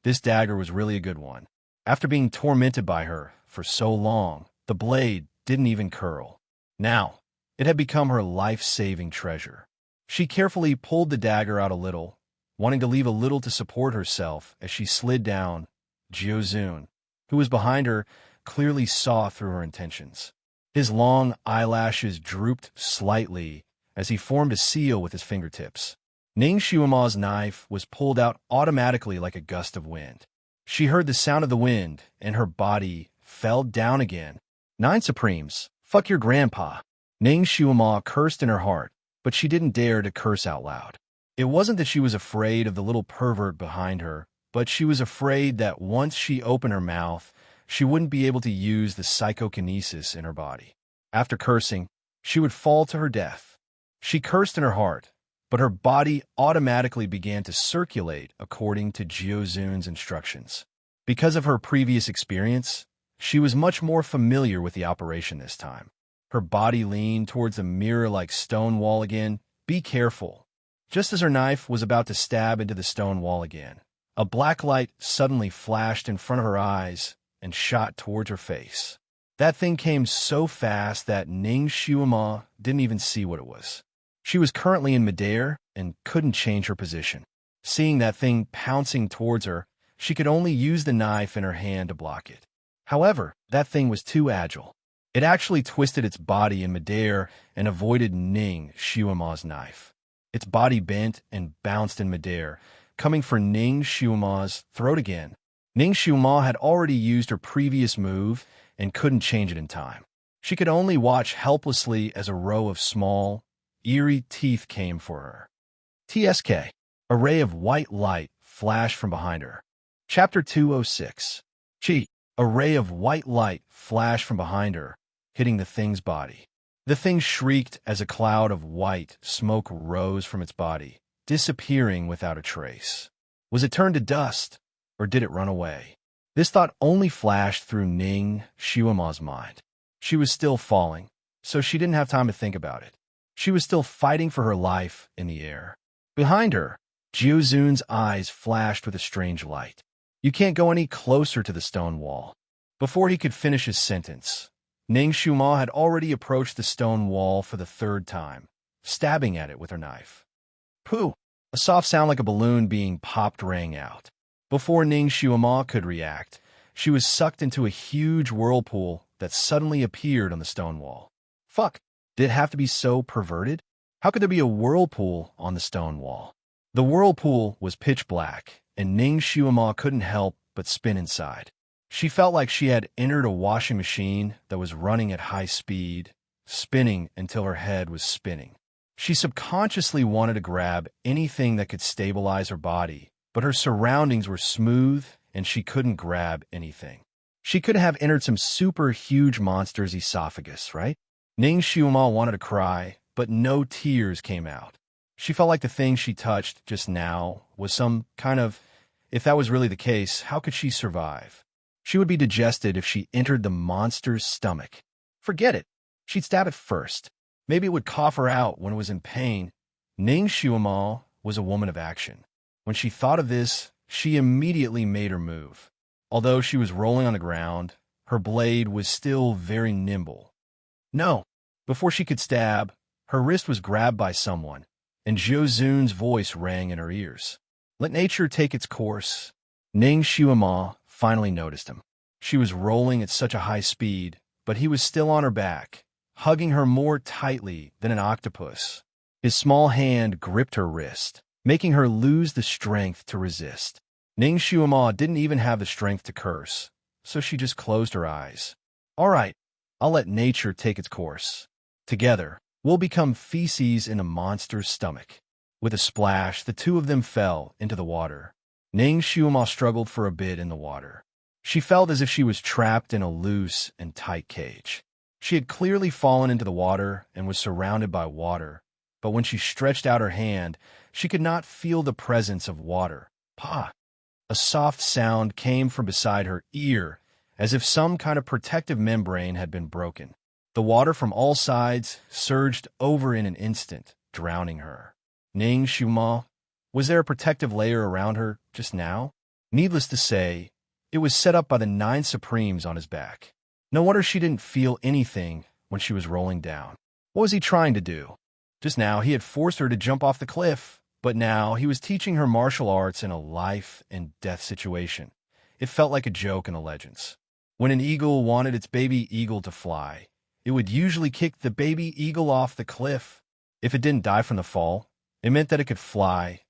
This dagger was really a good one. After being tormented by her for so long, the blade didn't even curl. Now, it had become her life-saving treasure. She carefully pulled the dagger out a little, wanting to leave a little to support herself as she slid down. Jiuzun, who was behind her, clearly saw through her intentions. His long eyelashes drooped slightly as he formed a seal with his fingertips. Ning Xiuma's knife was pulled out automatically like a gust of wind. She heard the sound of the wind, and her body fell down again. 9 Supremes, fuck your grandpa. Ning Xiuma cursed in her heart, but she didn't dare to curse out loud. It wasn't that she was afraid of the little pervert behind her, but she was afraid that once she opened her mouth, she wouldn't be able to use the psychokinesis in her body. After cursing, she would fall to her death. She cursed in her heart, but her body automatically began to circulate according to Jiuzun's instructions. Because of her previous experience, she was much more familiar with the operation this time. Her body leaned towards the mirror-like stone wall again. Be careful. Just as her knife was about to stab into the stone wall again, a black light suddenly flashed in front of her eyes and shot towards her face. That thing came so fast that Ning Xiuma didn't even see what it was. She was currently in midair and couldn't change her position. Seeing that thing pouncing towards her, she could only use the knife in her hand to block it. However, that thing was too agile. It actually twisted its body in midair and avoided Ning Xiuma's knife. Its body bent and bounced in midair, coming for Ning Xiuma's throat again. Ning Xiuma had already used her previous move and couldn't change it in time. She could only watch helplessly as a row of small, eerie teeth came for her. TSK. A ray of white light flashed from behind her. Chapter 206. Chi. A ray of white light flashed from behind her, hitting the thing's body. The thing shrieked as a cloud of white smoke rose from its body, disappearing without a trace. Was it turned to dust, or did it run away? This thought only flashed through Ning Xiuma's mind. She was still falling, so she didn't have time to think about it. She was still fighting for her life in the air. Behind her, Jiuzun's eyes flashed with a strange light. You can't go any closer to the stone wall. Before he could finish his sentence, Ning Xiuma had already approached the stone wall for the third time, stabbing at it with her knife. Pooh! A soft sound like a balloon being popped rang out. Before Ning Xiuma could react, she was sucked into a huge whirlpool that suddenly appeared on the stone wall. Fuck! Did it have to be so perverted? How could there be a whirlpool on the stone wall? The whirlpool was pitch black, and Ning Xiuma couldn't help but spin inside. She felt like she had entered a washing machine that was running at high speed, spinning until her head was spinning. She subconsciously wanted to grab anything that could stabilize her body, but her surroundings were smooth and she couldn't grab anything. She could have entered some super huge monster's esophagus, right? Ning Xiuma wanted to cry, but no tears came out. She felt like the thing she touched just now was some kind of... If that was really the case, how could she survive? She would be digested if she entered the monster's stomach. Forget it. She'd stab it first. Maybe it would cough her out when it was in pain. Ning Xiuma was a woman of action. When she thought of this, she immediately made her move. Although she was rolling on the ground, her blade was still very nimble. No! Before she could stab, her wrist was grabbed by someone, and Jiuzun's voice rang in her ears. Let nature take its course. Ning Xiuma finally noticed him. She was rolling at such a high speed, but he was still on her back, hugging her more tightly than an octopus. His small hand gripped her wrist, making her lose the strength to resist. Ning Xiuma didn't even have the strength to curse, so she just closed her eyes. All right, I'll let nature take its course. Together, we'll become feces in a monster's stomach. With a splash, the two of them fell into the water. Ning Xiuma struggled for a bit in the water. She felt as if she was trapped in a loose and tight cage. She had clearly fallen into the water and was surrounded by water, but when she stretched out her hand, she could not feel the presence of water. Pa! A soft sound came from beside her ear, as if some kind of protective membrane had been broken. The water from all sides surged over in an instant, drowning her. Ning Xiuma, was there a protective layer around her just now? Needless to say, it was set up by the 9 Supremes on his back. No wonder she didn't feel anything when she was rolling down. What was he trying to do? Just now, he had forced her to jump off the cliff, but now he was teaching her martial arts in a life-and-death situation. It felt like a joke in the legends. When an eagle wanted its baby eagle to fly, it would usually kick the baby eagle off the cliff. If it didn't die from the fall, it meant that it could fly.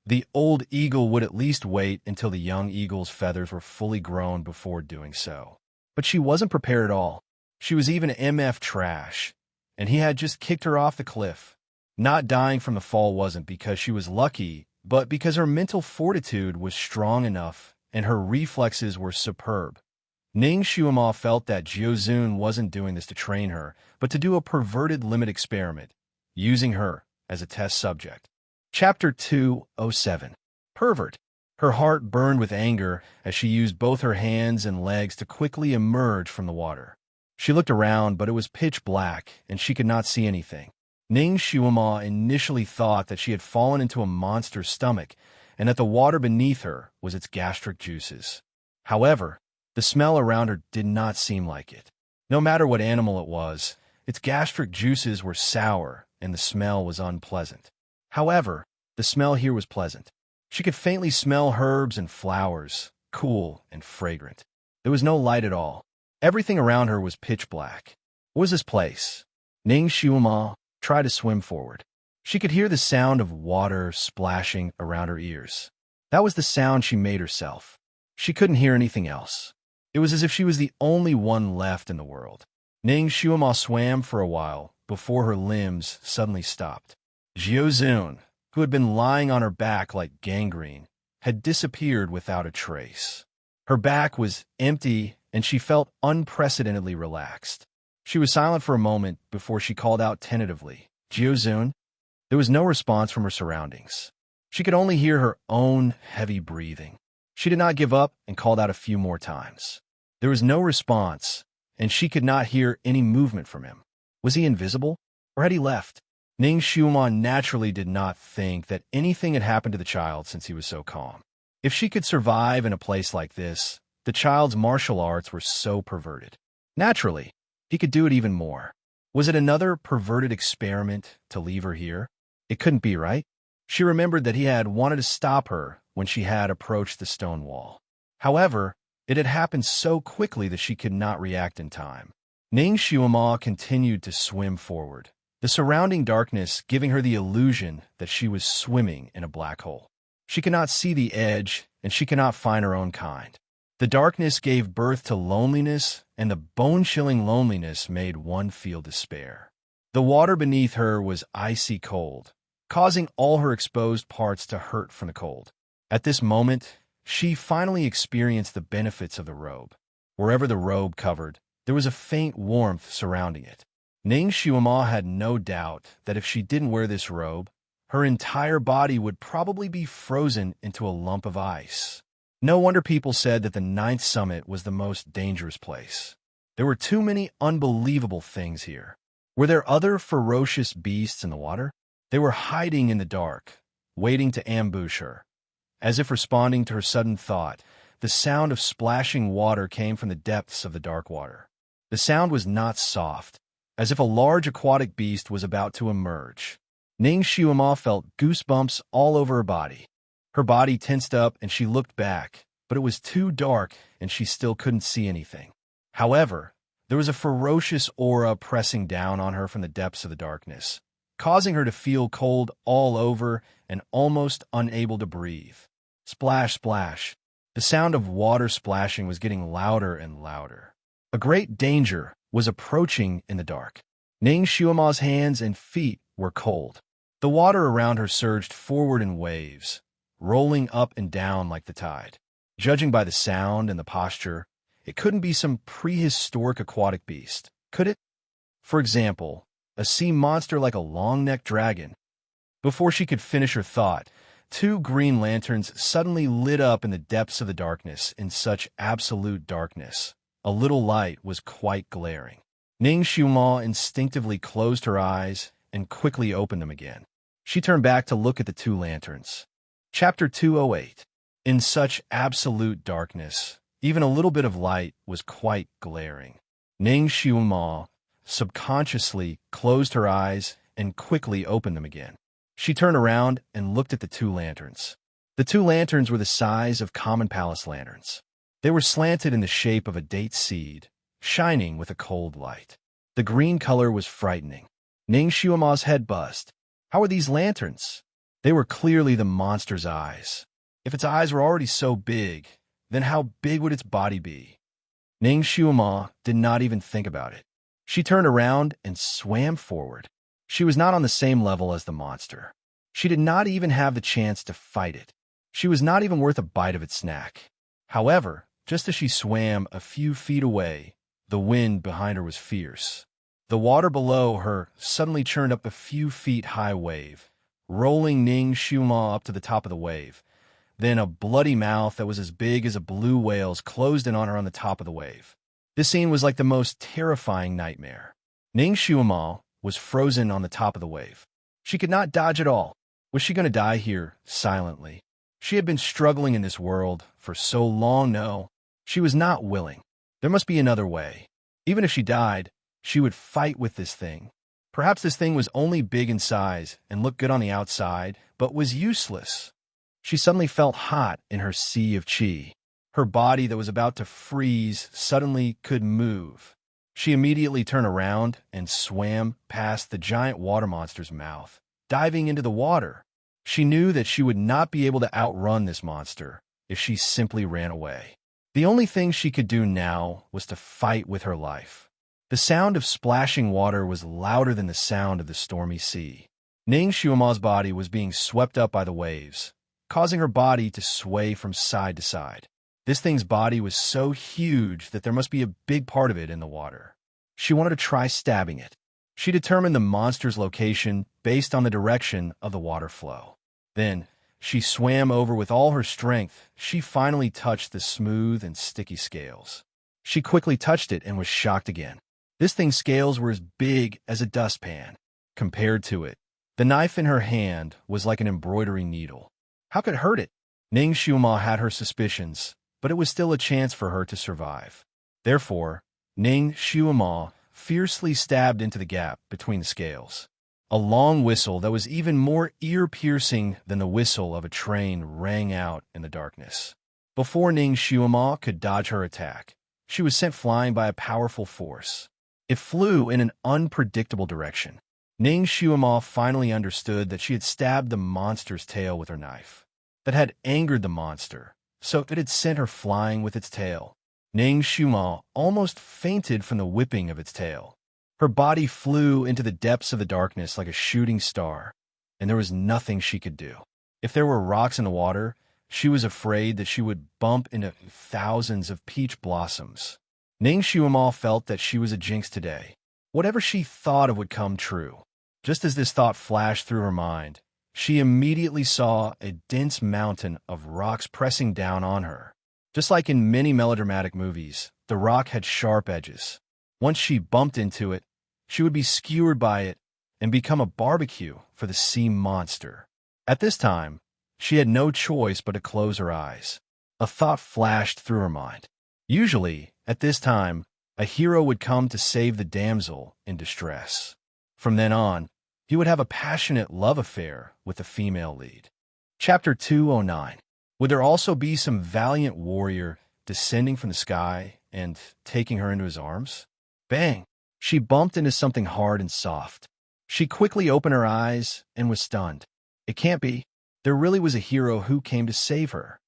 The old eagle would at least wait until the young eagle's feathers were fully grown before doing so. But she wasn't prepared at all. She was even MF trash, and he had just kicked her off the cliff. Not dying from the fall wasn't because she was lucky, but because her mental fortitude was strong enough and her reflexes were superb. Ning Xiuma felt that Jiuzun wasn't doing this to train her, but to do a perverted limit experiment, using her as a test subject. Chapter 207. Pervert. Her heart burned with anger as she used both her hands and legs to quickly emerge from the water. She looked around, but it was pitch black, and she could not see anything. Ning Xiuma initially thought that she had fallen into a monster's stomach, and that the water beneath her was its gastric juices. However, the smell around her did not seem like it. No matter what animal it was, its gastric juices were sour, and the smell was unpleasant. However, the smell here was pleasant. She could faintly smell herbs and flowers, cool and fragrant. There was no light at all. Everything around her was pitch black. What was this place? Ning Xiuma tried to swim forward. She could hear the sound of water splashing around her ears. That was the sound she made herself. She couldn't hear anything else. It was as if she was the only one left in the world. Ning Xiuma swam for a while before her limbs suddenly stopped. Jiuzun, who had been lying on her back like gangrene, had disappeared without a trace. Her back was empty, and she felt unprecedentedly relaxed. She was silent for a moment before she called out tentatively, "Jiuzun?" There was no response from her surroundings. She could only hear her own heavy breathing. She did not give up and called out a few more times. There was no response, and she could not hear any movement from him. Was he invisible, or had he left? Ning Xiuman naturally did not think that anything had happened to the child since he was so calm. If she could survive in a place like this, the child's martial arts were so perverted. Naturally, he could do it even more. Was it another perverted experiment to leave her here? It couldn't be, right? She remembered that he had wanted to stop her when she had approached the stone wall. However, it had happened so quickly that she could not react in time. Ning Xiuman continued to swim forward, the surrounding darkness giving her the illusion that she was swimming in a black hole. She could not see the edge, and she could not find her own kind. The darkness gave birth to loneliness, and the bone-chilling loneliness made one feel despair. The water beneath her was icy cold, causing all her exposed parts to hurt from the cold. At this moment, she finally experienced the benefits of the robe. Wherever the robe covered, there was a faint warmth surrounding it. Ning Xiuman had no doubt that if she didn't wear this robe, her entire body would probably be frozen into a lump of ice. No wonder people said that the ninth summit was the most dangerous place. There were too many unbelievable things here. Were there other ferocious beasts in the water? They were hiding in the dark, waiting to ambush her. As if responding to her sudden thought, the sound of splashing water came from the depths of the dark water. The sound was not soft, as if a large aquatic beast was about to emerge. Ning Xiuman felt goosebumps all over her body. Her body tensed up and she looked back, but it was too dark and she still couldn't see anything. However, there was a ferocious aura pressing down on her from the depths of the darkness, causing her to feel cold all over and almost unable to breathe. Splash, splash. The sound of water splashing was getting louder and louder. A great danger was approaching in the dark. Ning Xiuman's hands and feet were cold. The water around her surged forward in waves, rolling up and down like the tide. Judging by the sound and the posture, it couldn't be some prehistoric aquatic beast, could it? For example, a sea monster like a long-necked dragon. Before she could finish her thought, two green lanterns suddenly lit up in the depths of the darkness in such absolute darkness. A little light was quite glaring. Ning Xiuman instinctively closed her eyes and quickly opened them again. She turned back to look at the two lanterns. Chapter 208. In such absolute darkness, even a little bit of light was quite glaring. Ning Xiuman subconsciously closed her eyes and quickly opened them again. She turned around and looked at the two lanterns. The two lanterns were the size of common palace lanterns. They were slanted in the shape of a date seed, shining with a cold light. The green color was frightening. Ning Xiuman's head buzzed. How were these lanterns? They were clearly the monster's eyes. If its eyes were already so big, then how big would its body be? Ning Xiuman did not even think about it. She turned around and swam forward. She was not on the same level as the monster. She did not even have the chance to fight it. She was not even worth a bite of its snack. However, just as she swam a few feet away, the wind behind her was fierce. The water below her suddenly churned up a few feet high wave, rolling Ning Xiuman up to the top of the wave. Then a bloody mouth that was as big as a blue whale's closed in on her on the top of the wave. This scene was like the most terrifying nightmare. Ning Xiuman was frozen on the top of the wave. She could not dodge at all. Was she going to die here, silently? She had been struggling in this world for so long. No, she was not willing. There must be another way. Even if she died, she would fight with this thing. Perhaps this thing was only big in size and looked good on the outside, but was useless. She suddenly felt hot in her sea of qi. Her body that was about to freeze suddenly could move. She immediately turned around and swam past the giant water monster's mouth, diving into the water. She knew that she would not be able to outrun this monster if she simply ran away. The only thing she could do now was to fight with her life. The sound of splashing water was louder than the sound of the stormy sea. Ning Xuema's body was being swept up by the waves, causing her body to sway from side to side. This thing's body was so huge that there must be a big part of it in the water. She wanted to try stabbing it. She determined the monster's location based on the direction of the water flow. Then, she swam over with all her strength. She finally touched the smooth and sticky scales. She quickly touched it and was shocked again. This thing's scales were as big as a dustpan. Compared to it, the knife in her hand was like an embroidery needle. How could it hurt it? Ning Xuema had her suspicions, but it was still a chance for her to survive. Therefore, Ning Xuema fiercely stabbed into the gap between the scales. A long whistle that was even more ear-piercing than the whistle of a train rang out in the darkness. Before Ning Xuema could dodge her attack, she was sent flying by a powerful force. It flew in an unpredictable direction. Ning Xuema finally understood that she had stabbed the monster's tail with her knife. That had angered the monster, so it had sent her flying with its tail. Ning Xuema almost fainted from the whipping of its tail. Her body flew into the depths of the darkness like a shooting star, and there was nothing she could do. If there were rocks in the water, she was afraid that she would bump into thousands of peach blossoms. Ning Xuema felt that she was a jinx today. Whatever she thought of would come true. Just as this thought flashed through her mind, she immediately saw a dense mountain of rocks pressing down on her. Just like in many melodramatic movies, the rock had sharp edges. Once she bumped into it, she would be skewered by it and become a barbecue for the sea monster. At this time, she had no choice but to close her eyes. A thought flashed through her mind. Usually, at this time, a hero would come to save the damsel in distress. From then on, he would have a passionate love affair with the female lead. Chapter 209. Would there also be some valiant warrior descending from the sky and taking her into his arms? Bang! She bumped into something hard and soft. She quickly opened her eyes and was stunned. It can't be. There really was a hero who came to save her.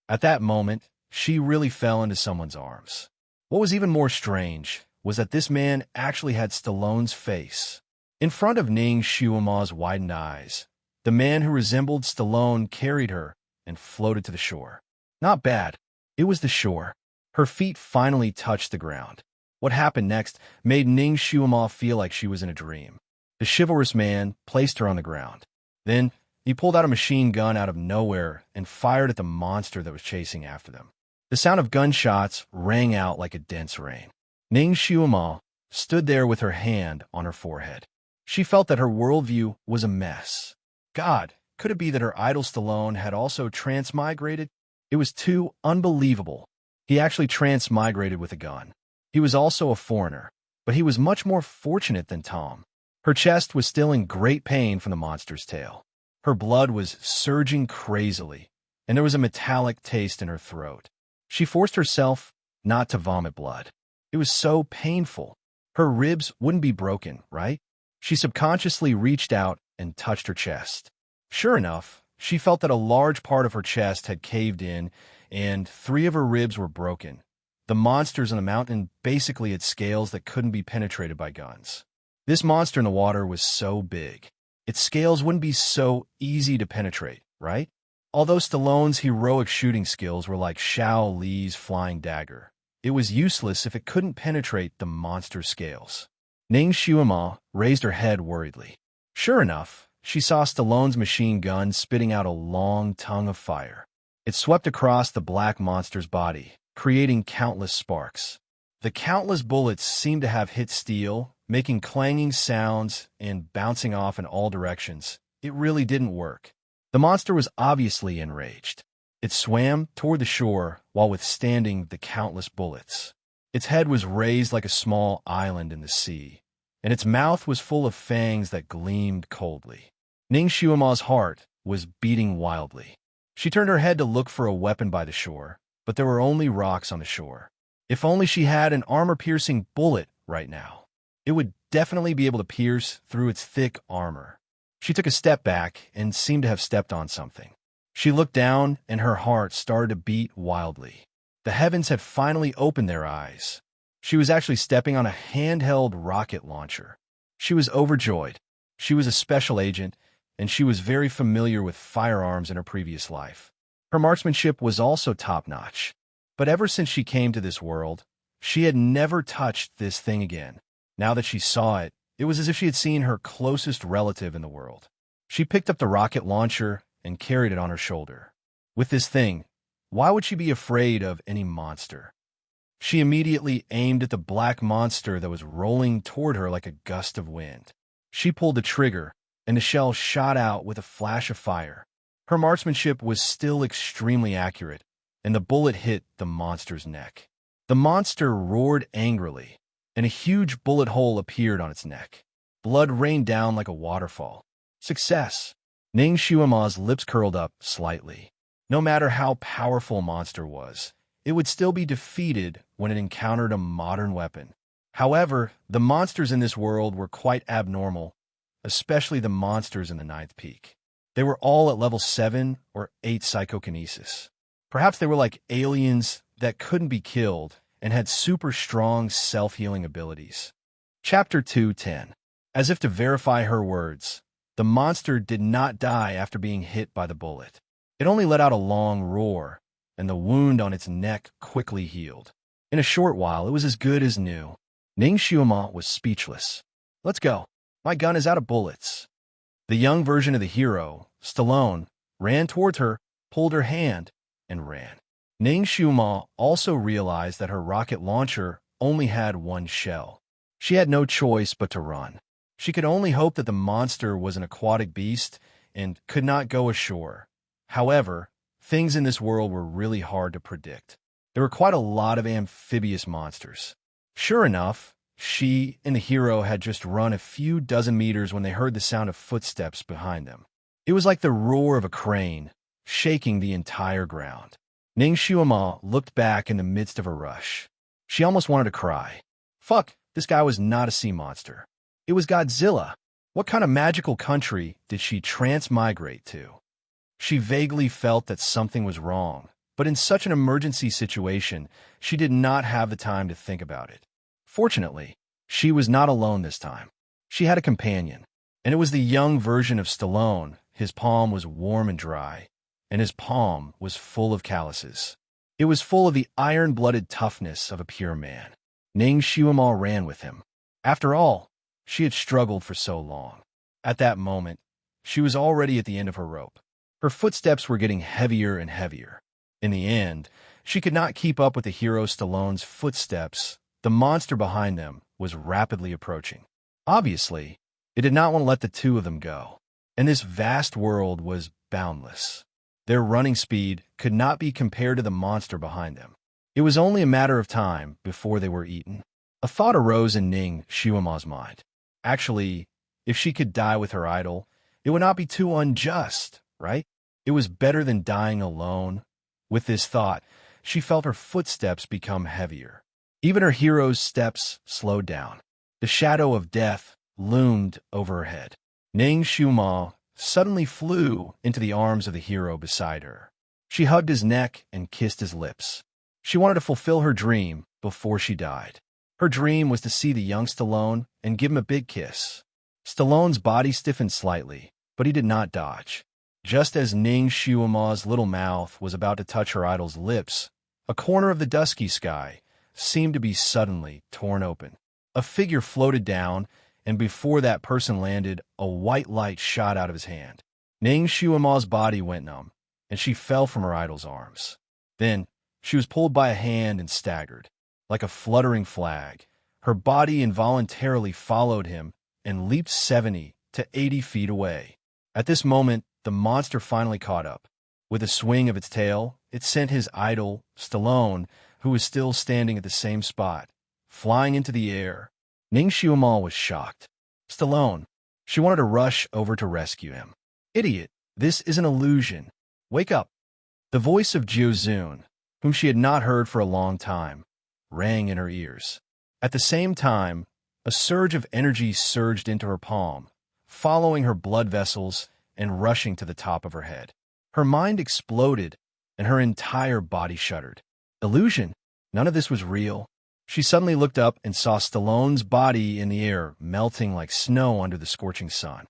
At that moment, she really fell into someone's arms. What was even more strange was that this man actually had Stallone's face. In front of Ning Xuema's widened eyes, the man who resembled Stallone carried her and floated to the shore. Not bad. It was the shore. Her feet finally touched the ground. What happened next made Ning Xuema feel like she was in a dream. The chivalrous man placed her on the ground. Then, he pulled out a machine gun out of nowhere and fired at the monster that was chasing after them. The sound of gunshots rang out like a dense rain. Ning Xuema stood there with her hand on her forehead. She felt that her worldview was a mess. God, could it be that her idol Stallone had also transmigrated? It was too unbelievable. He actually transmigrated with a gun. He was also a foreigner, but he was much more fortunate than Tom. Her chest was still in great pain from the monster's tail. Her blood was surging crazily, and there was a metallic taste in her throat. She forced herself not to vomit blood. It was so painful. Her ribs wouldn't be broken, right? She subconsciously reached out and touched her chest. Sure enough, she felt that a large part of her chest had caved in, and 3 of her ribs were broken. The monsters on the mountain basically had scales that couldn't be penetrated by guns. This monster in the water was so big. Its scales wouldn't be so easy to penetrate, right? Although Stallone's heroic shooting skills were like Shao Li's flying dagger, it was useless if it couldn't penetrate the monster's scales. Ning Xuema raised her head worriedly. Sure enough, she saw Stallone's machine gun spitting out a long tongue of fire. It swept across the black monster's body, creating countless sparks. The countless bullets seemed to have hit steel, making clanging sounds and bouncing off in all directions. It really didn't work. The monster was obviously enraged. It swam toward the shore while withstanding the countless bullets. Its head was raised like a small island in the sea, and its mouth was full of fangs that gleamed coldly. Ning Xuema's heart was beating wildly. She turned her head to look for a weapon by the shore, but there were only rocks on the shore. If only she had an armor-piercing bullet right now. It would definitely be able to pierce through its thick armor. She took a step back and seemed to have stepped on something. She looked down, and her heart started to beat wildly. The heavens had finally opened their eyes. She was actually stepping on a handheld rocket launcher. She was overjoyed. She was a special agent, and she was very familiar with firearms in her previous life. Her marksmanship was also top-notch. But ever since she came to this world, she had never touched this thing again. Now that she saw it, it was as if she had seen her closest relative in the world. She picked up the rocket launcher and carried it on her shoulder. With this thing, why would she be afraid of any monster? She immediately aimed at the black monster that was rolling toward her like a gust of wind. She pulled the trigger, and the shell shot out with a flash of fire. Her marksmanship was still extremely accurate, and the bullet hit the monster's neck. The monster roared angrily, and a huge bullet hole appeared on its neck. Blood rained down like a waterfall. Success! Ning Shuima's lips curled up slightly. No matter how powerful a monster was, it would still be defeated when it encountered a modern weapon. However, the monsters in this world were quite abnormal, especially the monsters in the Ninth Peak. They were all at level 7 or 8 psychokinesis. Perhaps they were like aliens that couldn't be killed and had super strong self-healing abilities. Chapter 2:10. As if to verify her words, the monster did not die after being hit by the bullet. It only let out a long roar, and the wound on its neck quickly healed. In a short while, it was as good as new. Ning Shuima was speechless. Let's go. My gun is out of bullets. The young version of the hero, Stallone, ran towards her, pulled her hand, and ran. Ning Shuima also realized that her rocket launcher only had one shell. She had no choice but to run. She could only hope that the monster was an aquatic beast and could not go ashore. However, things in this world were really hard to predict. There were quite a lot of amphibious monsters. Sure enough, she and the hero had just run a few dozen meters when they heard the sound of footsteps behind them. It was like the roar of a crane, shaking the entire ground. Ning Shuima looked back in the midst of a rush. She almost wanted to cry. Fuck, this guy was not a sea monster. It was Godzilla. What kind of magical country did she transmigrate to? She vaguely felt that something was wrong, but in such an emergency situation, she did not have the time to think about it. Fortunately, she was not alone this time. She had a companion, and it was the young version of Stallone. His palm was warm and dry, and his palm was full of calluses. It was full of the iron-blooded toughness of a pure man. Ning Shuima ran with him. After all, she had struggled for so long. At that moment, she was already at the end of her rope. Her footsteps were getting heavier and heavier. In the end, she could not keep up with the hero Stallone's footsteps. The monster behind them was rapidly approaching. Obviously, it did not want to let the two of them go, and this vast world was boundless. Their running speed could not be compared to the monster behind them. It was only a matter of time before they were eaten. A thought arose in Ning Shuima's mind. Actually, if she could die with her idol, it would not be too unjust, right? It was better than dying alone. With this thought, she felt her footsteps become heavier. Even her hero's steps slowed down. The shadow of death loomed over her head. Ning Shuima suddenly flew into the arms of the hero beside her. She hugged his neck and kissed his lips. She wanted to fulfill her dream before she died. Her dream was to see the young Stallone and give him a big kiss. Stallone's body stiffened slightly, but he did not dodge. Just as Ning Shuima's little mouth was about to touch her idol's lips, a corner of the dusky sky seemed to be suddenly torn open. A figure floated down, and before that person landed, a white light shot out of his hand. Ning Shuima's body went numb, and she fell from her idol's arms. Then, she was pulled by a hand and staggered. Like a fluttering flag, her body involuntarily followed him and leaped 70 to 80 feet away. At this moment, the monster finally caught up. With a swing of its tail, it sent his idol, Stallone, who was still standing at the same spot, flying into the air. Ning Shuima was shocked. Stallone. She wanted to rush over to rescue him. Idiot, this is an illusion. Wake up. The voice of Jiuzun, whom she had not heard for a long time, rang in her ears. At the same time, a surge of energy surged into her palm, following her blood vessels and rushing to the top of her head. Her mind exploded, and her entire body shuddered. Illusion. None of this was real. She suddenly looked up and saw Stallone's body in the air, melting like snow under the scorching sun.